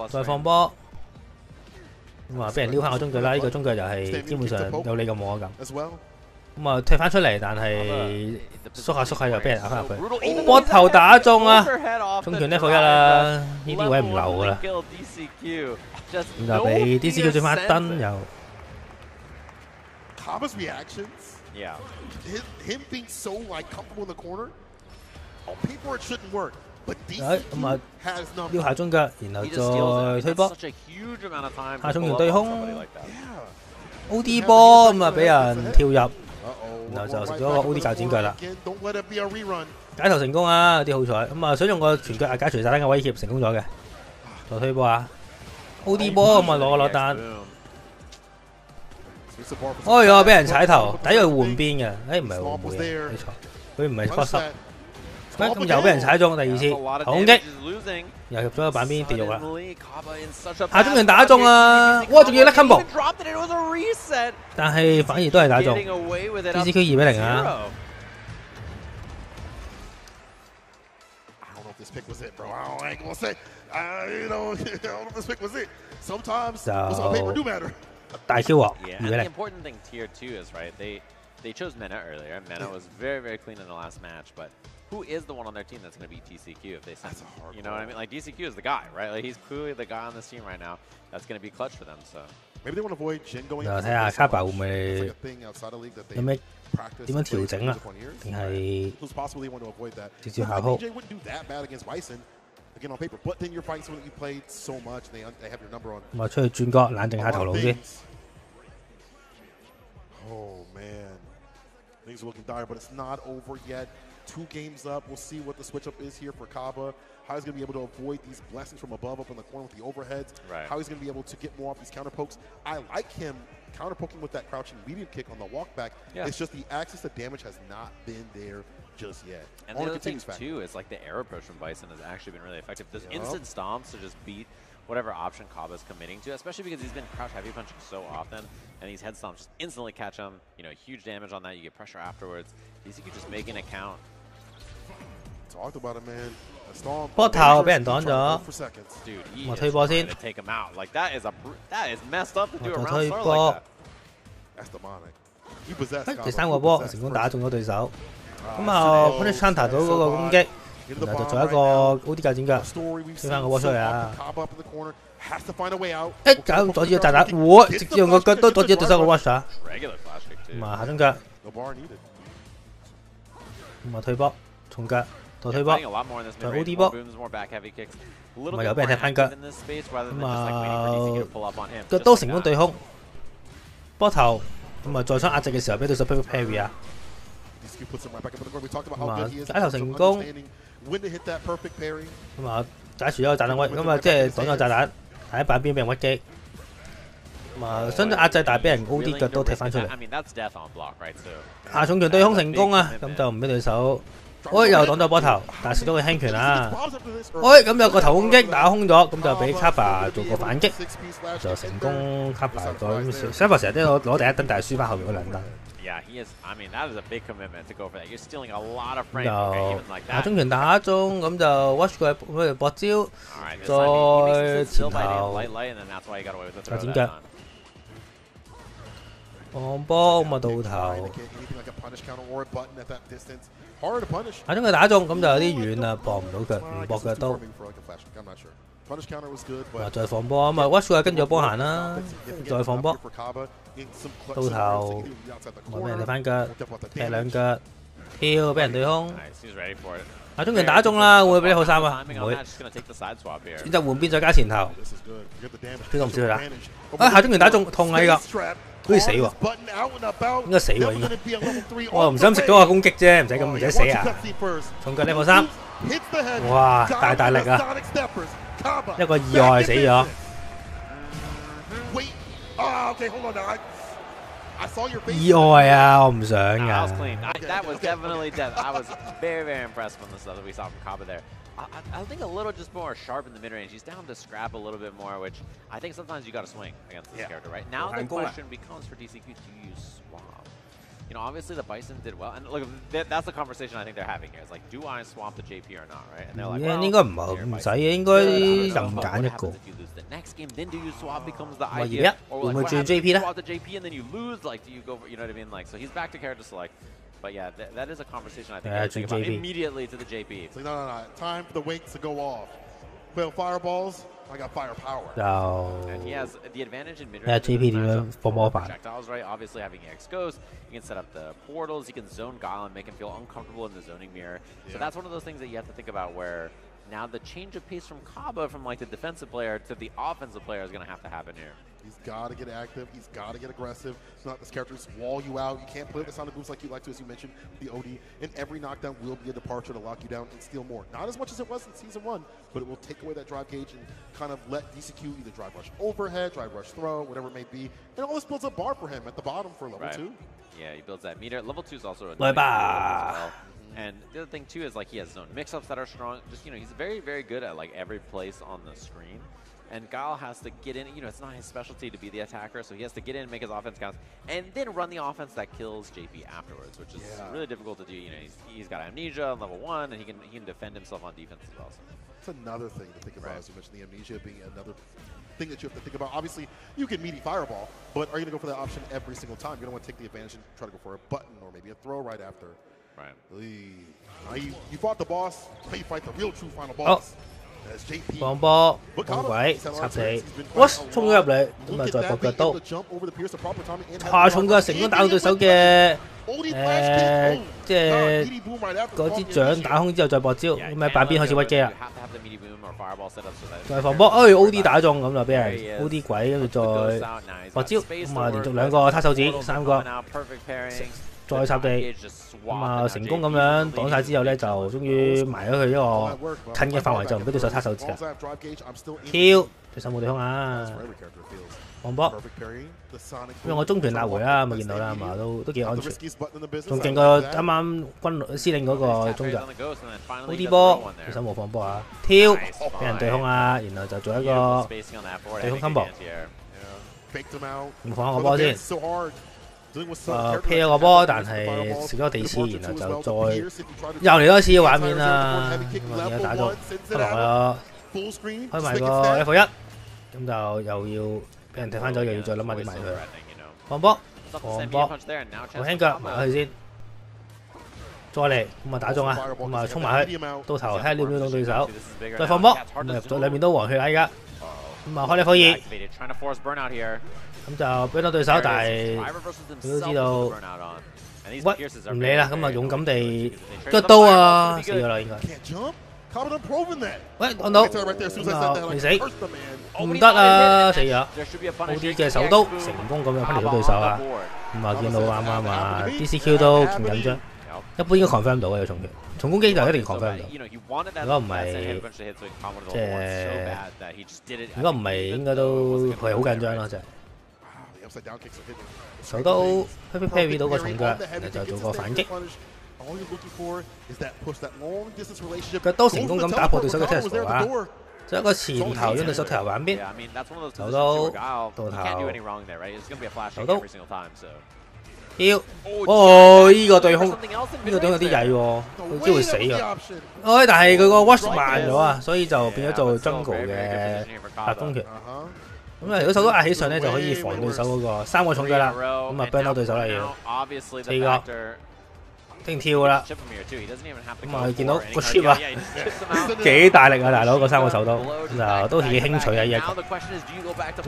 再放波，咁啊俾人撩翻個中腳啦，呢個中腳就係基本上有你咁冇我咁。 咁啊退翻出嚟，但係縮下又俾人壓翻入去，波頭打中啊！中拳 level 1啦，呢啲位唔留噶啦，咁就俾 DCQ 追翻一燈又。Kaba's reactions, yeah, him being so like comfortable in the corner. On paper it shouldn't work, but DCQ has not. 撩下中腳，然後再推波，下重拳對空 ，OD 波咁啊俾人跳入。 然後就食咗個 OD 鉸剪腳啦，解頭成功啊！有啲好彩，咁啊想用個全腳解除炸彈嘅威脅成功咗嘅，再推波啊 ！OD 波咁啊攞個落單，哎呀俾人踩頭，抵佢換邊嘅，誒唔係換邊，冇錯，佢唔係 cross up， 咁又俾人踩中第二次，攻擊又入咗個板邊跌肉啦，下中人打中啊！哇仲要甩 combo。 但係反而都係打中 ，DCQ 2-0啊！ 就大 Q 喎，2-0。 They chose Mena earlier. Mena was very, very clean in the last match, but who is the one on their team that's going to beat DCQ if they send him? You know what I mean? Like, DCQ is the guy, right? Like, he's clearly the guy on this team right now that's going to be clutch for them, so. Maybe they want to avoid Jin going. 睇下卡巴會唔會有咩點樣調整啊？定係直接下鋪？ Again on paper, but then you're fighting someone that you played so much, they have your number on. 咁啊出去轉角冷靜下頭腦先。 Oh man, things are looking dire, but it's not over yet. 2 games up. We'll see what the switch up is here for Kaba. How he's going to be able to avoid these blessings from above up in the corner with the overheads. Right. How he's going to be able to get more off these counter pokes. I like him counter poking with that crouching medium kick on the walk back. Yeah. It's just the access to damage has not been there just yet. And the other thing too is like the air approach from Bison has actually been really effective. Those instant stomps to just beat whatever option Kaba's committing to, especially because he's been crouch heavy punching so often, and these head stomps just instantly catch him. You know, huge damage on that. You get pressure afterwards. These you can just make an account. Talked about it, man. 波頭俾人擋咗，我推波先。Take him out. Like that is messed up to do around 推波。 That's demonic. You possess. 第3個波成功打中咗對手。咁後 Punish Counter 到嗰個攻擊，然後就做一個 OD 教剪腳，推翻個波出嚟啊！搞阻止咗炸彈，我直接用個腳都阻止對手個 rush 啊！咁啊下中腳，咁啊退波，重腳，再推波，再 OD 波，咁啊又俾人踢翻腳，咁啊腳都成功對空，波頭，咁啊再想壓制嘅時候俾對手 perfect parry 啊！咁啊解頭成功，咁啊解除咗個炸彈位，咁啊即係擋咗炸彈，喺板邊俾人屈機，咁啊想壓制但係俾人 OD 腳都踢翻出嚟，下重拳對空成功啊，咁就唔俾對手。又擋咗波頭，但係食咗個輕拳啊！咁有個頭攻擊打空咗，咁就俾 Kaba 做個反擊，就成功 Kaba 咗。Sfl-Us 成日都攞第一燈，但係輸翻後面嗰兩燈。就下中拳打中，咁就 watch 佢搏招，再前頭再剪腳，放波咁啊到頭。下中佢打中，咁就有啲遠啦，搏唔到腳，唔搏腳都。再放波，咁啊 watch 佢跟住個波行啦，再放波，到頭，俾人哋翻腳，踢兩腳，跳俾人對空。下中拳打中啦，會唔會俾你好三啊？唔會。選擇換邊再加前頭，呢個唔少佢打。下中拳打中，痛啊呢個。好似死喎，應該死喎應該。我唔想食咗個攻擊啫，唔使咁唔使死啊！重腳 level 3，哇大力啊！一個意外死咗。意外啊！我唔想㗎。I think a little just more sharp in the mid-range. He's down to scrap a little bit more, which I think sometimes you got to swing against this character, right? Now the question becomes for DCQ, do you swap? You know, obviously the Bison did well, and look, that's the conversation I think they're having here. It's like, do I swap the JP or not, right? And they're like, well, 應該唔使，應該任揀一個。The next game, then do you swap becomes the idea, or like, what happens if you swap the JP and then you lose? Like, do you go for, you know what I mean? Like, so he's back to character select. But yeah, that is a conversation I think I think about immediately to the JP. It's like, no. Time for the weights to go off. Well, fireballs, I got firepower. And he has the advantage in mid-range. JP 點樣放魔法 projectiles, right? Obviously, having X Ghost, you can set up the portals, you can zone Guile and make him feel uncomfortable in the zoning mirror. So that's one of those things that you have to think about where now the change of pace from Kaba from like the defensive player to the offensive player is going to happen here. He's got to get active. He's got to get aggressive. It's not this character just wall you out. You can't play with the Sonic boost like you like to, as you mentioned, the OD. And every knockdown will be a departure to lock you down and steal more. Not as much as it was in Season 1, but it will take away that drive gauge and kind of let DCQ either drive rush overhead, drive rush throw, whatever it may be. And all this builds a bar for him at the bottom for level 2. Yeah, he builds that meter. Level 2 is also a nice as well. And the other thing too is like he has zone mix-ups that are strong. Just, you know, he's very, very good at like every place on the screen. And Guile has to get in, you know, it's not his specialty to be the attacker, so he has to get in, make his offense count, and then run the offense that kills JP afterwards, which is really difficult to do. You know, he's got amnesia on level 1, and he can defend himself on defense as well. That's another thing to think about, as you mentioned, the amnesia being another thing that you have to think about. Obviously, you can meaty fireball, but are you going to go for that option every single time? You're going to want to take the advantage and try to go for a button or maybe a throw right after. Right. You fought the boss, now you fight the real true final boss. 放波，放鬼，插死，哇！衝咗入嚟，咁啊再搏腳刀，下重腳成功打到對手嘅即係嗰支掌打空之後再搏招，咁喺板邊開始屈機啦。再放波，OD 打中，咁就俾人 OD 鬼，跟住再搏招，咁啊連續2個撻手指，3個。再插地，咁啊成功咁樣擋晒之後咧，就終於埋咗佢一個近嘅範圍，就唔俾對手撻手指啦。跳，對手冇對空啊！放波，用個中拳拉回啦，咪見到啦，嘛都幾安全，仲勁過啱啱軍司令嗰個中腳。OD 波，對手冇放波啊！跳，俾人對空啊，然後就做一個對空 combo， 唔放個波先。劈咗個波，但係食咗地刺，然後就再又嚟多次嘅畫面啦。咁啊，而家打咗開落咗，開埋個 F1，咁就又要俾人踢翻咗，又要再諗下點埋佢。放波，放波，好輕腳埋佢先。再嚟咁啊打中啊，咁啊衝埋去，到頭睇下撩唔撩到對手，再放波，咁啊入咗兩邊都黃血啦依家，咁啊開你可以，咁就俾到對手，但係佢都知道。屈唔理啦，咁啊勇敢地腳刀啊，死咗啦應該。喂，按到，未死，唔得啊，死咗。好啲嘅手刀成功咁樣分離咗對手啊。咁啊見到啱啱啊 DCQ 都勁緊張，一般應該 confirm 到嘅有重拳，重攻擊就一定 confirm 到。如果唔係，即係如果唔係應該都係好緊張咯，真係。手都 parry 到個重腳，就做個反擊。腳刀成功咁打破對手嘅 test 啊！就一個前頭將對手踢入板邊，手刀到頭，手刀跳，哦！呢個對空，呢個對空有啲曳喎，有機會死啊！但係佢個 watch 慢咗啊，所以就變咗做 jungle 嘅白風拳。咁啊，如果手刀壓起上咧，就可以防對手嗰個3個重腳啦。咁啊 burn 到對手啦要4個，定跳啦。咁啊，見到個 chip 啊，幾大力啊大佬，個3個手刀，就都幾輕取啊依一球。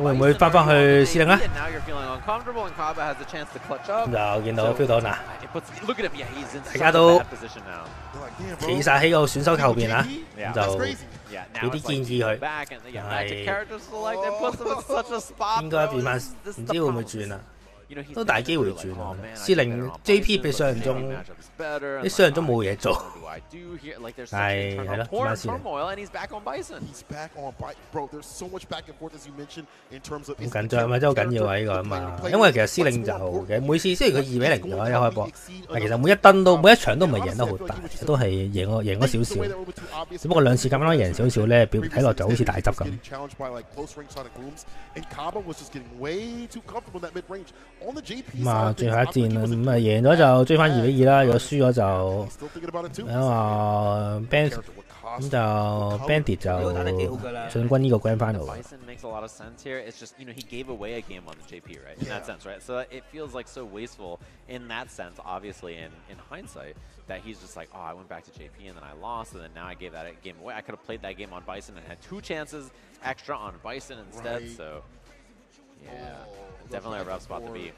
會唔會翻去司令咧？就見到 feel 到嗱，大家都企晒喺個選手後邊啊，咁就俾啲建議佢，係應該變翻，唔知會唔會轉啊？都大機會轉啊！司令 JP 比想象中，啲想象中冇嘢做，係咯，變翻司令。好緊張啊！真係好緊要啊！呢個啊嘛，因為其實司令就嘅每次雖然佢2-0咗一開波，但其實每一場都唔係贏得好大，都係贏咗少少。只不過2次咁樣贏少少咧，表睇落就好似大執咁。咁啊，最後一戰啦，咁啊贏咗就追翻2-2啦，如果輸咗就Band 咁就 Bandit 就進軍呢個 Grand Final。That he's just like, oh, I went back to JP and then I lost, and then now I gave that game away. I could have played that game on Bison and had 2 chances extra on Bison instead. Right. So, yeah, definitely a rough spot to be.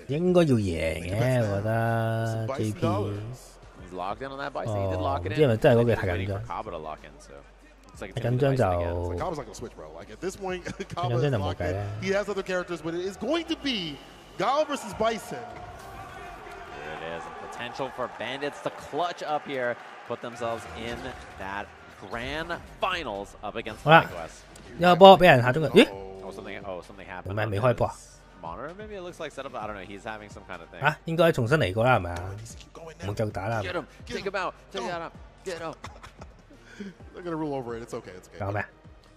應該要贏嘅，我覺得 JP。He's locked in on that Bison. He did lock it in. 因為真係嗰句太緊張。太緊張就冇計啦。He has other characters, but it is going to be Gal versus Bison. There it is. Potential for Bandits to clutch up here, put themselves in that grand finals up against Sfl-Us. 一個波俾人下中嘅，咦 ？something happened. 唔係未開波啊 ？Monitor maybe it looks like setup. I don't know. He's having some kind of thing. 啊，應該重新嚟過啦，係咪啊？冇繼續打啦。Get him! Take him out! Take him out! Get him! They're gonna rule over it. It's okay. It's okay. 搞咩？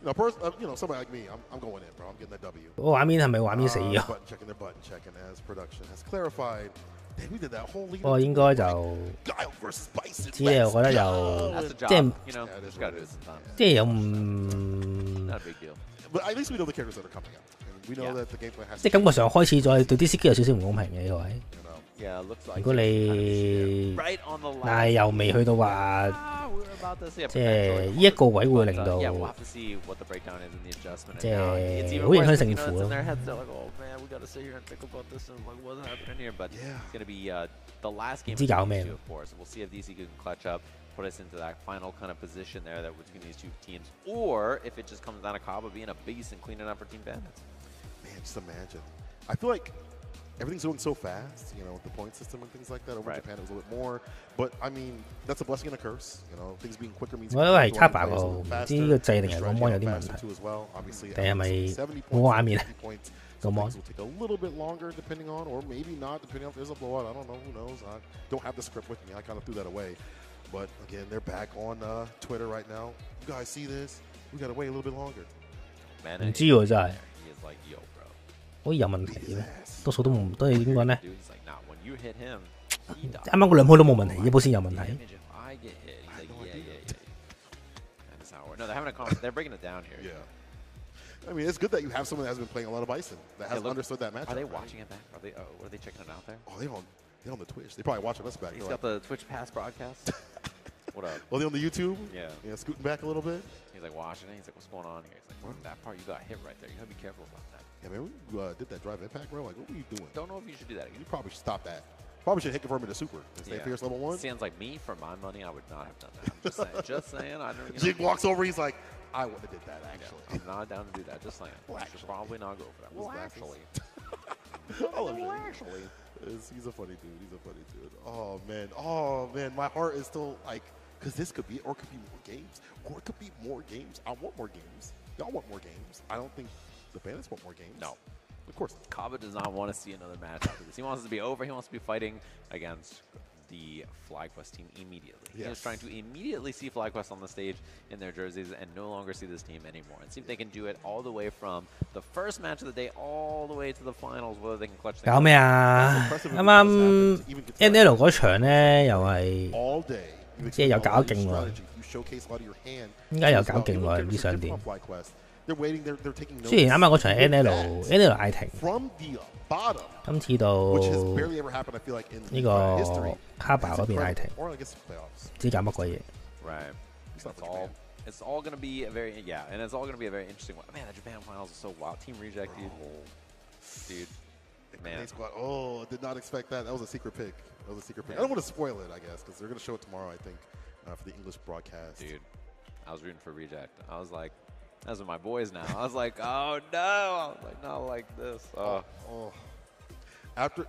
Somebody like me, I'm going in, bro. I'm getting that W. 個畫面係咪畫面死咗？ Button checking their button checking as production has clarified. We did that whole lead. 我應該就知咧，我覺得又即係有唔 But at least we know the characters that are coming out. We know that the gameplay has. 即係感覺上開始咗對 DCQ 有少少唔公平嘅呢個位。如果你但係又未去到話，即係呢一個位會令到即係好影響勝負咯。唔知搞咩。Put us into that final kind of position there that between these 2 teams, or if it just comes down to Kaba being a beast and cleaning up for Team Bandits. Man, just imagine. I feel like everything's going so fast, with the point system and things like that. Over Japan, it was a little bit more. But, I mean, that's a blessing and a curse. Things being quicker means... 我都係卡白個，唔知呢個掣定係個 mon 有啲問題，定係咪冇畫面啊？個 mon will take a little bit longer depending on, or maybe not, depending on if there's a blowout. I don't know. Who knows? I don't have the script with me. I kind of threw that away. But again, they're back on Twitter right now. You guys see this? We gotta wait a little bit longer. 唔知喎真係，好似有問題嘅，多數都冇，都係點講咧？啱啱嗰2鋪都冇問題，1鋪先有問題。No, they're having a conversation. They're breaking it down here. Yeah. I mean, it's good that you have someone that has been playing a lot of Bison that has understood that matchup. Are they watching it back? Are they? What are they checking it out there? Oh, they on. They're on the Twitch. They're probably watching us back. He's got the Twitch Pass broadcast. What up? Well, they on the YouTube? Yeah. Yeah, scooting back a little bit. He's like watching it. He's like, what's going on here? He's like, that part you got hit right there. You gotta be careful about that. Yeah, man, we did that drive impact, bro. Like, what were you doing? Don't know if you should do that again. You probably should stop that. Probably should hit confirm into super and stay fierce level 1. Sounds like me, for my money, I would not have done that. I'm just saying. Just saying. I don't, Jig walks over. He's like, I wouldn't have did that, actually. Yeah, I'm not down to do that. Just saying. Well, I should probably not go for that. Well, actually. I love him. Actually. He's a funny dude. He's a funny dude. Oh, man. Oh, man. My heart is still like, because this could be, or it could be more games. Or it could be more games. I want more games. Y'all want more games. I don't think the Bandits want more games. No. Of course. Kaba does not want to see another match after this. He wants it to be over. He wants to be fighting against the FlyQuest team immediately. Yes. He is trying to immediately see FlyQuest on the stage in their jerseys and no longer see this team anymore. And see if they can do it all the way from the first match of the day all the way to the finals, whether they can clutch things. 搞咩啊？啱啱 NL 嗰場咧，又係即係又搞勁喎，點解又搞勁喎？唔知想點？雖然啱啱嗰場 NL 嗌停，今次到呢個哈巴嗰邊嗌停，唔知搞乜鬼嘢。 Right. It's all going to be a very, and it's all going to be a very interesting one. Man, the Japan finals is so wild. Team Reject, dude. Man. Oh, did not expect that. That was a secret pick. That was a secret pick. I don't want to spoil it, I guess, because they're going to show it tomorrow, I think, for the English broadcast. Dude, I was rooting for Reject. I was like, those are my boys now. I was like, oh no. I was like, not like this. Oh. After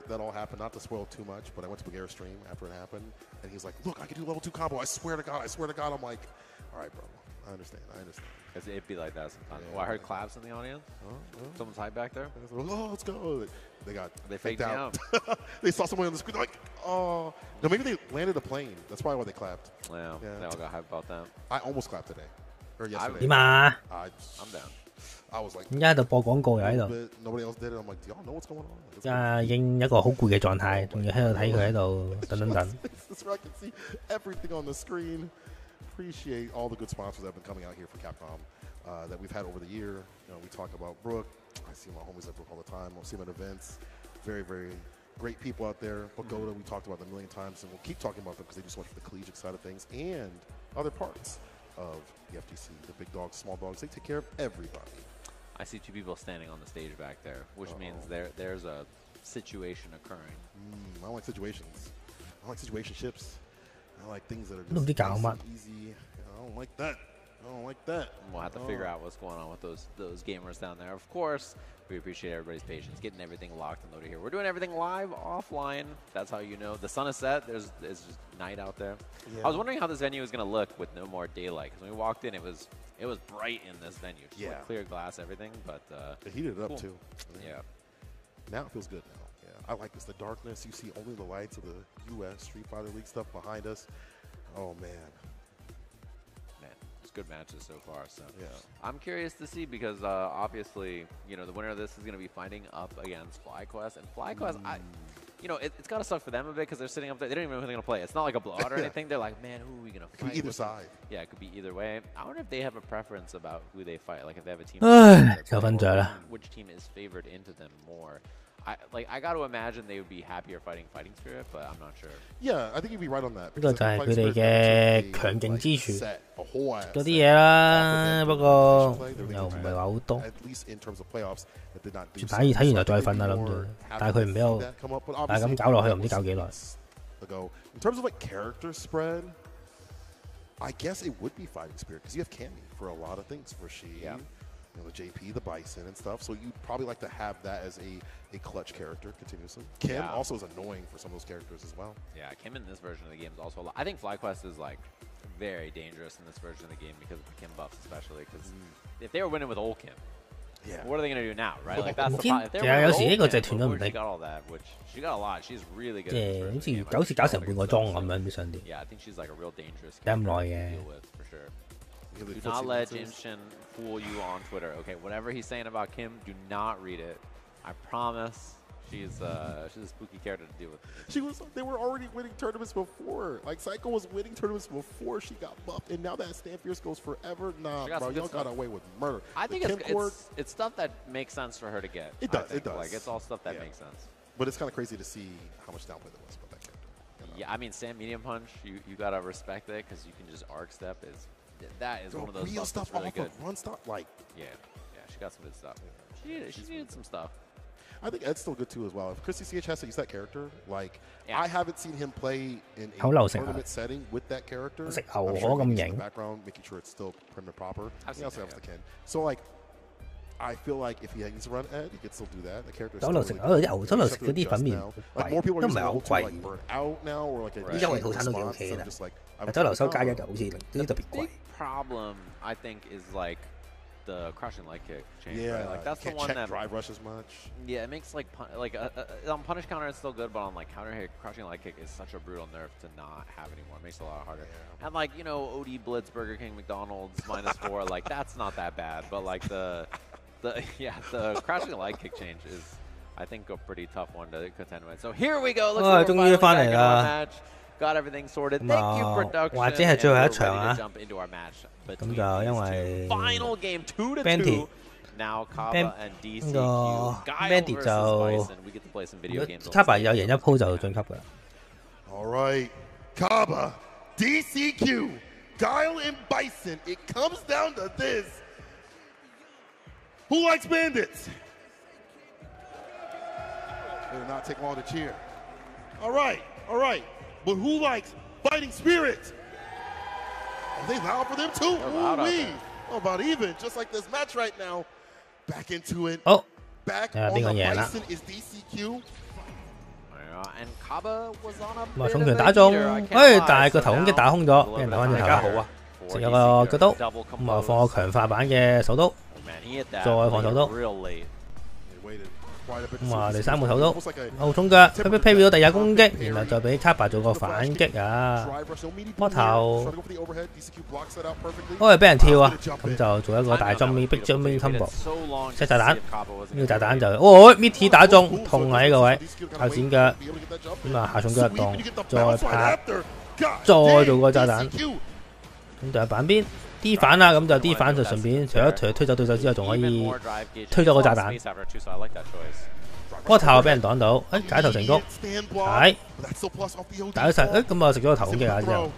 that all happened, not to spoil too much, but I went to Bagheera's stream after it happened, and he's like, look, I can do level 2 combo. I swear to God. I'm like, all right, bro. I understand. Because it'd be like that sometimes. Yeah. Well, I heard claps in the audience. Someone's hype back there. Oh, let's go. They faked out. They saw someone on the screen. They're like, oh. No, maybe they landed a plane. That's probably why they clapped. Yeah. They all got hype about that. I almost clapped today. Or yesterday. 點啊？ I'm down. I was like, 而家喺度播廣告又喺度。 Nobody else did it. I'm like, do y'all know what's going on? 而家已經一個好攰嘅狀態，仲要喺度睇佢喺度等。 That's where I can see everything on the screen. Appreciate all the good sponsors that have been coming out here for Capcom that we've had over the year. We talk about Brook. I see my homies at Brook all the time. I'll see them at events. Very, very great people out there. Pagoda, we talked about them a million times, and we'll keep talking about them because they do so much for the collegiate side of things and other parts of the FTC. The big dogs, small dogs, they take care of everybody. I see 2 people standing on the stage back there, which means there's a situation occurring. I don't like situations. I don't like situationships. I like things that are just nice and easy. I don't like that. We'll have to figure out what's going on with those gamers down there. Of course, we appreciate everybody's patience, getting everything locked and loaded here. We're doing everything live, offline. That's how you know. The sun is set. It's just night out there. Yeah. I was wondering how this venue is going to look with no more daylight. Because when we walked in, it was bright in this venue. Just like clear glass, everything. But it heated it up too. Yeah. Now it feels good now. Yeah, I like this. The darkness. You see only the lights of the U.S. Street Fighter League stuff behind us. Oh man. Good matches so far, so I'm curious to see because obviously the winner of this is going to be fighting up against FlyQuest, and FlyQuest it's got to suck for them a bit because they're sitting up there, they don't even know who they're going to play. It's not like a blowout or anything. They're like, man, who are we going to fight? It could be either side. Yeah, it could be either way. I wonder if they have a preference about who they fight, like if they have a team which team is favored into them more. I got to imagine they would be happier fighting Fighting Spirit, but I'm not sure. Yeah, I think you'd be right on that. 呢個就係佢哋嘅強勁之處，嗰啲嘢啦。不過又唔係話好多。睇完就再瞓啦，諗住。但係佢唔俾我，但係咁搞落去又唔知搞幾耐。 In terms of like character spread, I guess it would be Fighting Spirit because you have Cammy for a lot of things for she. Yeah. The JP, the Bison, and stuff. So you'd probably like to have that as a clutch character continuously. Kim also is annoying for some of those characters as well. Yeah, Kim in this version of the game is also a lot. I think FlyQuest is like very dangerous in this version of the game because of the Kim buffs, especially because if they were winning with old Kim, what are they going to do now, right? Like that's the problem. If they're winning with old Kim, she got all that, which she got a lot. She's really good. Yeah, 好似搞成半個鐘咁樣啲上啲。 Yeah, I think she's like a real dangerous character to deal with for sure. Do not let James Shin fool you on Twitter, okay? Whatever he's saying about Kim, do not read it. I promise. She's a spooky character to deal with. They were already winning tournaments before. Like Psycho was winning tournaments before she got buffed, and now that Stand Fierce goes forever. Nah, bro, y'all got away with murder. I think it's stuff that makes sense for her to get. It does. Like it's all stuff that makes sense. But it's kind of crazy to see how much downplay there was about that character. Yeah, I mean, Sam medium punch, you gotta respect that because you can just arc step. That is one of those real stuff stuff that's really off good. Of run stop, like yeah, she got some good stuff. She needed some stuff. I think Ed's still good too as well. If Christy CH has to use that character, like I haven't seen him play in a tournament setting with that character. I'm sure he's in the background, making sure it's still prim and proper. He also has the Ken. So like, I feel like if he needs to run Ed, he can still do that. The character. 酒樓食牛酒樓食嗰啲粉麵貴，都唔係好貴。依家我哋套餐都幾 OK 嘅，酒樓收加一就好似啲特別貴。Problem I think is like the crouching light kick change. Yeah, right? Like that's the one that drive rush as much. Yeah, it makes like on punish counter it's still good, but on like counter hit, crouching light kick is such a brutal nerf to not have anymore. It makes it a lot harder. Yeah. And like OD Blitz, Burger King, McDonald's -4, like that's not that bad. But like the crouching light kick change is I think a pretty tough one to contend with. So here we go. Looks like we're finally back in our match. Got everything sorted. Thank you, production. 或者係最後一場啊。咁就因為 final game 2-2. Now Kaba and Bandy 就卡巴有贏一鋪就晉級㗎。All right, Kaba, DCQ, Guile and Bison. It comes down to this. Who likes bandits? They did not take long to cheer. All right, all right. But who likes fighting spirit? Are they loud for them too? Ooh-wee. Oh, about even. Just like this match right now. Back into it. Oh. Back on the Bison is DCQ. And Kaba was on a 咁啊，重拳打中，但係個頭攻擊打空咗，俾人打翻轉頭。好啊，食有個腳刀，咁啊放個強化版嘅手刀，再放手刀。咁啊，第三個手刀，後衝腳，佢俾 parry 到第二攻擊，然後就俾卡巴做個反擊啊！波頭，俾人跳啊！咁就做一個大 jump big jumping combo，set 炸彈，呢個炸彈就Mitty 打中，痛啊！呢個位靠剪腳，咁啊下重腳動，再拍，再做個炸彈，咁就係板邊。D 反啦，咁就 D 反就順便除咗推走對手之後，仲可以推咗個炸彈。波頭俾人擋到，解頭成功，踩，打咗實，咁啊食咗個頭攻擊啊之後，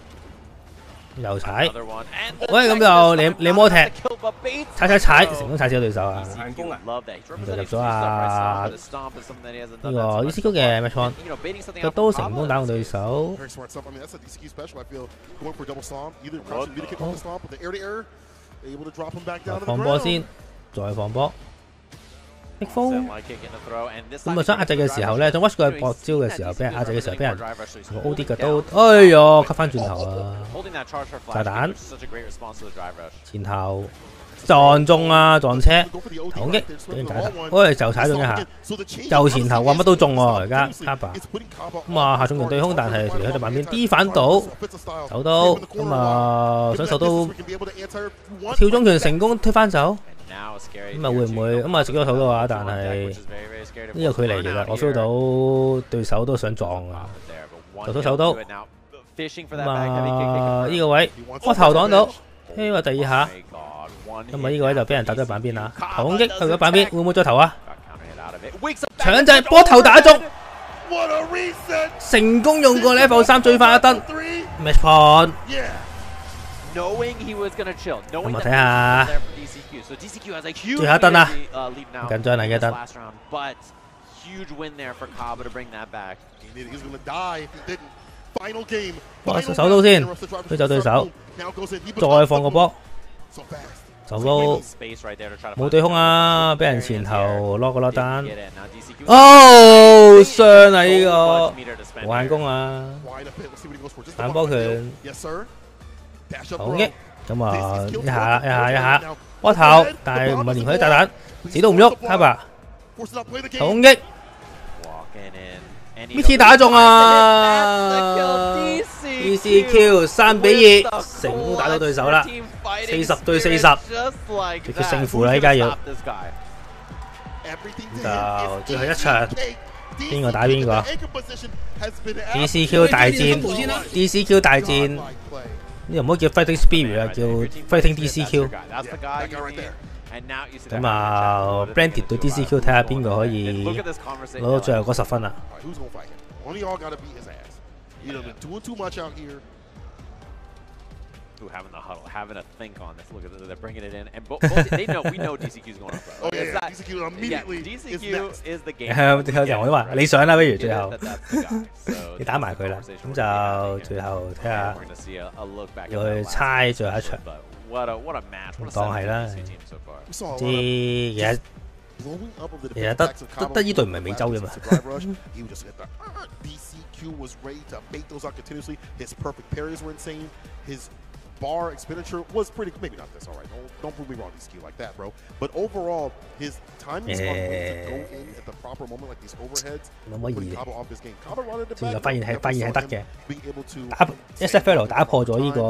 又踩，咁就你摩踢，踩，成功踩死咗對手啊！咁就入咗啊呢個 DCQ 嘅 match point， 佢都成功打中對手。放波先，再放波。逼風，咁啊想壓制嘅時候咧，想 watch 佢搏招嘅時候，俾人壓制嘅時候，俾人個 OD 腳刀，哎呀，吸翻轉頭啊！炸彈，前頭撞中啊，撞車，頭攻擊俾人解頭，就踩中一下，右前頭話乜都中喎，而家卡巴，咁啊下重拳對空，但係條喺度板邊 D 反倒手刀，咁啊想手刀跳中拳成功推翻走。咁啊會唔會咁啊食咗手嘅話，但係呢個距離其實我 feel 到對手都想撞啊，做到手刀，咁啊呢個位波頭擋到，呢個第二下，咁啊呢個位就俾人打咗板邊啦，頭攻擊去咗板邊，會唔會再投啊？搶掣波頭打中，成功用個 level 3追翻一燈 ，match point。咁我睇下。最後一燈啦，緊張啦，一燈。我手刀先，推走對手，再放個波，手刀冇對空啊，俾人前頭攞個落單。哦，傷啊呢個無限攻啊，反波拳，好擊，咁啊一下。波頭，但係唔係連佢啲炸彈，死都唔喐，卡巴頭攻擊 ，Mitty 打中啊 ！DCQ 3-2，成功打到對手啦，40對40，決勝負啦，依家要。就最後一場，邊個打邊個 ？DCQ 大戰 ，DCQ 大戰。呢個唔好叫 Fighting Spirit 啊，叫 Fighting DCQ。咁啊 ，Branded 對 DCQ 睇下邊個可以攞到最後嗰10分啊！ One of y'all got to beat his ass. You know, been doing too much out here. Ooh, having the huddle, having to think on this. Look at this, they're bringing it in, and both they know we know DCQ's going up. Oh yeah, DCQ immediately. DCQ is the game. 最後就我都話你上啦，不如最後你打埋佢啦，咁就最後睇下要去猜最後一場。當係啦，啲其實得呢隊唔係美洲嘅嘛。DCQ was ready to bait those out continuously. His perfect parries were insane. His bar expenditure was pretty, maybe not this, all right. Don't prove me wrong, DCQ, like that, bro. But overall, his timing on when to go in at the proper moment, like these overheads, putting Kaba off his game. Kaba running the back. 發現係得嘅。打 Sfl 打破咗呢個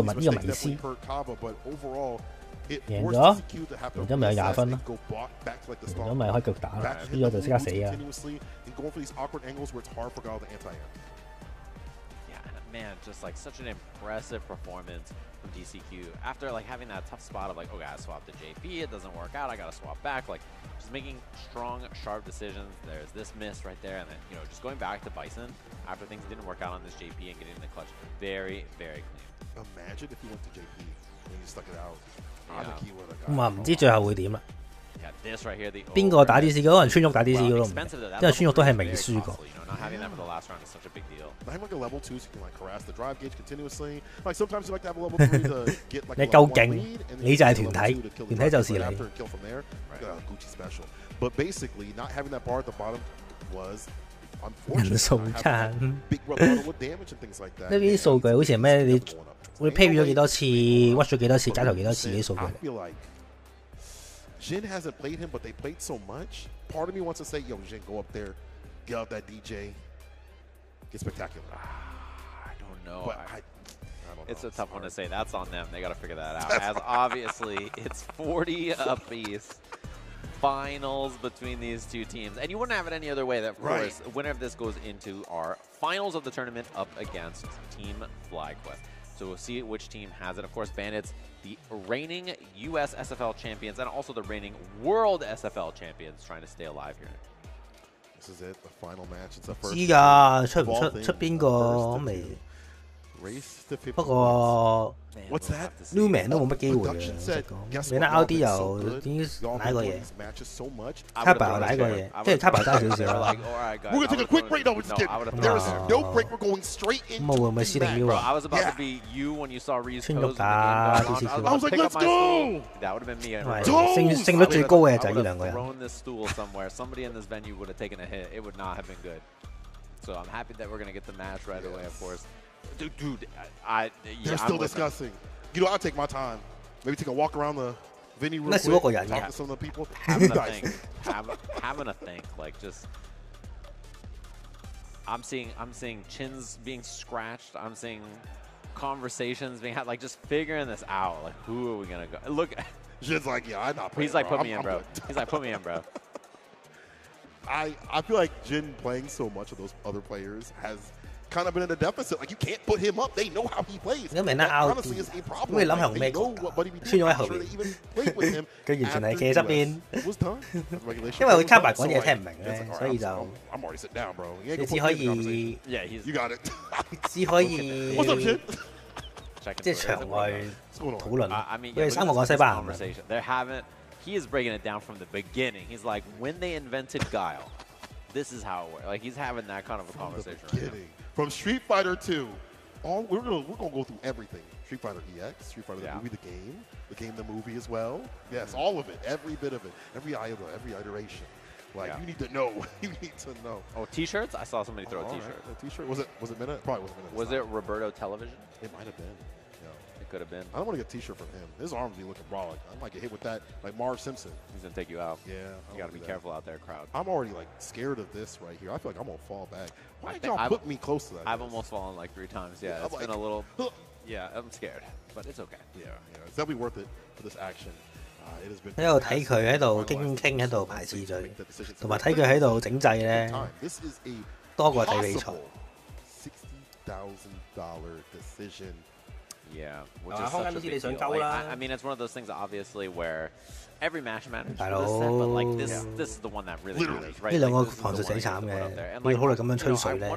迷思。贏咗咪有20分咯，贏咗咪開腳打啦，呢個就即刻死啊！ Man, just like such an impressive performance from DCQ. After like having that tough spot of like, okay, I swapped to JP, it doesn't work out, I gotta swap back. Like just making strong, sharp decisions. There's this miss right there, and then just going back to Bison after things didn't work out on this JP and getting in the clutch. Very, very clean. Imagine if he went to JP and he stuck it out. 咁啊，唔知最後會點啦。 邊個打 DCQ？ 可能川玉打 DCQ 都唔明，因為川玉都係未輸過。你夠勁，你就係團體，團體就是你。人數差，呢啲數據好似係咩？你會 pay 咗幾多次，屈咗幾多次，加頭幾多次啲數據。 Jin hasn't played him, but they played so much. Part of me wants to say, yo, Jin, go up there, get out that DJ, get spectacular. I don't know. But I don't know. It's a tough one to say. That's on them. They got to figure that out. As obviously, it's 40 apiece. Finals between these two teams. And you wouldn't have it any other way. That, of course, the winner of this goes into our finals of the tournament up against Team FlyQuest. So we'll see which team has it. Of course, Bandits, the reigning US SFL champions and also the reigning world SFL champions, trying to stay alive here. This is it, the final match. It's the first. 知㗎，出唔出邊個未？不過 What's that? Newman 都冇乜機會嘅。你睇 RD 又已經舐過嘢 ，Kaba 又舐過嘢，即係 Kaba 爭少少啦。We're gonna take a quick break though. There is no break. We're going straight into. 咁我會唔會私定腰啊？ I was about to be you when you saw Reese pose. 川玉打 DCQ。I was like, let's go. That would have been me. 勝率最高嘅就係呢兩個人。 Thrown this stool somewhere. Somebody in this venue would have taken a hit. It would not have been good. So I'm happy that we're gonna get the match right away. Of course. Dude, they're still discussing. You know, I'll take my time. Maybe take a walk around the venue real quick, talk to some of the people. Having a think. Having a think. Like just, I'm seeing chins being scratched. I'm seeing conversations being had. Like just figuring this out. Like who are we gonna go? Look, Jin's like, yeah, I'm not playing. He's like, put me in, bro. He's like, put me in, bro. I feel like Jin playing so much of those other players has kind of been in a deficit. Like you can't put him up. They know how he plays. That honestly is a problem. Like, they know what Buddy be doing. I'm sure they even played with him. 佢完全係企側邊，因為佢 Kaba 講嘢聽唔明咧，所以就 I'm already sitting down, bro. 你只可以 You got it. 只可以 What's up, Jin? 即係場外討論。佢哋三個講西班牙文。 He is breaking it down from the beginning. He's like, when they invented Guile, this is how it works. Like he's having that kind of a conversation. Right now. From Street Fighter 2, we're gonna go through everything. Street Fighter EX, Street Fighter the movie, the game, the movie as well. Yes, all of it, every bit of it, every iota, every iteration. Like you need to know. You need to know. Oh, T-shirts! I saw somebody throw a T-shirt. Right. A T-shirt? Was it Minute? Probably wasn't Minute. Was it Roberto Television? It might have been. It could have been. I don't want to get a T-shirt from him. His arms be looking raw. Like, I might get hit with that, like Marv Simpson. He's gonna take you out. Yeah, you gotta be careful out there, crowd. I'm already like scared of this right here. I feel like I'm gonna fall back. Why did y'all put me close to that? I've almost fallen like 3 times. Yeah, it's been a little. Yeah, I'm scared, but it's okay. Yeah, it's definitely worth it for this action. It has been. 喺度睇佢喺度傾喺度排次序，同埋睇佢喺度整掣咧，多過睇比賽。$60,000 decision. Yeah, which is such a big deal. Like, I mean, it's one of those things, obviously, where every match matters for this set, but like this is the one that really matters, right? 呢兩個防守死慘嘅，你好耐咁樣吹水咧，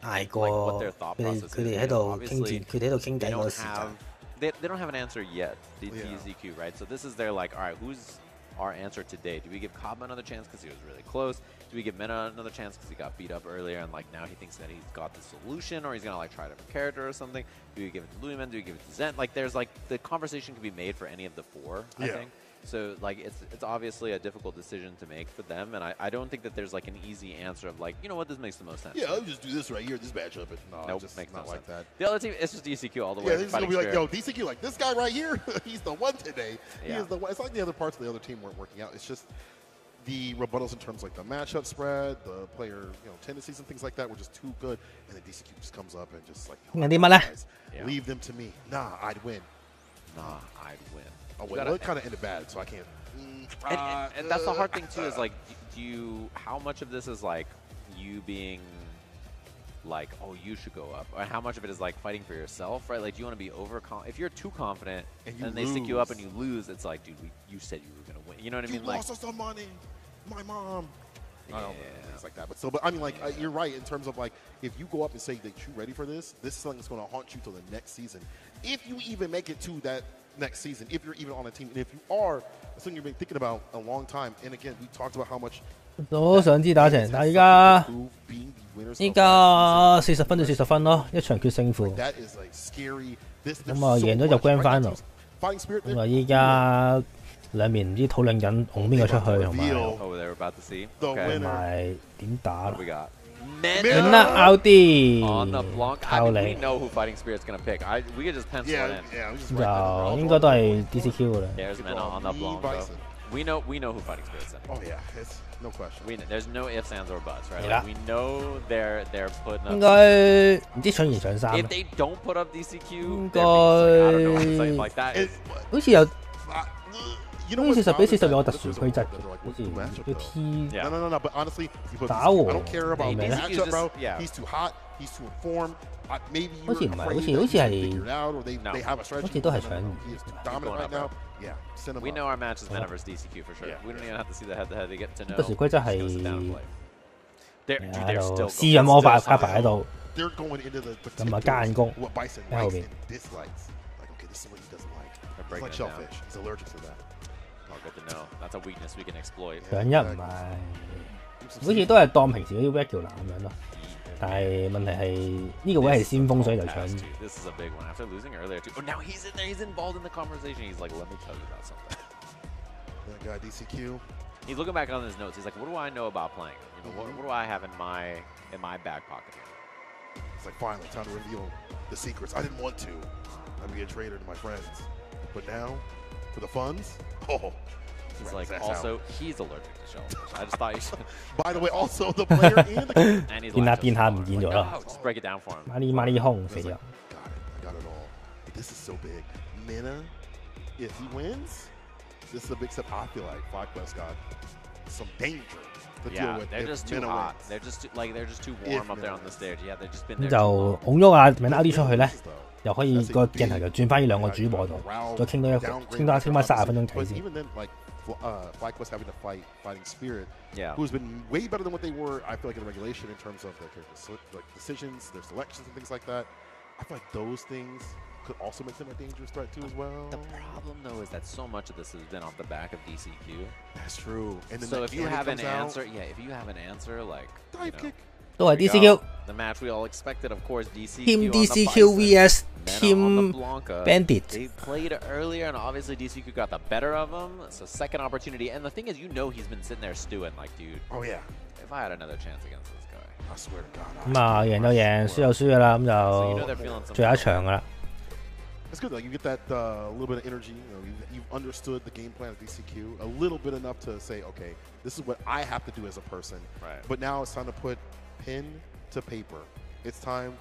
捱過佢哋喺度傾戰，佢哋喺度傾偈嗰個時間。They don't have an answer yet, the DZQ, right? So this is their like, all right, who's our answer today? Do we give Kaba another chance because he was really close? Do we give Mena another chance because he got beat up earlier and like now he thinks that he's got the solution, or he's gonna like try a different character or something? Do we give it to Luiman? Do we give it to Zen? Like there's like the conversation can be made for any of the four, I think. So like it's obviously a difficult decision to make for them, and I don't think that there's like an easy answer of like, you know what, this makes the most sense. Yeah, I'll just do this right here, this matchup. No, nope, just makes not no like sense. that. The other team, it's just DCQ all the way. Yeah, they're gonna be like, yo, DCQ, like this guy right here, he's the one today. He is the one. It's like the other parts of the other team weren't working out. It's just the rebuttals in terms of like the matchup spread, the player, tendencies and things like that were just too good, and then DCQ just comes up and just like, leave them to me. Nah, I'd win. Nah, I'd win. Oh, well, it kind of ended bad, so I can't. And that's the hard thing too, is like, how much of this is like you being like, oh, you should go up, or how much of it is like fighting for yourself, right? Like, do you want to be if you're too confident and they stick you up and you lose, it's like, dude, you said you were gonna win. You know what I mean? You lost us some money, my mom. I don't know, things like that. But I mean, like, you're right in terms of like, if you go up and say that you're ready for this, this is something that's going to haunt you till the next season. If you even make it to that next season, if you're even on a team, and if you are, it's something you've been thinking about a long time. And again, we talked about how much 都想知打成，但係依家40分對40分咯，一場決勝負。咁啊，贏咗就 Grand Final。咁啊，依家兩邊唔知討論緊拱邊個出去，同埋點打啦。Mena out 啲，靠你。We know who Fighting Spirit's gonna pick. We could just pencil it in. 就應該都係 DCQ 噶啦。There's Mena on the Blanco. We know who Fighting Spirit's in. Oh yeah, it's no question. There's no ifs, ands, or buts, right? Like, we know they're putting up. 應該唔知搶二搶三。If they don't put up DCQ, 應該 I don't know. It's like that is. 好似有。40比40有個特殊規則嘅，好似要 T。No. But honestly, I don't care about the matchup, bro. He's too hot. He's too informed. Maybe you were afraid that he's figured out, or they have a strategy. 好似都係搶。He is dominant right now. Yeah, send him We up. know our match is Mena versus DCQ for sure. We don't even have to see the head-to-head to get to know. 特殊規則係喺度私隱魔法卡牌喺度，咁啊加人工喺後邊。This is what he doesn't like. He's like shellfish. He's allergic to that. Oh, good to know. That's a weakness we can exploit. 搶一唔係，好似都係當平時嗰啲 regular 咁樣咯。但係問題係呢個位係先鋒，所以就搶。This is a big one. After losing earlier too. Oh, now he's in there. He's involved in the conversation. He's like, let me tell you about something. That guy DCQ. He's looking back on his notes. He's like, what do I know about playing? You know, what do I have in my back pocket here? It's like, finally, time to reveal the secrets. I didn't want to. I'd be a traitor to my friends. But now, for the funds, he's like, also, he's allergic to shellfish. I just thought you should. By the way, also the player and the and he's 變下唔見咗啦。Just break it down for him. 孖空死咗。I got it all. But this is so big. Mena, if he wins, this is a big step. I feel like Sfl-Us got some danger to deal with. They're just too hot. They're just too warm up there on the stage. Yeah, they've just been there. 就拱咗阿Mena啲出去咧。又可以個鏡頭就轉翻呢兩個主播度，再傾翻30分鐘偈先。 Even then, like Sfl-Us having to fight Fighting Spirit, yeah, who's been way better than what they were. I feel like in regulation in terms of their decisions, their selections, and things like that. I feel like those things could also make them a dangerous threat too as well. The problem though is that so much of this has been off the back of DCQ. That's true. And then so if you have an answer, like dive kick. 都係 DCQ。 The match we all expected, of course, Team DCQ vs Team Bandit. They played earlier, and obviously DCQ got the better of them. It's a second opportunity, and the thing is, he's been sitting there stewing, like, dude. Oh yeah. If I had another chance against this guy, I swear to God. 咁啊，贏就贏，輸就輸噶啦，咁就最後一場噶啦。 It's good. Like you get that little bit of energy. You've understood the game plan of DCQ a little bit enough to say, okay, this is what I have to do as a person. Right. But now it's time to put pen to paper. It's time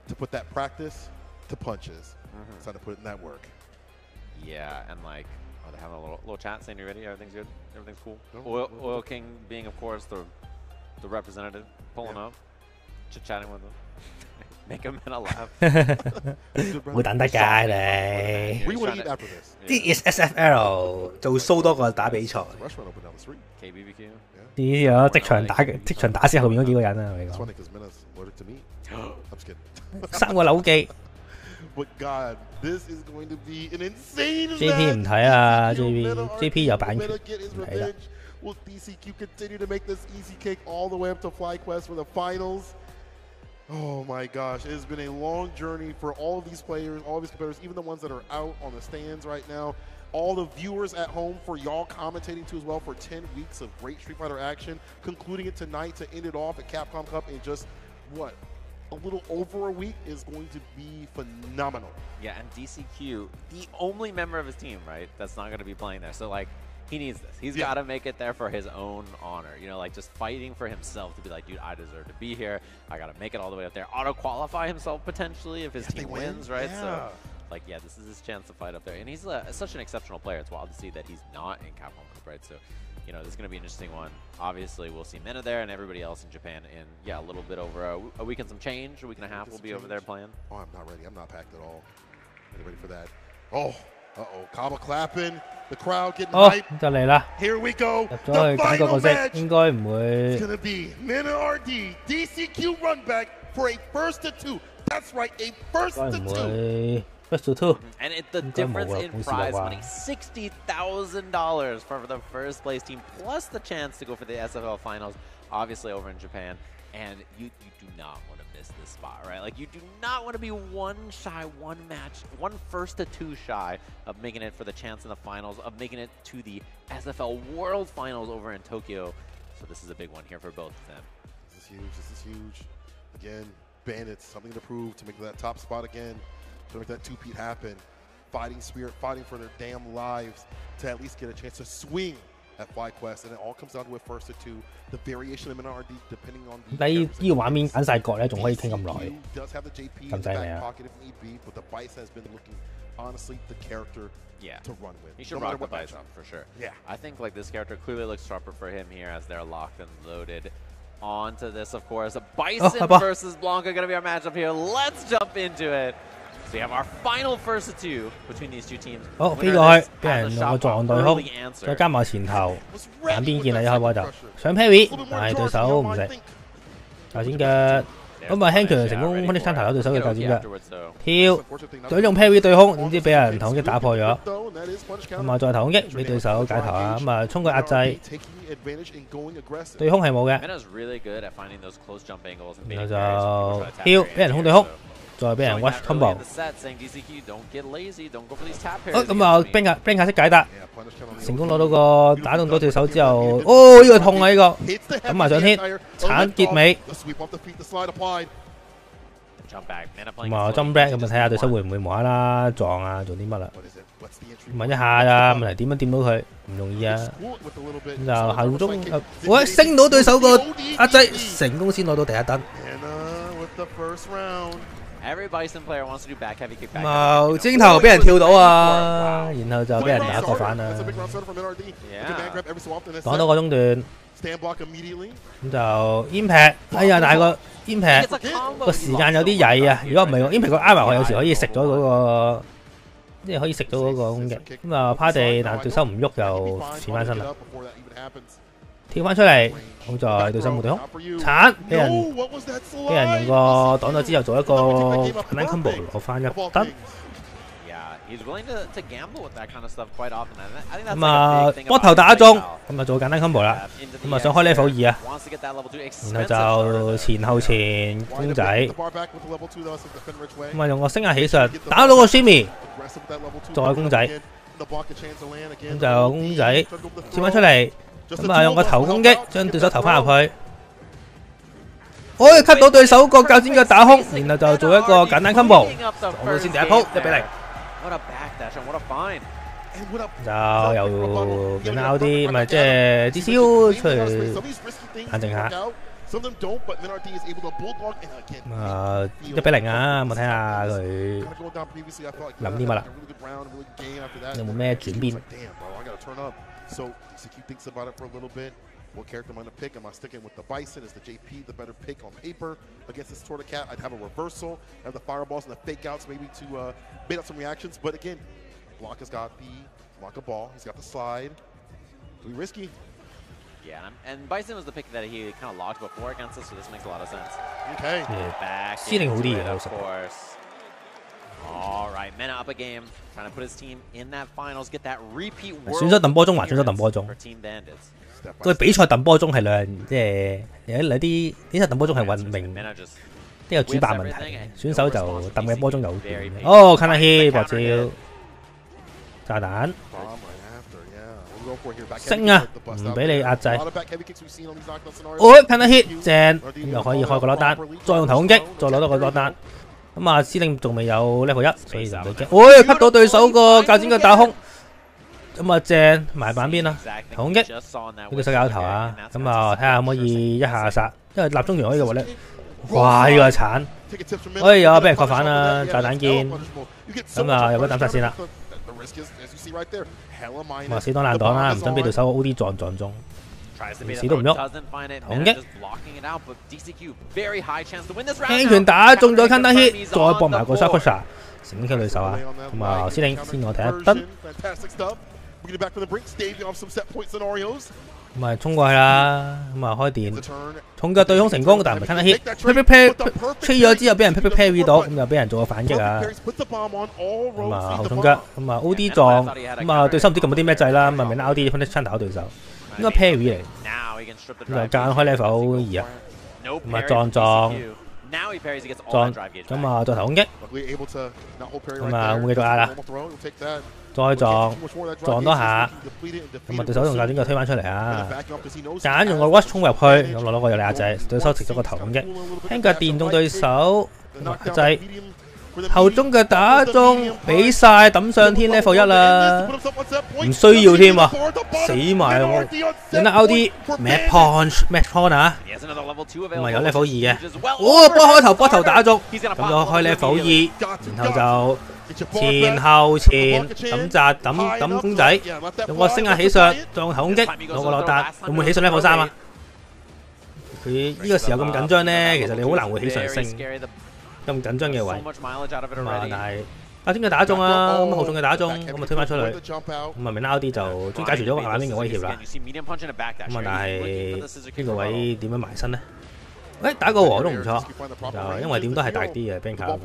to put that practice to punches. It's time to put in that work. Yeah, and like, they're having a little chat saying, you ready? Everything's good? Everything's cool? Oil King being, of course, the representative, pulling up, chit-chatting with them. Make a minute laugh. 會等得㗎你。啲 SFL 做 show 多過打比賽。啲啊，即場打死後面嗰幾個人啊！我講3個扭機。JP 唔睇啊 ，JP 有版權唔睇啦。Will DCQ continue to make this easy cake all the way up to FlyQuest for the finals? Oh my gosh, it has been a long journey for all of these players, all of these competitors, even the ones that are out on the stands right now. All the viewers at home, for y'all commentating too as well, for 10 weeks of great Street Fighter action, concluding it tonight to end it off at Capcom Cup in just, what, a little over a week is going to be phenomenal. Yeah, and DCQ, the only member of his team, right, that's not going to be playing there. So, like, he needs this. He's got to make it there for his own honor. You know, like just fighting for himself to be like, dude, I deserve to be here. I got to make it all the way up there. Auto-qualify himself potentially if his team wins, right? Yeah. So, like, yeah, this is his chance to fight up there. And he's such an exceptional player. It's wild to see that he's not in Capcom Cup, right? So, you know, this is going to be an interesting one. Obviously, we'll see Mena there and everybody else in Japan in, yeah, a little bit over a week and some change, a week and a half we'll be over there playing. Oh, I'm not ready. I'm not packed at all. I'm ready for that. Oh. Uh-oh, Kaba clapping, the crowd getting hype. 就嚟啦 Here we go. 入咗去揀個角色，應該唔會。It's gonna be Mena RD, DCQ run back for a first to two. That's right, a first to two. First to two. And the difference in prize money, $60,000 for the first place team, plus the chance to go for the SFL finals, obviously over in Japan. And you do not want to miss this spot, right? Like, you do not want to be one first to two shy of making it for the chance in the finals, of making it to the SFL World Finals over in Tokyo. So this is a big one here for both of them. This is huge. This is huge. Again, Bandits, something to prove to make that top spot again, to make that two-peat happen. Fighting spirit, fighting for their damn lives to at least get a chance to swing at FlyQuest, and it all comes down to a first to two. The variation of NRD depending on the 你呢個畫面揀晒角咧，仲可以傾咁耐。does have the JP in the back pocket if need be, but the Bison has been looking honestly the character to run with. He should rock the Bison for sure. Yeah. I think like this character clearly looks sharper for him here as they're locked and loaded onto this, of course. Bison versus Blanca gonna be our matchup here. Let's jump into it. So we have our final first to two between these two teams. 好，飛過去，俾人用個撞對空，再加埋前頭，揀邊件啊？一開波就上 parry， 但係對手唔食，大剪腳，咁啊輕拳成功 punish counter 咗對手嘅大剪腳，跳，對用 parry 對空，點知俾人頭攻擊打破咗，咁啊再頭攻擊俾對手解頭啊，咁啊衝佢壓制，對空係冇嘅，然後就跳，俾人空對空。再俾人 watch combo， 咁啊 blink 下識解答，成功攞到個打動到對手之後，哦呢個痛啊呢個，抌埋上天，鏟結尾，咁啊 jump back 咁啊睇下對手會唔會無啦啦撞啊做啲乜啦，問一下啊，問題點樣掂到佢唔容易啊，咁就後中喂升到對手個壓制，成功先攞到第一單。Every Bison player wants to do back heavy kick back. 冇晶頭俾人跳到啊，然後就俾人打過反啦。講到個中段，咁就 impact， 哎呀，但係個 impact 個時間有啲曳啊！如果唔係，impact 個挨埋我有時可以食咗嗰個，即係可以食到嗰個攻擊。咁啊趴地，但對手唔喐就轉翻身啦。跳翻出嚟，好在對手冇對空，鏟俾人用個擋咗之後做一個簡單 combo 攞翻一單。咁啊波頭打中，咁啊做簡單 combo 啦，咁啊想開 level 2啊，然後就前後前公仔，咁啊用個升壓起術打到個 shimmy， 再公仔，咁就公仔跳翻出嚟。咁啊，用個頭攻擊將對手投翻入去，可以 cut 到對手個鉸剪腳打空，然後就做一個簡單 combo， 攞到先第一鋪1-0。就由變 out 啲，咪即係 DCU 出嚟冷靜下。1-0啊，我睇下佢諗啲乜啦，有冇咩轉變？ So DCQ thinks about it for a little bit. What character am I going to pick? Am I sticking with the Bison? Is the JP the better pick on paper against this Tortocat? I'd have a reversal, have the fireballs and the fake outs maybe to bait out some reactions. But again, Block has got the block a ball. He's got the slide. Pretty risky. Yeah, and Bison was the pick that he kind of logged before against us, so this makes a lot of sense. Okay. Back Ceiling into hữu it, lý of course. All right, Mena up a game, trying to put his team in that finals, get that repeat world 選手揼波鐘還選手揼波鐘。 for Team Bandits. 佢比賽揼波鐘係即係有啲比賽揼波鐘係運明，都有主辦問題。選手就揼嘅波鐘就好短。哦 ，Kana Hit 博招炸彈。 升啊！唔俾你壓制。哦 ，Kana Hit 正，咁又可以開個攞單，再用頭攻擊，再攞多個攞單。咁啊，司令仲未有 level 1，所以就唔俾驚。喂，吸到對手個鉸剪腳打空。咁啊正埋板邊啦，頭攻擊，對手有頭啊。咁啊睇下可唔可以一下殺，因為立中拳可以嘅話咧，哇呢個鏟，哎呀俾人確反啦，炸彈劍。咁啊入咗膽殺先啦。 咁啊死擋爛擋啦，唔准俾對手 O.D 撞中，死都唔喐，攻擊，輕拳打中咗 Kana Hit， 再搏埋個 Sfl-Us， 成功 Q 對手啊！咁啊司令先我睇一燈，咁啊衝過去啦，咁啊開電，重腳對空成功，但唔係 Kana Hit， 吹咗之後俾人 parry 到，咁又俾人做個反擊啊！咁啊後重腳，咁啊 O.D 撞，咁啊對手唔知撳咗啲咩掣啦，咁啊咪拉 O.D 分得槍打對手，應該 parry 嚟，咁就間開 level 2啊，咁啊撞，咁啊再頭攻擊，咁啊換繼續壓啦。 再撞多下，咁啊對手用鉸剪腳推翻出嚟啊！揀用個 rush 衝入去，咁攞個有壓制，對手食咗個頭攻擊，輕腳電中對手，壓制後中腳打中，俾晒抌上天 level 1啦，唔需要添啊，死埋我，影得 O.D match punch 啊，咁啊有 level 2嘅，哦波頭打中，咁就開 level 2，然後就。 前後前抌扎抌公仔，用個升壓起上，再用頭攻擊，攞個落達，會唔會起上 level 3啊？佢呢個時候咁緊張咧，其實你好難會起上升咁緊張嘅位。咁啊，但係鉸剪腳打中啊，咁後中嘅打中，咁啊推翻出去，咁啊明拉 O.D 就終於解除咗下邊嘅威脅啦。咁啊，但係呢個位點樣埋身咧？誒打個和都唔錯，就因為點都係大啲嘅 Banker。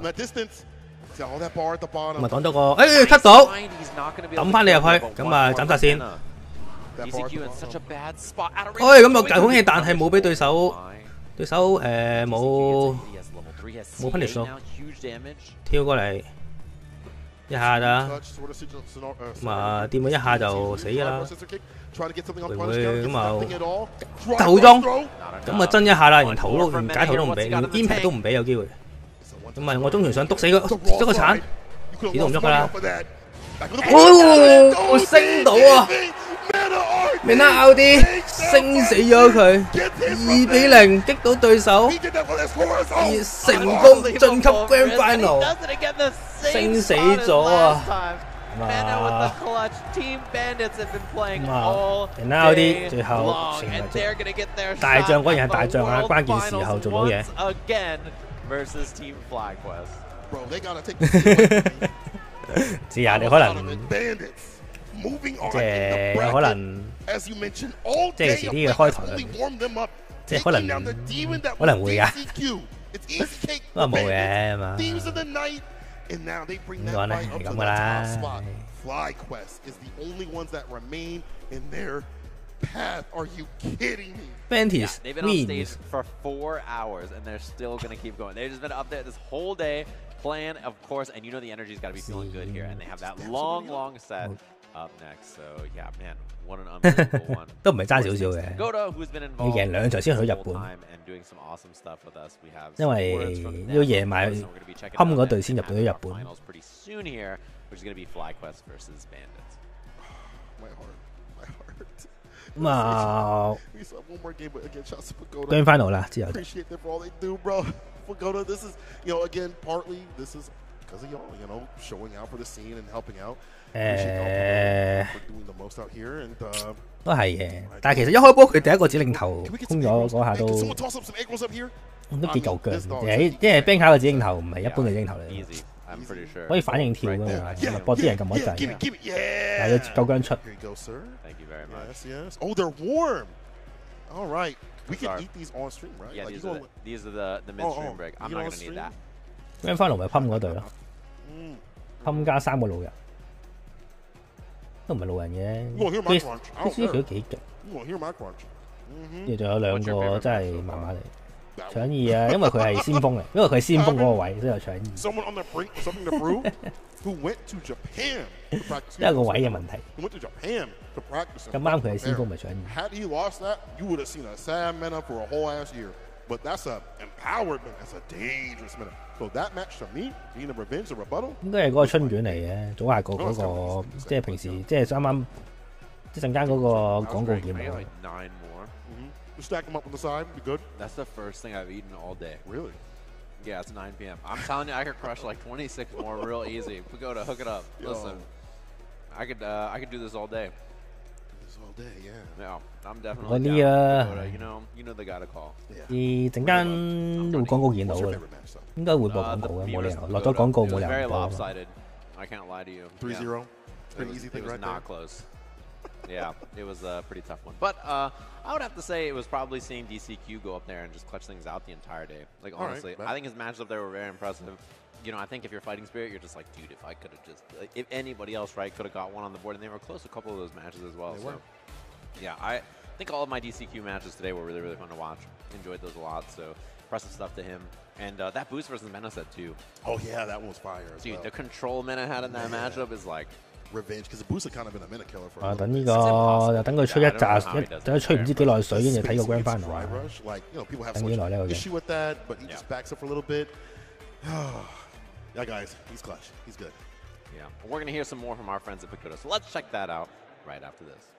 咁啊擋咗個，cut 到，抌翻你入去，咁啊斬殺線。咁個架空氣，但係冇俾對手冇 punish 咯，跳過嚟一下咋，咁啊掂咗一下就死㗎啦，會唔會咁啊頭中，咁啊真一下啦，連頭都連解頭都唔俾，連 impact 都唔俾有機會。 咁啊！我中拳想篤死佢，篤個鏟，死都唔喐噶啦！我升到啊！明拉 O.D 升死咗佢，2比0擊到對手，而成功晉級 Grand Final， 升死咗啊！明拉 O.D 最後成為大將，果然係大將啊！關鍵時候做到嘢。 versus Team Flag-Quest. Bro, they gotta take the 知啊，你可能即係有可能即係遲啲嘅開台，即係可能會㗎，不過冇嘅嘛。點講咧？係咁噶啦。Flag-Quest is the only ones that remain in their path. Are you kidding me? Bentis they've been on stage for 4 hours and they're still gonna keep going. They've just been up there this whole day playing, of course, and you know the energy's got to be feeling good here. And they have that long set up next. So yeah, man, what an unbelievable one. 都唔係爭少少嘅。要贏2場先去到日本。因為要贏埋冚嗰隊先入到日本。Which is going to be Flag-Quest versus Bandits.咁啊 ，Grand Final 啦，之後。Appreciate them for all they do, bro. Pagoda, this is, you know, again, partly this is because of y'all, you know, showing out for the scene and helping out. 都係嘅，但係其實一開波佢第一個指令頭空咗嗰下都幾夠腳嘅，因為 Bank 卡嘅指令頭唔係一般嘅指令頭嚟，可以反應跳㗎嘛，搏啲人撳一掣，但係佢夠姜出。Thank you very much. Yes. Oh, they're warm. All right. We can eat these on stream, right? Yeah, like these are the midstream break. I'm not gonna need that. Grand Final 咪噴嗰隊咯，噴加3個路人，都唔係路人嘅。佢都幾勁。跟住仲有2個真係麻麻地。搶二啊，因為佢係先鋒嚟，因為佢係先鋒嗰個位，所以有搶二。因為個位嘅問題。咁啱佢係先鋒咪搶二。But that's an empowerment. That's a dangerous minute. So that match to me, being a revenge, a rebuttal. 應該係嗰個春卷嚟嘅，早下個嗰個，即係平時即係啱啱一陣間嗰個廣告見到。You stack them up on the side, be good. That's the first thing I've eaten all day. Really? Yeah, it's 9 p.m. I'm telling you, I could crush like 26 more real easy. If we go to hook it up, listen, I could do this all day. All day, yeah. No, I'm definitely down. You know they got a call. 陣間會廣告見到嘅，應該會播廣告嘅，冇理由落咗廣告冇理由。Very lopsided. I can't lie to you. 3-0. Pretty easy thing right there. Not close. Yeah, it was a pretty tough one. But I would have to say it was probably seeing DCQ go up there and just clutch things out the entire day. Like, honestly, I think his matches up there were very impressive. You know, I think if you're fighting spirit, you're just like, dude, if I could have just, like, if anybody else, right, could have got one on the board, and they were close to a couple of those matches as well. So, yeah, I think all of my DCQ matches today were really, really fun to watch. Enjoyed those a lot. So, impressive stuff to him. And that boost versus Menaset too. Oh yeah, that one was fire as well. Dude, the control Mena had in that matchup is like revenge because the boost had kind of been a minute killer for. 等呢個就等佢吹一扎，等佢吹唔知幾耐水，跟住睇個 Grand Final。Like people have so much issue with that, but he just backs up for a little bit. Yeah, guys, he's clutch. He's good. Yeah, we're gonna hear some more from our friends at Pagoda, so let's check that out right after this.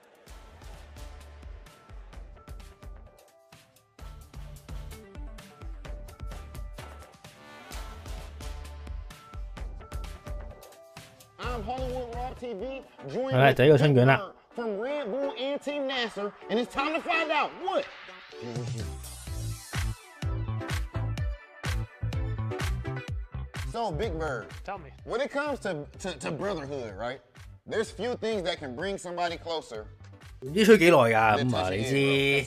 I'm Hollywood Raw TV, joined 係第一個春卷啦。 from Red Bull and Team NASA, and it's time to find out what. So, Big Bird, tell me. When it comes to brotherhood, right? There's few things that can bring somebody closer. 唔知吹幾耐㗎，咁啊你知，你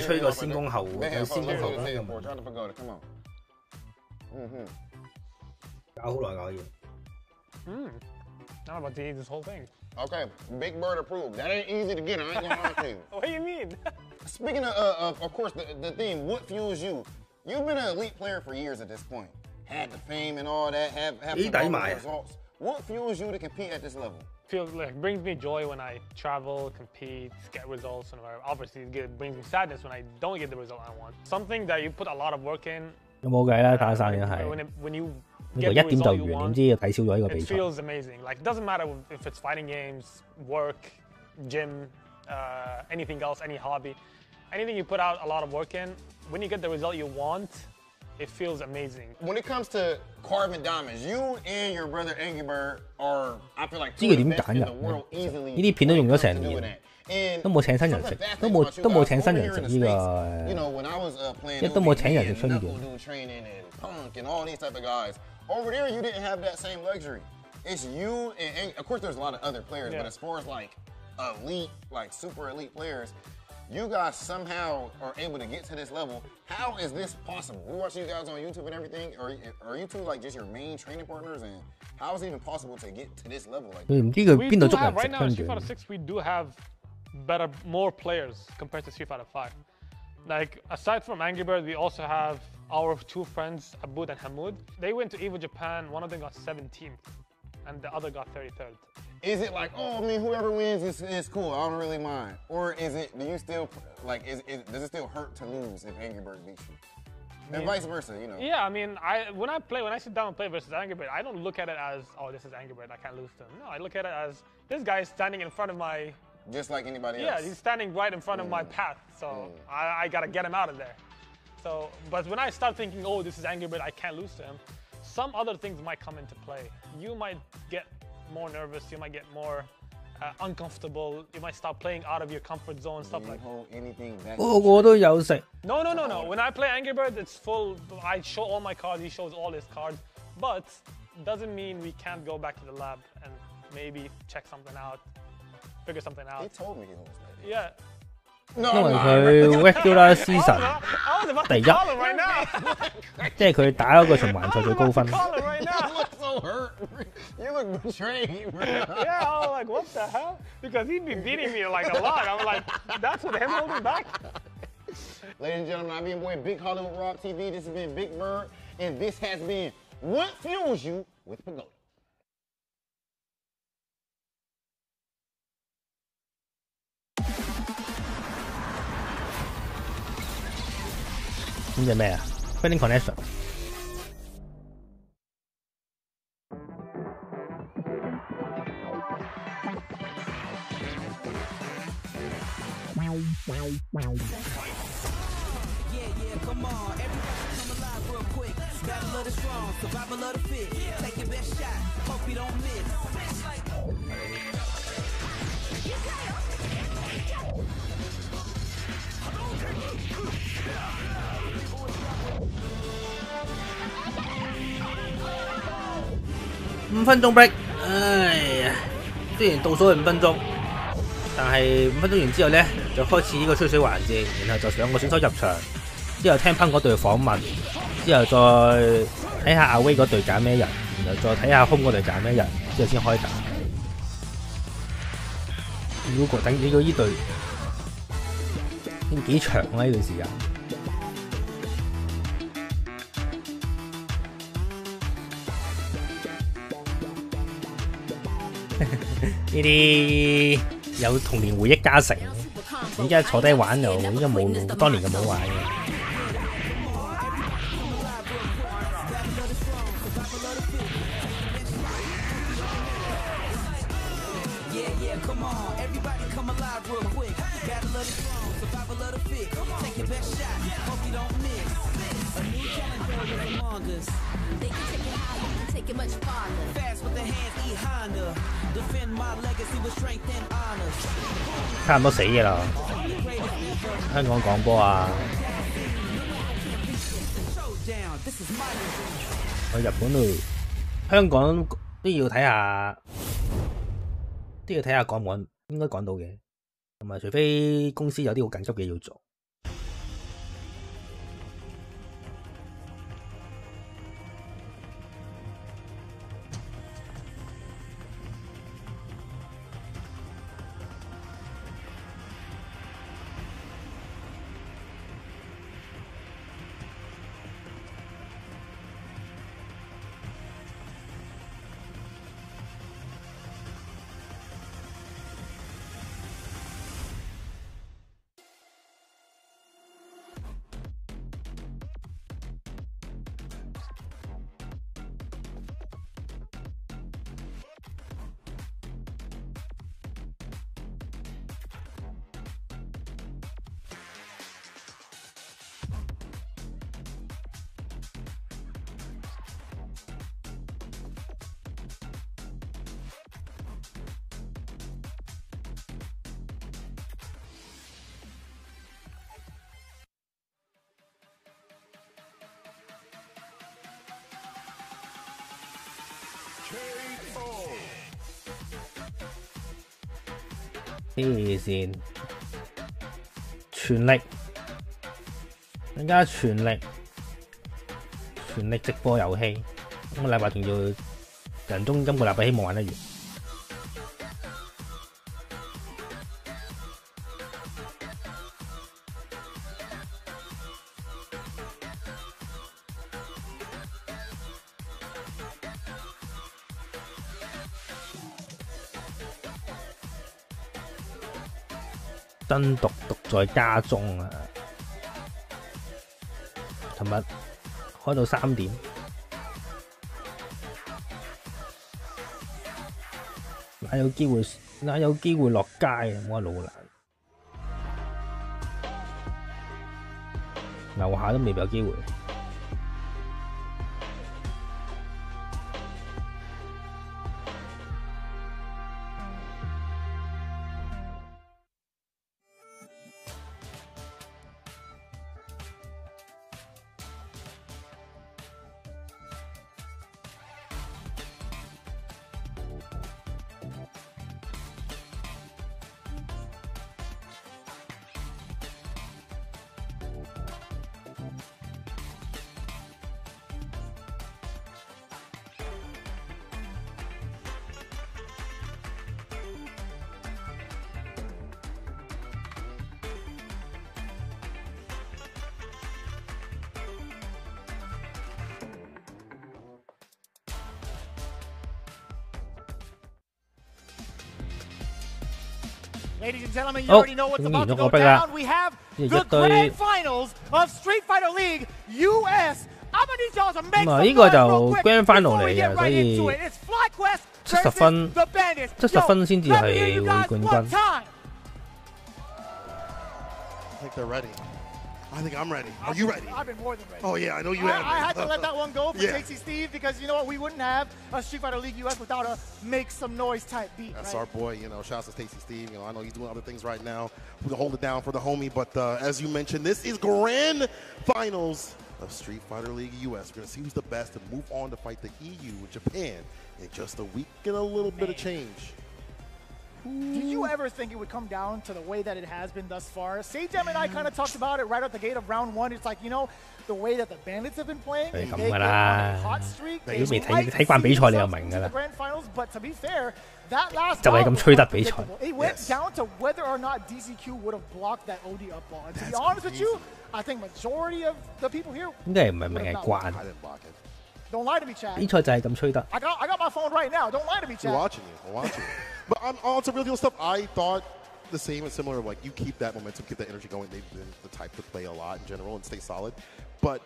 吹個先攻後，有先攻後啦咁啊。搞好耐搞要。I'm about to eat this whole thing. Okay, Big Bird approved. That ain't easy to get. I ain't gonna lie to you. What do you mean? Speaking of course, the theme, what fuels you? You've been an elite player for years at this point. Had the fame and all that. Have results. What fuels you to compete at this level? Brings me joy when I travel, compete, get results, and obviously it brings me sadness when I don't get the result I want. Something that you put a lot of work in. 有冇計啦？打散嘅係。When you 呢個1點就完，點知抵消咗呢個比賽。It feels amazing. Like it doesn't matter if it's fighting games, work, gym, anything else, any hobby, anything you put out a lot of work in. When you get the result you want, it feels amazing. When it comes to carving diamonds, you and your brother Angry Bird are, I feel like, two of the best in the world easily. 呢啲片都用咗成年，都冇請新人食，都冇請新人食呢個，都冇請人食春卷。Punk and all these type of guys. Over there, you didn't have that same luxury. It's you and of course there's a lot of other players, but as far as like elite, like super elite players, you guys somehow are able to get to this level. How is this possible? We watch you guys on YouTube and everything. Are you two like just your main training partners? And how is it even possible to get to this level? Like, right now in Street Fighter 6, we do have more players compared to Street Fighter 5. Like, aside from Angry Bird, we also have our two friends, Abud and Hamoud. They went to EVO Japan. One of them got 17th, and the other got 33rd. Is it like, oh, I mean, whoever wins is cool, I don't really mind? Or is it, do you still, like, does it still hurt to lose if Angry Bird beats you? And vice versa, you know? Yeah, I mean, when I sit down and play versus Angry Bird, I don't look at it as, oh, this is Angry Bird, I can't lose to him. No, I look at it as, this guy is standing in front of my... Just like anybody else? Yeah, he's standing right in front of my path, so I gotta get him out of there. So, but when I start thinking, oh, this is Angry Bird, I can't lose to him, some other things might come into play. You might get more nervous. You might get more uncomfortable. You might start playing out of your comfort zone, stuff like that. 我都有食。No. When I play Angry Birds, it's full. I show all my cards. He shows all his cards. But doesn't mean we can't go back to the lab and maybe check something out, figure something out. He told me he was like Yeah. 因為佢 regular season 第一，即係佢打嗰個循環賽最高分。You look so hurt. You look betrayed, bro. Yeah, I was like, what the hell? Because he'd be beating me like a lot. I was like, that's what him holding back. Ladies and gentlemen, I've been your boy Big Hollywood Rock TV. This has been Big Bird, and this has been What Fuels You with Pagoda. 咁隻咩啊 ？Fading Connection。Come on, everybody come alive real quick. Battle of the strong, survival of the fit. Take your best shot, hope you don't miss. 5分鐘 break， 唉呀，雖然倒數係5分鐘，但係5分鐘完之後咧，就開始呢個吹水環節，然後就2個選手入場，之後聽 Punk 嗰隊訪問，之後再睇下阿威嗰隊揀咩人，然後再睇下 Home 嗰隊揀咩人，之後先開打。如果等呢個呢隊幾長啊？呢段時間。呢啲有童年回憶加成，而家坐低玩又應該冇當年咁好玩嘅。差唔多死嘅啦！香港廣播啊，去日本度，香港都要睇下，趕唔趕，應該趕到嘅。同埋除非公司有啲好緊急嘅要做。黐線，全力，更加全力直播遊戲。今個禮拜仲要人中，今個禮拜希望玩得完。真毒在家中啊！琴日開到3點，哪有機會落街啊！冇話老蘭，樓下都未必有機會。Ladies and gentlemen, you already know what's about to go down. We have the grand finals of Street Fighter League US. I'm gonna need y'all to make some noise real quick before we get right into it. It's FlyQuest versus the Bandits. 70分先至係會冠軍。 I think they're ready. I think I'm ready. Are you ready? I've been more than ready. Oh, yeah, I know you have. I had to let that one go for Tasty Steve because you know what? We wouldn't have a Street Fighter League US without a make some noise type beat. That's our boy, you know. Shouts to Tasty Steve. You know, I know he's doing other things right now. We'll hold it down for the homie. But as you mentioned, this is grand finals of Street Fighter League US. We're going to see who's the best and move on to fight the EU with Japan in just a week and a little bit of change. Did you ever think it would come down to the way that it has been thus far? Sajam and I kind of talked about it right out the gate of round one. It's like, you know, the way that the Bandits have been playing, they get on a hot streak. They睇慣比賽你就明㗎啦。 grand finals, but to be fair, that last 就係咁吹得比賽。 It went down to whether or not DCQ would have blocked that OD up ball. And to be honest with you, I think majority of the people here 應該唔係明係慣。 Don't lie to me, Chad. 比賽就係咁吹得。 I got my phone right now. Don't lie to me, Chad. We're watching you. We're watching you. But on some real deal stuff, I thought the same and similar. Like, you keep that momentum, keep that energy going. They've been the type to play a lot in general and stay solid. But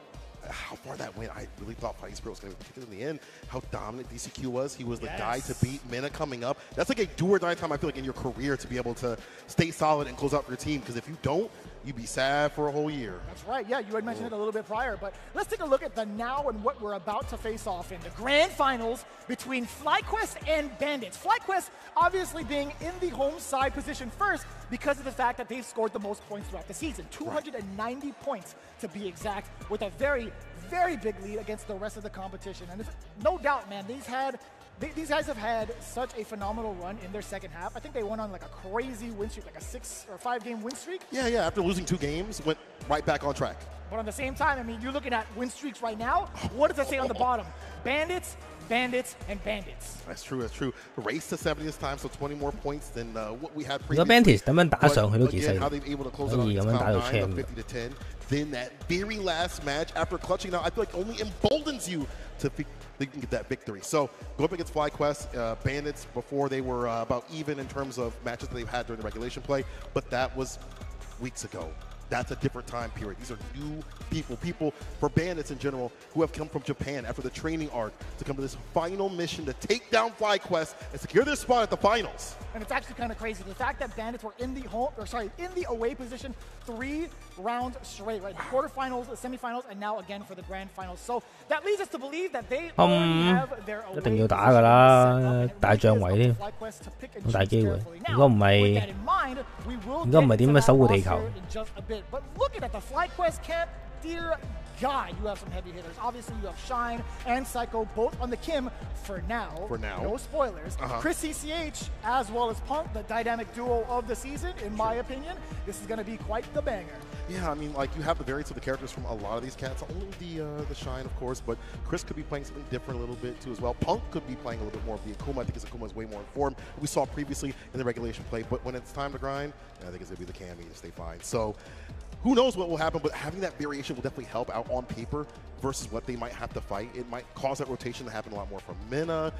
how far that went, I really thought Fighting Spirit was going to be particularly in the end. How dominant DCQ was. He was the guy to beat. Mena coming up. That's like a do or die time, I feel like, in your career to be able to stay solid and close out your team. Because if you don't, you'd be sad for a whole year. That's right. Yeah, you had mentioned it a little bit prior. But let's take a look at the now and what we're about to face off in the grand finals between FlyQuest and Bandits. FlyQuest obviously being in the home side position first because of the fact that they've scored the most points throughout the season. 290 points to be exact, with a very, very big lead against the rest of the competition. And no doubt, man, these guys have had such a phenomenal run in their second half. I think they went on like a crazy win streak, like a 6 or 5 game win streak. Yeah. After losing 2 games, went right back on track. But at the same time, I mean, you're looking at win streaks right now. What does it say on the bottom? Bandits, Bandits, and Bandits. That's true. Race to 70 this time, so 20 more points than what we had previously. 個 Bandits 咁樣打上去都幾犀利， how they've able to close it on Cloud9 50 to 10. Then that very last match, after clutching out, I feel like only emboldens you to they can get that victory. So go up against FlyQuest, Bandits before they were about even in terms of matches that they've had during the regulation play, but that was weeks ago. That's a different time period. These are new people for Bandits in general who have come from Japan after the training arc to come to this final mission to take down FlyQuest and secure their spot at the finals. And it's actually kind of crazy. The fact that Bandits were in the away position 3 rounds straight, right? The quarterfinals, the semifinals, and now again for the grand finals. So that leads us to believe that they already have their away 一定要打㗎啦，大將位添，好大機會。如果唔係點樣守護地球？ But looking at the FlyQuest camp, dear God, you have some heavy hitters. Obviously, you have Shine and Psycho both on the Kim for now. No spoilers. Chris CCH as well as Punk, the dynamic duo of the season, in my opinion. This is going to be quite the banger. Yeah, I mean, like, you have the variants of the characters from a lot of these cats. Only the Shine, of course, but Chris could be playing something different a little bit, too, as well. Punk could be playing a little bit more of the Akuma. I think his Akuma is way more informed. We saw previously in the regulation play, but when it's time to grind, I think it's going to be the Cammy to stay fine. So who knows what will happen, but having that variation will definitely help out on paper versus what they might have to fight. It might cause that rotation to happen a lot more from Mena.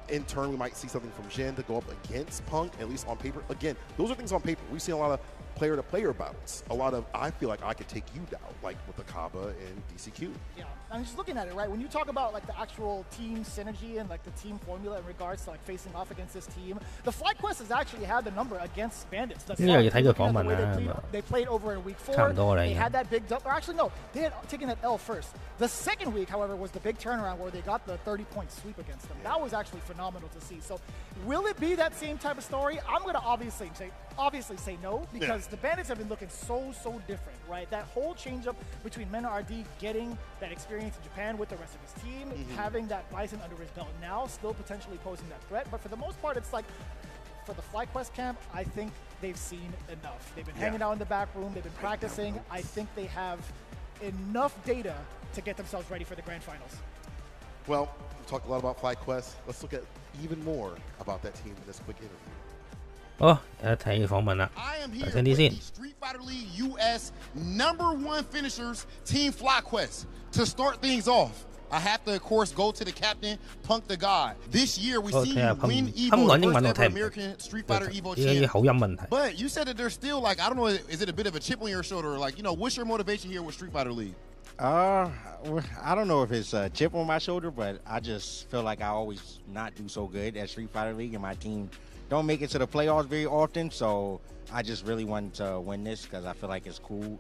In turn, we might see something from Jin to go up against Punk, at least on paper. Again, those are things on paper. We've seen a lot of player-to-player battles. A lot of, I feel like I could take you down, like with Akaba and DCQ. Yeah, I'm just looking at it, right? When you talk about like the actual team synergy and like the team formula in regards to like facing off against this team, the FlyQuest has actually had the number against Bandits. They played over in week 4. They had that big or actually no, they had taken that L first. The second week, however, was the big turnaround where they got the 30-point sweep against them. That was actually phenomenal to see. So will it be that same type of story? I'm going to obviously say no, because the Bandits have been looking so different, right? That whole change-up between Mena RD getting that experience in Japan with the rest of his team, having that Bison under his belt now, still potentially posing that threat. But for the most part, it's like, for the FlyQuest camp, I think they've seen enough. They've been hanging out in the back room. They've been practicing. I think they have enough data to get themselves ready for the grand finals. Well, we talked a lot about FlyQuest. Let's look at even more about that team in this quick interview. 好，睇睇訪問啦，睇聽啲先。 Street Fighter League US #1 finishers, Team FlyQuest. To start things off, I have to, of course, go to the captain, Punk the God. This year, we see you win Evo, first ever American Street Fighter Evo champ. But you said that there's still, like, I don't know, is it a bit of a chip on your shoulder? Like, you know, what's your motivation here with Street Fighter League? I don't know if it's a chip on my shoulder, but I just feel like I always not do so good at Street Fighter League, and my team don't make it to the playoffs very often, so I just really wanted to win this because I feel like it's cool.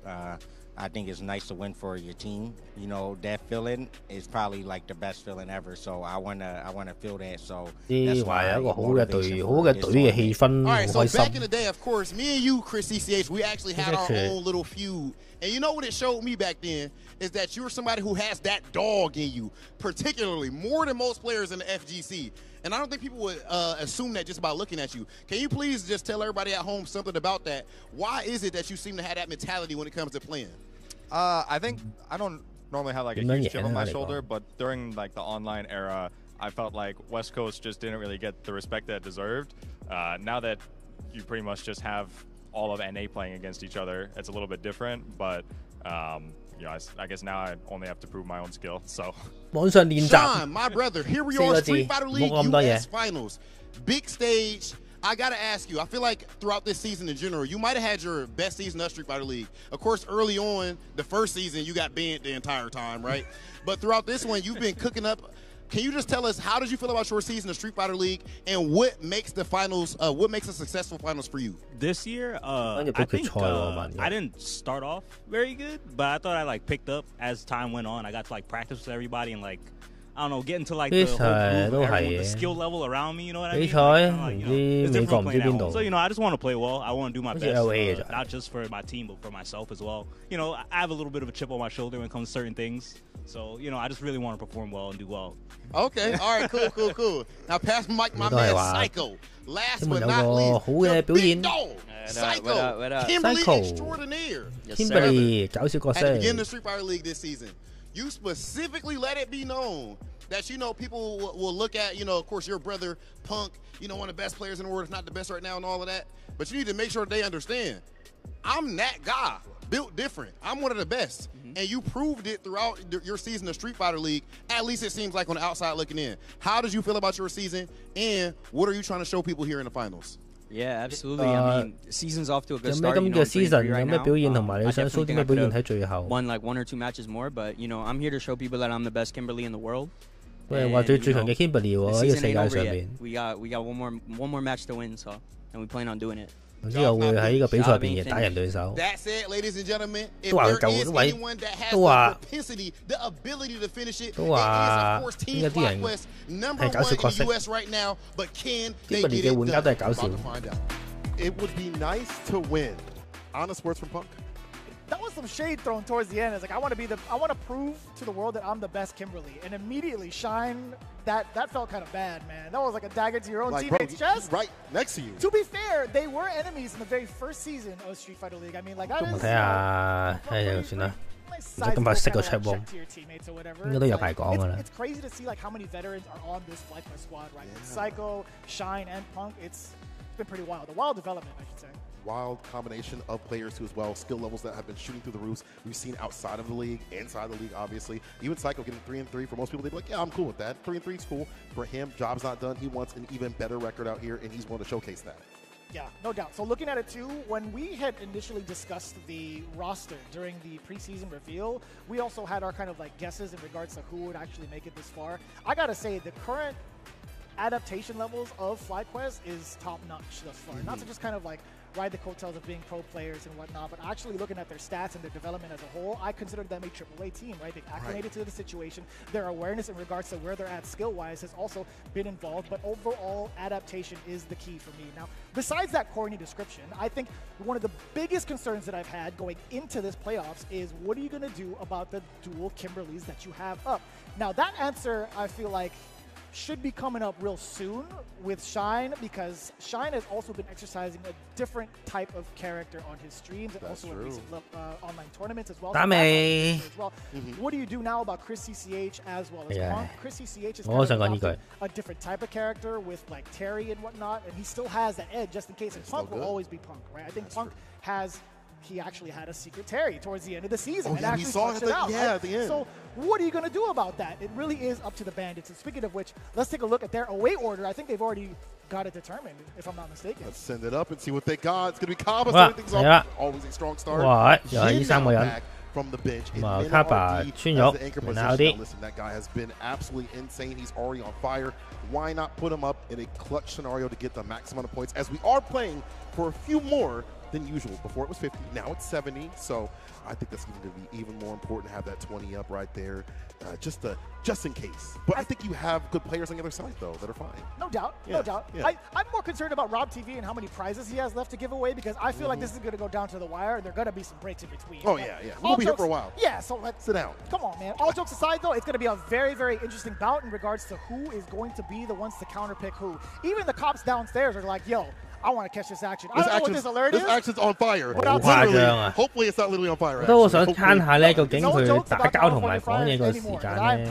I think it's nice to win for your team. You know, that feeling is probably like the best feeling ever. So I wanna feel that. So that's why I motivation for this tournament. All right, so back in the day, of course, me and you, Chris CCH, we actually had our own little feud. And you know what it showed me back then is that you were somebody who has that dog in you, particularly more than most players in the FGC. And I don't think people would assume that just by looking at you. Can you please just tell everybody at home something about that? Why is it that you seem to have that mentality when it comes to playing? I think I don't normally have like a huge chip on my shoulder, but during like the online era, I felt like West Coast just didn't really get the respect that it deserved. Now that you pretty much just have all of NA playing against each other, it's a little bit different, but you know, I guess now I only have to prove my own skill. So, Sean, my brother, here we are, Street Fighter League US Finals, big stage. I gotta ask you, I feel like throughout this season in general, you might have had your best season of Street Fighter League. Of course, early on, the first season, you got banned the entire time, right? But throughout this one, you've been cooking up. Can you just tell us, how did you feel about your season of Street Fighter League, and what makes the finals, what makes a successful finals for you? This year, I think I didn't start off very good, but I thought I like picked up as time went on. I got to like practice with everybody and like, I don't know, get into like the whole group, everyone, the skill level around me, you know what I mean? Like, it's different from playing at home. So, you know, I just want to play well. I want to do my best, not just for my team, but for myself as well. You know, I have a little bit of a chip on my shoulder when it comes to certain things. So, you know, I just really want to perform well and do well. Okay, all right, cool. Now pass the mic, my man Psycho. Last but not least, the big dog, Psycho, Kimberly Extraordinaire. Kimberly, at the beginning of Street Fighter League this season, you specifically let it be known that, you know, people will look at, you know, of course, your brother, Punk, you know, one of the best players in the world, if not the best right now and all of that. But you need to make sure they understand, I'm that guy, built different. I'm one of the best. And you proved it throughout your season of Street Fighter League, at least it seems like on the outside looking in. How did you feel about your season, and what are you trying to show people here in the finals? Yeah, absolutely. I mean, season's off to a good start. You know, I definitely think I could have won like 1 or 2 matches more, but you know, I'm here to show people that I'm the best Kimberly in the world. And, the season ain't over yet. We got one more match to win, so, and we plan on doing it. That said, ladies and gentlemen, if there is anyone that has the propensity, the ability to finish it, it is, of course, Team Flyquest, number 1 in the US right now, but can they get it done? About to find out. It would be nice to win. Honest words from Punk. That was some shade thrown towards the end. It's like, I want to prove to the world that I'm the best Kimberly, and immediately Shine. That felt kind of bad, man. That was like a dagger to your own teammate's chest. Right next to you. To be fair, they were enemies in the very first season of Street Fighter League. I mean, like, it's crazy to see like how many veterans are on this Flyquest squad, right? Yeah. Psycho, Shine, and Punk. It's been pretty wild. A wild development, I should say. Wild combination of players too as well. Skill levels that have been shooting through the roofs. We've seen outside of the league, inside the league, obviously. Even Psycho getting 3-3. For most people, they'd be like, yeah, I'm cool with that. 3-3 is cool. For him, job's not done. He wants an even better record out here, and he's willing to showcase that. Yeah, no doubt. So looking at it too, when we had initially discussed the roster during the preseason reveal, we also had our kind of like guesses in regards to who would actually make it this far. I gotta say, the current adaptation levels of FlyQuest is top-notch thus far. Not to just kind of like ride the coattails of being pro players and whatnot, but actually looking at their stats and their development as a whole, I consider them a AAA team, right? They've acclimated to the situation. Their awareness in regards to where they're at skill-wise has also been involved, but overall adaptation is the key for me. Now, besides that corny description, I think one of the biggest concerns that I've had going into this playoffs is what are you going to do about the dual Kimberleys that you have up? Now, that answer, I feel like, should be coming up real soon with Shine, because Shine has also been exercising a different type of character on his streams and also in recent online tournaments as well. What do you do now about Chris CCH as well as Punk? Chris CCH is kind of a different type of character with like Terry and whatnot, and he still has that edge just in case. And Punk will always be Punk, right? I think Punk has he actually had a secret Terry towards the end of the season. Oh, yeah, actually we saw it at the end. So what are you going to do about that? It really is up to the Bandits. And speaking of which, let's take a look at their away order. I think they've already got it determined, if I'm not mistaken. Let's send it up and see what they got. It's going to be Kaba starting things off. Always a strong start. Back from the bench. Listen, that guy has been absolutely insane. He's already on fire. Why not put him up in a clutch scenario to get the max amount of points, as we are playing for a few more than usual. Before it was 50, now it's 70. So I think that's going to be even more important to have that 20 up right there, just in case. But I think you have good players on the other side, though, that are fine. No doubt, no doubt. Yeah. I'm more concerned about Rob TV and how many prizes he has left to give away, because I feel like this is going to go down to the wire, and there are going to be some breaks in between. Oh, yeah. We'll be here for a while. Yeah, so let's sit down. Come on, man. All jokes aside, though, it's going to be a very, very interesting bout in regards to who is going to be the ones to counterpick who. Even the cops downstairs are like, yo, I want to catch this action. I don't know what this alert is. This action's on fire. Hopefully it's not literally on fire. 我想睇下咧，究竟佢打交同埋講嘢個時間咧，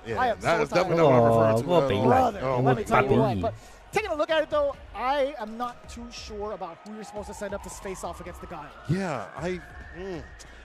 嗰個比例有冇8比2？ Taking a look at it, though, I am not too sure about who you're supposed to send up to face off against the guy. Yeah,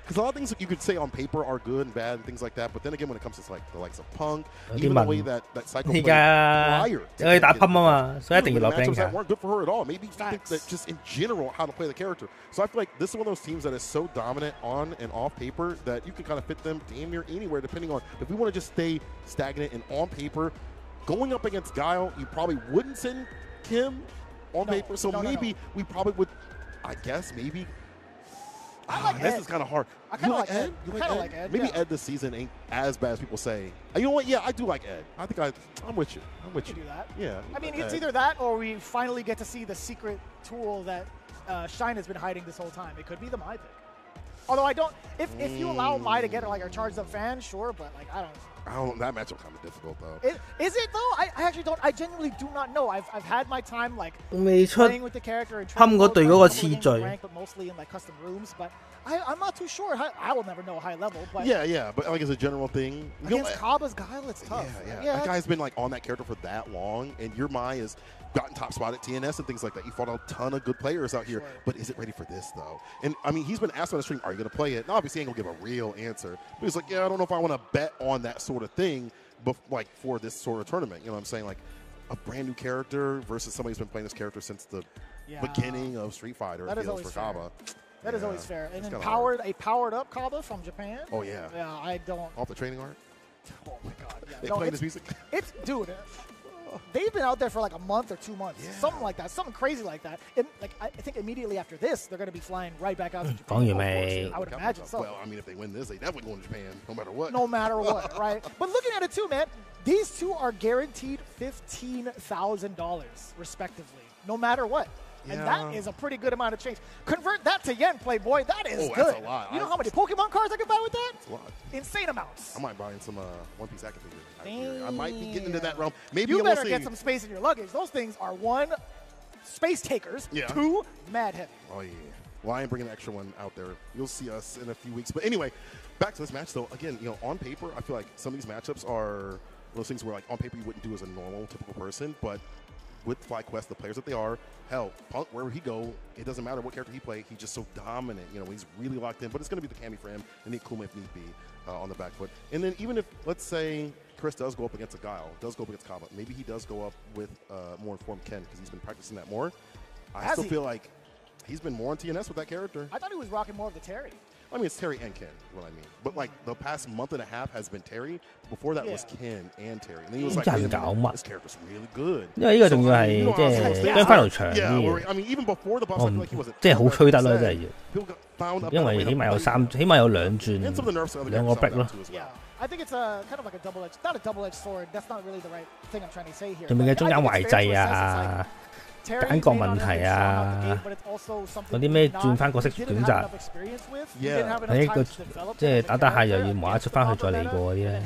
because a lot of things that you could say on paper are good and bad and things like that, but then again, when it comes to like the likes of Punk, even the way that Psycho played prior to matchups that weren't good for her at all. Maybe you think that just in general how to play the character. So I feel like this is one of those teams that is so dominant on and off paper that you can kind of fit them damn near anywhere, depending on if we want to just stay stagnant and on paper. Going up against Guile, you probably wouldn't send Kim on paper, so maybe we probably would. I guess maybe. This is kind of hard. I kind of like Ed. You like Ed? Maybe Ed this season ain't as bad as people say. You know what? Yeah, I do like Ed. I think I'm with you. I'm with you. Do that. Yeah. I mean, it's either that or we finally get to see the secret tool that Shine has been hiding this whole time. It could be the Mai pick. Although I don't, if you allow Mai to get like our charged up fan, sure, but like I don't. That matchup kind of difficult though. Is it though? I actually don't. I genuinely do not know. I've had my time like playing with the character and trying to rank, but mostly in like custom rooms. But I'm not too sure. I will never know high level. But yeah. But like as a general thing, against Kaba's Guile, it's tough. Yeah. That guy's been like on that character for that long, and your Mai has gotten top spot at TNS and things like that. You fought a ton of good players out here, but is it ready for this though? And I mean, he's been asked on the stream, "Are you going to play it?" And obviously, he ain't gonna give a real answer. But he's like, "Yeah, I don't know if I want to bet on that sort of thing, but like for this sort of tournament." You know what I'm saying? Like a brand new character versus somebody who's been playing this character since the beginning of Street Fighter. That it feels for Kaba. That is always fair. And then powered up Kaba from Japan. Oh yeah. Yeah, I don't. Off the training art. Oh my God. Yeah. They playing this music. It's dude. They've been out there for like a month or 2 months, something like that, something crazy like that. And like I think immediately after this, they're going to be flying right back out to Japan. I would imagine so. Well, I mean, if they win this, they definitely going to Japan, no matter what. No matter what, right? But looking at it too, man, these two are guaranteed $15,000 respectively, no matter what. And that is a pretty good amount of change. Convert that to yen, Playboy. That is good. That's a lot. You know how many Pokemon cards I can buy with that? That's a lot. Insane amounts. I might buy in some One Piece action figures. I might be getting into that realm. Maybe you better get some space in your luggage. Those things are 1, space takers, 2, mad heavy. Oh, yeah. Well, I ain't bringing an extra one out there. You'll see us in a few weeks. But anyway, back to this match, though. Again, on paper, I feel like some of these matchups are those things where, like, on paper you wouldn't do as a normal, typical person, but with FlyQuest, the players that they are, hell, Punk, wherever he go, it doesn't matter what character he play, he's just so dominant. He's really locked in. But it's going to be the Cammy for him, and the Akuma if need be on the back foot. And then even if, let's say, Chris does go up against a Guile, does go up against Kaba, maybe he does go up with more informed Ken because he's been practicing that more. I still feel like he's been more on TNS with that character. I thought he was rocking more of the Terry. I mean, it's Terry and Ken, what I mean. But, like, the past month and a half has been Terry. Before that was Ken and Terry. And then he was like, wait a minute, this character's really good. 因為呢個仲要係即係將翻條長啲 I mean, even before the boss, I feel like he wasn't. 即係好吹得咯，真係要。因為起碼有2轉，兩個 break 咯。 I think it's a kind of like a double-edged, not a double-edged sword. That's not really the right thing I'm trying to say here. 仲有中間懷制啊，感覺問題啊，嗰啲咩轉翻角色選擇，喺一個即係打下又要無啦出翻去再嚟過嗰啲咧。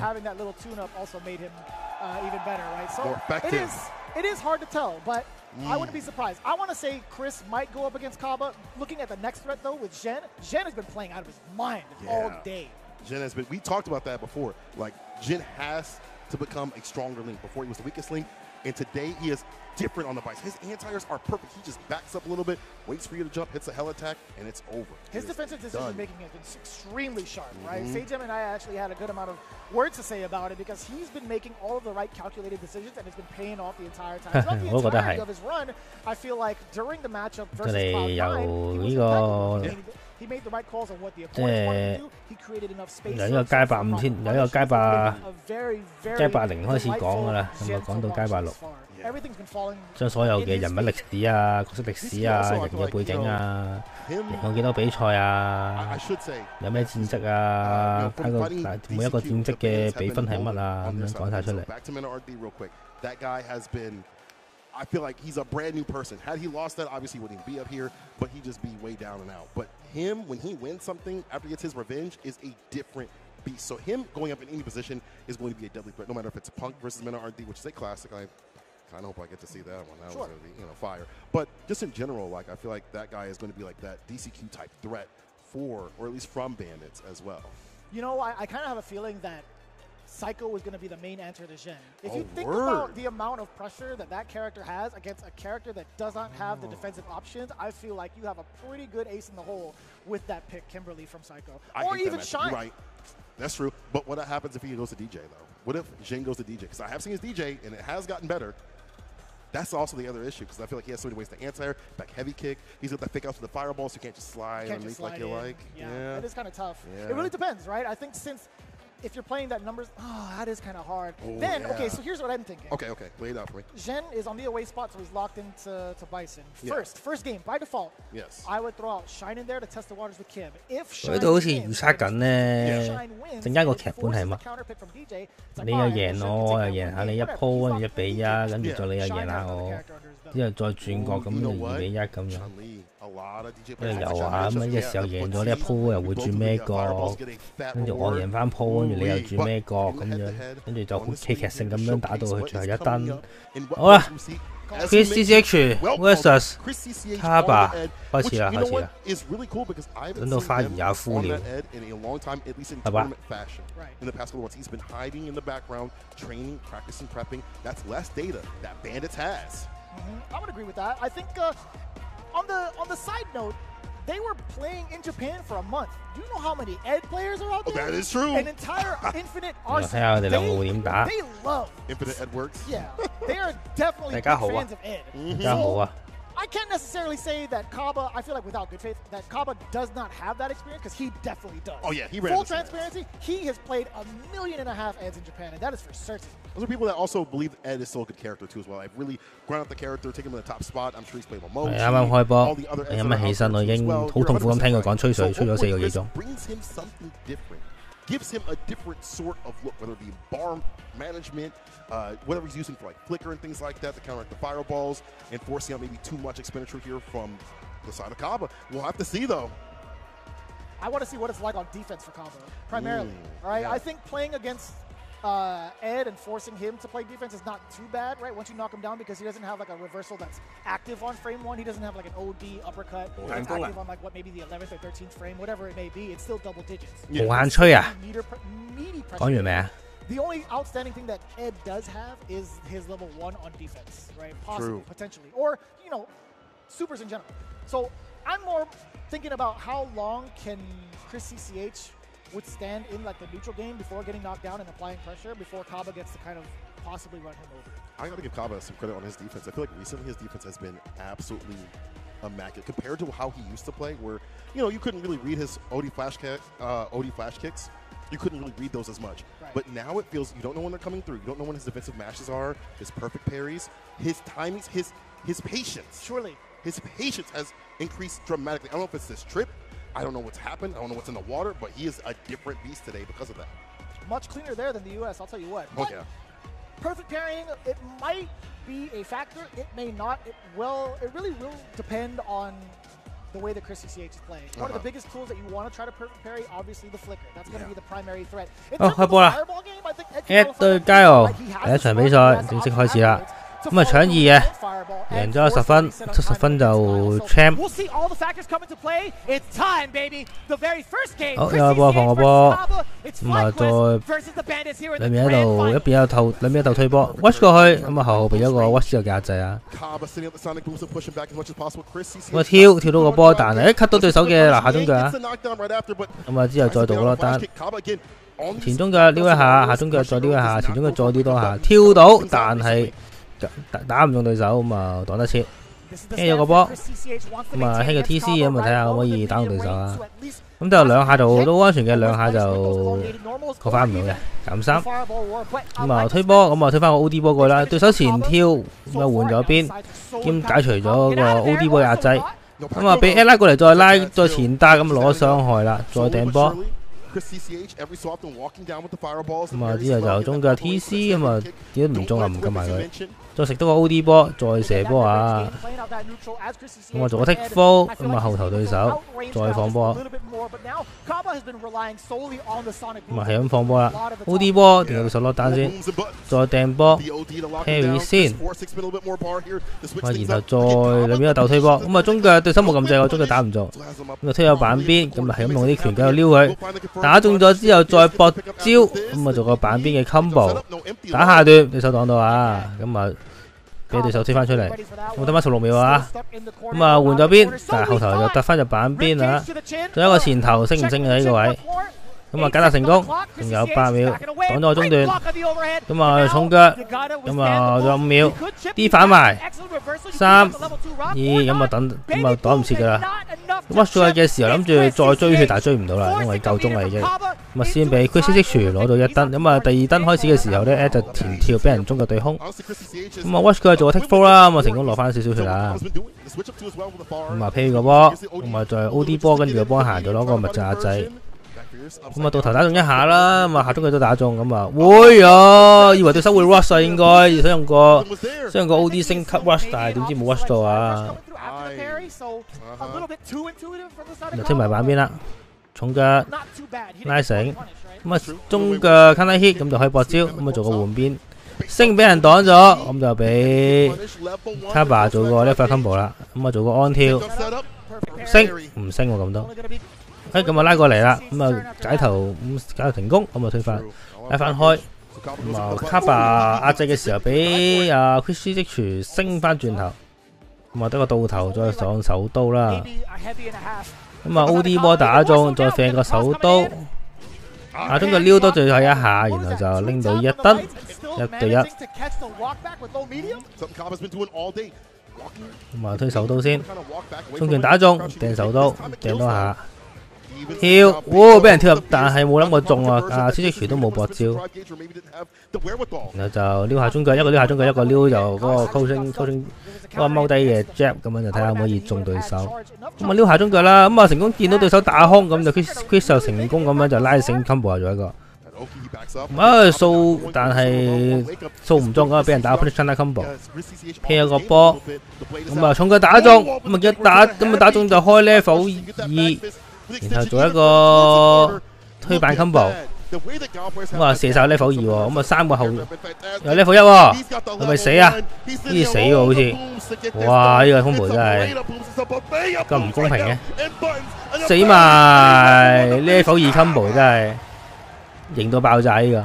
It is hard to tell, but I wouldn't be surprised. I want to say Chris might go up against Kaba. Looking at the next threat, though, with Zhen has been playing out of his mind all day. Zhen has been, we talked about that before. Like, Zhen has to become a stronger Link. Before he was the weakest Link. And today he is different on the bikes. His anti-airs are perfect. He just backs up a little bit, waits for you to jump, hits a hell attack, and it's over. His defensive decision-making has been extremely sharp, right? Sajam and I actually had a good amount of words to say about it because he's been making all of the right calculated decisions and it's been paying off the entire time. Throughout the entirety of his run, I feel like during the matchup versus Cloud9, he was he made the right calls on what the opponents wanted to do. He created enough space. 由呢個街霸5天，由呢個街霸0開始講㗎啦，咁啊講到街霸6。將所有嘅人物歷史啊、角色歷史啊、人嘅背景啊、贏過幾多比賽啊、有咩戰績啊、睇個每一個戰績嘅比分係乜啊，咁樣講晒出嚟。I feel like he's a brand new person. Had he lost that, obviously he wouldn't be up here, but he'd just be way down and out. But him, when he wins something after he gets his revenge, is a different beast. So him going up in any position is going to be a deadly threat, no matter if it's Punk versus Mena RD, which is a classic. I kind of hope I get to see that one. That was going to be, fire. But just in general, like I feel like that guy is going to be like that DCQ type threat for, or at least from Bandits as well. You know, I kind of have a feeling that Psycho is going to be the main answer to Zhen. If you think about the amount of pressure that character has against a character that does not have the defensive options, I feel like you have a pretty good ace in the hole with that pick, Kimberly from Psycho. Or even Shine. Right. That's true. But what happens if he goes to DJ, though? What if Zhen goes to DJ? Because I have seen his DJ, and it has gotten better. That's also the other issue, because I feel like he has so many ways to anti-air, back heavy kick. He's got the fake outs with the fireball, so you can't just slide underneath like you like. Yeah, it is kind of tough. Yeah. It really depends, right? I think since if you're playing that numbers, that is kind of hard. Okay, so here's what I'm thinking. Okay, lay it out for me. Zhen is on the away spot, so he's locked into Bison. First game, by default, I would throw out Shine in there to test the waters with Kim. If Shine 佢都好似預測緊咧，陣間個劇本係乜？你又贏我，又贏下你一鋪，跟住1-1，跟住再你又贏下我，之後再轉角咁就2-1咁樣。跟住又話咁樣嘅時候贏咗呢一鋪，又會轉咩角？跟住我贏翻鋪，跟住你又轉咩角咁樣？跟住就好戲劇性咁樣打到去最後一燈。好啦 ，Chris CCH versus 卡巴開始啦，等到花兒也枯了，係吧？In the past couple months, he's been hiding in the background, training, practicing, prepping. That's less data that Bandits has. I would agree with that. I think on the side note, they were playing in Japan for a month. Do you know how many Ed players are out there? That is true. An entire Infinite arsenal. They love Infinite Ed works. Yeah, they are definitely big fans of Ed. So, I can't necessarily say that Kaba, I feel like without good faith, that Kaba does not have that experience, because he definitely does. Oh yeah, he ran. Full transparency, he has played 1.5 million Eds in Japan, and that is for certain. Those are people that also believe Ed is still a good character too as well. I've really grown out the character, taken him in the top spot. I'm sure he's played with Mochi. 啱啱開波，你啱啱起身，我已經好痛苦咁聽佢講吹水，吹咗4個幾鐘。Brings him something different. Gives him a different sort of look, whether it be bar management, whatever he's using for like flicker and things like that to counteract the fireballs, and forcing out maybe too much expenditure here from the side of Kaba. We'll have to see though. I want to see what it's like on defense for Kaba, primarily. Right? Yeah. I think playing against Ed and forcing him to play defense is not too bad, right? Once you knock him down, because he doesn't have like a reversal that's active on frame 1. He doesn't have like an OD uppercut that's active on like what maybe the 11th or 13th frame, whatever it may be. It's still double digits. 無限吹啊！ pressure. 講完未啊？ The only outstanding thing that Ed does have is his level 1 on defense, right? Possibly, potentially. Or, supers in general. So I'm more thinking about how long can Chris CCH withstand in like the neutral game before getting knocked down and applying pressure before Kaba gets to kind of possibly run him over. I got to give Kaba some credit on his defense. I feel like recently his defense has been absolutely immaculate compared to how he used to play, where you couldn't really read his OD flash kicks. You couldn't really read those as much. Right. But now it feels you don't know when they're coming through. You don't know when his defensive mashes are, his perfect parries, his timings, his patience. Surely. His patience has increased dramatically. I don't know if it's this trip. I don't know what's happened. I don't know what's in the water, but he is a different beast today because of that. Much cleaner there than the U.S., I'll tell you what. Oh, yeah. Perfect parrying, it might be a factor. It may not. It really will depend on the way that Chris CCH is playing. One of the biggest tools that you want to try to perfect parry, obviously the flicker. That's going to be the primary threat. 開波啦 ！Ed 對加油！第一場比賽正式開始啦。咁啊搶2嘅，贏咗10分，70分就 champ。好，有個波放個波，咁啊再兩邊喺度，一邊喺度兩邊喺度推波 ，watch 過去，咁啊後邊有個 watch 嘅壓制啊。咁啊跳到個波，但係一 cut 到對手嘅下中腳啊，咁啊之後再倒落單。前中腳撩一下，下中腳再撩一下，前中腳再撩多下，跳到，但係打唔中對手，咁啊擋得切。輕有個波，咁啊輕個 TC， 咁啊睇下可唔可以打中對手啊？咁都有兩下就都安全嘅，兩下就過翻唔到嘅，減3。咁啊推波，咁啊推翻個 OD 波過去啦。對手前跳，咁啊換咗邊，兼解除咗個 OD 波壓制。咁啊俾 A 拉過嚟，再拉再前打，咁攞傷害啦，再掟波。咁啊之後就中腳 TC， 咁啊點都唔中啊，唔撳埋佢，再食多個 OD 波，再射波啊！咁啊做個 take fall， 咁啊後頭對手再放波，咁啊係咁放波啦 ，OD 波定係對手落單先，再掟波 carry 先，啊然後再兩邊鬥推波，咁啊中腳對手冇咁滯，我中腳打唔中，咁啊推咗板邊，咁啊係咁用啲拳腳去撩佢。打中咗之後再搏招，咁啊做個板邊嘅 combo， 打下段對手擋到啊，咁啊俾對手推翻出嚟，我得翻16秒啊，咁啊換咗邊，但係後頭又得翻隻板邊啊，仲有一個前頭升唔升啊呢個位，咁啊解答成功，仲有8秒，擋咗個中段，咁啊重腳，咁啊仲有5秒，D 反埋，3、2，咁啊咁啊擋唔切噶啦。watch 咗嘅時候諗住再追血，但係追唔到啦，因為夠鐘啦已經。咁啊先俾 Chris 即傳攞到1燈，咁啊第2燈開始嘅時候咧 ，A 就前跳俾人中腳對空。咁啊 watch 佢做個 take fall 啦，咁啊成功攞翻少少血啦。咁啊 play 個波，咁啊再 OD 波，跟住個波行咗攞個密集壓制。咁啊到頭打中一下啦，咁啊下中佢都打中，咁啊會啊，以為對手會 rush 啊，應該想用個 OD 升級 rush， 但係點知冇 rush 到啊。就推埋板邊啦，重腳拉繩，咁啊中腳 counter hit， 咁就可以搏招，咁啊做個換邊，升俾人擋咗，咁就俾 Kaba 做個 left combo 啦，咁啊做個安跳，升唔升喎咁多，咁啊拉過嚟啦，咁啊解頭成功，咁啊推翻拉翻開，咁啊 Kaba 壓制嘅時候俾阿 Chris 即廚升翻轉頭。咁啊得個倒頭再上手刀啦，咁啊 OD 波打中，再射個手刀，啊中佢撩多最後一下，然後就拎到1燈，1對1。咁啊推手刀先，中拳打中，掟手刀，掟多下。跳，哇！俾人跳入，但係冇諗過中啊！啊，超積廚都冇搏招，然後就撩下中腳，一個撩下中腳，一個撩就嗰個 coaching 嗰個踎低嘅 jab， 咁樣就睇下可唔可以中對手。咁啊撩下中腳啦，咁啊成功見到對手打空，咁就 Chris 就成功咁樣就拉繩 combo 咗一個。掃，但係掃唔中，咁啊俾人打 punish counter combo， 劈咗個波，咁啊重腳打中，咁啊一打，咁啊打中就開 level 2。然後做一個推板 combo， 咁啊射晒 level 2喎，咁啊3個後有 level 1喎，係咪死啊？好似死喎，好似，哇！呢個 combo 真係咁唔公平嘅，死埋 level 2 combo 真係型到爆炸呢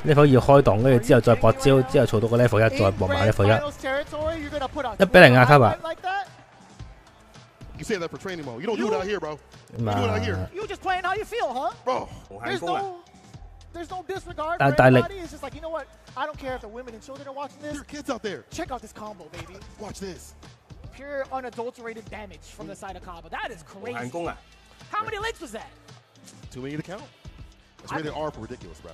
個 level 2開檔，跟住之後再搏招，之後儲到個 level 1，再搏埋 level 1，1-0啊 Kaba。You say that for training mode. You don't do it out here, bro. You do it out here. You just playing how you feel, huh? Bro. There's no disregard for everybody. It's just like, you know what? I don't care if the women and children are watching this. There are kids out there. Check out this combo, baby. Watch this. Pure unadulterated damage from the side of Kaba. That is crazy. How many legs was that? Too many to count. That's rated R for ridiculous, bro.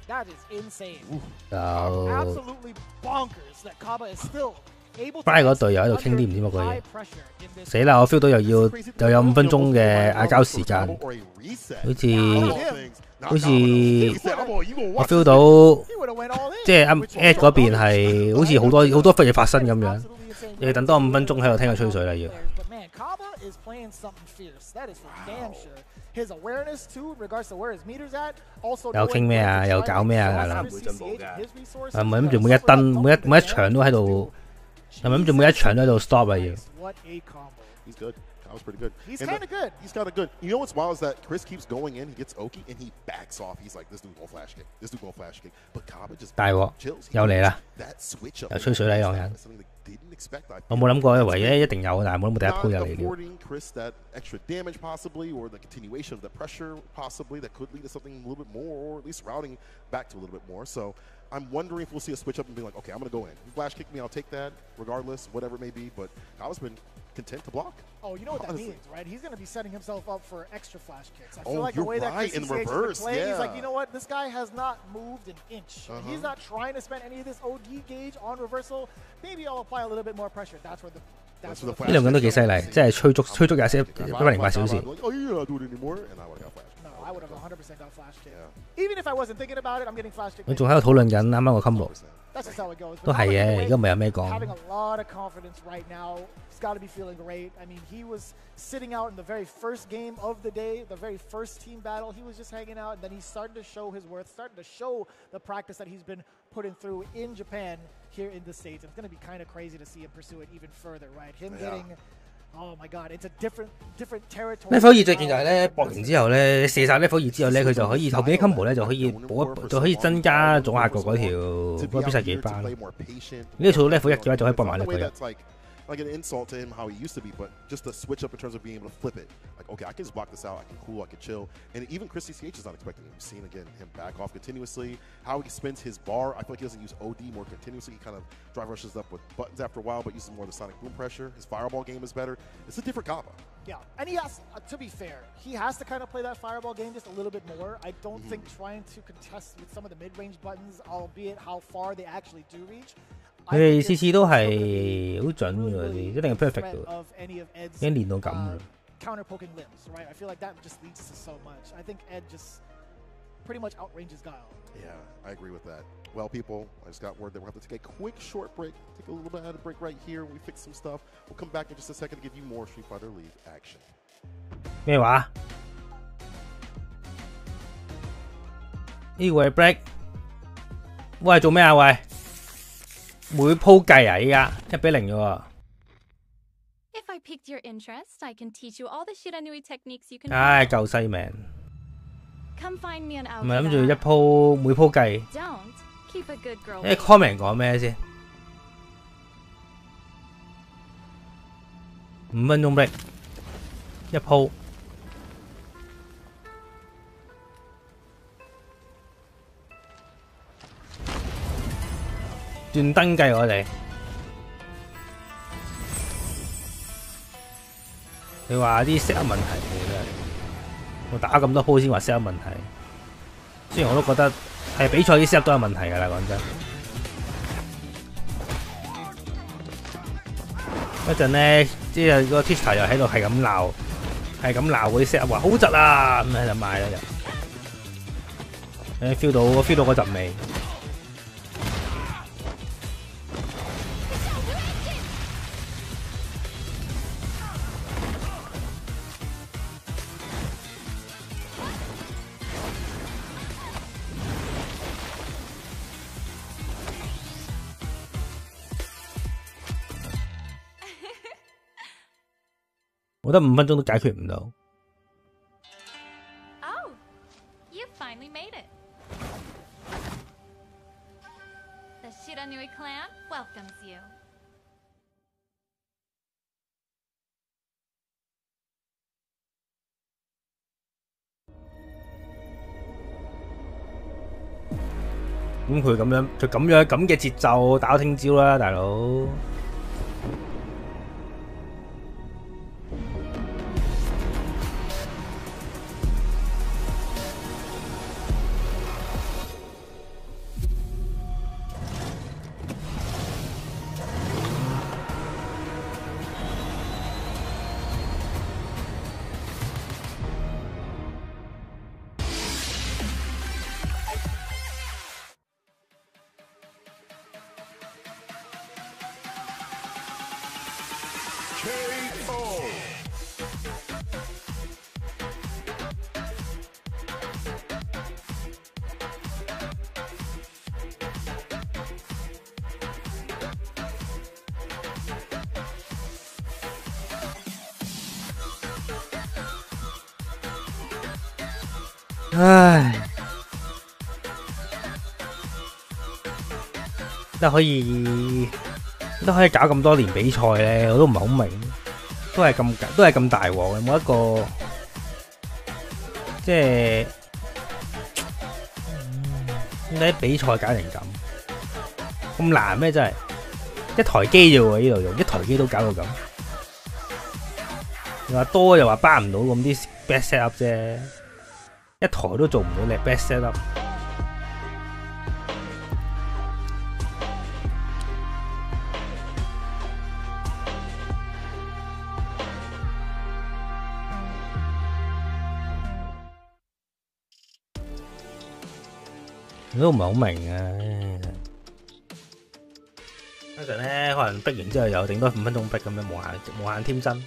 That is insane. Oh. Absolutely bonkers that Kaba is still Fry 嗰隊又喺度傾啲唔知乜鬼嘢，死啦！我 feel 到又有5分鐘嘅嗌交時間，好似我 feel 到即係Ed 嗰邊係好似好多嘢發生咁樣，又要等多5分鐘喺度聽佢吹水啦要。有傾咩啊？又搞咩啊？係啦，唔係諗住每一場都喺度。係咪諗住每一場都喺度 stop 啊要？ What a combo. He's good. Kyle's pretty good. He's kind of good. He's kind of good. You know what's wild is that Chris keeps going in, he gets Oki, and he backs off. He's like, this dude gonna flash kick. This dude gonna flash kick. But Kaba just 大鑊 chills. 又嚟啦！ That switch up. 又吹水啦，兩人。 Didn't expect that. 我冇諗過，唯一一定有，但係冇諗過第一鋪就嚟了。 Affording Chris that extra damage possibly, or the continuation of the pressure possibly that could lead to something a little bit more, or at least routing back to a little bit more. So I'm wondering if we'll see a switch up and be like, okay, I'm going to go in. You flash kick me, I'll take that, regardless, whatever it may be. But Kyle's been content to block. Oh, you know what honestly. that means, right? He's going to be setting himself up for extra flash kicks. I Oh, feel like the you're way that right, Chris in CH has been reverse, playing, he's like, yeah. you know what? This guy has not moved an inch. He's not trying to spend any of this OD gauge on reversal. Maybe I'll apply a little bit more pressure. That's where the 呢兩個人都幾犀利，即係吹足廿108小時。 Oh, you're not doing it anymore, and I would have got flash. No, I would have 100% got flash kick. Even if I wasn't thinking about it, I'm getting flash kick. 佢仲喺度討論緊啱啱個 combo。 That's just how it goes. 都係嘅，而家咪有咩講。 Having a lot of confidence right now. He's got to be feeling great. I mean, he was sitting out in the very first game of the day, the very first team battle. He was just hanging out, and then he started to show his worth, started to show the practice that he's been putting through in Japan here in the States. It's going to be kind of crazy to see him pursue it even further, right? Him getting, oh my God, it's a different territory. Level 2最勁就係咧，搏完之後咧，射晒 Level 2之後咧，佢就可以後邊啲 combo 咧就可以就可以增加左下角嗰條必殺技班。呢個做到 Level 1嘅話就可以搏埋 Level 1。 Like an insult to him how he used to be, but just the switch up in terms of being able to flip it. Like, okay, I can just block this out, I can cool, I can chill. And even Chris CH is not expecting it. We've seen, again, him back off continuously. How he spins his bar, I feel like he doesn't use OD more continuously. He kind of drive rushes up with buttons after a while, but uses more of the sonic boom pressure. His fireball game is better. It's a different Kaba. Yeah, and he has, to be fair, he has to kind of play that fireball game just a little bit more. I don't think trying to contest with some of the mid-range buttons, albeit how far they actually do reach, 佢哋次次都係好準嘅，佢哋一定係 perfect 嘅，已經練到咁啦。Counter poking limbs, right? I feel like that just leads to so much. I think Ed just pretty much outranges Guile. Yeah, I agree with that. Well, people, I just got word that we'll have to take a quick short break. Take a little bit of a break right here. We fix some stuff. We'll come back in just a second to give you more Street Fighter League action. 咩話？呢個係 break。喂，做咩啊？喂！ 每鋪計啊！依家1-0啫喎。If I piqued your interest, I can teach you all the Shiranui techniques you can. 唉，夠西命。Come find me on Alpha. 唔係諗住一鋪每鋪計。Don't keep a good girl. comment 講咩先？5分鐘 break， 一鋪。 斷燈計我哋，你話啲 set up 問題嘅真係，我打咁多鋪先話 set up 問題。雖然我都覺得係比賽啲 set up 都有問題㗎啦，講真。嗰陣咧，即係個 Twitter 又喺度係咁鬧嗰啲 set up 話好窒啊，咁喺度賣啦就。feel 到嗰陣味。 我覺得5分鐘都解決唔到。Oh, you finally made it. The Shiranui clan welcomes you. 咁佢咁嘅節奏打到聽朝啦，大佬。 K 唉，都可以搞咁多年比賽咧，我都唔係好明，都係咁大鑊嘅，冇一個即係點解比賽搞成咁難咩？真係一台機啫喎，呢度用一台機都搞到咁，你話多又話包唔到咁啲 best set up 啫。一台都做唔到你 best set up， 我都唔係好明啊。通常咧，可能逼完之後又頂多5分鐘逼咁樣，無限添真。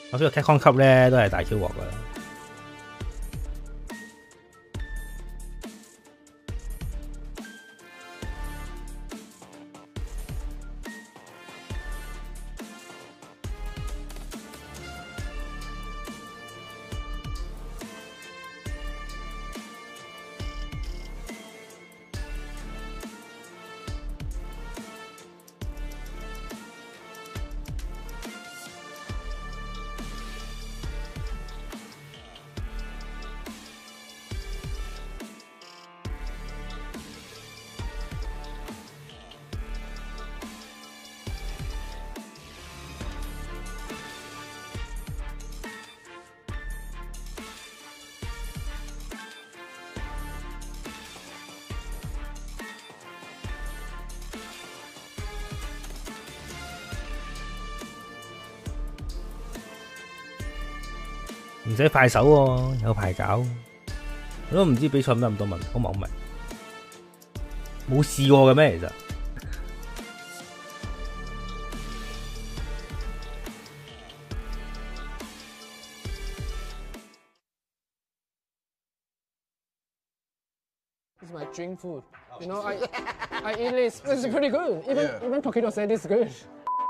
我呢個 Capcom 級咧都係大 Q 鑊噶啦。唔使快手喎，有排搞。我都唔知比賽有咩咁多問，好唔好明？冇試過嘅咩？其實。It's my dream food. You know, I eat this. It's pretty good. Even Tokido said it's good.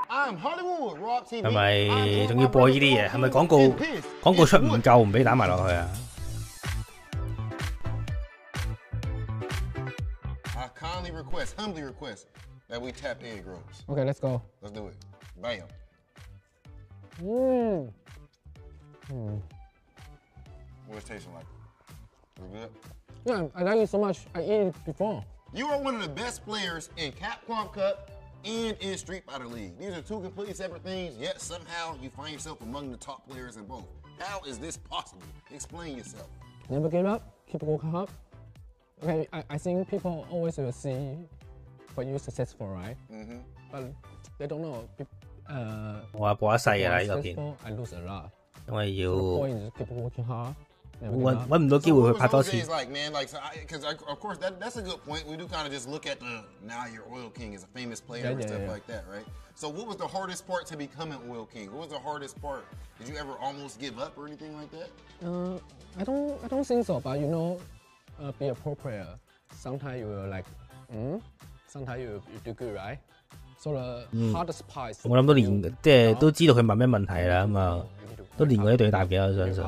係咪仲要播呢啲嘢？係咪廣告出唔夠，唔俾打埋落去啊 I kindly request, humbly request that we tap egg rolls. Okay, let's go. Let's do it. Bam. What's it tasting like? We're good? Yeah, I like it so much. I ate it before. You are one of the best players in Capcom Cup and in Street Fighter League. These are two completely separate things, yet somehow you find yourself among the top players in both. How is this possible? Explain yourself. Never give up, keep working hard. Okay, I think people always will see when you're successful, right? But they don't know. 我話播一世㗎啦呢個片， I lose a lot. 因為要 keep working hard. 揾唔到機會去拍多次。 Because of course that's a good point. We do kind of just look at the now your Oil King is a famous player and stuff like that, right? So what was the hardest part to becoming Oil King? What was the hardest part? Did you ever almost give up or anything like that? I don't think so. But you know, be a pro player. Sometimes you will like, sometimes you do good, right? So the hardest part. 我諗都練，即係都知道佢問咩問題啦，咁啊，都練過啲對答嘅，我相信。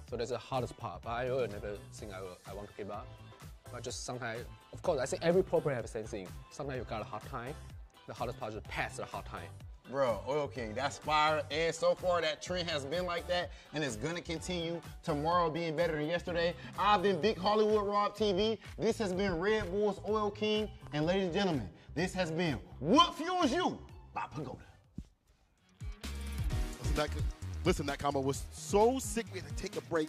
So that's the hardest part, but I never think I want to give up. But just sometimes, of course, I think every pro player have the same thing. Sometimes you got a hard time. The hardest part is to pass the hard time. Bro, Oil King, that's fire. And so far, that trend has been like that, and it's gonna continue. Tomorrow being better than yesterday. I've been Big Hollywood Rob TV. This has been Red Bull's Oil King, and ladies and gentlemen, this has been What Fuels You by Pagoda. Listen, that combo was so sick. We had to take a break,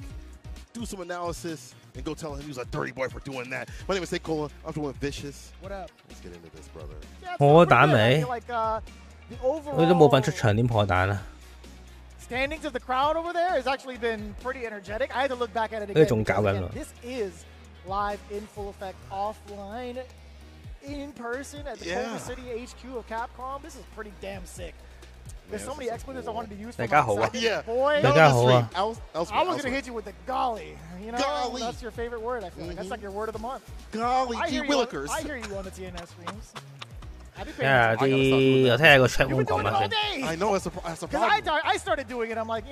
do some analysis, and go tell him he was a dirty boy for doing that. My name is Cola. I'm doing Vicious. What up? Let's get into this, brother. 破蛋未？佢都冇份出場，點破蛋啊？ Standings of the crowd over there has actually been pretty energetic. I had to look back at it again. Again, this is live in full effect, offline, in person at the Culver City HQ of Capcom. This is pretty damn sick. There's so many expletives I wanted to use for myself. Yeah. Boy, I was going to hit you with the golly. You know, golly. That's your favorite word, I feel like. That's like your word of the month. Golly, I hear Willikers. I hear you on the TNS streams. 睇下啲，我睇下個 chat room 講乜先。I know, it's a problem. I started doing it. I'm like,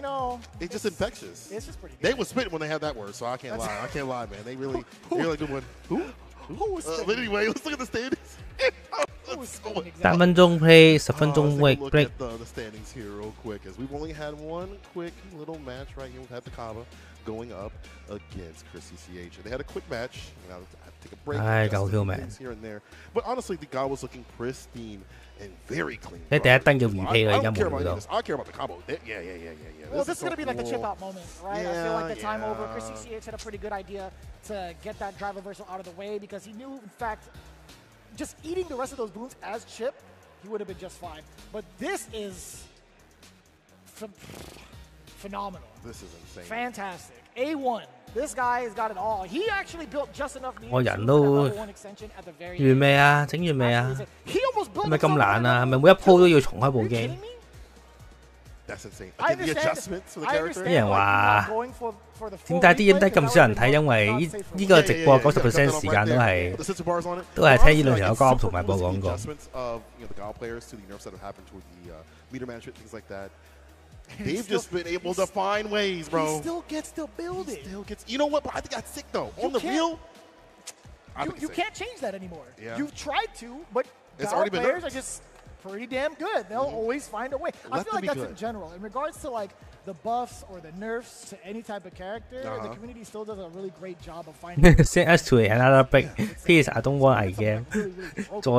it's just infectious. It's just pretty good. They would spit when they have that word, so I can't lie. I can't lie, man. They really do one. Who? But anyway, let's look at the standings. 8分鐘 play， 10分鐘 break。 Look at the standings here real quick, as we've only had one quick little match right here. We've had the Kaba going up against Chris CCH. And they had a quick match. You know, take a break. Here and there. But honestly, the guy was looking pristine and very clean. 你第一燈嘅 replay 啦，而家 I 冇 I care about the combo. Yeah. Well, this is going to be like the chip out moment, right? I feel like the time over. Chris CCH had a pretty good idea to get that drive reversal out of the way because he knew, in fact, just eating the rest of those booms as chip, he would have been just fine. But this is phenomenal. This is insane. Fantastic. A1. This guy has got it all. He actually built just enough meters 我人都 for that level 1 extension at the very end. 完未啊？整完未啊？ He almost built 係咪咁難啊？係咪每一鋪都要重開部機？ That's insane. I get the adjustments for the character. 啲人話點解啲影得咁少人睇？因為呢個直播90% 時間都係聽呢兩條歌同埋播廣告。They've just been able to find ways, bro. He still gets to build it. You know what? But I think that's sick, though. On the real, you can't change that anymore. Yeah. You've tried to, but it's already been players are just pretty damn good. They'll always find a way. I feel like that's good. in general. In regards to like the buffs or the nerfs to any type of character, the community still does a really great job of finding. Send us to another break. Please, I don't want a game. 再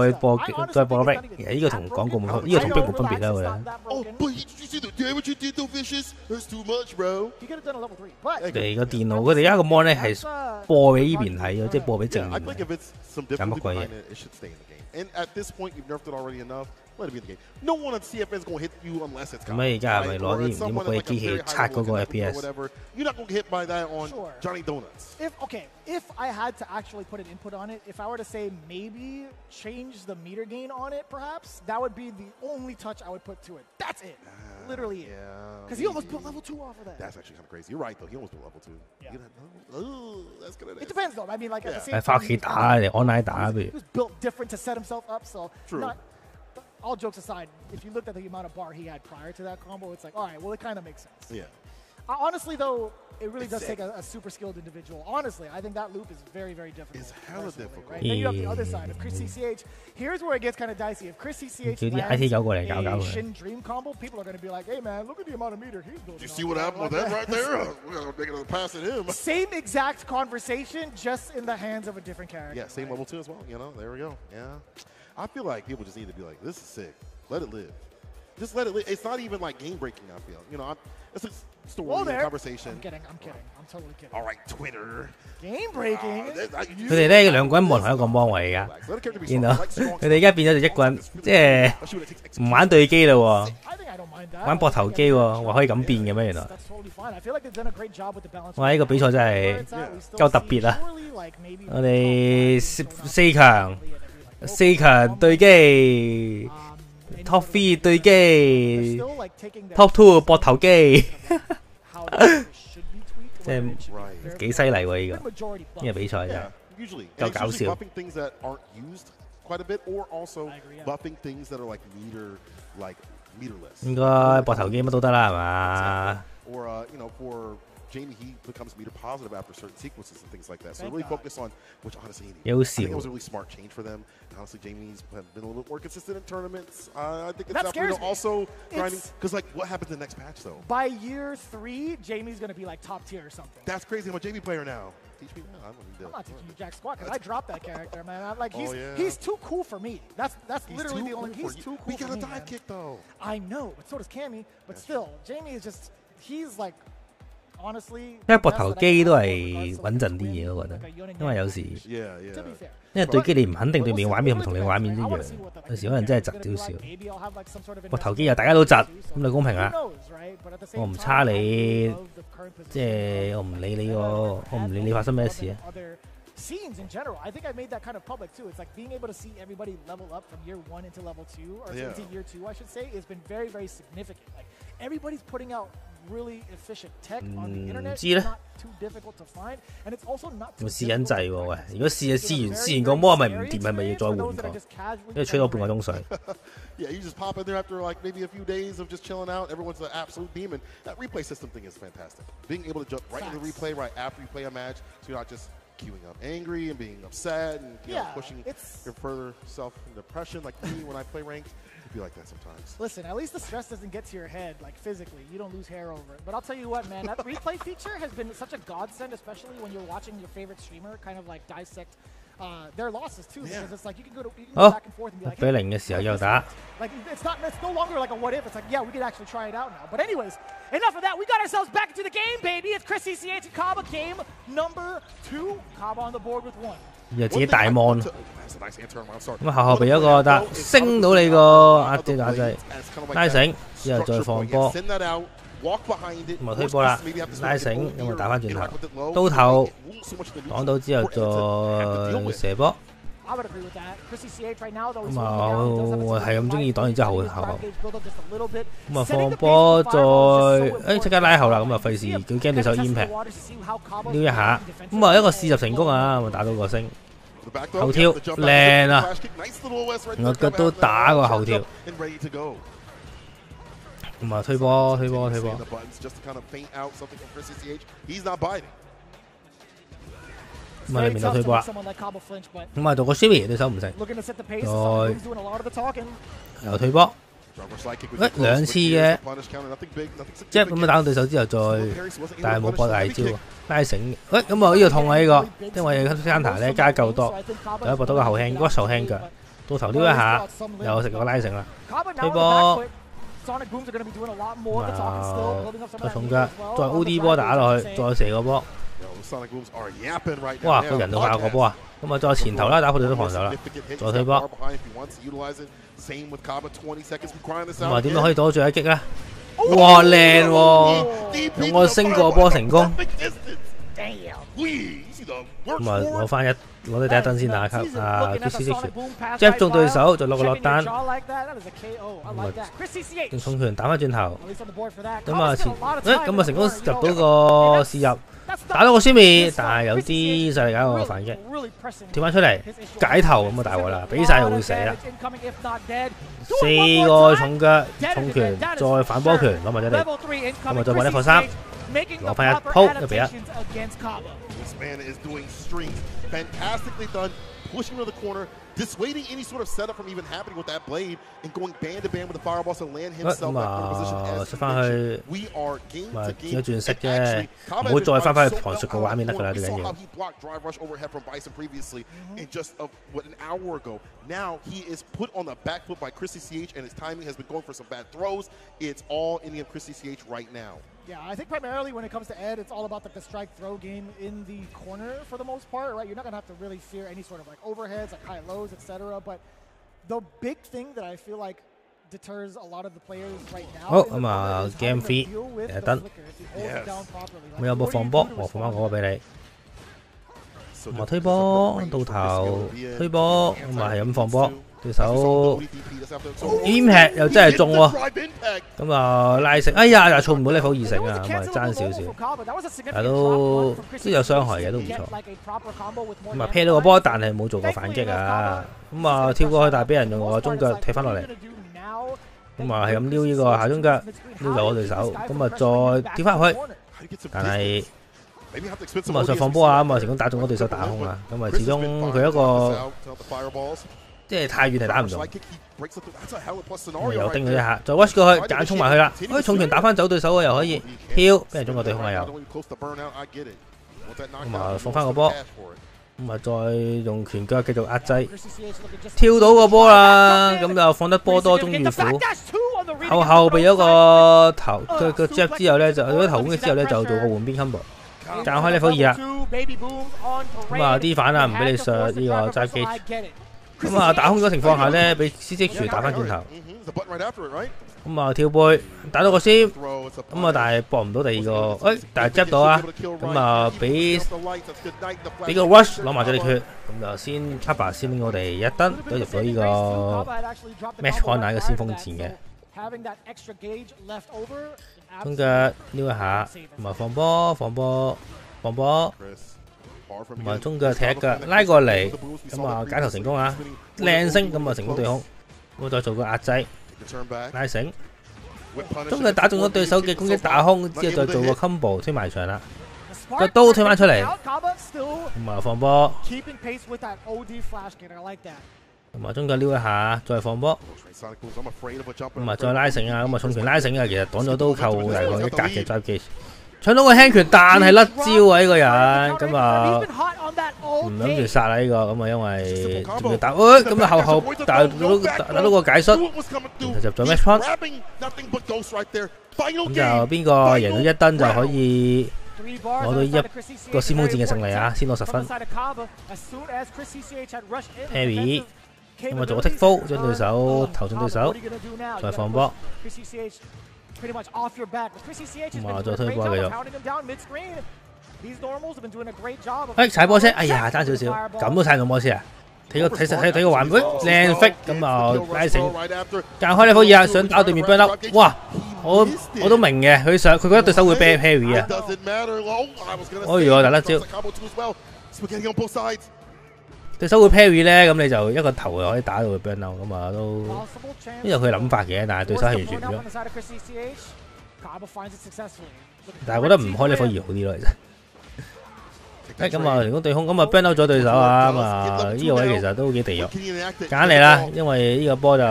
播 break。呢個同廣告冇，呢個同 break 冇分別啦，我覺得。Oh, but you see the damage you did, though, Vicious? That's too much, bro. He could have done a level 3, but 佢哋個電腦，佢哋而家個 mon 咧係播俾呢邊睇嘅，即係播俾正面。I think if it's some difficulty behind it, it should stay in the game. And at this point, you've nerfed it already enough. Let it be in the game. No one on CFN is going to hit you unless it's. 咁而家係咪攞啲唔知乜鬼機器刷嗰個 FPS？ You're not going to get hit by that on Johnny Donuts. If I had to actually put an input on it, if I were to say maybe change the meter gain on it, perhaps that would be the only touch I would put to it. That's it. Literally it. Because he almost built level 2 off of that. That's actually kind of crazy. You're right though. He almost built level 2. Yeah. That's gonna. It depends though. I mean, like at the same time. 翻屋企打你 online 打不如。He was built different to set himself up, so. True. All jokes aside, if you looked at the amount of bar he had prior to that combo, it's like, all right, well, it kind of makes sense. Yeah. Honestly, though, it really does take a super skilled individual. Honestly, I think that loop is very, very difficult. It's hella difficult. Right? Then you have the other side of Chris CCH. Here's where it gets kind of dicey. If Chris CCH lands a Shin Dream combo, people are going to be like, hey, man, look at the amount of meter he's building. You see what happened with that right there? We're going to pass it him. Same exact conversation, just in the hands of a different character. Yeah, same level 2 as well. There we go. Yeah. I feel like people just need to be like, this is sick. Let it live. Just let it live. It's not even like game breaking, I feel. It's a story, a conversation. I'm kidding. I'm totally kidding. All right, Twitter. Game breaking. 佢哋咧兩個人望同一個幫位而家，見到佢哋而家變咗就一個人，即係唔玩對機啦喎，玩膊頭機喎，話可以咁變嘅咩原來？哇！呢個比賽真係夠特別啊！我哋四強對機。Top 3對機 ，Top 2膊頭機，即係幾犀利喎！呢個比賽真係夠搞笑。應該膊頭機乜都得啦，係嘛？Jamie, he becomes meter positive after certain sequences and things like that. So really focus on, which honestly, I think it was a really smart change for them. And honestly, Jamie's been a little bit more consistent in tournaments. I think it's definitely also grinding. Because, like, what happens in the next patch, though? By year 3, Jamie's going to be, like, top tier or something. That's crazy. I'm a Jamie player now. Teach me now. I'm not teaching you jack squat because I dropped that character, man. He's too cool for me. That's literally the only. He's too cool. We got a dive kick, though. I know, but so does Cammy. But still, Jamie is just, he's like. 因為膊頭機都係穩陣啲嘢，我覺得。因為有時，因為對機你唔肯定對面嘅畫面同你嘅畫面一樣，有時可能真係窒少少。膊頭機又大家都窒，咁就公平啦。我唔差你，即係我唔理你發生咩事啊。Scenes in general, I think I made that kind of public too. It's like being able to see everybody level up from year 1 into level 2, or into year 2, I should say, has been very, very significant. Like everybody's putting out 唔知咧。我試緊掣喎，喂！如果試完個魔咪唔掂，係咪要再換個？因為吹咗半個鐘水。Yeah, you just pop in there after like maybe a few days of just chilling out. Everyone's an absolute demon. That replay system thing is fantastic. Being able to jump right into the replay right after you play a match, so you're not just queuing up angry and being upset and you know, pushing your further self in depression like me when I play ranked. It'd be like that sometimes. Listen, at least the stress doesn't get to your head, like physically. You don't lose hair over it. But I'll tell you what, man, that replay feature has been such a godsend, especially when you're watching your favorite streamer kind of like dissect their losses too, because it's like you can go back and forth and be like, hey, 0-0嘅時候又打。Like it's no longer like a what if. It's like yeah, we could actually try it out now. But anyways, enough of that. We got ourselves back into the game, baby. It's Chris CCH and Kaba game number 2. Kaba on the board with 1. 又自己大 mon。咁後備一個得升到你個壓制拉繩，之後再放波。咁啊推波啦，拉繩，咁啊打翻轉頭，刀頭擋到之後再射波。咁啊，我係咁中意擋完之後後。咁啊放波再即刻拉後啦，咁啊費事佢驚對手 impact， 撩一下。咁啊一個試入成功啊，咁啊打到個星。後跳靚啊！我腳都打個後跳。咁啊推波。咁啊裏面就推波啦。咁啊做個 shimmy 對手唔成，再又推波。兩次嘅，即係咁樣打到對手之後再，但係冇博大招，拉繩。咁啊呢個痛啊呢個，因為 counter 咧加夠多，就博到個後輕屈手輕腳，到頭撩一下，又食個拉繩啦，推波。再重腳，再 OD 波打落去，再射個波。哇！個人都爆個波啊！咁啊再前頭啦，打破對手防守啦，再推波。咁啊點都可以躲最一擊啦！哇靚喎，用個升過波成功。咁啊攞到第一燈先打級啊 Chris 中對手就落個落單。咁啊用重拳打翻轉頭。咁啊咁啊成功入到個試入。打到個 shimmy， 但係有啲勢力搞個反擊，跳翻出嚟解頭咁啊大鑊啦，比賽又會死啦。4個重腳重拳，再反波拳攞埋咗嚟，咁啊再揾一課3，攞翻一鋪1比1。Pushing to the corner, dissuading any sort of setup from even happening with that blade, and going band to band with the fireballs to land himself back in position as he we are game to game. 轉色啫，唔好再翻去旁述個畫面得㗎啦，最緊要。He blocked drive rush overhead from Bison previously, and just what an hour ago. Now he is put on the back foot by Chris CCH, and his timing has been going for some bad throws. It's all in the Chris CCH right now. Yeah, I think primarily when it comes to Ed, it's all about the strike throw game in the corner for the most part, right? You're not going to have to really fear any sort of like overheads, like high lows, etc. But the big thing that I feel like deters a lot of the players right now is the game feed 得。咁有冇放波？我放翻嗰個俾你。咁啊推波到頭，推波咁啊係咁放波。對手 impact 又真係中喎，咁啊拉繩，哎呀又儲唔到level 2成啊，咁啊爭少少，但都有傷害嘅都唔錯。咁啊 pair 到個波，但係冇做過反擊啊，咁啊跳過去，但係俾人用個中腳踢翻落嚟，咁啊係咁撩呢個下中腳，撩走我對手，咁啊再跳翻入去，但係咁啊再放波啊，咁啊成功打中咗對手打空啊，咁啊始終佢一個。即係太遠係打唔到，又叮佢一下，再 watch 過去，揀衝埋去啦，重拳打翻走對手啊，又可以跳，俾人中個對空啊又，咁啊放翻個波，咁啊再用拳腳繼續壓制，跳到個波啦，咁就放得波多終遇虎，後備咗個頭個 jab 之後咧，就咗頭攻擊之後咧就做個換邊 combo， 賺開level 2啦，咁啊啲反啊唔俾你上呢個齋機。咁啊打空咗情況下咧，俾 CCH 打翻轉頭，咁啊跳背打到個先，咁啊但係搏唔到第二個，但係執到啊，咁啊俾個 rush 攞埋咗你決，咁就先 cover 先拎我哋1燈，都入到呢個 match point 嘅先鋒戰嘅。中腳撩一下，同埋放波，同埋中腳踢一腳拉過嚟，咁啊解頭成功啊，靚升，咁啊成功對空，咁再做個壓制，拉繩，中腳打中咗對手嘅攻擊打空，之後再做個 combo 推埋牆啦，個刀推翻出嚟，咁啊放波。同埋中腳撩一下，再放波，咁啊再拉繩啊，咁啊重拳拉繩啊，其實擋咗都扣大概1格嘅 drive技，搶到個輕拳，但係甩招啊呢個人，咁啊唔諗住殺啦呢個，咁啊因為仲要打，咁啊後打到個解術，就入咗 match point，咁就邊個贏到1燈就可以攞到一個先鋒戰嘅勝利啊，先攞10分。Perry。咁啊做個 take fall，將對手投進對手，再放波，咁啊再推波繼續。踩波車，哎呀爭少少，咁都踩到波車啊！睇個環盤靚 fit，咁啊拉繩，間開呢科爾啊，想打對面 burn up， 哇！我都明嘅，佢覺得對手會 ban Perry 啊，我以為大甩招。對手會 parry 咧，咁你就一個頭就可以打到佢 burn out 咁啊，都因為佢諗法嘅，但係對手係完全唔咗。但係我覺得唔開呢顆二好啲咯，其實。咁啊，成功對空，咁啊 burn out 咗對手啊，咁啊呢個位其實都幾地獄。揀嚟啦，因為呢個波就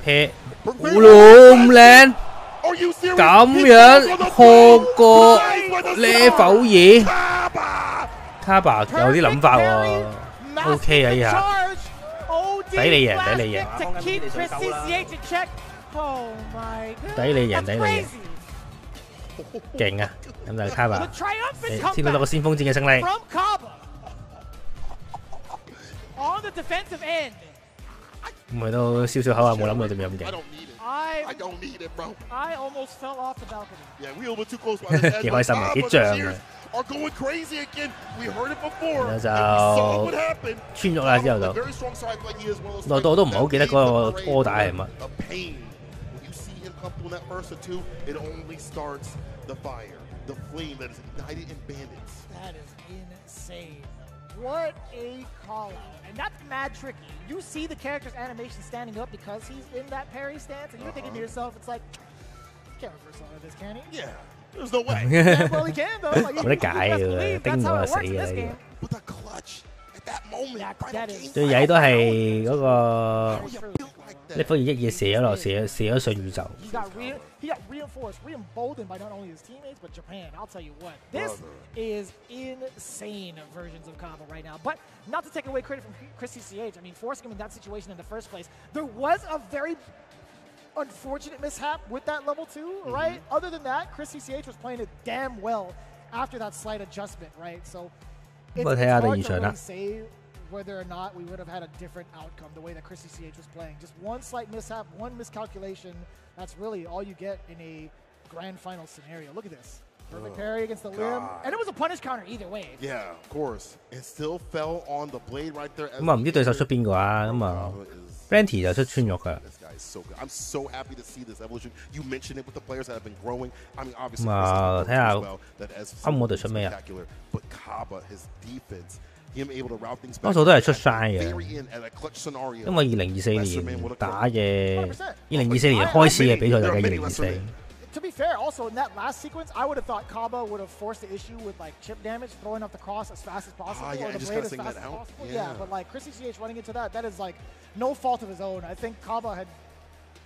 pair， 咁靚，咁樣學過 level 2。卡巴有啲諗法喎 ，OK 啊依下，抵你贏，抵你贏，勁啊！咁就卡巴，先攞到個先鋒戰嘅勝利。咁佢都笑笑口啊，冇諗到對面咁勁。幾開心啊，幾脹啊！然後就穿咗啦，之後就內到我都唔係好記得嗰個柯打係乜。What a call out. And that's mad tricky. You see the character's animation standing up because he's in that parry stance, and you're thinking to yourself, it's like, can't reverse all of this, can he? Yeah. There's no way. Yeah, well, he can, though. Like,冇得解嘅，叮到就死嘅。最曳都係嗰個呢顆2射咗落，射咗上宇宙。He got reinforced, re-emboldened by not only his teammates, but Japan. I'll tell you what, this is insane versions of Kava right now. But not to take away credit from Chris CCH, I mean, forcing him in that situation in the first place, there was a very unfortunate mishap with that level 2, right? Other than that, Chris CCH was playing it damn well after that slight adjustment, right? So it's hard to really say whether or not we would have had a different outcome the way that Chris CCH was playing. Just one slight mishap, one miscalculation. That's really all you get in a grand final scenario. Look at this. Perfect parry against the limb. And it was a punish counter either way. Yeah, of course. It still fell on the blade right there. 咁啊，唔知對手出邊個啊？咁啊 ，Ranty 就出穿肉㗎。So good. I'm so happy to see this evolution. You mentioned it with the players that have been growing. I mean, obviously, 咁啊，睇下啱我哋出咩啊？ But Kaba, his defense, him able to route things back. 多數都係出 shine 嘅，因為2024年打嘅，2024年開始嘅比賽就係2024。To be fair, also in that last sequence, I would have thought Kaba would have forced the issue with like chip damage, throwing up the cross as fast as possible, or the blade as fast as possible. Yeah, but like Chris CCH running into that is like no fault of his own. I think Kaba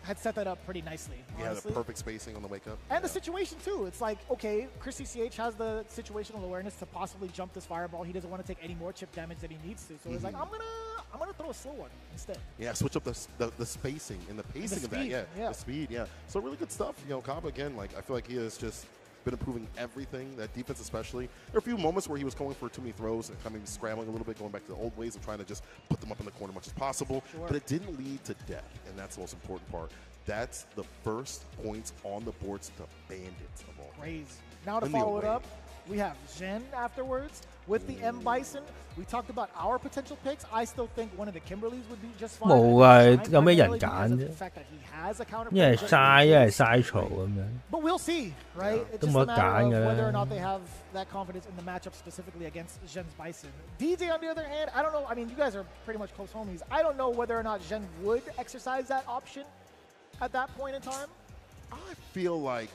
had set that up pretty nicely. Yeah, the perfect spacing on the wake up. And the situation too. It's like, okay, Chris CCH has the situational awareness to possibly jump this fireball. He doesn't want to take any more chip damage than he needs to. So he's like, I'm gonna throw a slow one instead. Yeah, switch up the spacing and the pacing of that. Yeah, the speed. Yeah. So really good stuff. You know, Kaba again. Like I feel like he has just been improving everything. That defense, especially. There are a few moments where he was going for too many throws and kind of scrambling a little bit, going back to the old ways of trying to just put them up in the corner as much as possible. Sure. But it didn't lead to death, and that's the most important part. That's the first points on the boards to Bandits of all. Crazy. Now to follow it up, We have Zhen afterwards with the M Bison. We talked about our potential picks. I still think one of the Kimberleys would be just fine. 冇啊，有咩人揀啫？一係嘥，一係嘥嘈咁樣。But we'll see, right? It's just a matter of whether or not they have that confidence in the matchup specifically against Zhen's Bison. DJ, on the other hand, I don't know. I mean, you guys are pretty much close homies. I don't know whether or not Zhen would exercise that option at that point in time. I feel like,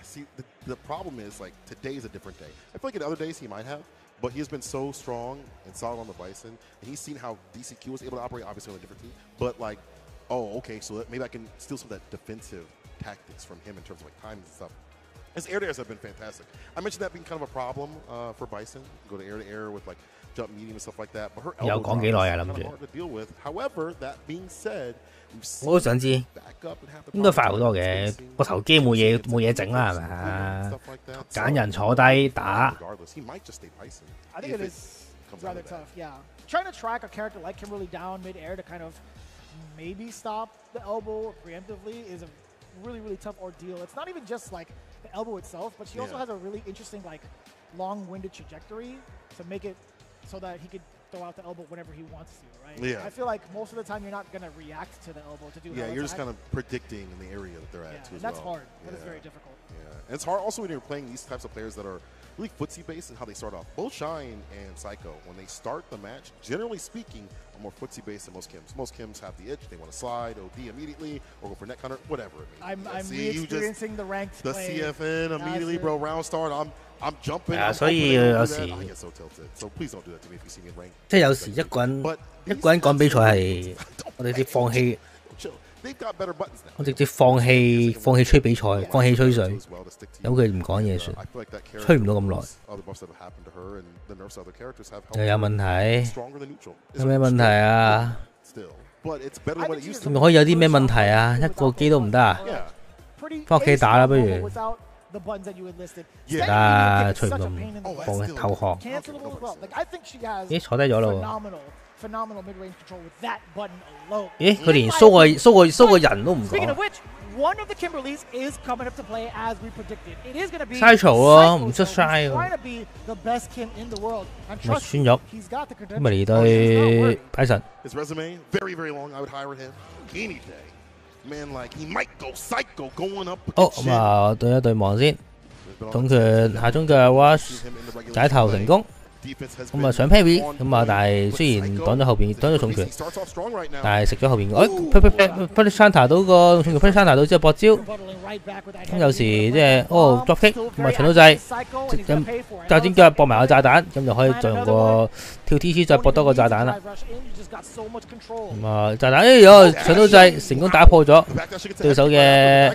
see, the problem is, like, today's a different day. I feel like in other days he might have. But he has been so strong and solid on the Bison, and he's seen how DCQ was able to operate, obviously, on a different team. But, like, oh, okay, so maybe I can steal some of that defensive tactics from him in terms of, like, timing and stuff. His air-to-airs have been fantastic. I mentioned that being kind of a problem for Bison. Go to air-to-air with, like, jump medium and stuff like that. But her elbow drop is kind of hard to deal with. However, that being said, 我都想知，應該快好多嘅。個頭機冇嘢整啦，係咪啊？揀人坐低打。I think it is rather tough, yeah. Trying to track a character like Kimberly down mid-air to kind of maybe stop the elbow preemptively is a really, really tough ordeal. It's not even just like the elbow itself, but she also has a really interesting, like, long-winded trajectory to make it so that he could throw out the elbow whenever he wants to, right? Yeah. I feel like most of the time you're not going to react to the elbow to do that. Yeah, you're just kind of predicting in the area that they're at, too, as that's well. hard. That is very difficult. Yeah, and it's hard also when you're playing these types of players that are really footsie-based and how they start off. Both Shine and Psycho, when they start the match, generally speaking, are more footsie-based than most Kims. Most Kims have the itch. They want to slide, OD immediately, or go for net counter, whatever it may be. I'm re-experiencing the ranked play. The CFN immediately, bro. Round start, I'm jumping. 所以有時 so please don't do that to me if you see me in rank. 即係有時一個人講比賽係我哋直接放棄，我直接放棄吹比賽，放棄吹水，由佢唔講嘢算，吹唔到咁耐。又有問題？有咩問題啊？仲可以有啲咩問題啊？一個機都唔得啊？翻屋企打啦，不如。啊，吹唔到，放投降。咦，坐低咗咯喎！咦，佢連蘇個人都唔講。嘥嘈咯，唔出嘥喎。咪酸肉，咁咪嚟對拜神。好，咁啊對一對望先，總拳下中腳 wash 解頭成功，咁啊想 parry， 咁啊但係雖然擋咗後邊擋咗重拳，但係食咗後邊，punish counter 到個重拳 punish counter 到之後搏招，咁有時即係drop kick， 咁啊搶到掣，炸尖腳搏埋個炸彈，咁就可以再用個跳 TC 再搏多個炸彈啦。咁啊炸彈，哎呦搶到掣，成功打破咗對手嘅，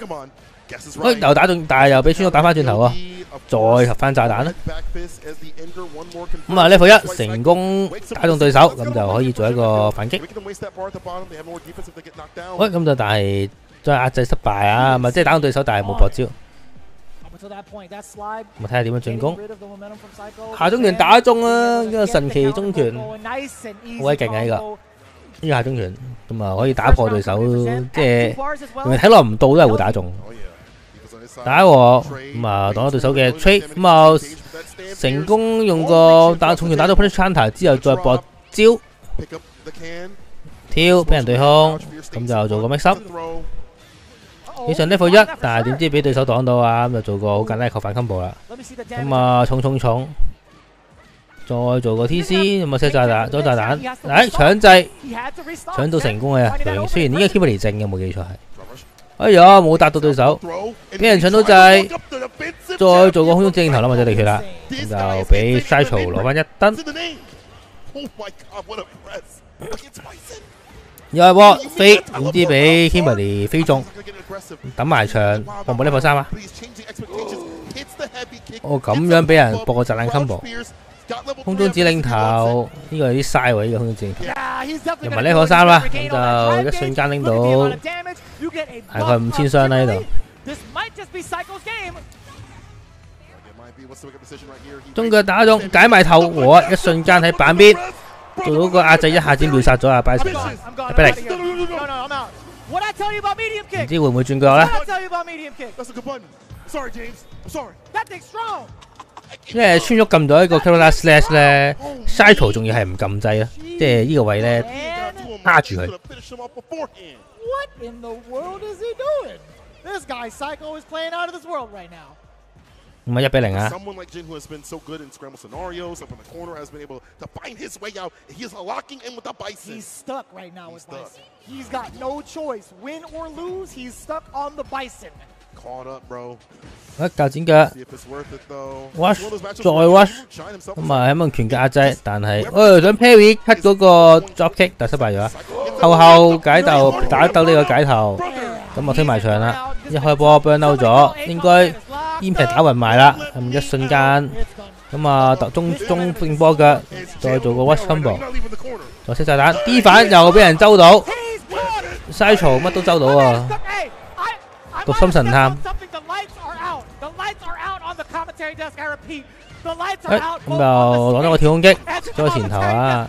又打中，但係又俾川叔打翻轉頭喎，再合翻炸彈啦。咁啊 level 1成功打中對手，咁就可以做一個反擊。喂，咁就但係再壓制失敗啊，咪即係打中對手，但係冇搏招。咁睇下點樣進攻。下中拳打中啊！呢個神奇中拳，好鬼勁啊！呢個下中拳，咁啊可以打破對手，即係睇落唔到都係會打中。打喎，咁啊擋咗對手嘅 trade， 咁啊成功用個打重拳打到 punish counter 之後再搏招，挑俾人對空，咁就做個 mix up。以上 level 1，但係點知俾對手擋到啊！咁就做個好簡單嘅扣反 combo 啦。咁啊重，再做個 TC， 咁啊 set 炸彈，咗炸彈，搶掣，搶到成功嘅。雖然呢個 Kimberly 正嘅，冇記錯係。哎呀，冇打到對手，俾人搶到掣，再做個空中正頭啦，或者地決啦，咁就俾 Sfl-Us 攞翻1燈。又係喎飛，點知俾 Kimberly 飛中，抌埋牆，我冇呢個3啊！咁樣俾人博個炸彈 combo， 空中指令頭，呢個有啲嘥喎，呢個空中指令頭，入埋呢個3啦，咁就一瞬間拎到大概5000傷啦呢度。中腳打中，解埋頭，我一瞬間喺板邊。做到個壓制，一下子秒殺咗阿 Bison 啊！俾力，唔知會唔會轉腳咧？因為穿咗撳咗一個 Carolina Slash 咧 ，Cycle 仲要係唔撳掣啊，即係呢個位咧卡住佢。What in the world is he doing? This guy Psycho is playing out of this world right now. 唔係1-0啊！ Someone like Jin who has been so good in scramble scenarios, up in the corner, has been able to find his way out. He is locking in with the Bison. He's stuck right now with Bison. He's got no choice. Win or lose, he's stuck on the Bison. Caught up, bro. 較剪腳 ，wash 再 wash， 咁啊喺問拳腳壓制，但係想 parry cut 嗰個 drop kick， 但失敗咗。後解頭打鬥呢個解頭，咁我推埋牆啦。一開波 burn out 咗，應該煙皮打暈埋啦，咁一瞬間，咁啊中正波腳，再做個 wash combo， 再熄炸彈 ，D 反又俾人周到 ，Cycle 乜都周到啊！讀心神探。咁就攞咗個跳空擊，咗個前頭啊，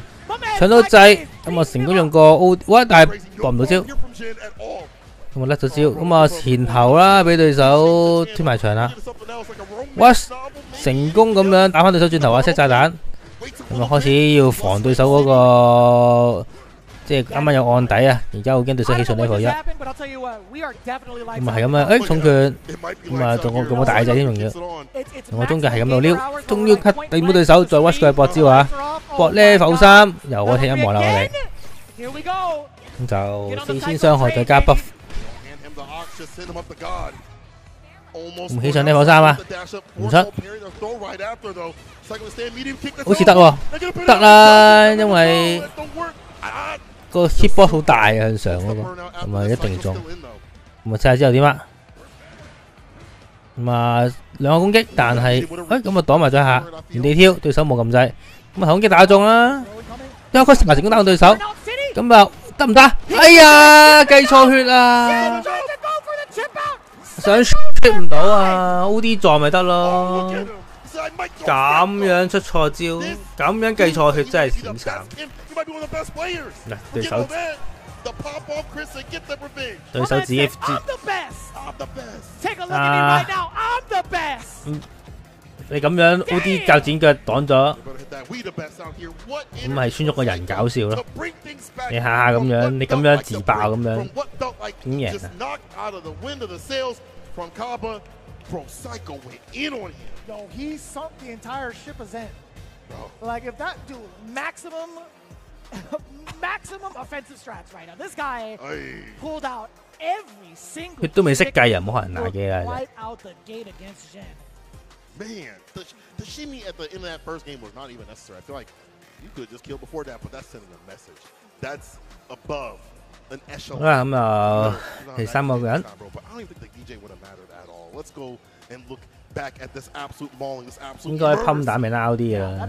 搶到掣，咁啊成功用個 O， 哇！但係搏唔到招，咁啊甩咗招，咁啊前頭啦，俾對手推埋牆啦，哇！成功咁樣打翻對手轉頭啊，set炸彈，咁啊開始要防對手嗰個。即係啱啱有案底啊！而家好驚對手起上level 1，咁啊係咁啊！重拳，咁啊仲我大隻添，仲要同我中腳係咁度撩，終於 cut 對唔到對手，再 watch 佢搏招啊！搏level 3，又可以聽音樂啦我哋，咁就4000傷害再加 buff， 咁起上level 3啊！唔出，好似得喎，得啦，因為。個 hitbox 好大啊，向上嗰個，咁啊一定中。咁啊睇下之後點啊？咁啊2個攻擊，但係咁啊擋埋咗一下，原地挑，對手冇撳掣。咁啊攻擊打中啦，一個成功打中對手，咁啊得唔得？哎呀，計錯血啊！想出唔到啊 ，OD 撞咪得咯。咁樣出錯招，咁樣計錯血真係慘慘。嗱，對手自己你咁樣 OD 較剪腳擋咗，咁係穿咗個人搞笑咯。你下下咁樣，你咁樣自爆咁樣，點贏啊？ Yo, he sunk the entire ship as in. Like if that dude maximum offensive strats right now. This guy pulled out every single. 佢都未識計人，冇可能拿機啦。 Right out the gate against Jin. Man, the shimmy at the end of that first game was not even necessary. I feel like you could have just killed before that, but that's sending a message. That's above an echelon. 好啦，咁啊，第3個人。 But I don't even think the DJ would have mattered at all. Let's go and look. Back at this absolute mauling, this absolute 應該噴打咪撈啲啊！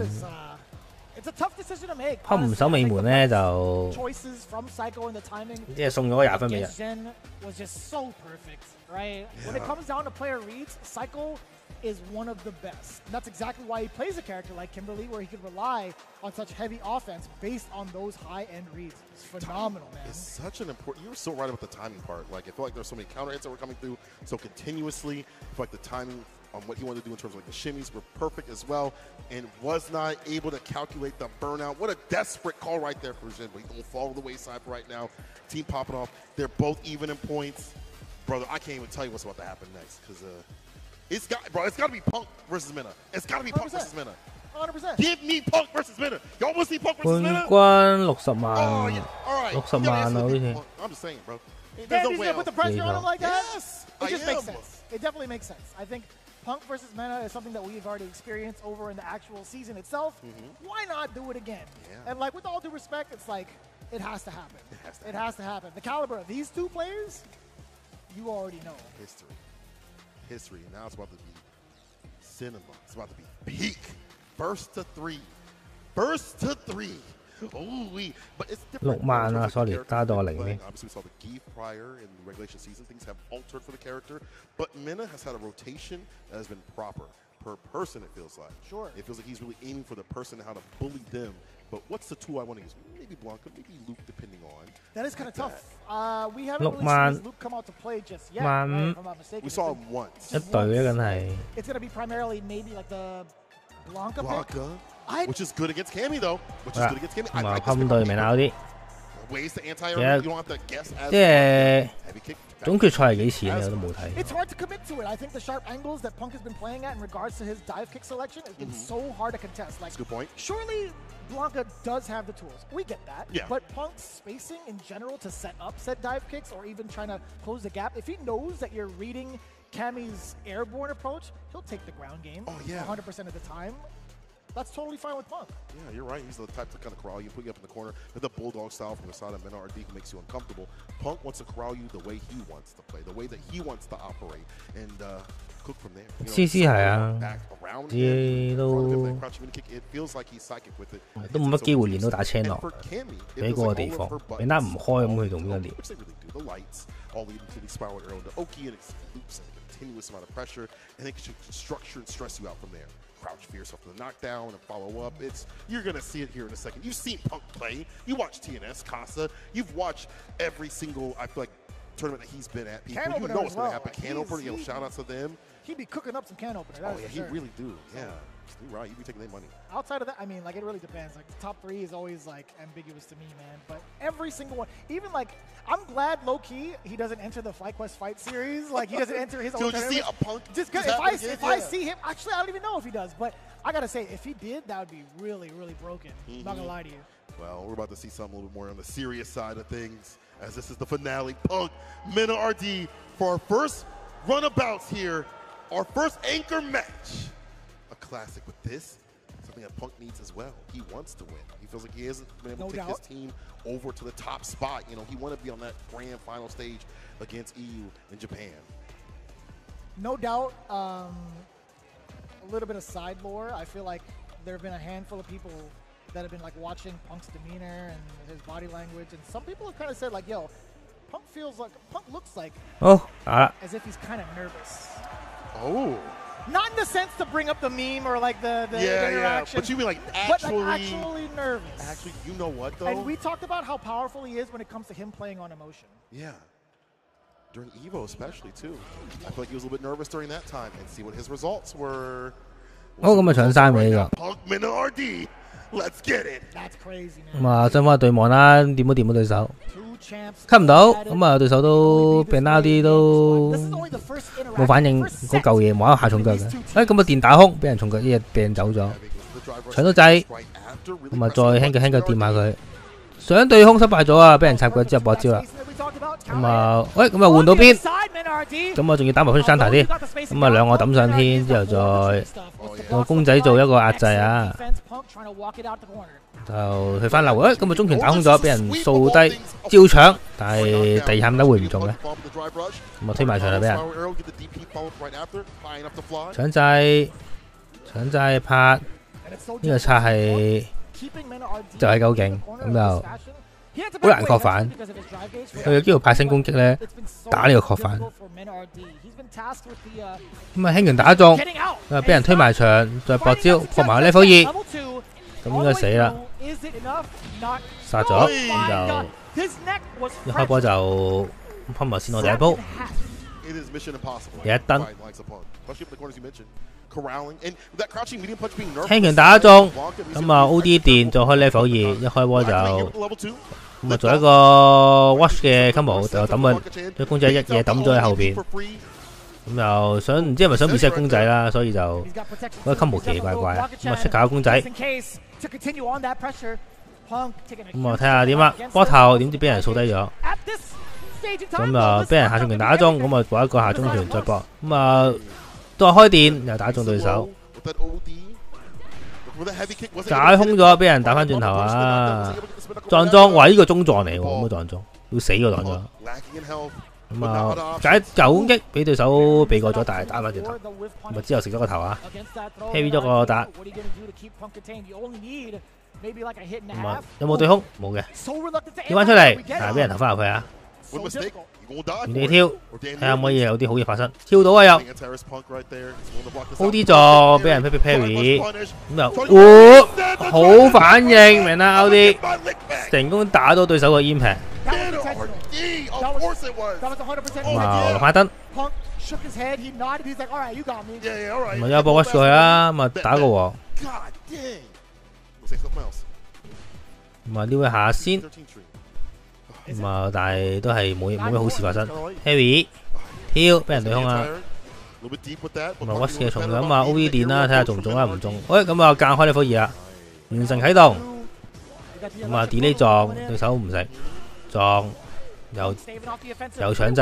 噴唔守尾門咧就即係送咗20分俾人。Is one of the best. And that's exactly why he plays a character like Kimberly, where he can rely on such heavy offense based on those high-end reads. It's phenomenal, man. It's such an important. You were so right about the timing part. Like, I feel like there's so many counter hits that were coming through so continuously. I feel like the timing on what he wanted to do in terms of like the shimmies were perfect as well, and was not able to calculate the burnout. What a desperate call right there for Jin, but he's gonna fall to the wayside right now. Team popping off. They're both even in points, brother. I can't even tell you what's about to happen next because. It's got to be Punk versus Minna. It's got to be Punk versus Minna. 100%. Give me Punk versus Minna. Y'all want to see Punk versus Minna? 冠軍60萬， 60萬啊，好似。I'm just saying, bro. There's no way put the pressure on him like that? Yes, it just makes sense. It definitely makes sense. I think Punk versus Minna is something that we've already experienced over in the actual season itself. Why not do it again? And like with all due respect, it's like it has to happen. It has to happen. The caliber of these two players, you already know. History. Now it's about to be cinema. It's about to be peak. Burst to 3. Burst to 3. Ooh, but it's different. 6萬啊 ，sorry， 加到0添。 Obviously, we saw the Geef prior in the regulation season. Things have altered for the character, but Minna has had a rotation that has been proper per person. It feels like. Sure. It feels like he's really aiming for the person and how to bully them. But what's the tool I want to use? Maybe Blanca, maybe Luke, depending on. That is kind of tough. We haven't really seen Luke come out to play just yet. Right, if I'm not mistaken. We saw him once. It's going to be primarily maybe like the Blanca, which is good against Cammy though. Which is good against Cammy. 咁啊，噴對明嗰啲。Ways to anti-air, you don't have to guess as 即係總決賽係幾錢我都冇睇。It's hard to commit to it. I think the sharp angles that Punk has been playing at in regards to his dive kick selection has been so hard to contest. Like, that's a good point. Surely Blanca does have the tools. We get that. Yeah. But Punk's spacing in general to set up said dive kicks or even trying to close the gap, if he knows that you're reading Cammy's airborne approach, he'll take the ground game 100% of the time. That's totally fine with Punk. Yeah, you're right. He's the type to kind of corral you, put you up in the corner. With the bulldog style from the side of Menard who makes you uncomfortable. Punk wants to corral you the way he wants to play, the way that he wants to operate, and cook from there. CC 係啊，啲都冇乜機會練到打青落，俾嗰個地方，你打唔開咁佢同邊個練？ All leading to the spiral arrow into Oki, and it loops a continuous amount of pressure, and it should structure and stress you out from there. Crouch for yourself to the knockdown and follow up. You're gonna see it here in a second. You've seen Punk play. You watch TNS, Casa. You've watched every single tournament that he's been at. People, you know what's gonna happen. Can opener, shout outs to them. He'd be cooking up some can openers. Oh yeah, he really do. Yeah. You're right, you'd be taking their money. Outside of that, I mean, like, it really depends. Like, the top 3 is always, like, ambiguous to me, man. But every single one, even, like, I'm glad, low-key, he doesn't enter the FlyQuest Fight Series. Like, he doesn't enter his own tournament. Did you see a Punk? Just because if I see him, actually, I don't even know if he does. But I got to say, if he did, that would be really, really broken. I'm not going to lie to you. Well, we're about to see something a little bit more on the serious side of things, as this is the finale. Punk, Mena RD, for our first runabouts here, our first anchor match. A classic with this. Something that Punk needs as well. He wants to win. He feels like he hasn't been able to take his team over to the top spot. You know, he wanted to be on that grand final stage against EU in Japan. No doubt, a little bit of side lore. I feel like there have been a handful of people that have been like watching Punk's demeanor and his body language, and some people have kind of said like, "Yo, Punk looks like as if he's kind of nervous." Oh. Not in the sense to bring up the meme or like the interaction. Yeah. But you mean like actually nervous. Actually, you know what though? And we talked about how powerful he is when it comes to him playing on emotion. Yeah. During Evo especially too. I feel like he was a little bit nervous during that time, and see what his results were. 好，咁啊搶三尾㗎。 Punk Mena RD, let's get it. That's crazy, man. 咁啊，雙方對望啦，掂都掂到對手，吸唔到，咁啊對手都病啦啲都冇反應，嗰嚿嘢冇一下重腳嘅，咁啊電打空，俾人重腳一日病走咗，搶到掣，咁啊再輕腳掂下佢，想對空失敗咗啊，俾人插腳之後搏招啦。 咁啊，喂，咁啊換到邊，咁啊仲要打埋出山頭添，咁啊兩個抌上天之後再個公仔做一個壓制啊，就去翻流，喂，咁啊中拳打空咗，俾人掃低，照搶，但係第二下點解會唔中咧？咁啊推埋場啦俾人，搶掣拍，呢個拆係就係夠勁，咁就。 好難確反，佢有機會派新攻擊咧，打呢個確反。咁啊輕拳打中，啊俾人推埋牆，再搏招破埋 level 2，咁應該死啦，殺咗，咁就一開波就噴埋先我第一鋪，有一燈。 輕拳打中，咁啊 O.D 電再開 level 2，一開波就咁啊做一個 wash 嘅 combo， 就抌佢隻公仔一嘢抌咗喺後邊，咁又想唔知係咪想 reset 公仔啦，所以就嗰個 combo 奇奇怪怪，咁啊出搞公仔，咁啊睇下點啊，波頭點知俾人掃低咗，咁啊俾人下重拳打中，咁啊搏一個下中拳再搏，咁啊。 再開電又打中對手，解空咗，俾人打翻轉頭啊！撞裝，哇！呢個中撞嚟喎，咁啊撞中，要死個撞咗。咁啊，解舊攻擊俾對手避過咗，但係打翻轉頭，咁啊之後食咗個頭啊 ，heavy 咗個打。咁啊，有冇對空？冇嘅，跳翻出嚟，但係俾人投翻入去啊！ 原地跳，睇下可唔可以有啲好嘢發生。跳到啊又 ，O.D 座俾人 parry， 咁又，好反應，明啦 O.D 成功打到對手個 impact。咁啊落翻燈，咁啊有一波 watch 過去啦，咁啊打個王。咁啊，撩一下先。咁啊，但係都係冇咩好事發生。Harry 挑俾人對空啊！咁啊 ，Watch 嘅重咁啊 ，OE 電啦，睇下中唔中啦，唔中。喂，咁啊，間開呢火二啦，完成啟動。咁啊 ，delay 撞對手唔食，撞又搶制。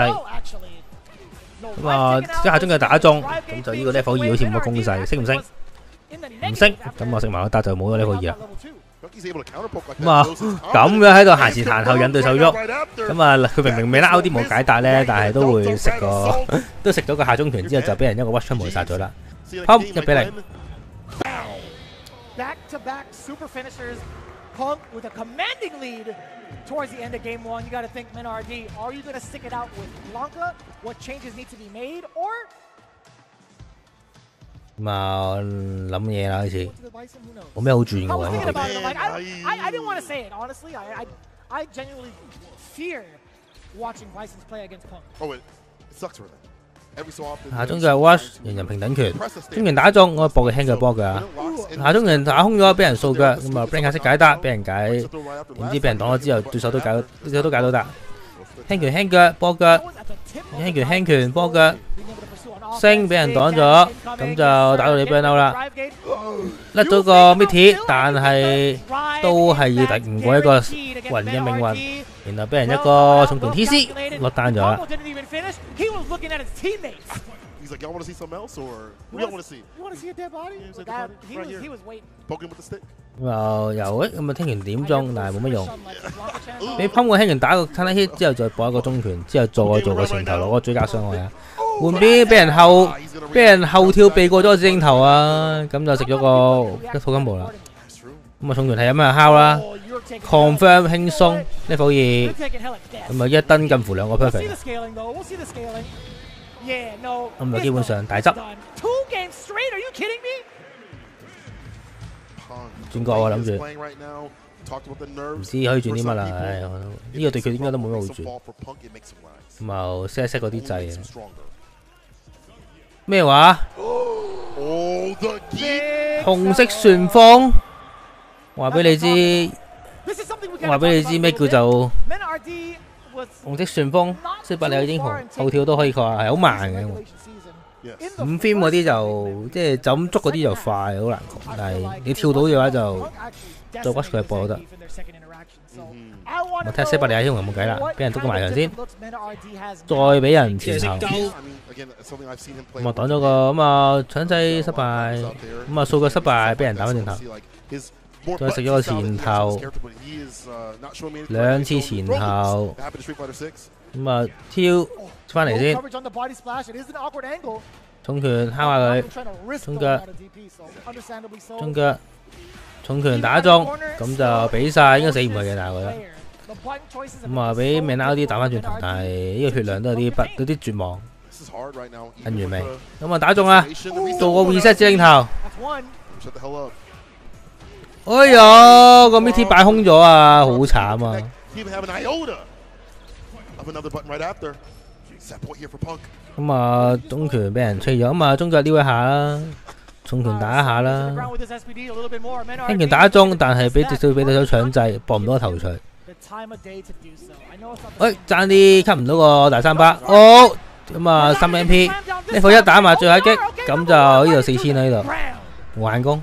咁啊，一下中嘅打中，咁就呢個 level 2好似冇乜攻勢，識唔識？唔識，咁啊食埋個達就冇咗 level 2啦。咁啊，咁樣喺度閒時彈後引對手喐，咁啊佢明明未撈啲冇解答咧，但係都會食個都食咗個下中拳之後就俾人一個 watch 出門殺咗啦。好，1-0。Punk with a commanding lead towards the end of game one. You got to think, MenRD, are you going to stick it out with Blanca? What changes need to be made? Or 咁啊諗嘢啦，開始冇咩好轉嘅喎。I didn't want to say it honestly. I genuinely fear watching Bison's play against Punk. Oh, it sucks for them. 下中腳 watch 人人平等拳，中拳打中，我搏佢輕腳波㗎。下中拳打空咗，俾人掃腳，咁啊 Blank 式解得，俾人解，點知俾人擋咗之後，對手都解到得。輕拳輕腳波腳，輕拳輕拳波腳，升俾人擋咗，咁就打到你 burn out 啦。甩咗個 mid 但係都係要敵唔過一個雲嘅命運。然後俾人一個重拳 TC 落單咗啦。He's like, y'all want to see something else, or what do y'all want to see? You want to see a dead body? He was waiting. Poking with the stick. 又咁啊，聽拳點中，但係冇乜用。俾噴個輕拳打個 counter hit 之後，再搏一個中拳，之後再做個前頭攞個追加傷害啊！換邊俾人後跳避過咗個指定頭啊！咁就食咗個土金步啦。咁啊，重拳係有咩敲啦 ？confirm 輕鬆 level 2，咁啊一燈近乎2個 perfect。咁就基本上大執。轉角啊，諗住唔知可以轉啲乜啦。唉，呢個對佢應該都冇咩好轉。咁啊 set 一 set 嗰啲掣啊。咩話？紅色旋風。話俾你知咩叫做紅色旋風，即係百里英雄後跳都可以話係好慢嘅。5 frame 嗰啲就即係就咁捉嗰啲就快，好難講。但係你跳到嘅話就再 watch 佢播都得。我睇下西百里英雄有冇計啦，俾人捉個埋牆先，再俾人前頭。咁啊擋咗個咁啊搶制失敗，咁啊掃腳失敗，俾人打翻轉頭。再食咗個前頭，2次前頭，咁啊挑翻嚟先，重拳敲下佢，中腳，重拳打中，咁就俾晒，應該死唔去嘅，但係我覺得，咁啊俾命 out 啲打翻轉頭，但係呢個血量都有啲絕望，跟住未，咁啊打中啦，做個 reset 指令頭。哎呀，個 MT 擺空咗啊，好慘啊！咁啊，中拳俾人吹咗，咁啊，中腳撩一下啦，重拳打一下啦，輕拳打中，但係俾對手搶制，搏唔到個頭錘。喂，爭啲吸唔到個大三巴，好，咁啊3 MP， 呢副一打埋最後一擊，咁就呢度4000喺度，冇眼功。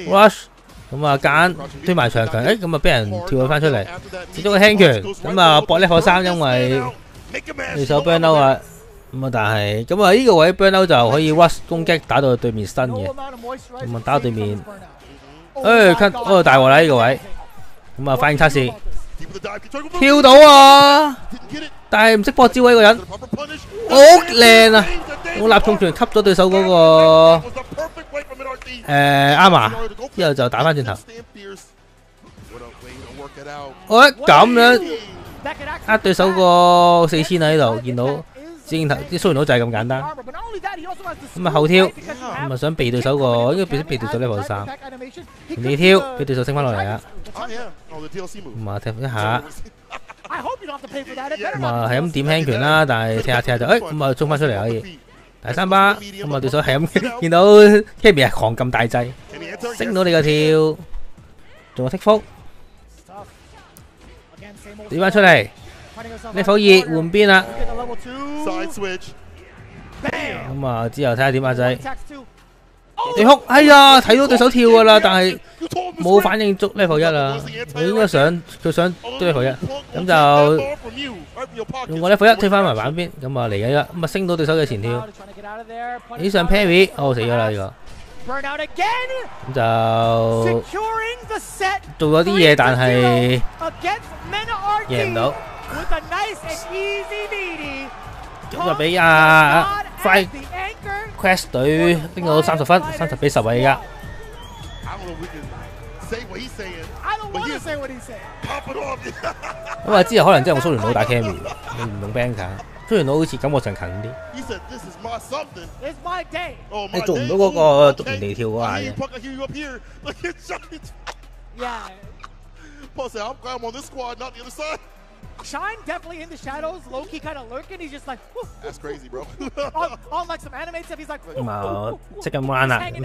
rush 咁啊揀推埋長強，咁啊俾人跳咗翻出嚟，接咗個輕拳，咁啊搏呢個3，因為對手 burn out 啊，咁啊但係咁啊呢個位 burn out 就可以 rush 攻擊打到對面身嘅，咁啊打到對面，cut 大鑊啦呢個位，咁啊反應測試，跳到啊，但係唔識搏招位個人，好靚啊，我立重拳吸咗對手嗰個。啱啊！之後就打翻轉頭。喂，咁樣呃對手個4000喺度，見到鏡頭啲蘇完佬就係咁簡單。咁啊後挑，咁啊想避對手個，應該避對手level 3。你挑，俾對手升翻落嚟啊！咁啊踢一下。咁啊係咁點輕拳啦，但係踢下就咁啊衝翻出嚟可以。第3巴咁啊對手係咁見到 Kimi 係狂撳大掣，升到你個跳，仲有剔福，點翻出嚟 ，level 2換邊啦，咁啊之後睇下點啊仔。地哭，哎呀，睇到對手跳噶啦，但係冇反應足 level 1啦。佢應該佢想都 level 1，咁就用個 level 1推翻埋板邊，咁啊嚟緊啦，咁啊升到對手嘅前跳，起上 parry， 死咗啦呢個，咁就做咗啲嘢，但係贏唔到，咁就俾Fly Quest 隊拎到30分，30比10啊！而家。咁啊，之後可能真係用蘇聯佬打 Cammy， 你唔用 Banker， 蘇聯佬好似感覺上近啲。你做唔到嗰個逐年地跳嗰下嘅。Shine definitely in the shadows, low-key kind of lurking. He's just like, that's crazy, bro. on like some anime stuff, he's like, 咁啊，即刻彎啦，今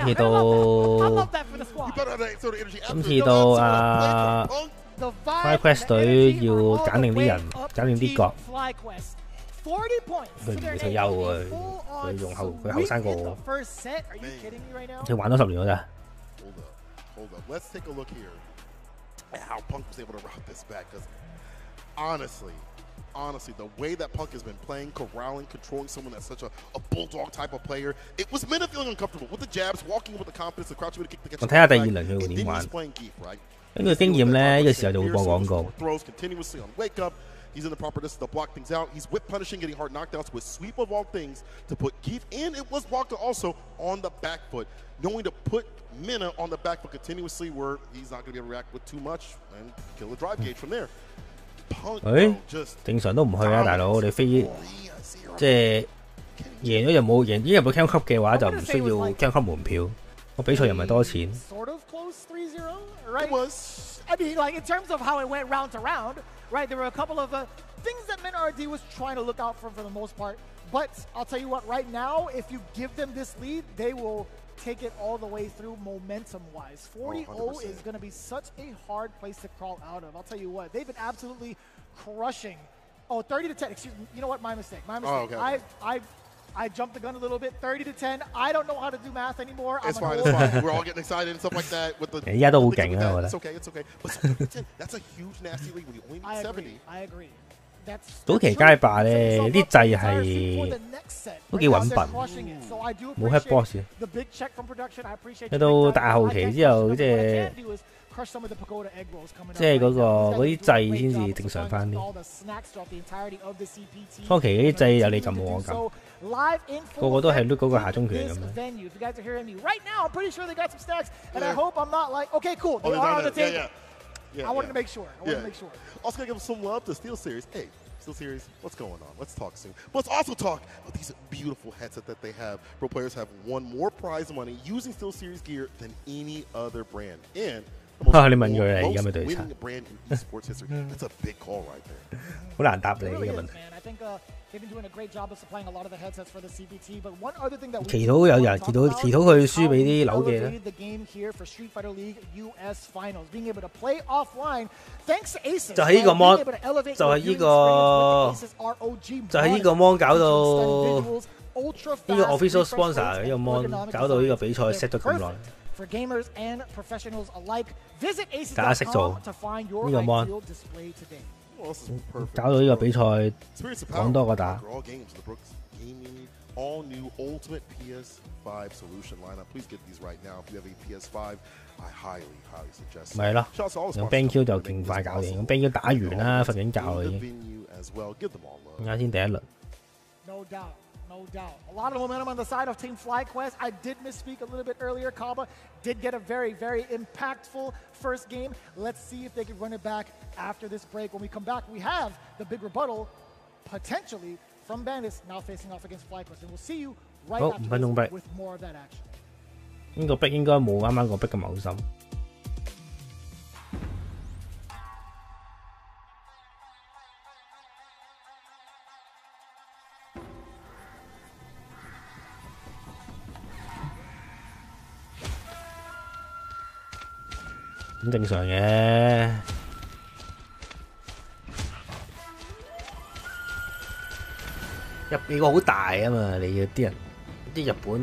次到Fly Quest 隊要揀定啲人，揀定啲角。佢唔會退休喎，佢後生過我。佢玩咗10年㗎咋。Hold up. Let's take a look here at how Punk was able to route this back. Honestly, the way that Punk has been playing, corralling, controlling someone that's such a bulldog type of player, it was Mina feeling uncomfortable with the jabs, walking with the confidence, the crouch to kick the catch. 我睇下第2輪佢會點玩。根據經驗咧，呢個時候就會播廣告。Throws continuously on wake up. He's in the proper distance to block things out. He's whip punishing, getting hard knockdowns with sweep of all things to put Keith in. It was blocked also on the back foot, knowing to put Mina on the back foot continuously where he's not going to be able to react with too much and kill the drive gauge from there. 正常都唔去啊，大佬！你飛即係贏咗又冇贏，已經入到 Cam 級嘅話就唔需要 Cam 級門票。個比賽又唔係多錢。I mean, like in terms of how it went round to round, right? There were a couple of things that MinRD was trying to look out for the most part. But I'll tell you what, right now, if you give them this lead, they will take it all the way through momentum-wise. 40-0 is going to be such a hard place to crawl out of. I'll tell you what, they've been absolutely crushing. Oh, 30-10. Excuse me. You know what? My mistake. My mistake. Oh, okay. I jumped the gun a little bit. 30-10. I don't know how to do math anymore. It's fine. It's fine. We're all getting excited and stuff like that. With the it's okay. It's okay. But 30-10, that's a huge nasty lead when you only need 70. I agree. 早期街霸咧啲掣係都幾穩笨，冇 hit boss 嘅。去到大後期之後，即係嗰啲掣先至正常翻啲。初期嗰啲掣有你撳冇我撳，個個都係碌嗰個下中拳咁樣。Yeah, I wanted to make sure. Also, gotta give some love to SteelSeries. Hey, SteelSeries, what's going on? Let's talk soon. Let's also talk about these beautiful headsets that they have. Pro players have won more prize money using SteelSeries gear than any other brand. And the most winning brand in esports history. That's a big call right there. 好難答你呢個問題。I think they've been doing a great job of supplying a lot of the headsets for the CPT. But one other thing that 祈禱有人祈禱佢輸俾啲樓嘅咧。The game here for Street Fighter League US Finals, being able to play offline, thanks to Aces. 就係呢個 mon， 就係呢個 mon 搞到呢個 official sponsor 呢個 mon 搞到呢個比賽 set 咗咁耐。For gamers and professionals alike, visit aces.com to find your ideal display today. 搞到呢個比賽講多過打。All new Ultimate PS5 solution lineup. Please get these right now. If you have a PS5, I highly suggest. 咪係咯，用 BenQ 就勁快搞掂。用 BenQ 打完啦，瞓緊覺啦已經。而家先第一輪。No doubt. No doubt. A lot of momentum on the side of Team FlyQuest. I did misspeak a little bit earlier. Kaba did get a very, very impactful first game. Let's see if they can run it back after this break. When we come back, we have the big rebuttal, potentially, from Bandits now facing off against FlyQuest. And we'll see you right after this with more of that action. 呢個逼應該冇啱啱個逼咁嘔心。咁正常嘅。美國好大啊嘛，你要啲人啲日本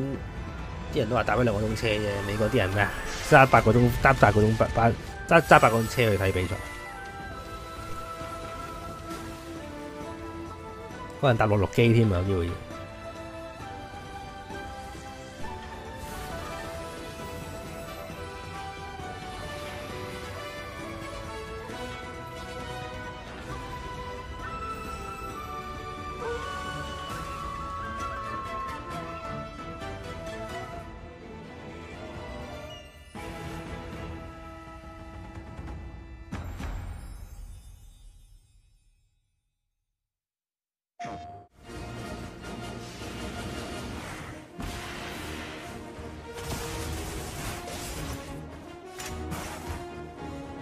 啲人都話搭咗2個鐘車啫，美國啲人咩啊？揸8個鐘，揸8個鐘揸8個鐘車去睇比賽，可能搭66機添啊，有機會。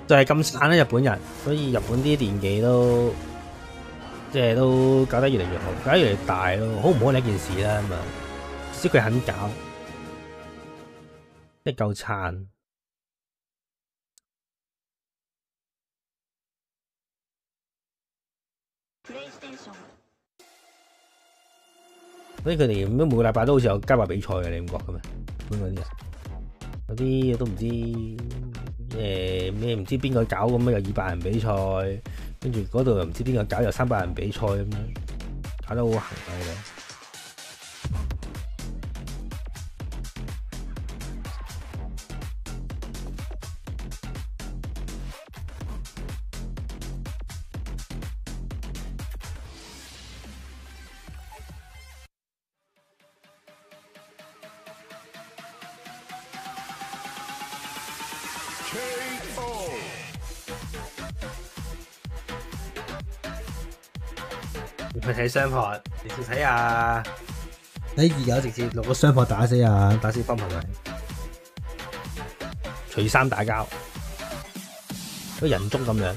就係咁散啦，日本人，所以日本啲年紀都即係都搞得越嚟越好，搞得越嚟越大咯。好唔好係一件事啦咁啊，至少佢肯搞，即係夠撐。所以佢哋每個禮拜都好似有加埋比賽嘅，你唔覺嘅咩？嗰啲人有啲都唔知。咩唔知邊個搞咁樣有200人比賽，跟住嗰度又唔知邊個搞有300人比賽咁樣，搞得好行嘅。去睇雙撲，你試睇下。喺2-9直接落個雙撲打死啊！打死分係咪？除衫打交，好似人中咁樣。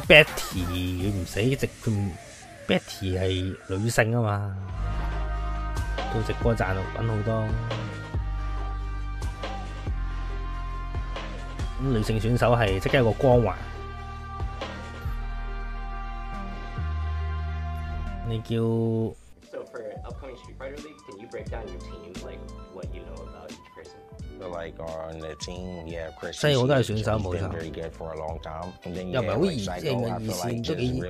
Betty 佢唔死直，佢 Betty 係女性啊嘛，做直播賺揾好多。咁女性選手係即刻有個光環。你叫 So for upcoming Street Fighter League, can you break down your team, like what you know about each person? Like on the team, yeah, Chris. 西澳都係選手冇錯。又唔係好易，即係二線都幾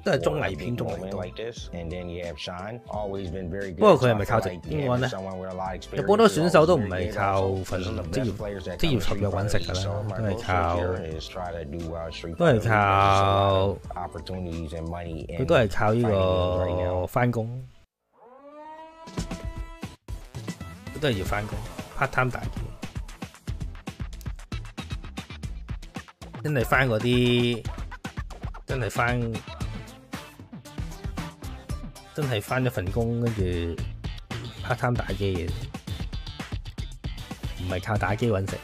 都係綜藝片綜藝多。不過佢係咪靠直英文咧？一般多選手都唔係靠份職業合約揾食㗎啦，都係靠佢都係靠呢個返工，佢都係要返工。part time 大嘅，真係翻嗰啲，真係翻一份工，跟住 part time 打機嘅，唔係靠打機揾食。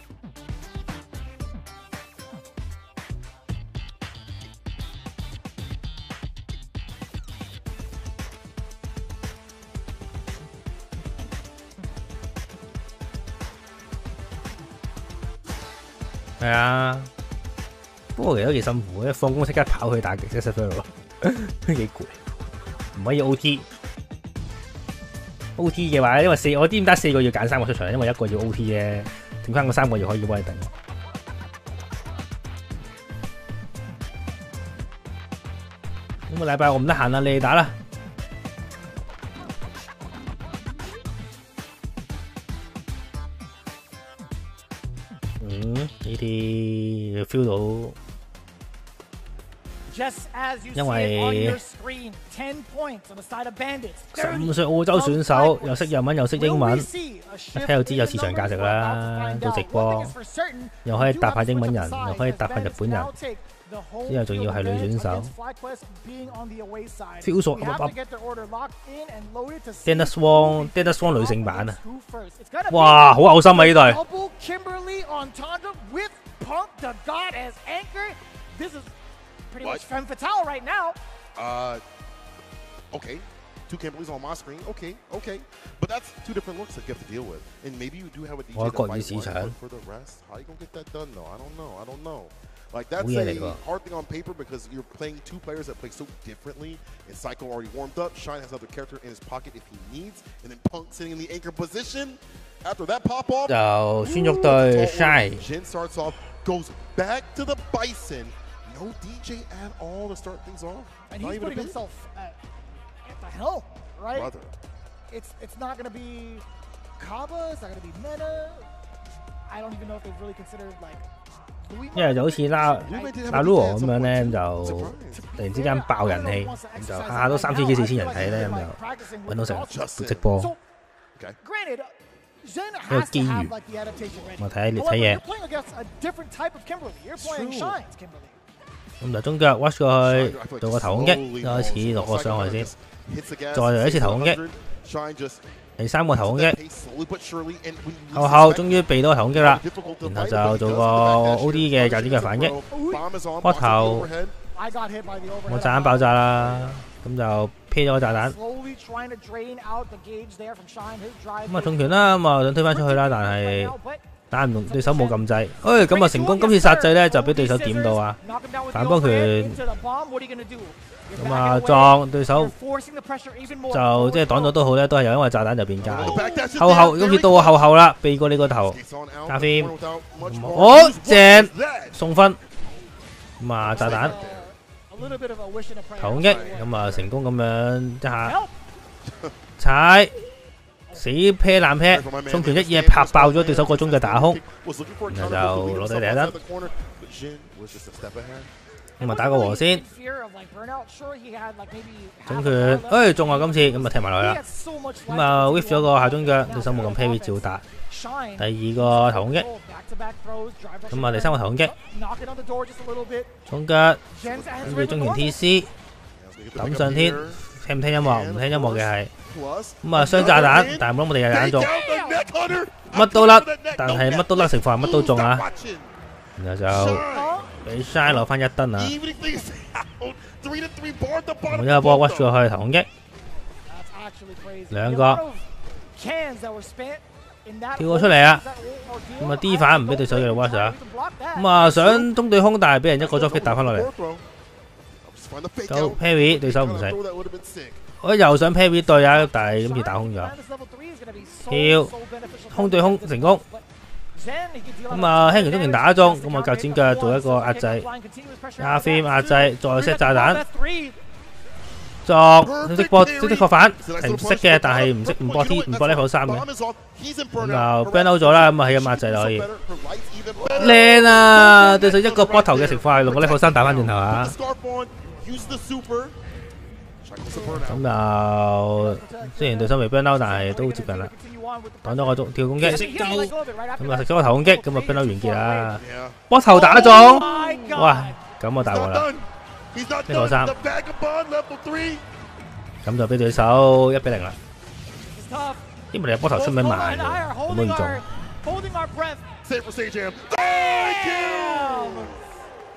係啊，不過其實都幾辛苦，一放工即刻跑去打極即 Sfl-Us 都幾攰，唔可以 OT。OT 嘅話，因為我點解4個要揀3個出場，因為1個要 OT 啫，剩翻個3個月可以幫你頂。咁個禮拜我唔得閒啦，你哋打啦。呢啲 feel 到，因為15歲澳洲選手又識日文又識英文，一睇就知有市場價值啦。做直播又可以搭下英文人，又可以搭下日本人，之後仲要係女選手 ，Sfl-Us Dennis Wong 女性版啊！哇，好嘔心啊呢隊！ Okay, 2 Kimberleys on my screen. Okay, but that's 2 different looks that you have to deal with, and maybe you do have a DJ that might want, but for the rest, how you gonna get that done though? I don't know. Like that's a hard thing on paper because you're playing 2 players that play so differently. And Psycho already warmed up. Shine has another character in his pocket if he needs, and then Punk sitting in the anchor position. After that pop off, 就宣玉對 Shine。 Jin starts off, goes back to the Bison. No DJ at all to start things off. And he's putting himself at the helm, right? Brother. It's not going to be Kaba. It's not going to be Meta. I don't even know if they've really considered like. 因為就好似拉 Luo 咁樣咧，就突然之間爆人氣，咁就下下都3000幾4000人睇咧，咁就揾到成直播。一個機遇，我睇你睇嘢。咁就中腳 watch 過去，做個頭攻擊，開始落個傷害先，再嚟一次頭攻擊，第3個頭攻擊，後終於避到個頭攻擊啦，然後就做個 O.D 嘅格子腳反擊，波頭，我炸彈爆炸啦，咁就撇咗個炸彈。咁啊重拳啦，咁啊想推翻出去啦，但係打唔動，對手冇撳掣。咁啊成功，今次殺掣咧就俾對手點到啊，反波拳。咁啊撞對手就即係擋咗都好咧，都係有因為炸彈就變加。後今次到我後啦，避過你個頭，加飛，正送分。咁啊炸彈頭攻擊，咁啊成功咁樣一下踩死啤爛啤，衝拳一嘢拍爆咗對手個中嘅打空，然後就攞到第一單。咁啊打個和先，總拳，中啊今次，咁啊踢埋落去啦。咁啊 whiff 咗個下中腳，對手冇咁 parry 照打。第2個頭攻擊，咁啊第3個頭攻擊，中腳，跟住中拳 TC， 抌上天，聽唔聽音樂？唔聽音樂嘅係，咁啊雙炸彈，但係冇諗我哋有彈中，乜都甩，但係乜都甩情況係乜都中啊！然後就俾 Shine 攞翻1燈啊！我一個波屈咗去頭攻擊，2個跳咗出嚟啊！咁啊 D 反唔俾對手嘅 watch 啊！咁啊想中對空，但係俾人一個 drop kick 打翻落嚟，夠 parry 對手唔使。我又想 parry 對啊，但係今次打空咗，跳空對空成功。咁啊輕拳中拳打中，咁啊腳尖腳做一個壓制，壓 frame 壓制，再 set 炸彈，撞識破反係唔識嘅，但係唔識唔搏 T 唔搏 level 3嘅，咁就 burn out 咗啦，咁啊係咁壓制就可以。靚啊！對手一個波頭嘅情況下，用個 level 3打翻轉頭啊！咁就雖然對手未 burn out，但係都接近啦。擋咗個跳攻擊，咁啊食咗個頭攻擊，咁啊 burn out 完結啦。波頭打中，哇！咁我大鑊啦！level 3，咁就俾對手1-0啦。因為你波頭出名慢嘅，咁都要中。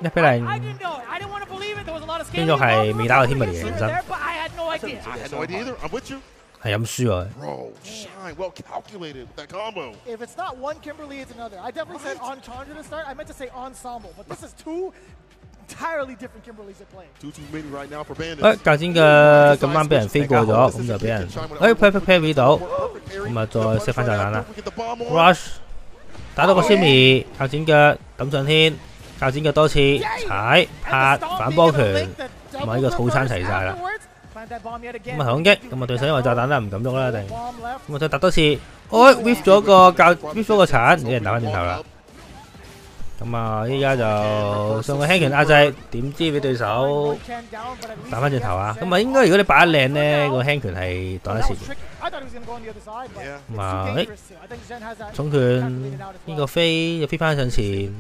1-0，邊個係未打過 Timberley 嘅本身？係咁輸啊！ Shine well calculated with that combo. If it's not one Kimberly, it's another. I definitely said Enchantre to start. I meant to say Ensemble, but this is 2 entirely different Kimberleys at play. Too many right now for Bandits. 較尖嘅咁啱俾人飛過咗，咁就俾人parry 到，咁啊再 set 翻炸彈啦。Rush 打到個 Shimmy， 較尖腳抌上天，較尖腳多次踩拍反波拳，咁啊呢個套餐齊晒啦。咁啊頭攻擊，咁啊對手因為炸彈啦唔敢喐啦一定，咁啊再突多次，whiff 咗個whiff 咗個鏟，俾人打翻轉頭啦。咁啊依家就上個輕拳壓制，點知俾對手打翻轉頭啊！咁啊應該如果你擺得靚咧，個輕拳係擋得切嘅。咁啊重拳呢個飛就飛翻上前。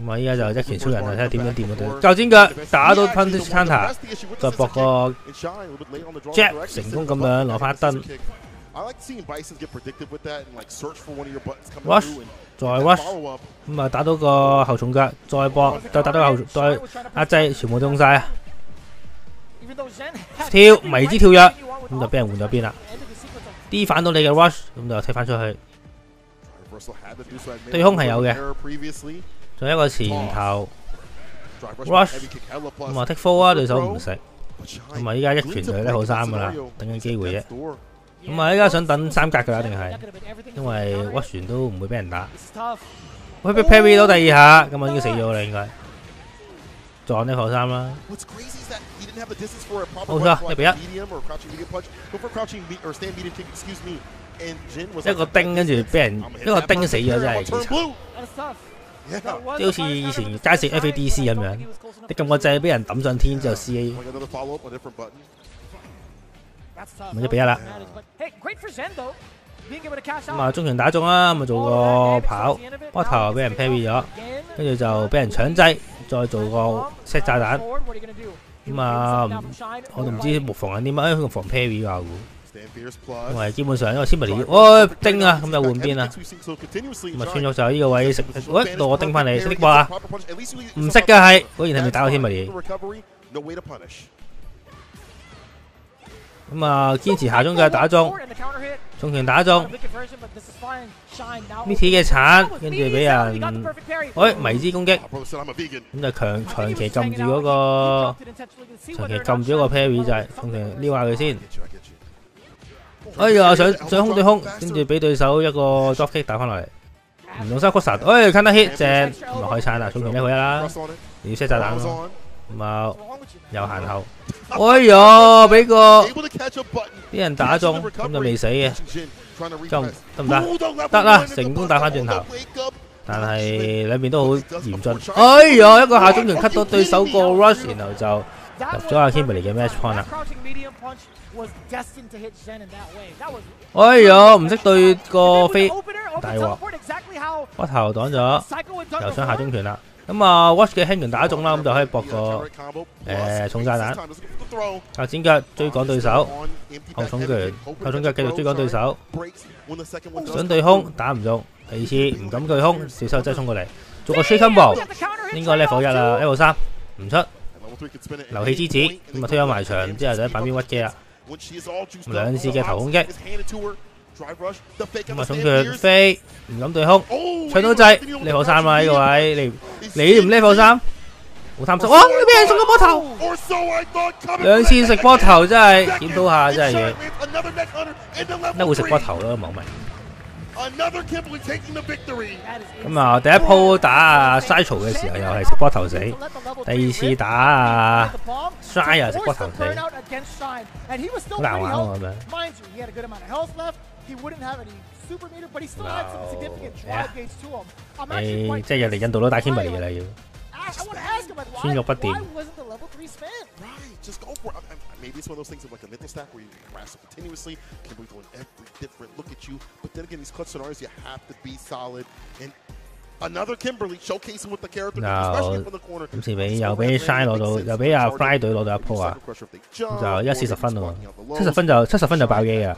咁啊，依家就一拳超人啊，睇下點樣掂嗰對。較尖腳打到 punch counter， 再搏個 jab 成功咁樣攞翻一燈。rush 再 rush， 咁啊打到個後重腳，再搏，再打到後再壓制，全部中晒。跳迷之跳躍，咁就俾人換咗邊啦。D 反到你嘅 rush， 咁就踢翻出去。對空係有嘅，仲有一個前頭 rush， 咁啊 take fall 啊，對手唔食，咁啊依家一拳就係level 3噶啦，等緊機會啫。咁啊依家想等3格噶啦，定係因為屈旋都唔會俾人打。佢俾 parry 到第2下，咁啊已經死咗啦，應該撞level 3啦。冇錯，1比1。一個叮跟住俾人一個叮死咗，真係幾慘。即好似以前街市 FADC 咁樣，你撳個掣俾人抌上天之後 CA。咁1比1啦。咁啊中拳打中啦，咁啊做個跑，波頭俾人 parry 咗，跟住就俾人搶掣，再做個 set 炸彈。咁啊，我都唔知防緊啲乜，佢防 parry 㗎。因為基本上因為 Timberly， 喂叮啊，咁就換邊啦。咁啊穿咗就呢個位食，喂到我叮翻你，識唔識搏啊？唔識嘅係，果然係未打過 Timberly。咁啊堅持下中腳打中，重拳打中 ，Mitty 嘅鏟，跟住俾人，喂迷之攻擊，咁就長期撳住嗰個，長期撳住嗰個 parry 就係重拳撩下佢先。哎呀，想空對空，跟住俾對手一個 drop kick 打翻落嚟，唔用收 cross， 哎 can hit 正，咁啊開鏟啦，重拳1個1啦，要 set 炸彈咯，咁啊又行後，哎呀俾個啲人打中，咁就未死嘅，就得唔得？得啦，成功打翻轉頭，但係兩邊都好嚴峻，哎呀一個下中拳 cut 到對手個 rush， 然後就入咗阿 Kimberly 嘅 match point 啦。哎呀，唔識對個飛，大鑊，波頭擋咗，又想下中拳啦。咁啊 ，Watch 嘅輕拳打中啦，咁就可以搏個重炸彈。後剪腳追趕對手，後重拳，後重腳繼續追趕對手，想對空打唔中，第二次唔敢對空，小手真係衝過嚟，做個 shake combo， 應該 level 1啦 ，level 3唔出，流氣之子，咁啊推咗埋牆之後就喺板邊屈機啦。兩次嘅頭攻擊，咁啊重拳飛，唔敢對空，搶到掣 level 3啦呢個位，你唔 level 3，好貪心，哇！你俾人送個波頭，兩次食波頭真係檢討下真係嘢，咩會食波頭咯冇明。咁啊，第一鋪打啊 Sfl-Us 嘅時候又係食波頭死，第二次打啊 Shy 又食波頭死，好難玩喎咁樣。即係人哋印度都打 Kimberly 嘅啦要，酸肉不掂。Just go for it. Maybe it's one of those things of like a mental stack where you harass it continuously, Kimberly doing every different look at you. But then again, these clutch scenarios, you have to be solid. And another Kimberly showcasing with the character, especially from the corner. 今次又俾 Shine 攞到，又俾阿 Fly 隊攞到一鋪啊！就140分咯，70分就爆機啊！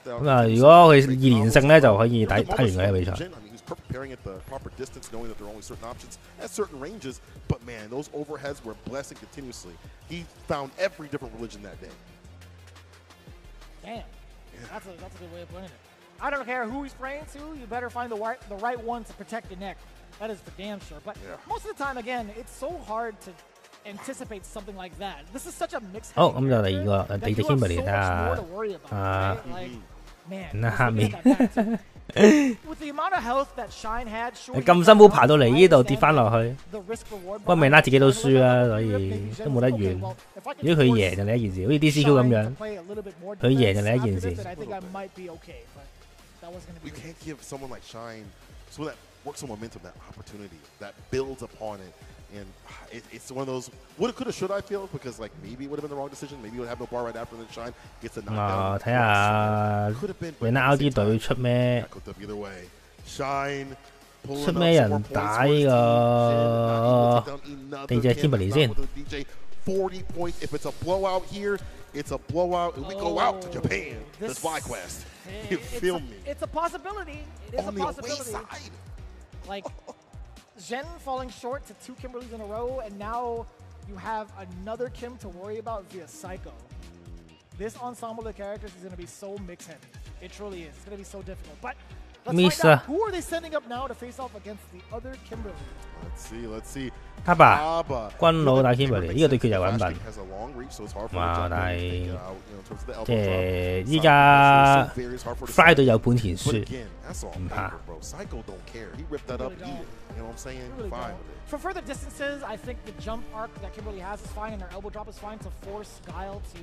咁啊，如果佢2連勝咧，就可以打完佢嘅比賽。Preparing at the proper distance, knowing that there are only certain options at certain ranges. But man, those overheads were blessing continuously. He found every different religion that day. Damn, yeah. That's a good way of putting it. I don't care who he's praying to. You better find the right one to protect your neck. That is for damn sure. But most of the time, again, it's so hard to anticipate something like that. This is such a mixed. 好，咁就第二隻 Kimberly 睇下那下面。你咁辛苦爬到嚟呢度跌翻落去，不過明啦自己都輸啦，所以都冇得怨。如果佢贏就另一件事，好似 DCQ 咁樣，佢贏就另一件事。You can't give someone like Shine so that works on momentum, that opportunity, that builds upon it. And it's one of those woulda, coulda, should I feel because like maybe it would have been the wrong decision. Maybe it would have no bar right after the Shine gets a knockdown. 睇下 Ronaldo 隊出咩 ？Either way, Shine 出咩人打呢個DJ Kimberly 先？40 points. If it's a blowout here, it's a blowout, and we go out to Japan. The Sfl-Us. You feel me? It's a possibility. It is a possibility. Like Zhen falling short to 2 Kimberlys in a row, and now you have another Kim to worry about via Psycho. This ensemble of characters is going to be so mix-heavy. It truly is. It's going to be so difficult. But let's find out who are they sending up now to face off against the other Kimberly. Let's see. 卡巴軍佬打 Kimberly 呢個對決又穩陣。哇！但係即係依家 Fly 隊有本錢輸，唔怕。For further distances, I think the jump arc that Kimberly has is fine, and her elbow drop is fine to force Guile to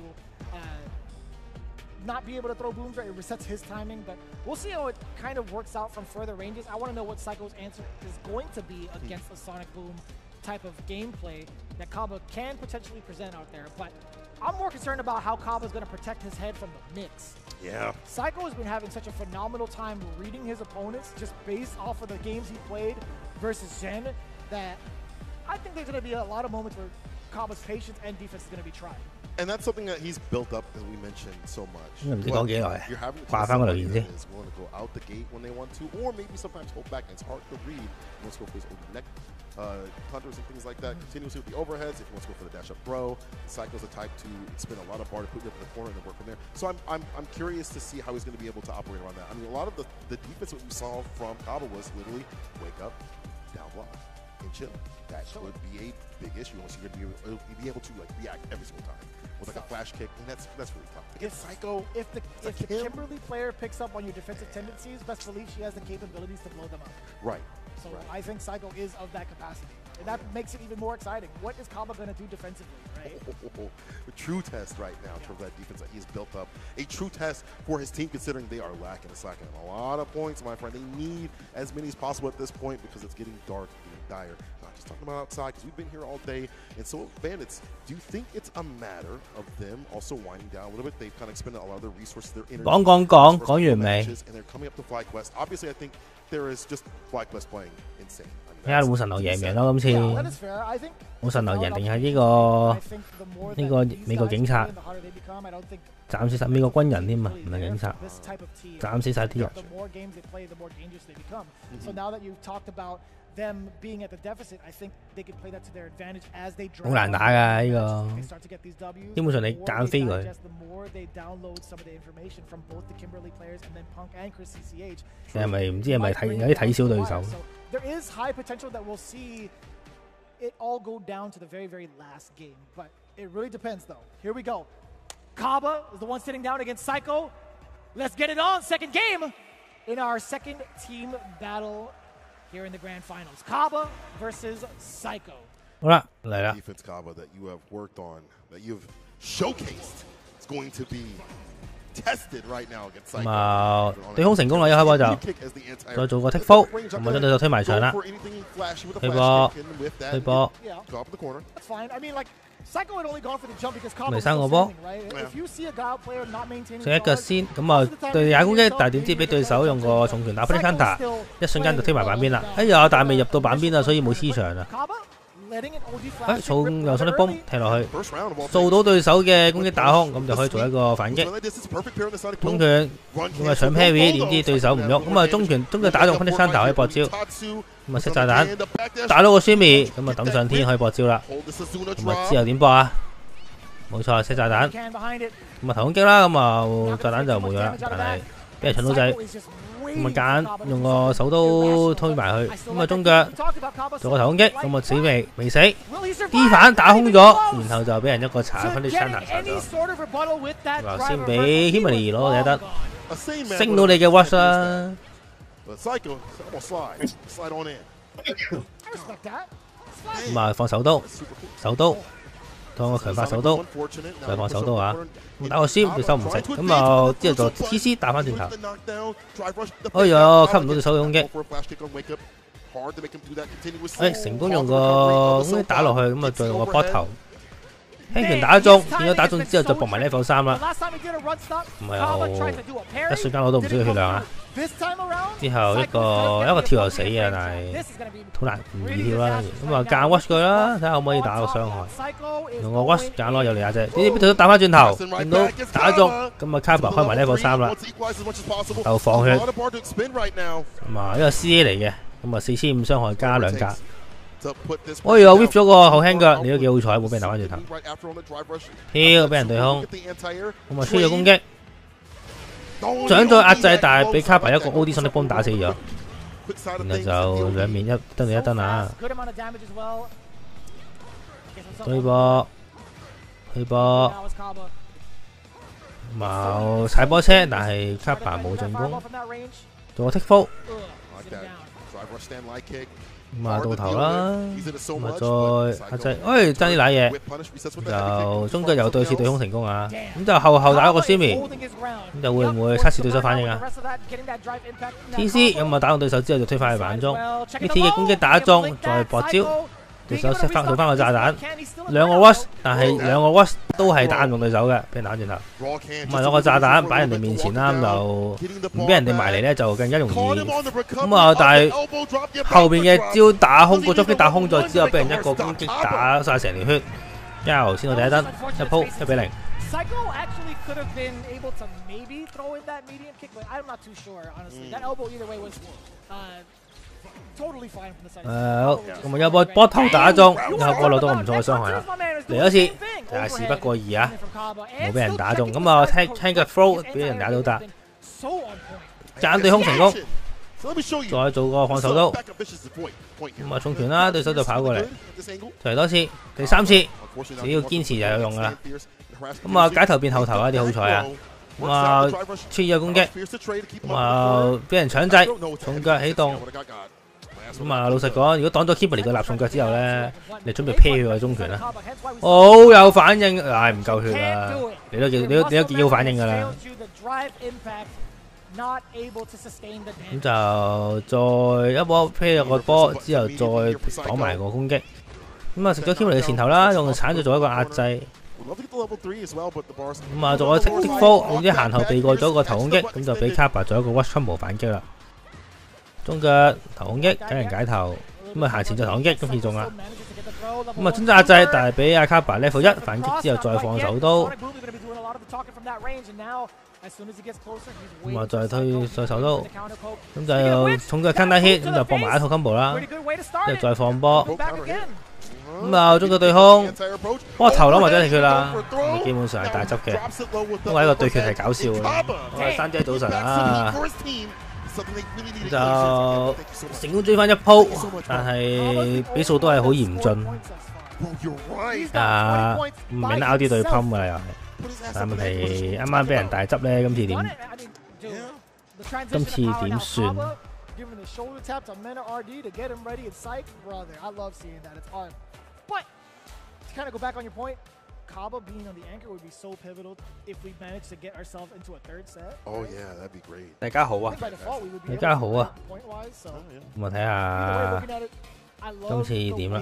not be able to throw booms, right? It resets his timing, but we'll see how it kind of works out from further ranges. I want to know what Psycho's answer is going to be against a Sonic Boom type of gameplay that Kaba can potentially present out there, but I'm more concerned about how Kaba's going to protect his head from the mix. Yeah. Psycho has been having such a phenomenal time reading his opponents just based off of the games he played versus Zhen that I think there's going to be a lot of moments where Kaba's patience and defense is going to be tried. And that's something that he's built up, as we mentioned, so much.唔知講幾耐，掛翻個留言先。Is willing to go out the gate when they want to, or maybe sometimes hold back. And it's hard to read. He wants to go for his own neck hunters and things like that. Continuously with the overheads. If he wants to go for the dash up throw, Psycho's the type to expend a lot of bar to put it up in the corner and then work from there. So I'm curious to see how he's going to be able to operate around that. I mean, a lot of the defense that we saw from Kaba was literally wake up, down block, and chill. That would be a big issue unless you're going to be able to like react every single time with like a flash kick, and that's really tough. Against Psycho, if the Kimberly player picks up on your defensive tendencies, best believe she has the capabilities to blow them up. Right. So I think Psycho is of that capacity, and that makes it even more exciting. What is Kaba going to do defensively, right? A true test right now in terms of that defense that he's built up. A true test for his team, considering they are lacking a lot of points, my friend. They need as many as possible at this point because it's getting dark, getting dire. Not just talking about outside because we've been here all day. And so, Bandits, do you think it's a matter of them also winding down a little bit? They've kind of expended a lot of their resources, their energy. 講完未？ And they're coming up to FlyQuest. Obviously, I think there is just FlyQuest playing insane. 睇下武神流贏唔贏咯，今次武神流贏定係呢個美國警察斬死晒美國軍人添啊，唔係警察，斬死晒啲人。好難打㗎呢個，基本上你揀飛佢。你係咪唔知係咪睇有啲睇小對手？There is high potential that we'll see it all go down to the very, very last game. But it really depends, though. Here we go. Kaba is the one sitting down against Psycho. Let's get it on. Second game in our second team battle here in the grand finals. Kaba versus Psycho. 好啦，嚟啦。 Defense Kaba that you have worked on, that you've showcased, is going to be tested right now against Psycho. 咁啊，對空成功啦！一開波就再做個 take fall， 咁啊將對手推埋牆啦。推波，推波。未生個波。上一腳先，咁啊對踩攻擊，但係點知俾對手用個重拳打 Punish Counter， 一瞬間就推埋板邊啦。哎呀，但係未入到板邊啊，所以冇黐牆啊。重右手啲泵踢落去，做到對手嘅攻擊打空，咁就可以做一個反擊。中拳咁啊搶 parry， 點知對手唔喐，咁啊中拳打中 Punish Counter 可以搏招，咁啊識炸彈，打到個 Shimmy， 咁啊等上天可以搏招啦。咁啊之後點搏啊？冇錯，識炸彈，咁啊頭攻擊啦，咁啊炸彈就冇咗啦，但係俾人搶到仔。咁啊揀用個手刀推埋去，咁啊中腳做個頭攻擊，咁啊死未死 ，D 反打空咗，然後就俾人一個查分啲 China 查咗，話先俾 Kimberly 攞第一得，升到你嘅 Watch 啦。咁啊放手刀，當個強化手刀，再放手刀啊！打個先，對手唔食，咁啊之後就 TC 打翻轉頭。哎呀，吸唔到對手嘅攻擊。成功用個攻擊打落去，咁啊再用個波頭，輕拳打得中，變咗打中之後就搏埋 level 3啦。唔係好，一瞬間我都唔需要血量啊！之後一個跳又死啊，但係好難唔易跳啦。咁啊間 watch 佢啦，睇下可唔可以打個傷害。用個 watch 揀咯，有利亞啫。呢啲都打翻轉頭，見到打中，咁啊 Carver 開埋 level 3啦，就放血。咁啊呢個 CA 嚟嘅，咁啊4500傷害加2格。我又 whip 咗個後輕腳，你都幾好彩，冇俾人打翻轉頭。跳俾人對空，咁啊出咗攻擊。想再壓制，但係俾卡牌一個 OD 上的幫打死咗，然後就兩面一登你一登啊！推波，冇踩波車，但係卡牌冇進攻，做個 take fall， 咁啊到頭啦，咁啊再壓制，爭啲瀨嘢，就中腳又對次對空成功啊！咁就後打一個 Simi， 咁就會唔會測試對手反應啊 ？TC 咁啊打中對手之後就推返去板中 ，BT 嘅攻擊打中，再搏招，對手做翻個炸彈，兩個 Rush， 但係兩個 Rush 都係打唔中對手嘅，俾人打轉頭。咁啊攞個炸彈擺人哋面前啦，咁就唔俾人哋埋嚟咧，就更加容易。咁啊，但係後邊嘅招打空個捉擊打空咗之後，俾人一個攻擊打晒成條血。1先到第一燈，一鋪1-0。Psycho actually could have been able to maybe throw in that medium kick, but I'm not too sure, honestly. That elbow either way was totally fine from the side. 咁啊有波頭打中，然後波攞到個唔錯嘅傷害啦。嚟多次，但係事不過2啊，冇俾人打中。咁啊聽嘅 throw 俾人打到達，揀對空成功。再做個放手刀，咁啊重拳啦，對手就跑過嚟，嚟多次，第3次，只要堅持就有用噶啦。咁啊解頭變後頭啊，啲好彩啊！咁啊出咗攻擊，咁啊俾人搶制，重腳起動。咁啊老實講，如果擋咗 Kimberly 個立重腳之後咧，你準備劈佢個中拳啦，好有反應，唉唔夠血啊！你都幾好反應噶啦。咁就再一波飛入個波之後，再擋埋個攻擊。咁啊食咗 Kimberly 嘅前頭啦，用鏟就做一個壓制。咁啊做個 tick fall， 點知行後避過咗個頭攻擊，咁就俾 Carver 做一個 watch combo 反擊啦。中腳頭攻擊，俾人解頭。咁啊行前就頭攻擊，今次中啦。咁啊專責壓制，但係俾阿 Carver level 1反擊之後再放手刀。咁啊再推再手刀，咁就重腳 counter hit， 咁就搏埋一套 combo 啦，之後再放波，咁啊中腳對空，波頭攞埋咗條血啦，基本上係大執嘅，因為呢個對決係搞笑嘅。山姐早晨啊，就成功追翻一鋪，但係比數都係好嚴峻，唔明得 RD 對 pump 㗎啦又係。但係問題啱啱俾人大執咧，今次點算？ Kaba being on the anchor would be so pivotal if we manage to get ourselves into a third set. Oh yeah, that'd be great. 大家好啊，大家好啊。咁我睇下今次點啦。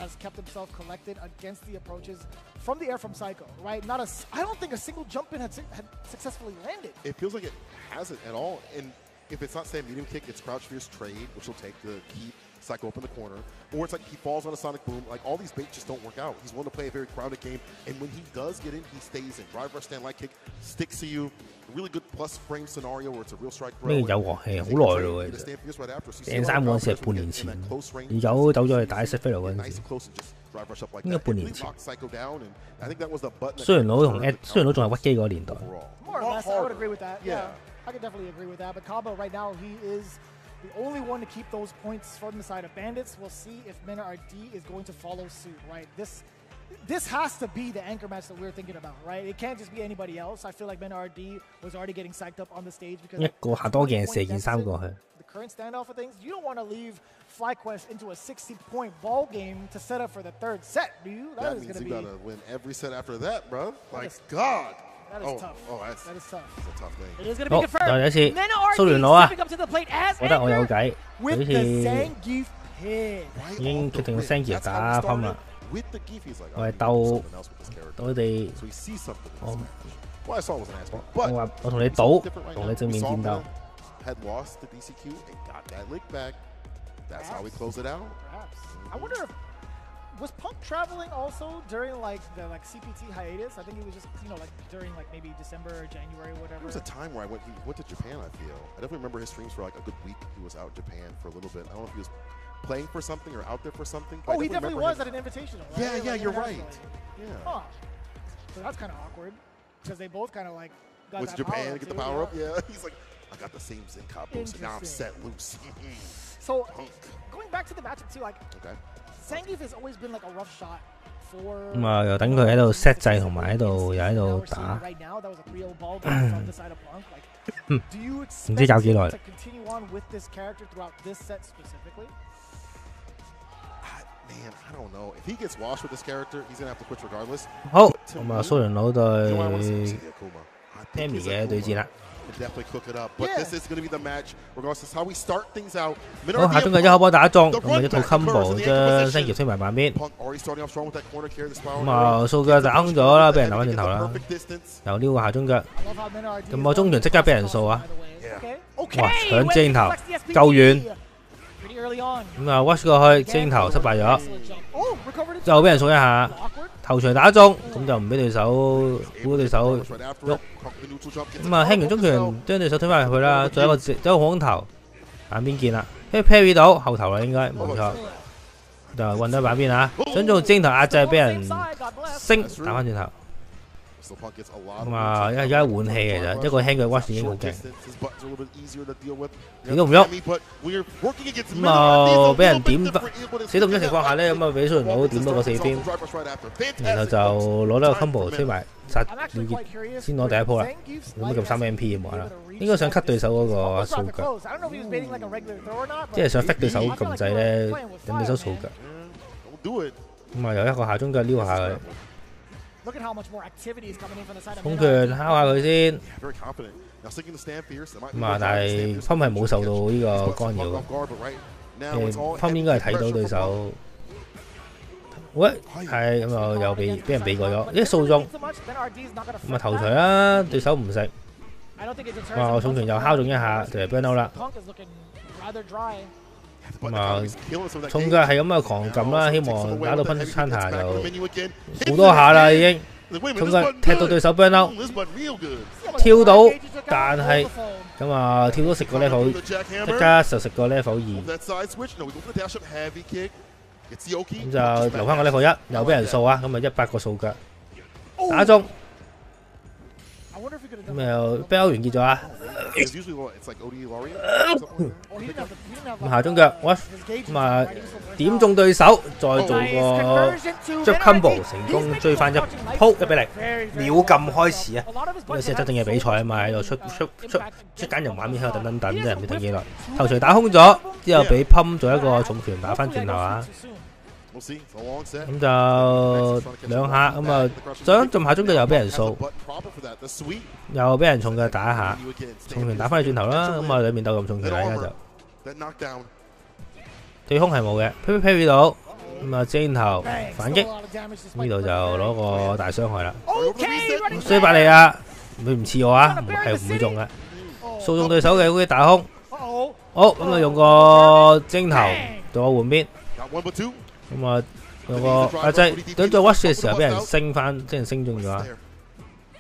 Has kept himself collected against the approaches from the air from Psycho, right? I don't think a single jump in had successfully landed. It feels like it hasn't at all. And if it's not say medium kick, it's crouch fierce trade, which will take to keep Psycho up in the corner. Or it's like he falls on a sonic boom. Like all these baits just don't work out. He's willing to play a very crowded game. And when he does get in, he stays in. Drive rush, stand light kick, sticks to you. Really good plus frame scenario where it's a real strike throw. 呢個有鑊氣好耐咯喎，其實掟3嗰陣時係半年前，而九走咗去打 Sfl 嗰陣時，應該半年前。雖然佬仲係屈機嗰個年代。More or less, I would agree with that. Yeah, I could definitely agree with that. But Kaba right now, he is the only one to keep those points from the side of Bandits. We'll see if Mena RD is going to follow suit, right? This has to be the anchor match that we're thinking about, right? It can't just be anybody else. I feel like Mena RD was already getting psyched up on the stage because 一個下多件射件3個去。 The current standoff of things, you don't want to leave FlyQuest into a 60-point ball game to set up for the third set, do you? That means you gotta win every set after that, bro. Like God. That is tough. Oh, that is tough. That's a tough thing. It is going to be confirmed. 再一次蘇聯佬啊！我覺得我有計，好似已經決定用 Zangief 打 Pump 啦。我係鬥佢哋， Well, I saw it was an ass ball. 我 But 話我同你賭，同你正面戰鬥。 had lost the DCQ and got that lick back. That's how we close it out. Perhaps. I wonder if was Punk traveling also during like the CPT hiatus? I think he was just like during like maybe December or January or whatever. There was a time where he went to Japan. I feel I definitely remember his streams for like a good week. He was out in Japan for a little bit. I don't know if he was playing for something or out there for something. Oh, he definitely was at an invitational. Right? Yeah, yeah, like you're right. Yeah. Huh. So that's kind of awkward because they both kind of like got went to Japan to get the power up. Yeah, he's like, I got the same Zen combo, so now I'm set loose. So going back to the matchup too, like Zangief has always been like a rough shot for. 咁啊，又等佢喺度 set 掣，同埋喺度又喺度打。唔知搞幾耐。Man, I don't know. If he gets washed with this character, he's gonna have to quit regardless. 好，咁啊，蘇人佬對 Tammy 嘅對戰啦。 Definitely cook it up, but this is going to be the match. Regardless of how we start things out. 好，下中嘅一開波打中，咁啊一套 combo 將星傑推埋板邊。咁啊，數腳打空咗啦，俾人打翻轉頭啦。又撩個下中腳，咁我中場即刻俾人掃啊！哇，搶正頭，夠遠。咁啊 ，watch 過去，正頭失敗咗，就俾人掃一下。 頭槌打中，咁就唔俾對手估對手喐。咁啊，輕完中拳將對手推翻入去啦，再一個空頭，板邊見啦，跟住 parry 到後頭啦，應該冇錯，就運到板邊啊，想做正頭壓制，俾人升打翻轉頭。咁啊，而家換氣其實一個輕嘅 watch 已經好勁，點都唔喐。咁啊，俾人點死都唔喐情況下咧，咁啊俾蘇人佬點到個4邊，然後就攞到個 combo 推埋殺了結，先攞第一鋪啦。有乜咁3 MP 冇啦？應該想 cut 對手嗰個數腳，即係想 fit 對手咁滯咧，引對手數腳。咁啊，由一個下中腳撩下佢。 衝拳敲下佢先，咁啊，但係Pump係冇受到呢個干擾嘅，Pump應該係睇到對手，喂，係咁啊，又俾人避過咗，一掃中，咁啊頭槌啦，對手唔食，哇，我重拳又敲中一下，就係 burn out 啦。 咁啊，重腳係咁嘅狂撳啦，希望打到 punch counter 就好多下啦已經。重腳踢到對手 burn out， 跳到，但係咁啊跳到食個 level， 即刻就食個 level 2，咁就留翻個 level 1，又俾人掃啊，咁啊100個掃腳，打中。 咁又 bell 完結咗啊！咁下中腳，喂，咁啊點中對手，再做個 jab combo 成功追翻一鋪1-0，秒撳開始啊！呢個先係真正嘅比賽啊嘛，喺度出緊人畫面喺度等，真係唔知等幾耐。頭槌打空咗，之後俾Pump咗一個重拳打翻轉頭啊！ 咁就兩下，咁啊想撳下中腳又俾人掃，又俾人重腳打一下，重拳打翻去轉頭啦，咁啊兩面鬥咁重拳啦，而家就對空係冇嘅 ，parry 到，咁啊正頭反擊，呢度就攞個大傷害啦，衰百利啊，佢唔似我啊，係唔會中嘅，掃中對手嘅嗰啲打空，好，咁啊用個正頭做個換邊。 咁啊，用個壓制，等做 watch 嘅時候俾人升翻，即係升中咗。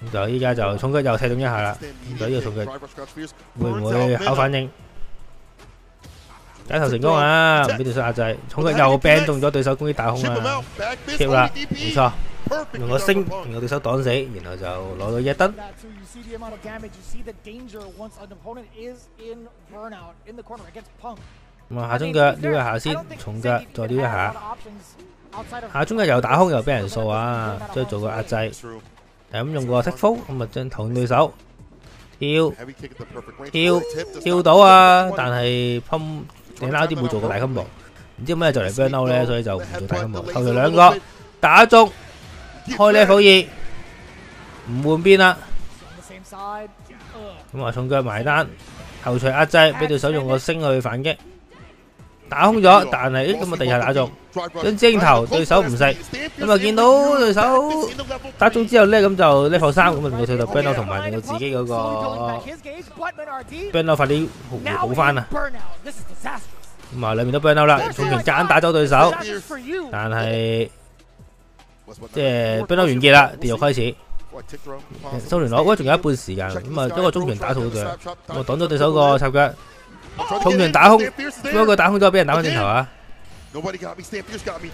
咁就依家就重腳又踢中一下啦。咁就呢個重腳會唔會考反應？解頭成功啊！唔俾對手壓制，重腳又 ban 中咗對手攻擊打空啊！貼啦，冇錯，用個升令個對手擋死，然後就攞到1燈。 咁啊，下中腳撩一下先，重腳再撩一下，下中腳又打空又俾人掃啊，再做個壓制，係咁用個 take fall， 咁啊將頭對手跳到啊，但係Pump你撈啲冇做過大 combo， 唔知咩就嚟 burn out 咧，所以就唔做大 combo， 頭槌兩個打中，開 level 2，唔換邊啦，咁啊重腳埋單，頭槌壓制，俾對手用個升去反擊。打空咗，但係咁啊地下打中，想正頭對手唔食，咁啊見到對手打中之後咧，咁就 level 3，咁啊令到佢就 burn out 同埋令到自己嗰個 burn out 快啲好翻啊！咁啊兩邊都 burn out 啦，重拳夾硬打走對手，但係即係 burn out 完結啦，地獄開始。收聯攞，喂仲有一半時間，咁啊一個中拳打到佢，咁啊擋咗對手個插腳。重拳打空，不過打空咗，俾人打翻轉頭啊！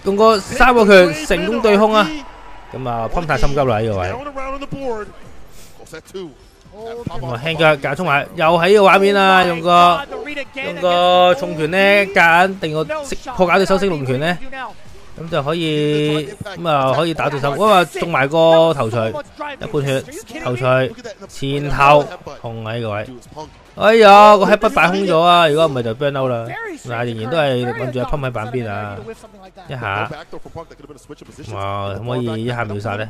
用個3個拳成功對空啊！咁啊，噴太心急啦呢個位。咁啊，輕腳夾衝埋，又喺呢個畫面啊！用個重拳咧，夾硬定個破解對手升龍拳咧，咁就可以可以打對手。咁啊，中埋個頭槌，一半血，頭槌前頭控喺呢個位。哎呀，個 head 擺空咗啊！如果唔係就 burn out 啦。嗱，仍然都係揾住一噴喺板邊啊！一下，哇，可唔可以一下秒殺咧？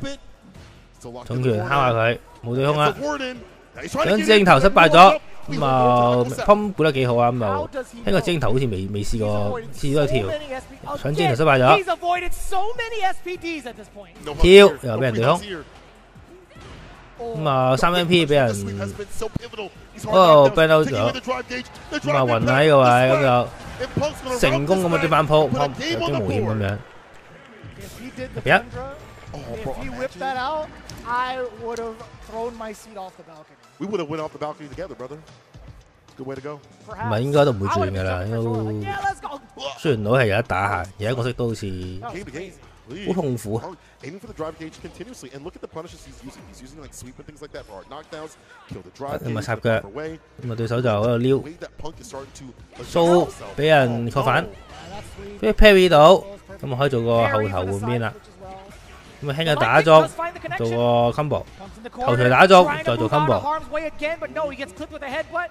重拳敲下佢，冇對空啊！想正頭失敗咗，咁啊噴估得幾好啊！咁就聽個正頭好似未試過，次次都係跳，想正頭失敗咗，跳又俾人對空。咁啊3MP 俾人burn out 咗，咁啊暈喺個位，咁就成功咁啊啲翻鋪，有啲冒險咁樣。1，唔係應該都唔會轉噶啦，雖然攞係有得打下，而家角色都好似好痛苦。咁啊插腳，咁啊對手就喺度撩，蘇俾人確反，俾 parry 到，咁啊可以做個後頭換邊啦。咁啊輕腳打中，做個 combo， 頭槌打中，再做 combo。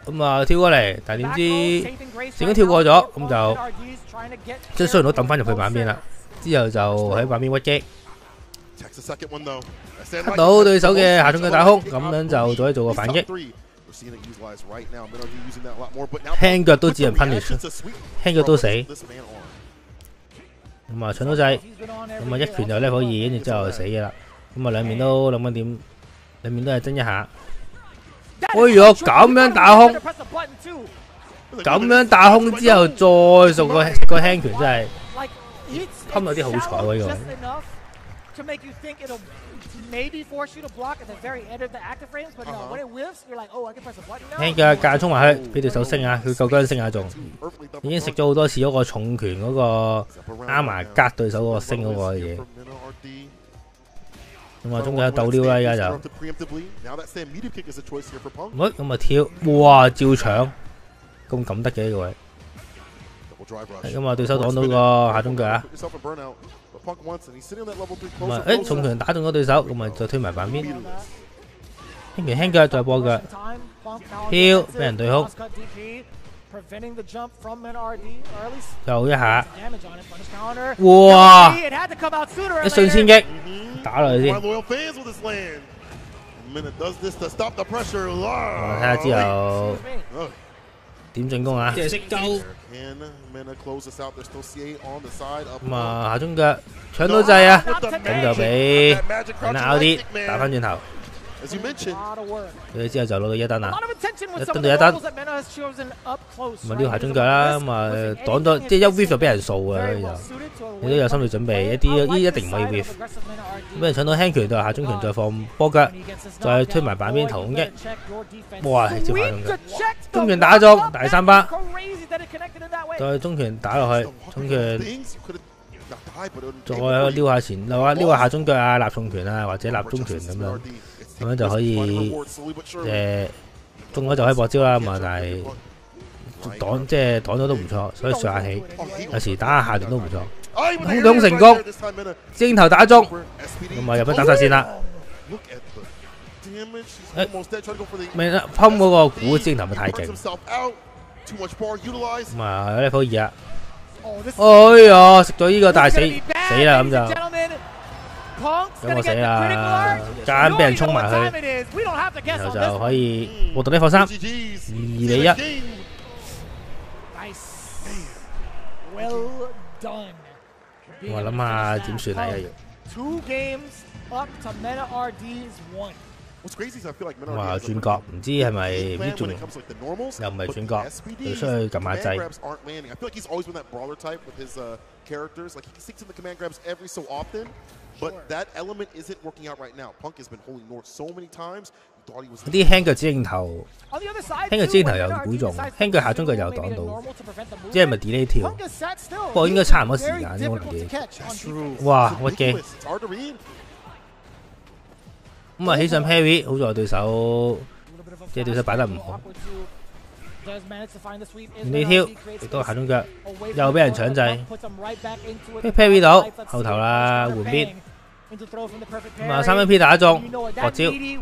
咁啊跳過嚟，但係點知成功跳過咗，咁就即係雖然都抌翻入去板邊啦。之後就喺板邊屈擊，得到對手嘅下重腳打空，咁樣就可以做個反擊。輕腳都只能 punish， 輕腳都死。咁啊搶到掣，咁啊一拳就 level 2，跟住之後就死嘅啦。咁啊兩面都諗緊點，兩面都係爭一下。哎唷，咁樣打空，咁樣打空之後再做個輕拳真係。噴有啲好彩喎呢個。輕腳夾衝埋去，俾對手升下，佢夠薑升下仲，已經食咗好多次嗰個重拳嗰個啱埋隔對手嗰個升嗰個嘢。咁啊，中間鬥撩啦，而家就，咁啊跳，哇照搶，咁撳得嘅呢個位。咁啊，對手擋到個下中腳啊！咁啊，重拳打中咗對手，咁啊就推埋板邊，輕腳再波腳，跳俾人對空，又一下，哇！一瞬千擊，打落去先。睇下之後點進攻啊！即係識鳩。咁啊，下中腳搶到掣啊，咁就俾人拗啲打翻轉頭。佢之後就攞到1燈啦，1燈到1燈。咁啊撩下中腳啦，咁啊擋咗，即係一 whiff 就俾人掃啊，所以就你都有心理準備，一啲呢一定唔可以 whiff。俾人搶到輕拳到下中拳，再放波腳，再推埋板邊頭攻擊。哇！接下中腳，中拳打中大3巴，再中拳打落去，中拳再撩下前，撩下下中腳啊，立重拳啊，或者立中拳咁樣就可以中咗就可以搏招啦。咁啊，但係擋即係擋咗都唔錯，所以上下起，有時打下段都唔錯。空對空成功，正頭打中，咁啊入咗打殺線啦。未啦，噴嗰個鼓正頭咪太勁，咁啊有level 2啊。哎呀，食咗呢個大死啦咁就。咁我死啦！間俾人衝埋去，然後就可以獲得level 3，2-1。我諗下點算啊？要。2 games up to Meta RD's 1。哇！轉角唔知係咪唔知仲又唔係轉角，要出去撳下掣。But that element isn't working out right now. Punk has been holding North so many times. 啲輕腳指認頭，輕腳指認頭又估中，輕腳下中腳又擋到，即係咪 delay 跳？不過應該差唔多時間啫，可能嘅。哇！屈機。咁啊，起上 parry， 好在對手即係對手擺得唔好。你跳亦都係下中腳，又俾人搶掣，跟 parry 到後頭啦，換邊。咁啊，3MP 打中，獲招。咁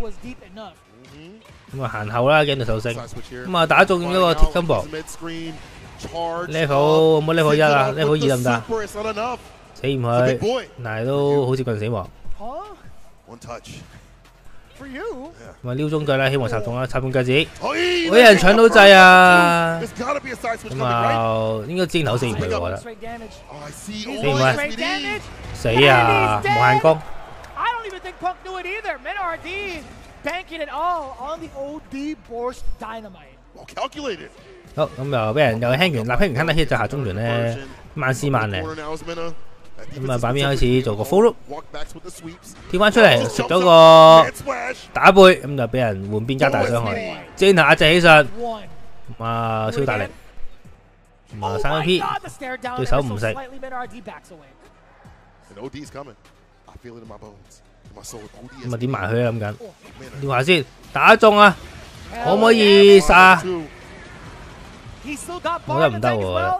啊，行後啦，驚到手升。咁啊，打中嗰個鐵 combo。level 冇 level 1啊 ，level 2得唔得？死唔去，但係都好接近死亡。咁啊，撩中腳啦，希望插中啦，插中腳趾，俾人搶到掣啊！咁啊，應該尖頭死唔去喎，我覺得。死唔去，死啊！無限攻。好，咁又俾人又輕完，立輕完坑得 hit 就下中拳咧，萬絲萬靈。咁啊，版面開始做個 full loop， 跳翻出嚟食咗個打背，咁就俾人換邊加大傷害，箭頭壓制起上，哇超大力，咁啊3MP， 對手唔食，咁啊點埋佢啊諗緊，調下先，打中啊，可唔可以殺？我覺得唔得喎，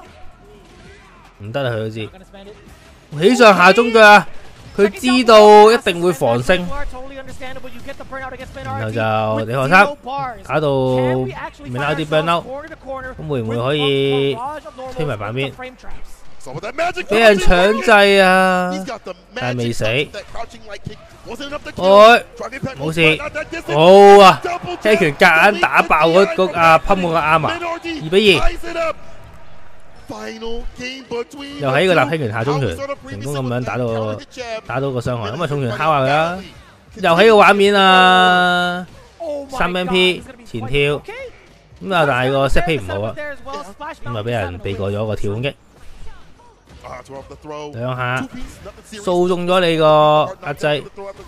唔得啊佢都知。起上下中腳啊！佢知道一定會防升，然後就李學生打到未拉啲 burn out， 咁會唔會可以推埋版邊？俾人搶掣啊！但係未死，冇事，好啊！車拳夾硬打爆嗰阿噴嗰個啱啊！2-2。又喺個立輕拳下中拳，成功咁樣打到個傷害，咁啊重拳敲下佢啦，又喺個畫面啊，3MP 前跳，咁啊但係個 set play 唔好啊，咁啊俾人避過咗個跳攻擊，兩下掃中咗你個壓制，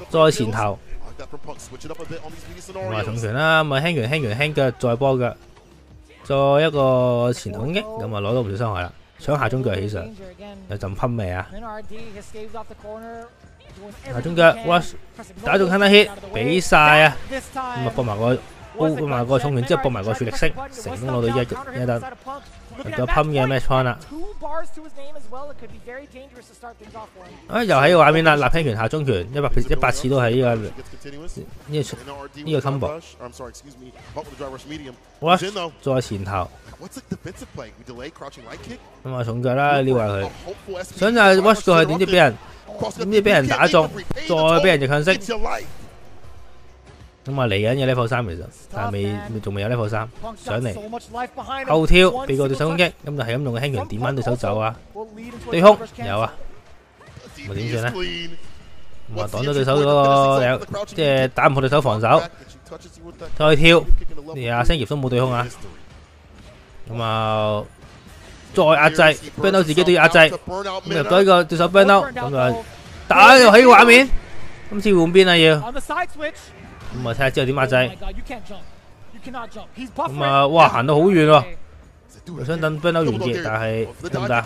再前頭，咁啊重拳啦，咁啊輕腳再波腳。再一個前頭攻擊，咁啊攞到唔少傷害啦，搶下中腳起上，有陣噴味啊！下中腳 rush 打中 counter hit， 俾晒啊！咁啊搏埋個重拳之後搏埋個血力升，成功攞到一得，入咗噴嘅 match point 啦！啊又喺個畫面啦，立輕拳下中拳100次都係呢個 combo。rush 再前頭，咁啊重腳啦，撩下佢，想就係 rush 過去，點知俾人打中，再俾人逆向式，咁啊嚟緊嘅 level 3其實，但係仲未有 level 3上嚟，後跳避過對手攻擊，咁就係咁用個輕拳點翻對手走啊，對空有啊，咁啊點算咧？咁啊擋咗對手嗰個即係打唔破對手防守，再跳，阿星葉都冇對空啊，咁啊再壓制 ，burn out 自己都要壓制，咁入咗呢個對手 burn out， 咁就打又喺個畫面，今次換邊啊要，咁啊睇下之後點壓制，咁啊哇行到好遠喎，我想等 burn out 完結，但係得唔得？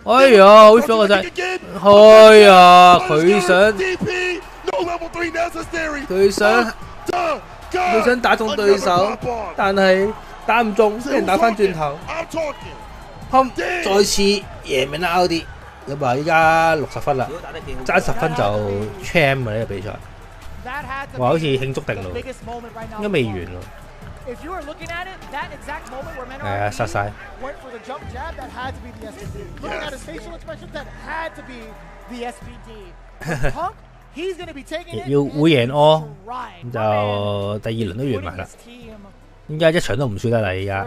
哎呀，好咗個掣，哎呀，佢想打中對手，但係打唔中，俾人打翻轉頭，再次贏命啦 Audi， 咁啊依家60分啦，爭10分就 champ 嘅呢個比賽，哇好似慶祝定咯，應該未完喎。係啊，殺晒。要會贏柯，咁就第2輪都完埋啦。依家一場都唔輸得啦，依家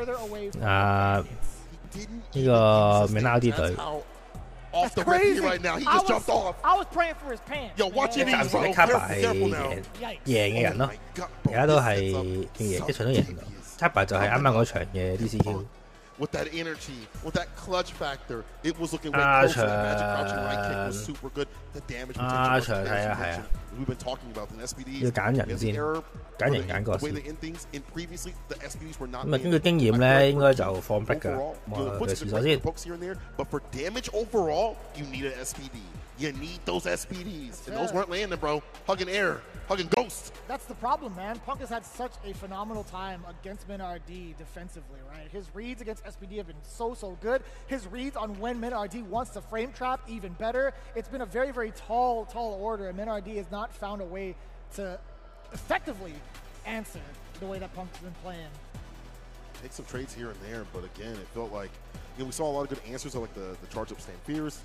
呢個 Minardi 隊。off the red right now. He just jumped off. I was praying for his pants. Yo, watch your knees, bro. 卡巴係贏嘅人咯，而家都係一場都贏到。卡巴就係啱啱嗰場嘅 DCQ。With that energy, with that clutch factor, it was looking way closer. That magic crouching right kick was super good. The damage potential, we've been talking about the SPDs. 要揀人先，揀人揀個先。咁啊，根據經驗咧，應該就放逼㗎。我嘅試咗先。But for damage overall, you need an SPD. You need those SPDs, and those weren't landing, bro. Hugging air, hugging ghost. That's the problem, man. Punk has had such a phenomenal time against MinRD defensively, right? His reads against SPD have been so good. His reads on when MinRD wants to frame trap even better. It's been a very, very tall order, and MinRD has not found a way to effectively answer the way that Punk's been playing. Take some trades here and there, but again, it felt like we saw a lot of good answers. I like the charge up stand fears.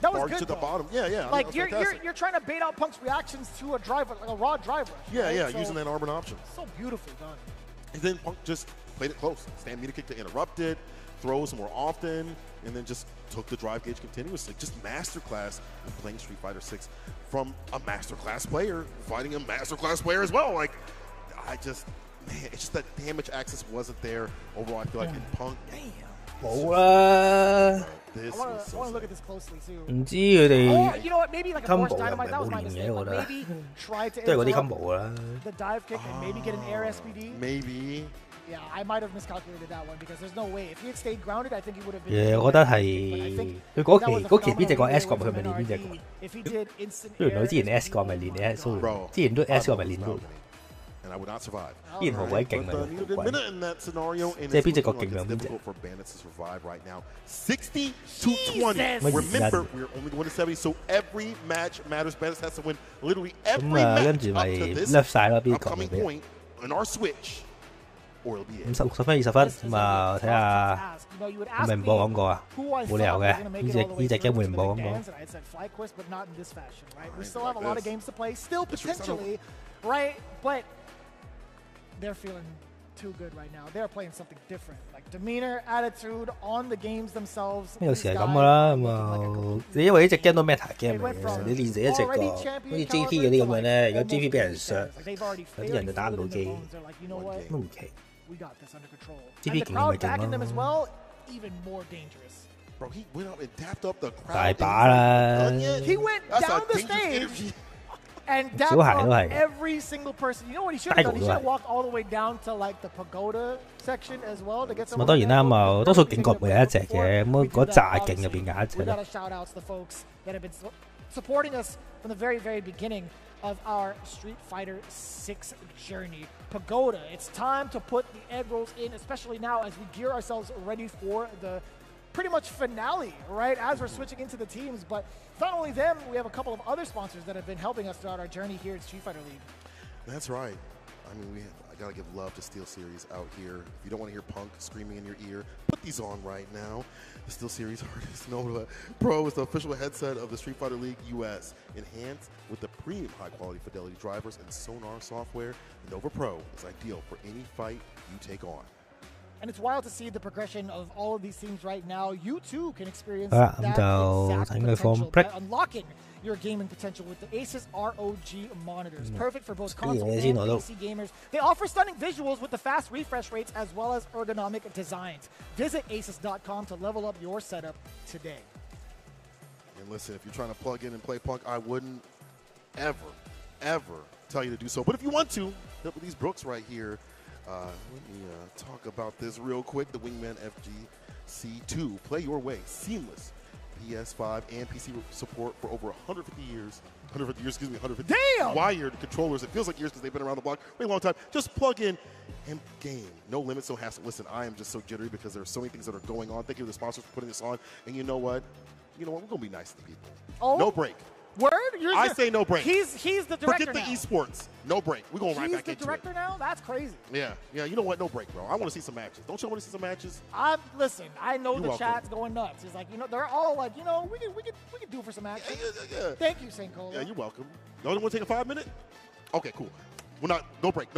That was good, to the bottom. Yeah. Like you're trying to bait out Punk's reactions to a driver, like a raw driver. Yeah, so, using that armor option. So beautifully done. And then Punk just played it close. Stand meter kick to interrupt it, throws more often, and then just took the drive gauge continuously. Just masterclass in playing Street Fighter 6 from a masterclass player fighting a masterclass player as well. Like, it's just that damage access wasn't there overall. I feel like in Punk.冇啦。I want to look at this closely too. 唔知佢哋 you know what? Maybe like a forced dynamite. That was my mistake. Maybe try to the dive kick and maybe get an air SPD. Maybe. Yeah, I might have miscalculated that one because there's no way. If he had stayed grounded, I think he would have been. Yeah, 我覺得係佢嗰期邊隻個 S 國佢咪練邊隻個？原來之前 S 國咪練 S 之前都 S 國咪練到。And I would not survive. 依然好鬼勁啊！即係邊隻個勁啊？邊隻 for bandits to survive right now. 60 to 20. Remember, we're only going to 70, so every match matters. Bandits has to win literally every match up to this upcoming point in our switch. Or it'll be it. 50分20分咁啊，睇下係咪唔播廣告啊？冇理由嘅，呢隻 game 會唔播廣告。We still have a lot of games to play, still potentially, right? But they're feeling too good right now. They're playing something different, like demeanor, attitude on the games themselves. 有時係咁噶啦，咁啊，你因為呢隻 game 都 meta game 嚟嘅，你練成一隻個好似 GP 嗰啲咁樣咧，如果 GP 俾人削，有啲人就打唔到機，都唔奇。GP 勁咪勁咯。Bro, he went up and tapped up the crowd. 大把啦。He went down the stage. And down every single person. You know what he should have done? He should have walked all the way down to like the pagoda section as well to get some. 當然啦，咁多數勁角會有一隻嘅，咁嗰紮勁入邊有一隻。We gotta shout out to the folks that have been supporting us from the very, very beginning of our Street Fighter 6 journey. Pagoda, it's time to put the egg rolls in, especially now as we gear ourselves ready for the pretty much finale, right? As we're switching into the teams, but not only them, we have a couple of other sponsors that have been helping us throughout our journey here in Street Fighter League. That's right. I mean, I gotta give love to SteelSeries out here. If you don't want to hear Punk screaming in your ear, put these on right now. The SteelSeries Artist Nova Pro is the official headset of the Street Fighter League US. Enhanced with the premium high-quality fidelity drivers and sonar software, Nova Pro is ideal for any fight you take on. And it's wild to see the progression of all of these teams right now. You too can experience that exact potential by unlocking your gaming potential with the Asus ROG monitors. Perfect for both console and PC gamers. They offer stunning visuals with the fast refresh rates as well as ergonomic designs. Visit asus.com to level up your setup today. And listen, if you're trying to plug in and play Punk, I wouldn't ever tell you to do so. But if you want to, look at these Brooks right here. Let me talk about this real quick. The Wingman FGC2. Play your way. Seamless PS5 and PC support for over 150 years. 150 Damn! Wired controllers. It feels like years because they've been around the block for a long time. Just plug in and game. No limits, no hassle. Listen, I am just so jittery because there are so many things that are going on. Thank you to the sponsors for putting this on. And you know what? We're going to be nice to people. Oh. No break. Word? I say no break. He's the director. Forget the esports. No break. We're going right back into it. He's the director now? That's crazy. Yeah. You know what? No break, bro. I want to see some matches. Don't you want to see some matches? Listen, I know the chat's going nuts. It's like, they're all like, we can do for some action. Yeah. Thank you, St. Cola. Yeah, you're welcome. You want to take a 5 minute? Okay, cool. No break.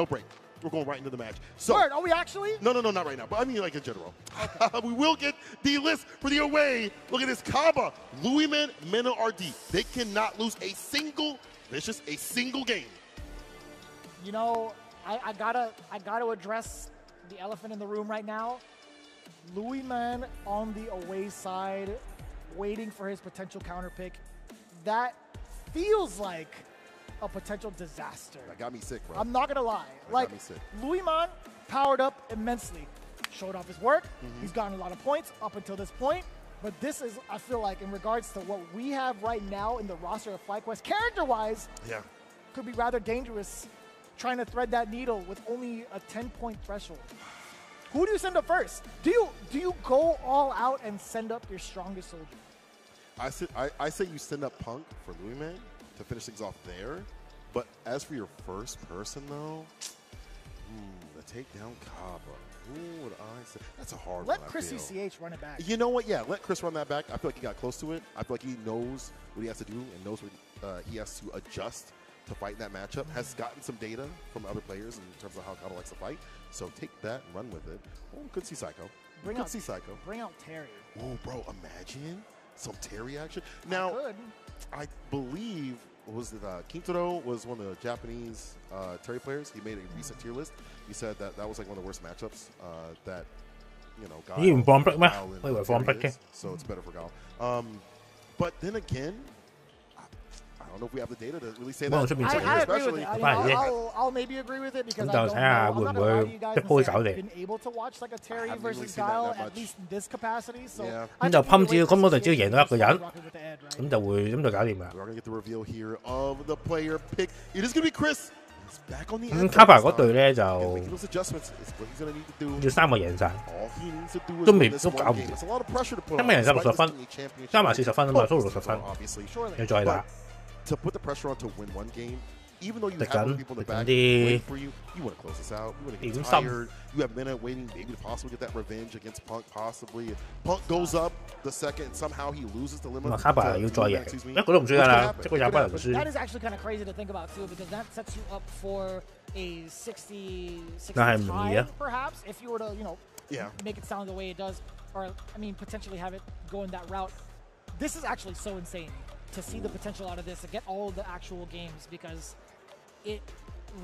we're going right into the match. So, Word, are we actually? No, not right now. But I mean, like in general. Okay. We will get the list for the away. Look at this, Kaba, Louisman, Mena RD. They cannot lose a single game. You know, I gotta address the elephant in the room right now. Louisman on the away side, waiting for his potential counter pick. That feels like a potential disaster. That got me sick, bro. I'm not gonna lie. Like, Louisman powered up immensely. Showed off his work. He's gotten a lot of points up until this point. But this is, I feel like, in regards to what we have right now in the roster of FlyQuest, character-wise, could be rather dangerous trying to thread that needle with only a 10-point threshold. Who do you send up first? Do you go all out and send up your strongest soldier? I say you send up Punk for Louisman to finish things off there. But as for your first person, though, to take down Kaba, who would I say? That's a hard one. Let Chris CCH run it back. You know what? Yeah, let Chris run that back. I feel like he got close to it. I feel like he knows what he has to do and knows what he has to adjust to fight in that matchup. Has gotten some data from other players in terms of how Kaba likes to fight. So take that and run with it. Oh, could see Psycho. Bring out Terry. Oh, bro, imagine some Terry action. Now, I believe, was it Kintaro was one of the Japanese Terry players. He made a recent tier list. He said that was like one of the worst matchups that, you know, Gal so it's better for Gal. But then again, I don't know if we have the data to really say that. I agree with it. I'll maybe agree with it because I don't know. I'm not gonna lie to you guys and say I've been able to watch like a Terry versus Guile at least in this capacity. So 咁就噴只根本就只要贏到一個人，咁就搞掂啦。We're gonna get the reveal here of the player pick. It is gonna be Chris. He's back on the end. 咁卡巴嗰隊咧就要3個贏晒，都搞唔掂。3個贏晒60分，3埋40分啊嘛，都60分，你再打。To put the pressure on to win one game, even though you have other people in the back waiting for you, you want to close this out. You want to get tired. You have Mena waiting, maybe to possibly get that revenge against Punk, possibly. Punk goes up the second, and somehow he loses the limit. 卡巴要再贏，一個都唔輸㗎啦，即係廿班人輸。That is actually kind of crazy to think about too, because that sets you up for a 60 tie, perhaps, if you were to, make it sound the way it does, or I mean, potentially have it go in that route. This is actually so insane to see the potential out of this and get all of the actual games, because it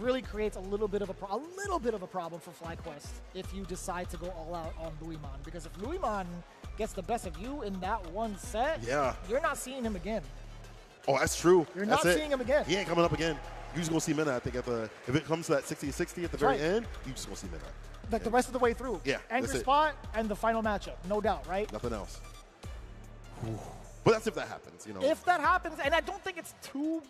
really creates a little bit of a problem for FlyQuest if you decide to go all out on Louisman, because if Louisman gets the best of you in that one set, you're not seeing him again. Oh, that's true. You're not seeing him again. He ain't coming up again. You just gonna see Mena, I think, if it comes to that 60-60 at the very end, you just gonna see Mena. Like the rest of the way through. Yeah. Anchor spot and the final matchup, no doubt, right? Nothing else. But that's if that happens, you know. If that happens, and I don't think it's too,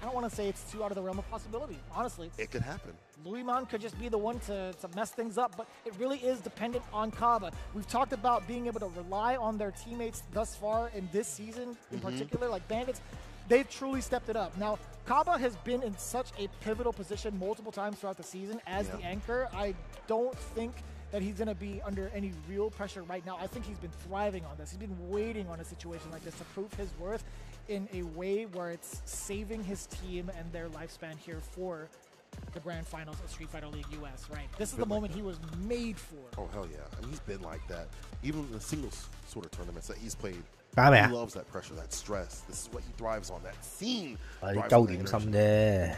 I don't want to say it's too out of the realm of possibility, honestly. It could happen. Louisman could just be the one to mess things up, but it really is dependent on Kaba. We've talked about being able to rely on their teammates thus far in this season, in particular, like Bandits. They've truly stepped it up. Now, Kaba has been in such a pivotal position multiple times throughout the season as the anchor. I don't think that he's going to be under any real pressure right now. I think he's been thriving on this. He's been waiting on a situation like this to prove his worth in a way where it's saving his team and their lifespan here for the grand finals of Street Fighter League US, right? This is the moment he was made for. Oh, hell yeah. I mean, he's been like that. Even in the singles sort of tournaments that he's played, he loves that pressure, that stress. This is what he thrives on, that scene. 你鳩點心啫，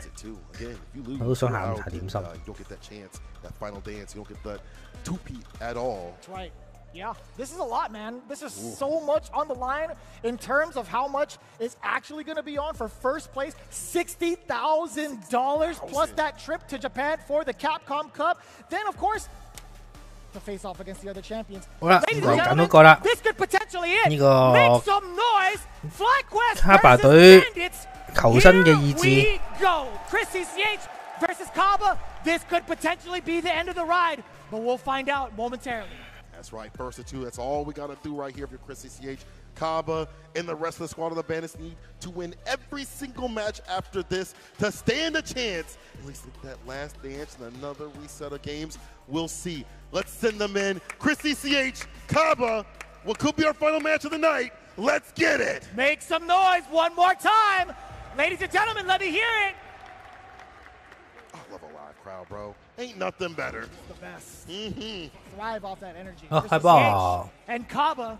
我都想下午茶點心。You don't get that chance, that final dance. You don't get that two-peat at all. That's right. Yeah, this is a lot, man. This is so much on the line in terms of how much is actually going to be on for first place. $60,000 plus that trip to Japan for the Capcom Cup. Then, of course, to face off against the other champions. Ladies and gentlemen, this could potentially it. Make some noise. FlyQuest versus Bandits. Here we go. Chris CCH versus Kaba. This could potentially be the end of the ride, but we'll find out momentarily. That's right, first to two. That's all we got to do right here for Chris CCH. Kaba and the rest of the squad of the Bandits need to win every single match after this to stand a chance. At least that last dance and another reset of games. We'll see. Let's send them in. Chris CCH, Kaba, what could be our final match of the night. Let's get it. Make some noise one more time. Ladies and gentlemen, let me hear it. I love a live crowd, bro. Ain't nothing better. The best. Thrive off that energy. 好，開波。 And Kaba,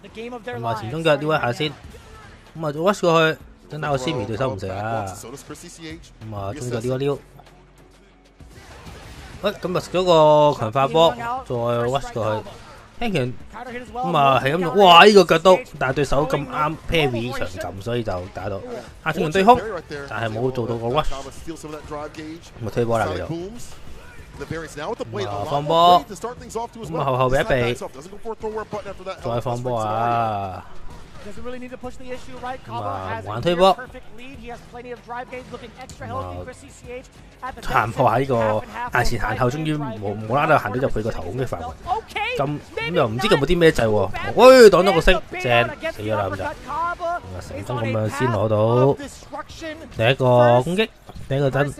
the game of their 咁啊， lives. 前中腳撩一下先，咁啊 rush 過去，真係個 Simi 對手唔食啊。咁啊，中腳撩一撩。喂，咁啊食咗個強化波，再 rush 過去。聽完咁啊係咁用，哇！呢個腳刀，但係對手咁啱 parry 長撳，所以就打到下中人對空，但係冇做到個 rush， 咁啊推波啦繼續。咁啊放波，咁啊後邊一避，再放波啊！ Doesn't really need to push the issue, right? Kaba has a perfect lead. He has plenty of drive gains, looking extra healthy for CCH. 行破下呢個行前行後，終於無啦啦行到入去個頭攻擊範圍。咁又唔知佢有冇啲咩掣喎？喂，擋咗個星，正死咗啦咁就。咁啊成功咁樣先攞到第一個攻擊，第一個燈。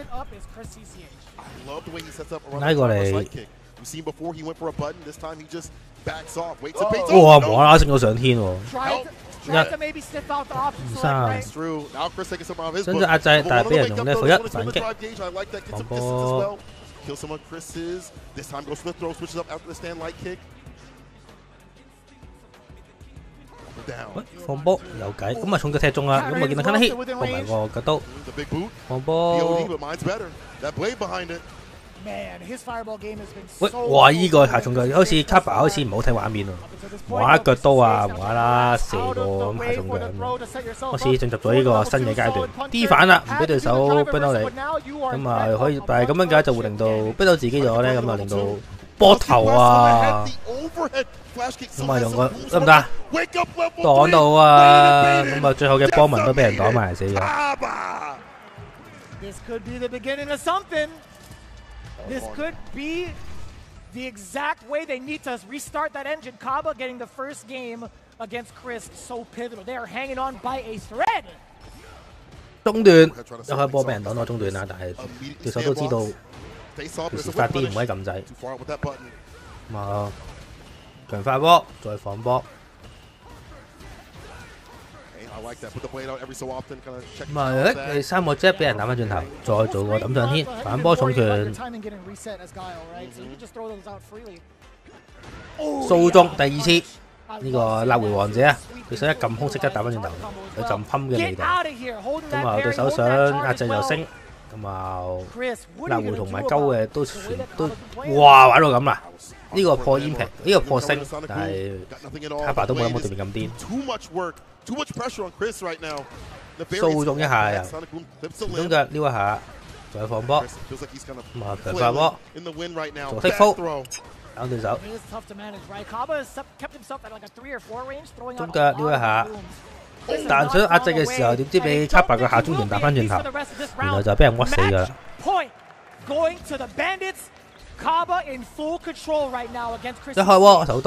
拉過嚟。 哇！無啦啦升到上天喎！ 1、2、3，想咗壓制，但係俾人用level 1反擊，放波。放波有計，咁啊重腳踢中啦，咁啊見到 Kanahit 放埋個腳刀，放波。 喂，哇！依個下重腳，好似 Kaba 開始唔好睇畫面喎，無啦啦腳刀啊，無啦啦射個咁下重腳咁，開始進入咗呢個新嘅階段。D 反啦，唔俾對手逼到你，咁啊可以，但係咁樣嘅就會令到逼到自己咗咧，咁啊令到波頭啊，咁啊用個得唔得？擋到啊，咁啊最後嘅波紋都俾人擋埋死咗。 This could be the exact way they need to restart that engine. Kaba getting the first game against Chris, so pivotal. They are hanging on by a thread. 中段一開波俾人擋到中段啦，但係對手都知道條時發啲唔可以撳掣。咁啊，強化波再放波。 咁啊，第三個 Jab 俾人打翻轉頭，再做個抌上天，反波重拳，掃中第二次呢個立回王者啊！佢想一撳空即刻打翻轉頭，有陣噴嘅味道。咁啊，對手想壓制就升，咁啊立回同埋鳩嘅都全都哇玩到咁啦！呢個破 impact， 呢個破升，但係 Kaba 都冇諗到對面咁癲。 掃中一下又，中腳撩一下，再放波，咁啊強化波，做剔夫，打對手，中腳撩一下，但想壓制嘅時候，點知俾 Kaba 個下中拳打翻轉頭，然後就俾人屈死㗎啦。 Kaba in full control right now against Chris. 一開鍋手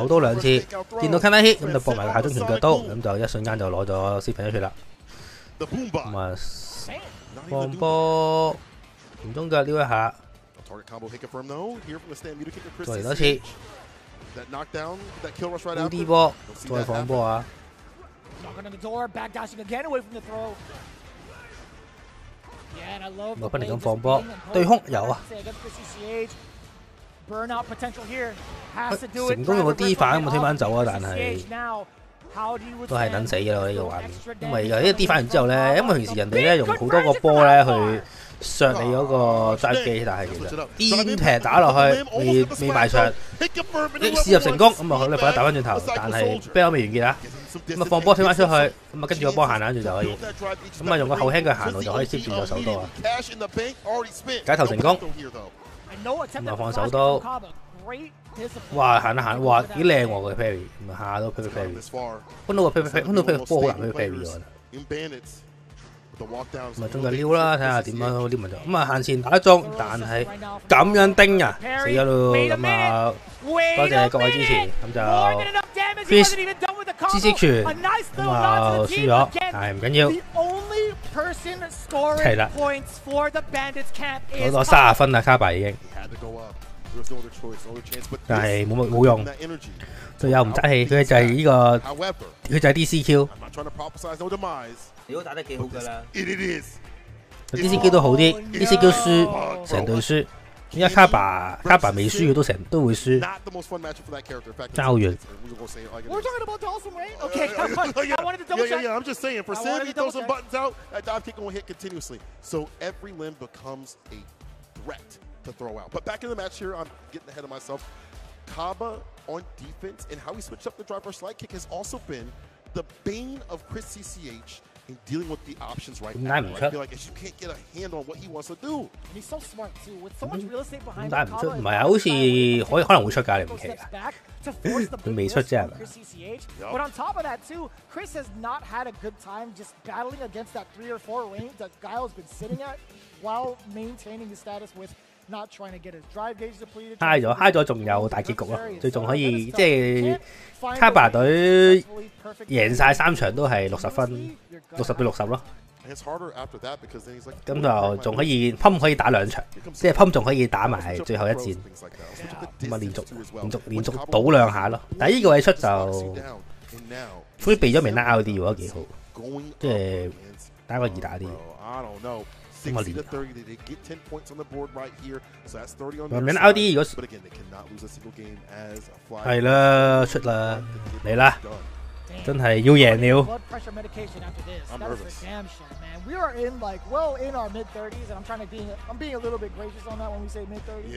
刀兩次，見到 Kanahit 咁就搏埋個下中拳腳刀，咁就一瞬間就攞咗Sfl-Us血啦。咁啊放波，前中腳撩一下，再嚟多次，高 D 波，再放波啊！ 我不停咁放波，對空有啊！成功用個 D 反咁啊推翻走啊，但係都係等死嘅咯呢個畫面，因為呢個 D 反完之後咧，因為平時人哋咧用好多個波咧去削你嗰個drive機，但係其實 D 劈打落去未埋牆，試入成功咁啊，好你快啲打翻轉頭，但係 bell 未完結啊！ 咁啊放波推翻出去，咁啊跟住個波行攬住就可以，咁啊用個後輕腳行路就可以接住咗手刀啊！解頭成功，咁啊放手刀，哇行啊行，哇幾靚喎個 parry， 咁啊下都 parry， 分到個 parry 波好難 parry 喎。咁啊中腳撩啦，睇下點樣撩埋咗，咁啊行前打中，但係咁樣叮啊死咗咯，咁啊多謝各位支持，咁就。 Chris 知識拳咁啊輸咗，但係唔緊要，係啦，攞到30分啦，Kaba已經，但係冇用，隊友唔爭氣，佢就係呢個，佢就係 DCQ， 屌打得幾好㗎啦。DCQ 都好啲，DCQ 輸成隊輸。依家卡巴未輸嘅都會輸，爭好遠。We're talking about Dawson, right? Okay, I wanted to double check. Yeah, I'm just saying, for Sam, he throws some buttons out, that dive kick going to hit continuously. So every limb becomes a threat to throw out. But back in the match here, I'm getting ahead of myself. Kaba on defense and how he switched up the drive versus slide kick has also been the bane of Chris CCH in dealing with the options right now. I feel like you can't get a handle on what he wants to do. And he's so smart too, with so much real estate behind 打唔出，唔係啊，好似可能會出㗎，你唔奇啊？佢未出啫係嘛 But on top of that too, Chris has not had a good time just battling against that 3 or 4 range that Guile's been sitting at while maintaining his status with not trying to get his drive gauge depleted. high 咗仲有大結局咯，最仲可以即係卡巴隊贏晒3場都係60分，60對60咯。咁就仲可以 Pump 可以打2場，即係 Pump 仲可以打埋最後一戰，咁啊連續倒2下咯。但係呢個位出就灰避咗微 out 啲，我覺得幾好，即係打個2打啲。咁啊連。明 out 啲，如果係啦，出啦，嚟啦！真係要贏了。We are in like well in our mid-30s, and I'm being a little bit gracious on that when we say mid-30s.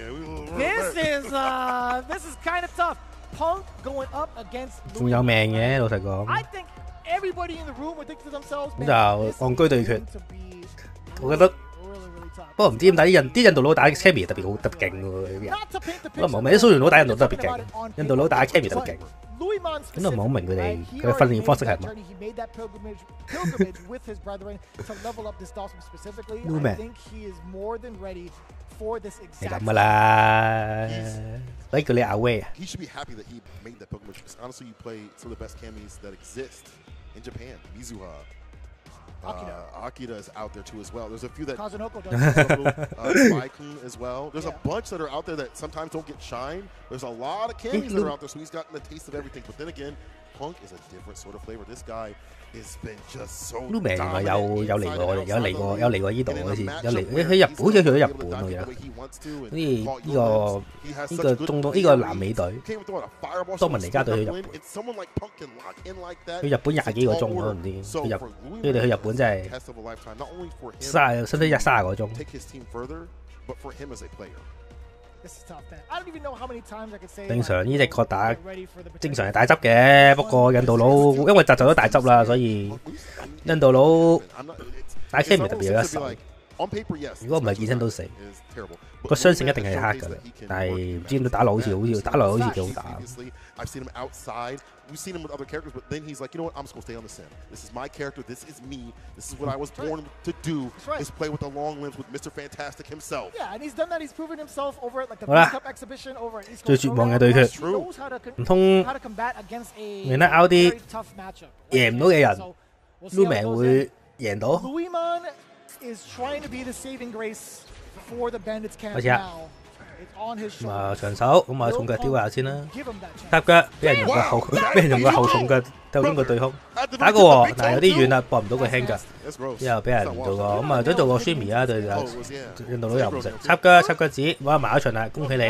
Yeah, this is kind of tough. Punk going up against. 仲有命嘅，老實講。I think everybody in the room would think to themselves. 咁就戇居對決，我覺得。不過唔知點解啲印度佬打 Cammy 特別勁喎，我唔係啲蘇聯佬打印度特別勁，印度佬打 Cammy 特別勁，咁都唔係好明佢哋嘅訓練方式係乜。Luman 係咁噶啦，所以叫你 away 啊。Akita is out there too as well. There's a few that Baikun as well. There's a bunch that are out there that sometimes don't get shine. There's a lot of Cammys that are out there, so he's gotten a taste of everything. But then again, Punk is a different sort of flavor. This guy has been just so Luman 有嚟過我哋，有嚟過呢度好似，有嚟喺日本，好似去咗日本我記得。呢個中東呢個南美隊，多文尼加隊去日本，去日本20幾個鐘我都唔知，佢哋去日本真係甚至30個鐘。正常呢隻角打，正常係大執嘅，不過印度佬因為集就咗大執啦，所以印度佬打 Cammy 特別有一手。如果唔係見親都死，個傷性一定係黑㗎啦。但係唔知點解打落好似打落好似幾好打。We've seen him with other characters, but then he's like, you know what? I'm just gonna stay on the sim. This is my character. This is me. This is what I was born to do. Is play with the long limbs with Mr. Fantastic himself. Yeah, and he's done that. He's proven himself over at like the Beast Cup exhibition over at East Coast. 最絕望嘅對決，唔通明得 out 啲贏唔到嘅人 ，Luman 會贏到？開始啊！咁啊長手，咁啊重腳丟下先啦，搭腳俾人用個後重腳鬥邊個對空，打個喎，但係有啲遠啦，搏唔到個輕腳，之後俾人做個咁啊，想做個 Shimmy 啦，對印度佬又唔食，插腳趾，哇埋一場啦，恭喜你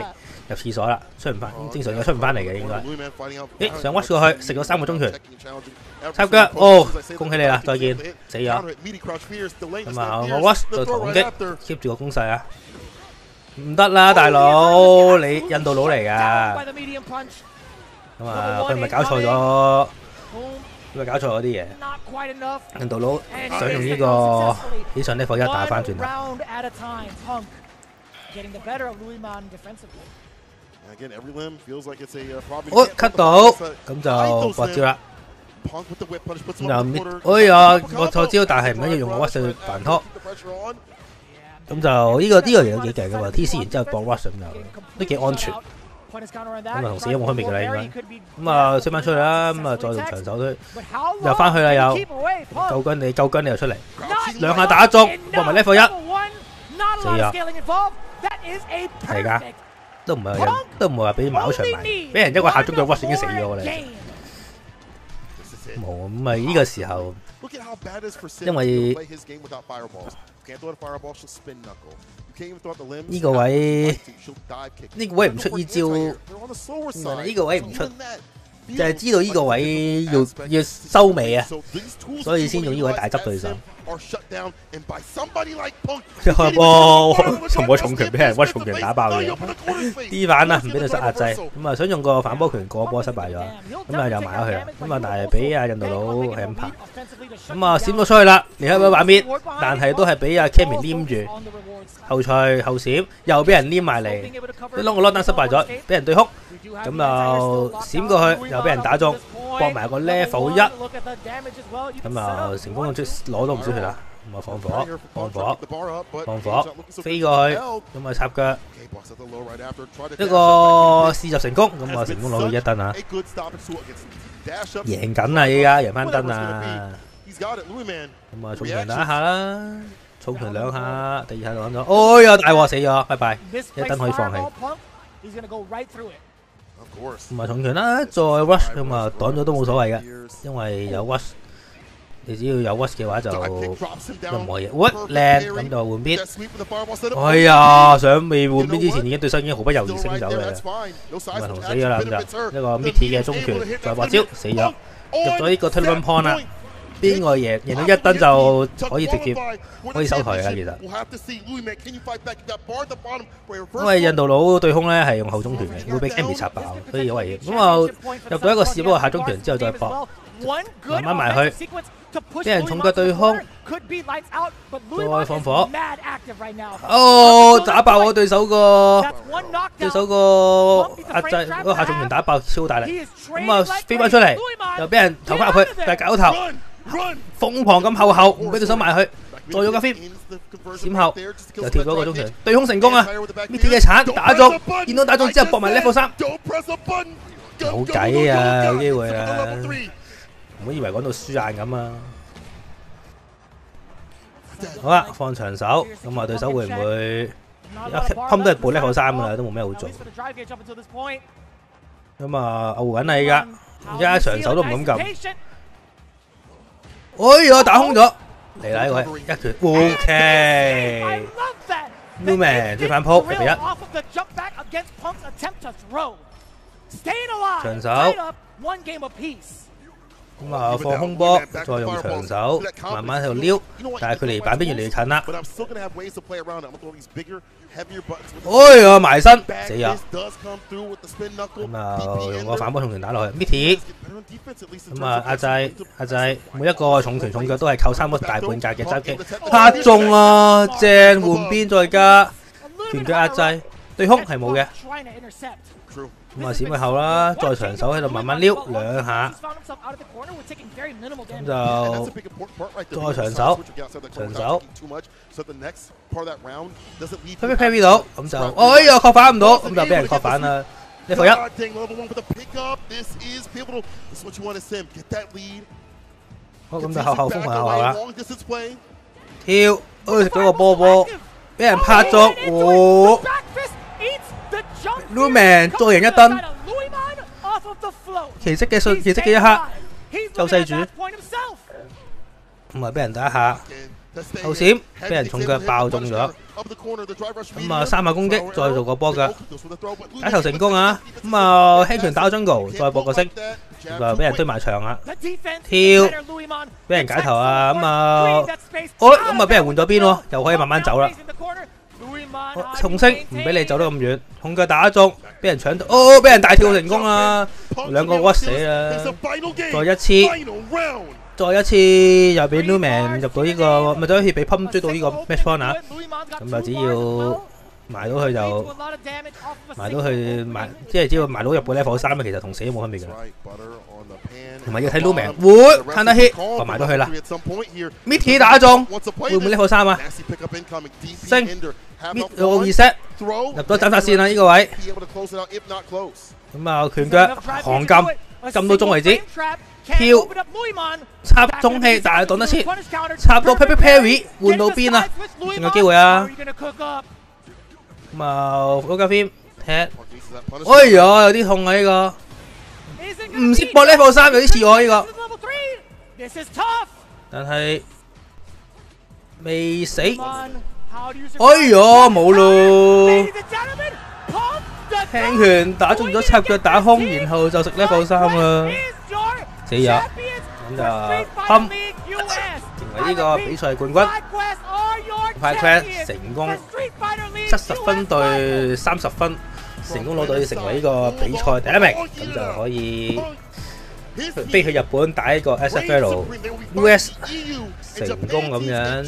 入廁所啦，出唔翻，正常嘅出唔翻嚟嘅應該，咦想屈過去食咗3個鐘拳，插腳哦，恭喜你啦，再見，死咗，咁啊我屈就擋擊 ，keep 住個攻勢啊！唔得啦，大佬，你印度佬嚟噶，咁啊，佢咪搞錯咗，佢咪搞錯咗啲嘢。印度佬想用呢個起上呢課1打翻轉頭。哦 ，cut 到，咁就搏招啦。咁就哎呀，我錯招，但係唔緊要，用我屈水去反拖。咁就呢個嘢都幾勁噶嘛 ，TC 然之後搏 rush 咁就都幾安全。咁啊同死冇分別噶啦應該。咁啊推翻出去啦，咁啊再用長手推，又翻去啦又。救軍你又出嚟，2下打中，搏埋 level 1，死咗。係㗎，都唔係話俾馬場埋，俾人一個下中腳 rush 已經死咗啦。冇咁啊呢個時候。因為呢個位唔出呢招，呢個位唔出。就係知道呢個位要收尾啊，所以先用呢個位大執對手。從我重拳俾人屈重拳打爆嘅 D 反啊，唔俾對手壓制，咁啊想用個反波拳過波失敗咗，咁啊又埋咗佢啦，咁啊但係俾阿印度佬係咁拍，咁啊閃咗出去啦，離開個畫面，但係都係俾阿 Kami 黏住後賽後閃，又俾人黏埋嚟，啲攞個 lockdown 失敗咗，俾人對哭。咁就閃過去，又俾人打中，搏埋個 level 1，咁啊成功攞到唔少血啦。咁啊放火，飛過去，咁啊插腳，一個試入成功，咁啊成功攞到1燈啊！贏緊啊！依家贏翻燈啊！咁啊重拳打一下啦，重拳2下，第2下就揾咗，哎呀大鑊死咗，拜拜！1燈可以放棄。咁啊重拳啦，再 rush 咁啊擋咗都冇所謂嘅，因為有 rush， 你只要有 rush 嘅話就任何嘢，靚咁就換邊。哎呀，想未換邊之前已經對手已經毫不猶豫升走嘅，咁啊同死咗啦，咁就一個 Mitty 嘅中拳再獲招死咗，入咗呢個 turn point 啦。邊個贏到1燈就可以直接可以收台㗎，其實。因為印度佬對空咧係用後中拳嘅，會俾 Kami 插爆，所以好危險。咁啊入到一個試波下中拳之後再搏，慢慢埋去，俾人重腳對空，再放火。哦，打爆我對手個壓制嗰個下中拳打爆超大力，咁啊飛翻出嚟，又俾人投翻入去，但係搞頭。瘋狂咁後唔俾對手埋去，再用個 flip 閃後又跳咗個中拳，對空成功啊 ！Mitty 嘅鏟打中，見到打中之後搏埋 level 3，有計啊，有機會啊！唔好以為講到輸硬咁啊！好啦，放長手，咁啊對手會唔會冚都係補 level 3噶啦，都冇咩好做。咁啊牛緊啊而家長手都唔敢撳。哎呀，打空咗，嚟啦呢位一拳 ，OK，Newman 追反撲1-1，長手，咁啊放空波，再用長手慢慢喺度撩，但係佢離板邊越嚟越近啦。哎呀埋身死咗，咁啊用個反波重拳打落去 ，Mitty， 咁啊壓制，每一個重拳重腳都係扣3個大半格嘅襲擊，打中啊，正換邊再加拳腳壓制，對空係冇嘅。咁啊閃佢後啦，再長手喺度慢慢撩2下，咁就再長手 ，parry 到，咁就哎呀確反唔到，咁就俾人確反啦。level 1，好咁就後瘋狂後啦，跳，食咗個波，俾人拍咗，哦。Newman 再贏1燈，奇蹟嘅一刻，救世主，咁啊俾人打一下，後閃俾人重腳爆中咗，咁啊3下攻擊，再做個波腳，解頭成功啊！咁啊輕拳打 jungle， 再搏個升，就俾人推埋牆啦，跳，俾人解頭啊！咁啊，咁啊俾人換咗邊喎，又可以慢慢走啦。重升唔俾你走得咁遠，控腳打中，俾人搶到，哦，俾人大跳成功啦，2個屈死啦，再一次又俾 Newman 入到呢個，咪再一次俾 Pump 追到呢個 match point 啊，咁就只要埋到去就埋到去即係只要埋到入個 level 3，其實同死都冇分別㗎啦。同埋要睇 Newman 會 counter hit， 埋到去啦。Mitty 打中，會唔會 level 3啊？升 reset 入咗斬殺線啦呢個位。咁啊拳腳狂撳到中為止，跳插中氣，但係擋得切，插到 parry 換到邊啊？仲有機會啊！咁啊嗰架 film 踢，哎呀有啲痛啊呢個。唔識搏 level 3有啲似我呢個，但係未死。哎呀，冇咯！輕拳打中咗插腳打空，然後就食level 3啦，死咗。咁就Pump成為呢個比賽冠軍。Firecrack 成功70分對30分，成功攞到成為呢個比賽第1名，咁就可以飛去日本打呢個 Sfl-Us 成功咁樣。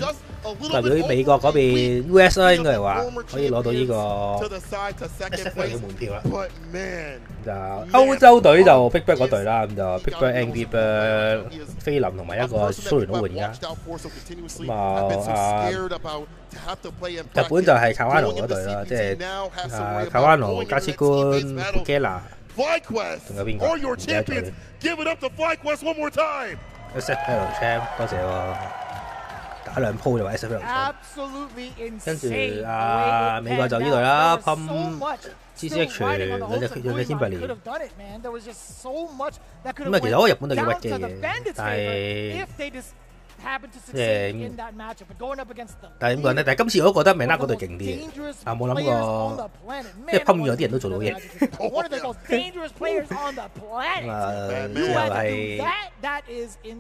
代表美國嗰邊 US 啦，應該係話可以攞到呢個 SF6 嘅門票啦。就歐洲隊就 Big Bird 嗰隊啦，咁就 Big Bird、Angry Bird、菲林同埋一個蘇聯佬玩家。咁日本就係卡瓦諾嗰隊啦，即係卡瓦諾、加斯官、Bugella， 仲有邊個？唔記得咗。Sfl champ， 多謝喎。打2鋪就話 SF6， 跟住美國就呢隊啦 ，Pump、GCH 兩隻 Kimberly， 咁其實我日本都幾屈機嘅，但係但係點講咧？但係今次我都覺得美拉嗰隊勁啲，冇諗過，即係 Pump 有啲人都做到嘢，之後係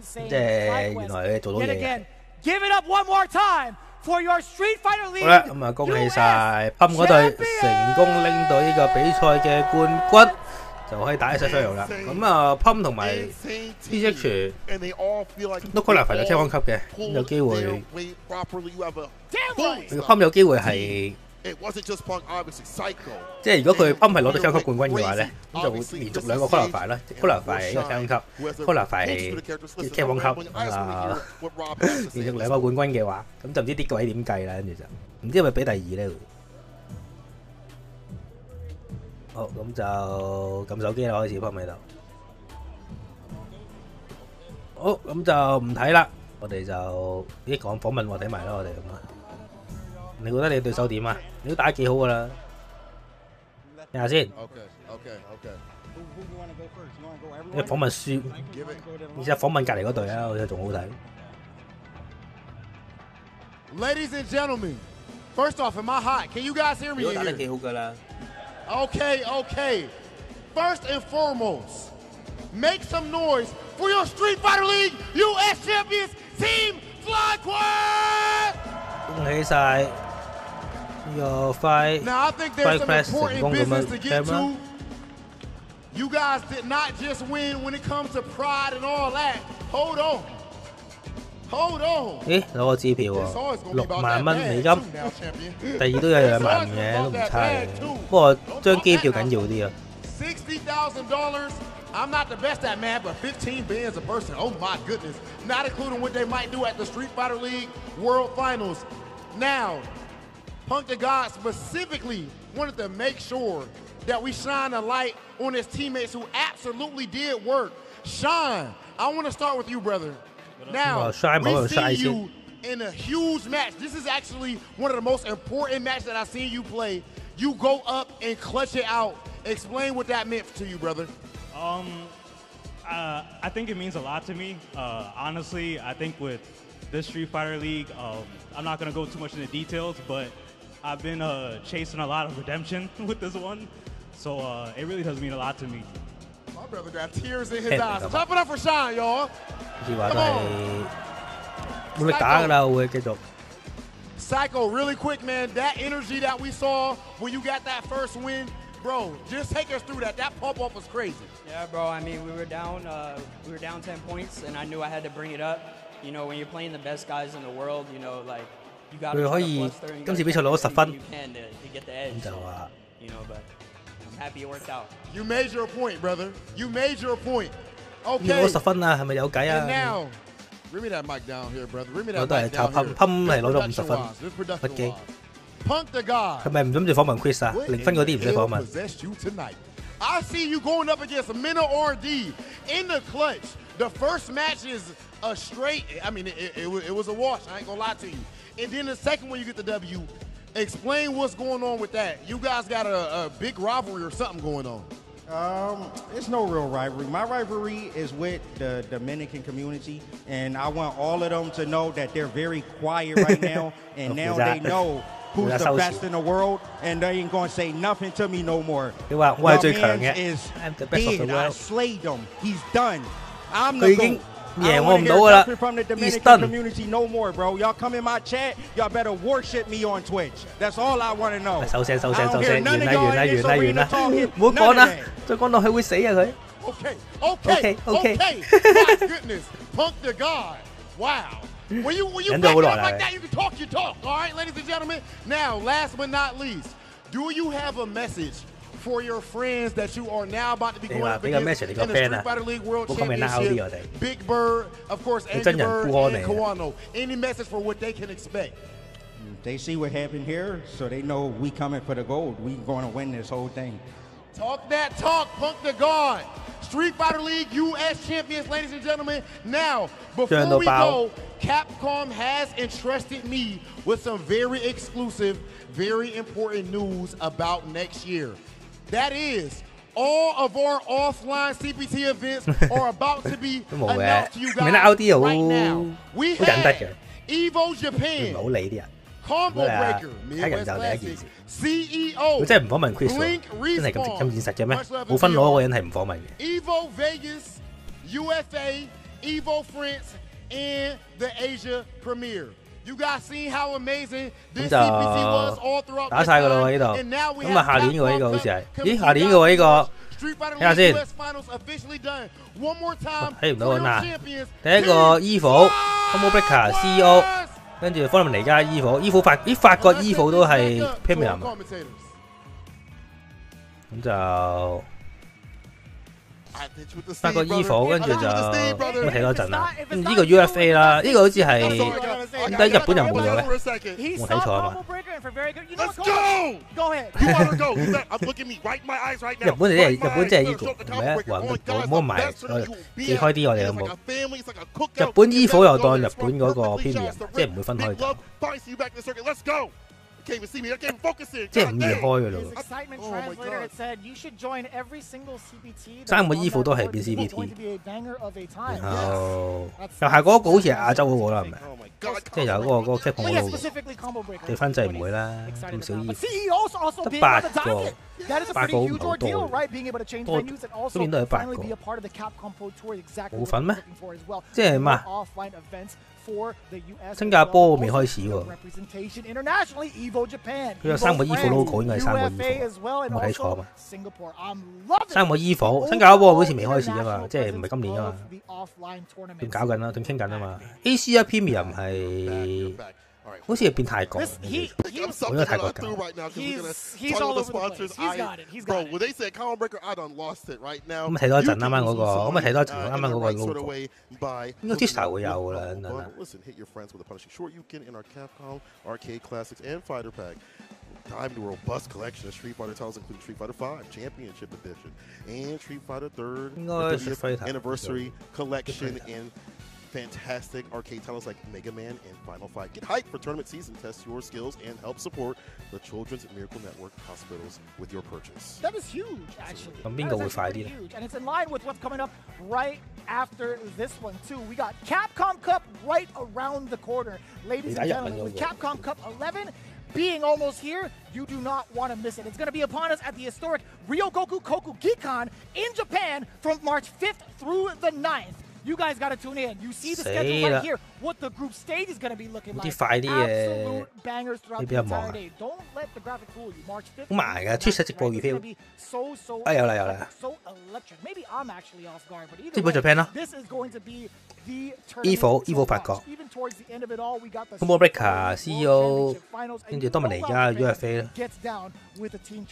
即係原來佢做到嘢嘅。Give it up one more time for your Street Fighter League。 好啦，咁恭喜晒 Pump 嗰隊成功拎到呢個比賽嘅冠軍，就可以打 Sfl 啦。咁Pump 同埋 GCH 都可能排到青康級嘅，有機會。Pump 有機會係。即係如果佢Pump係攞到青級冠軍嘅話咧，咁就會連續2個 qualify 啦 ，qualify 一個青級 ，qualify 青級連續2個冠軍嘅話，咁就唔知啲位點計啦，跟住就唔知係咪俾第2咧？好，咁就撳手機啦，開始Pump喺度。好，咁就唔睇啦，我哋就講訪問我睇埋啦，我哋咁啊。你覺得你對手點啊？你都打得幾好噶啦，睇下先。因為訪問輸，而且訪問隔離嗰隊啊，好似仲好睇。Ladies and gentlemen, first off, am I hot? Can you guys hear me? 你都打得幾好噶啦。Okay. First and foremost, make some noise for your Street Fighter League US Champions Team Fly-Quest! 恭喜晒！呢個Firecrack成功咁樣 champ。 You guys did not just win when it comes to pride and all that. Hold on. 咦，攞個支票喎，6萬蚊美金，第2都有2萬嘅，都唔差嘅。不過張機票緊要啲啊。$60,000. I'm not the best at math, but 15 bands a person. Oh my goodness. Not including what they might do at the Street Fighter League World Finals. Now, Punk the God specifically wanted to make sure that we shine a light on his teammates who absolutely did work. Sean, I want to start with you, brother. Now, we see you in a huge match. This is actually one of the most important matches that I've seen you play. You go up and clutch it out. Explain what that meant to you, brother. I think it means a lot to me. Honestly, I think with this Street Fighter League, I'm not going to go too much into details, but I've been chasing a lot of redemption with this one. So it really does mean a lot to me. My brother got tears in his eyes. Clap it up for Sean, y'all. Come on. Psycho, really quick, man. That energy that we saw when you got that first win, bro, just take us through that. That pump-up was crazy. Yeah, bro. I mean, we were down 10 points, and I knew I had to bring it up. You know, when you're playing the best guys in the world, you know, like you got to今次比賽攞10分， you can to get the edge. So, you know, but I'm happy it worked out. You made your point, brother. You made your point. Okay. 要攞10分啊，係咪有計啊？ And now, bring me that mic down here, brother. Bring me that 我都係 mic 靠 down here. Pump 係攞咗50分，屈機。 Punk the God. 係咪唔諗住訪問 Chris 啊？0分嗰啲唔使訪問。 I see you going up against Minna RD in the clutch. The first match is a straight, I mean, it was a wash. I ain't gonna lie to you. And then the second one, you get the W. Explain what's going on with that. You guys got a big rivalry or something going on. It's no real rivalry. My rivalry is with the Dominican community, and I want all of them to know that they're very quiet right now, and now they know who's the best in the world, and they ain't gonna say nothing to me no more. My man is dead. I slayed him. He's done. I'm the GOAT. I don't want to hear nothing from the Dominican community no more, bro. Y'all come in my chat, y'all better worship me on Twitch. That's all I want to know. 收聲，完啦，唔好講啦，再講落去會死啊佢。Okay. My goodness, Punk the God. Wow. When you back it up like that, you can talk your talk. All right, ladies and gentlemen. Now, last but not least, do you have a message for your friends that you are now about to be going up against in the Street Fighter League World Championship? Big Bird, of course, Angry Bird, and Kawano. Any message for what they can expect? They see what happened here, so they know we coming for the gold. We going to win this whole thing. Talk that talk, Punk the God. Street Fighter League US champions, ladies and gentlemen. Now, before we go, Capcom has entrusted me with some very exclusive, very important news about next year. That is, all of our offline CPT events are about to be announced to you guys right now. We have Evo Japan, Combo Breaker, Midwest Classics, CEO, 佢真係唔訪問 Chris 喎，真係咁現實嘅咩？冇分攞嗰個人係唔訪問嘅。 Evo Vegas, UFA, Evo France, and the Asia Premiere. You guys seen how amazing this CPT was all throughout the time. 咁啊，下年嘅喎呢個好似係，咦？下年嘅喎呢個，睇下先。睇唔到啊！第一個 Evo Combo Breaker CEO， 跟住方林尼加 Evo 法國 Evo 都係 Premium， 咁就。 法國 Evo 跟住就咁睇多陣啦。呢個 UFA 啦，呢個好似係點解日本人冇咗嘅？我睇錯啊嘛。日本即係呢個唔係啊，話冇埋記開啲我哋有冇？日本 Evo 又當日本嗰個 Premium， 即係唔會分開咗。 即係5月開嘅咯喎，3個衣服都係變 CPT， 然後又係嗰個好似係亞洲嗰個啦，係咪？即係有嗰個 Capcom 嗰個，地分制唔會啦，咁少衣服，得8個唔好多，多嗰邊都係8個，冇份咩？即係嘛？ 新加坡未開始喎，佢有3個衣服 logo， 應該係3個衣服，冇睇錯啊嘛。3個衣服，新加坡好似未開始啊嘛，即係唔係今年啊嘛，仲搞緊啦，仲傾緊啊嘛。AC 一 Premium 係。 好似係變泰國，我覺得泰國㗎。咁睇多一陣啱啱嗰個，咁咪睇多一陣啱啱嗰個 logo， 應該 Twister 會有㗎啦，等等。 Dive into a robust collection of Street Fighter titles, including Street Fighter V Championship Edition and Street Fighter 30th Anniversary Collection and fantastic arcade titles like Mega Man and Final Fight. Get hyped for tournament season, test your skills, and help support the Children's Miracle Network hospitals with your purchase. That is huge, actually. Huge. And it's in line with what's coming up right after this one, too. We got Capcom Cup right around the corner. Ladies and gentlemen, with Capcom Cup 11 being almost here, you do not want to miss it. It's going to be upon us at the historic Ryogoku Koku Gikan in Japan from March 5th through the 9th. You guys got to tune in. You see the schedule right here. What the group stage is going to be looking like. Absolute bangers throughout the entire day. Don't let the graphic fool you. March 5th. 好埋㗎，Twitch 直播預票。有啦。So electric. Maybe I'm actually off guard, but either 直播 Japan 啦。This is going to be the Evo 法國。Combo Breaker CEO， 跟住多米尼加 UFA 啦，都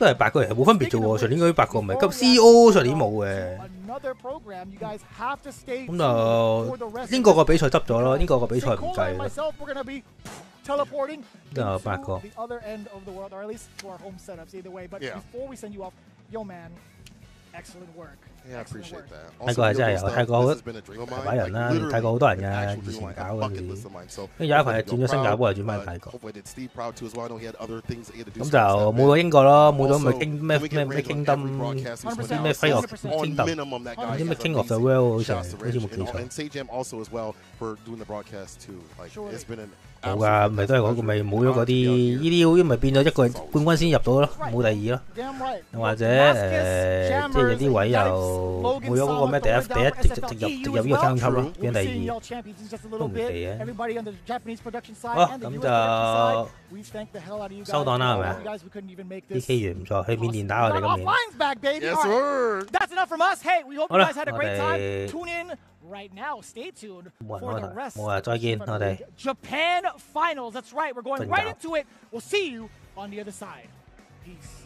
係8個人，冇分別啫喎。上年嗰啲8個唔係，咁 CEO 上年冇嘅。咁就英國個比賽執咗咯，英國個比賽唔計啦。都有8個。Excellent work. Yeah, I appreciate that. 泰國係真係有，泰國大把人啦，泰國好多人㗎，以前搞嗰陣時，跟住有一群係轉咗新加坡，又轉翻泰國。咁就冇咗英國咯，冇咗咪咩 Kingdom 嗰啲咩 Fate of Kingdom，啲咩 King of the World 好似冇記錯。冇㗎，咪都係嗰個咪冇咗嗰啲，呢啲好似咪變咗一個冠軍先入到咯，冇第二咯。或者即係有啲位又冇咗嗰個咩第一直入呢個分級咯，變第二都唔奇嘅。好，咁就收檔啦，係咪啊？DK 完唔錯，去緬甸打我哋今年。好啦，我哋。Right now, stay tuned 冇 for the rest. 冇啊，再見，我哋 Japan Finals. That's right. We're going right into it. We'll see you on the other side. Peace.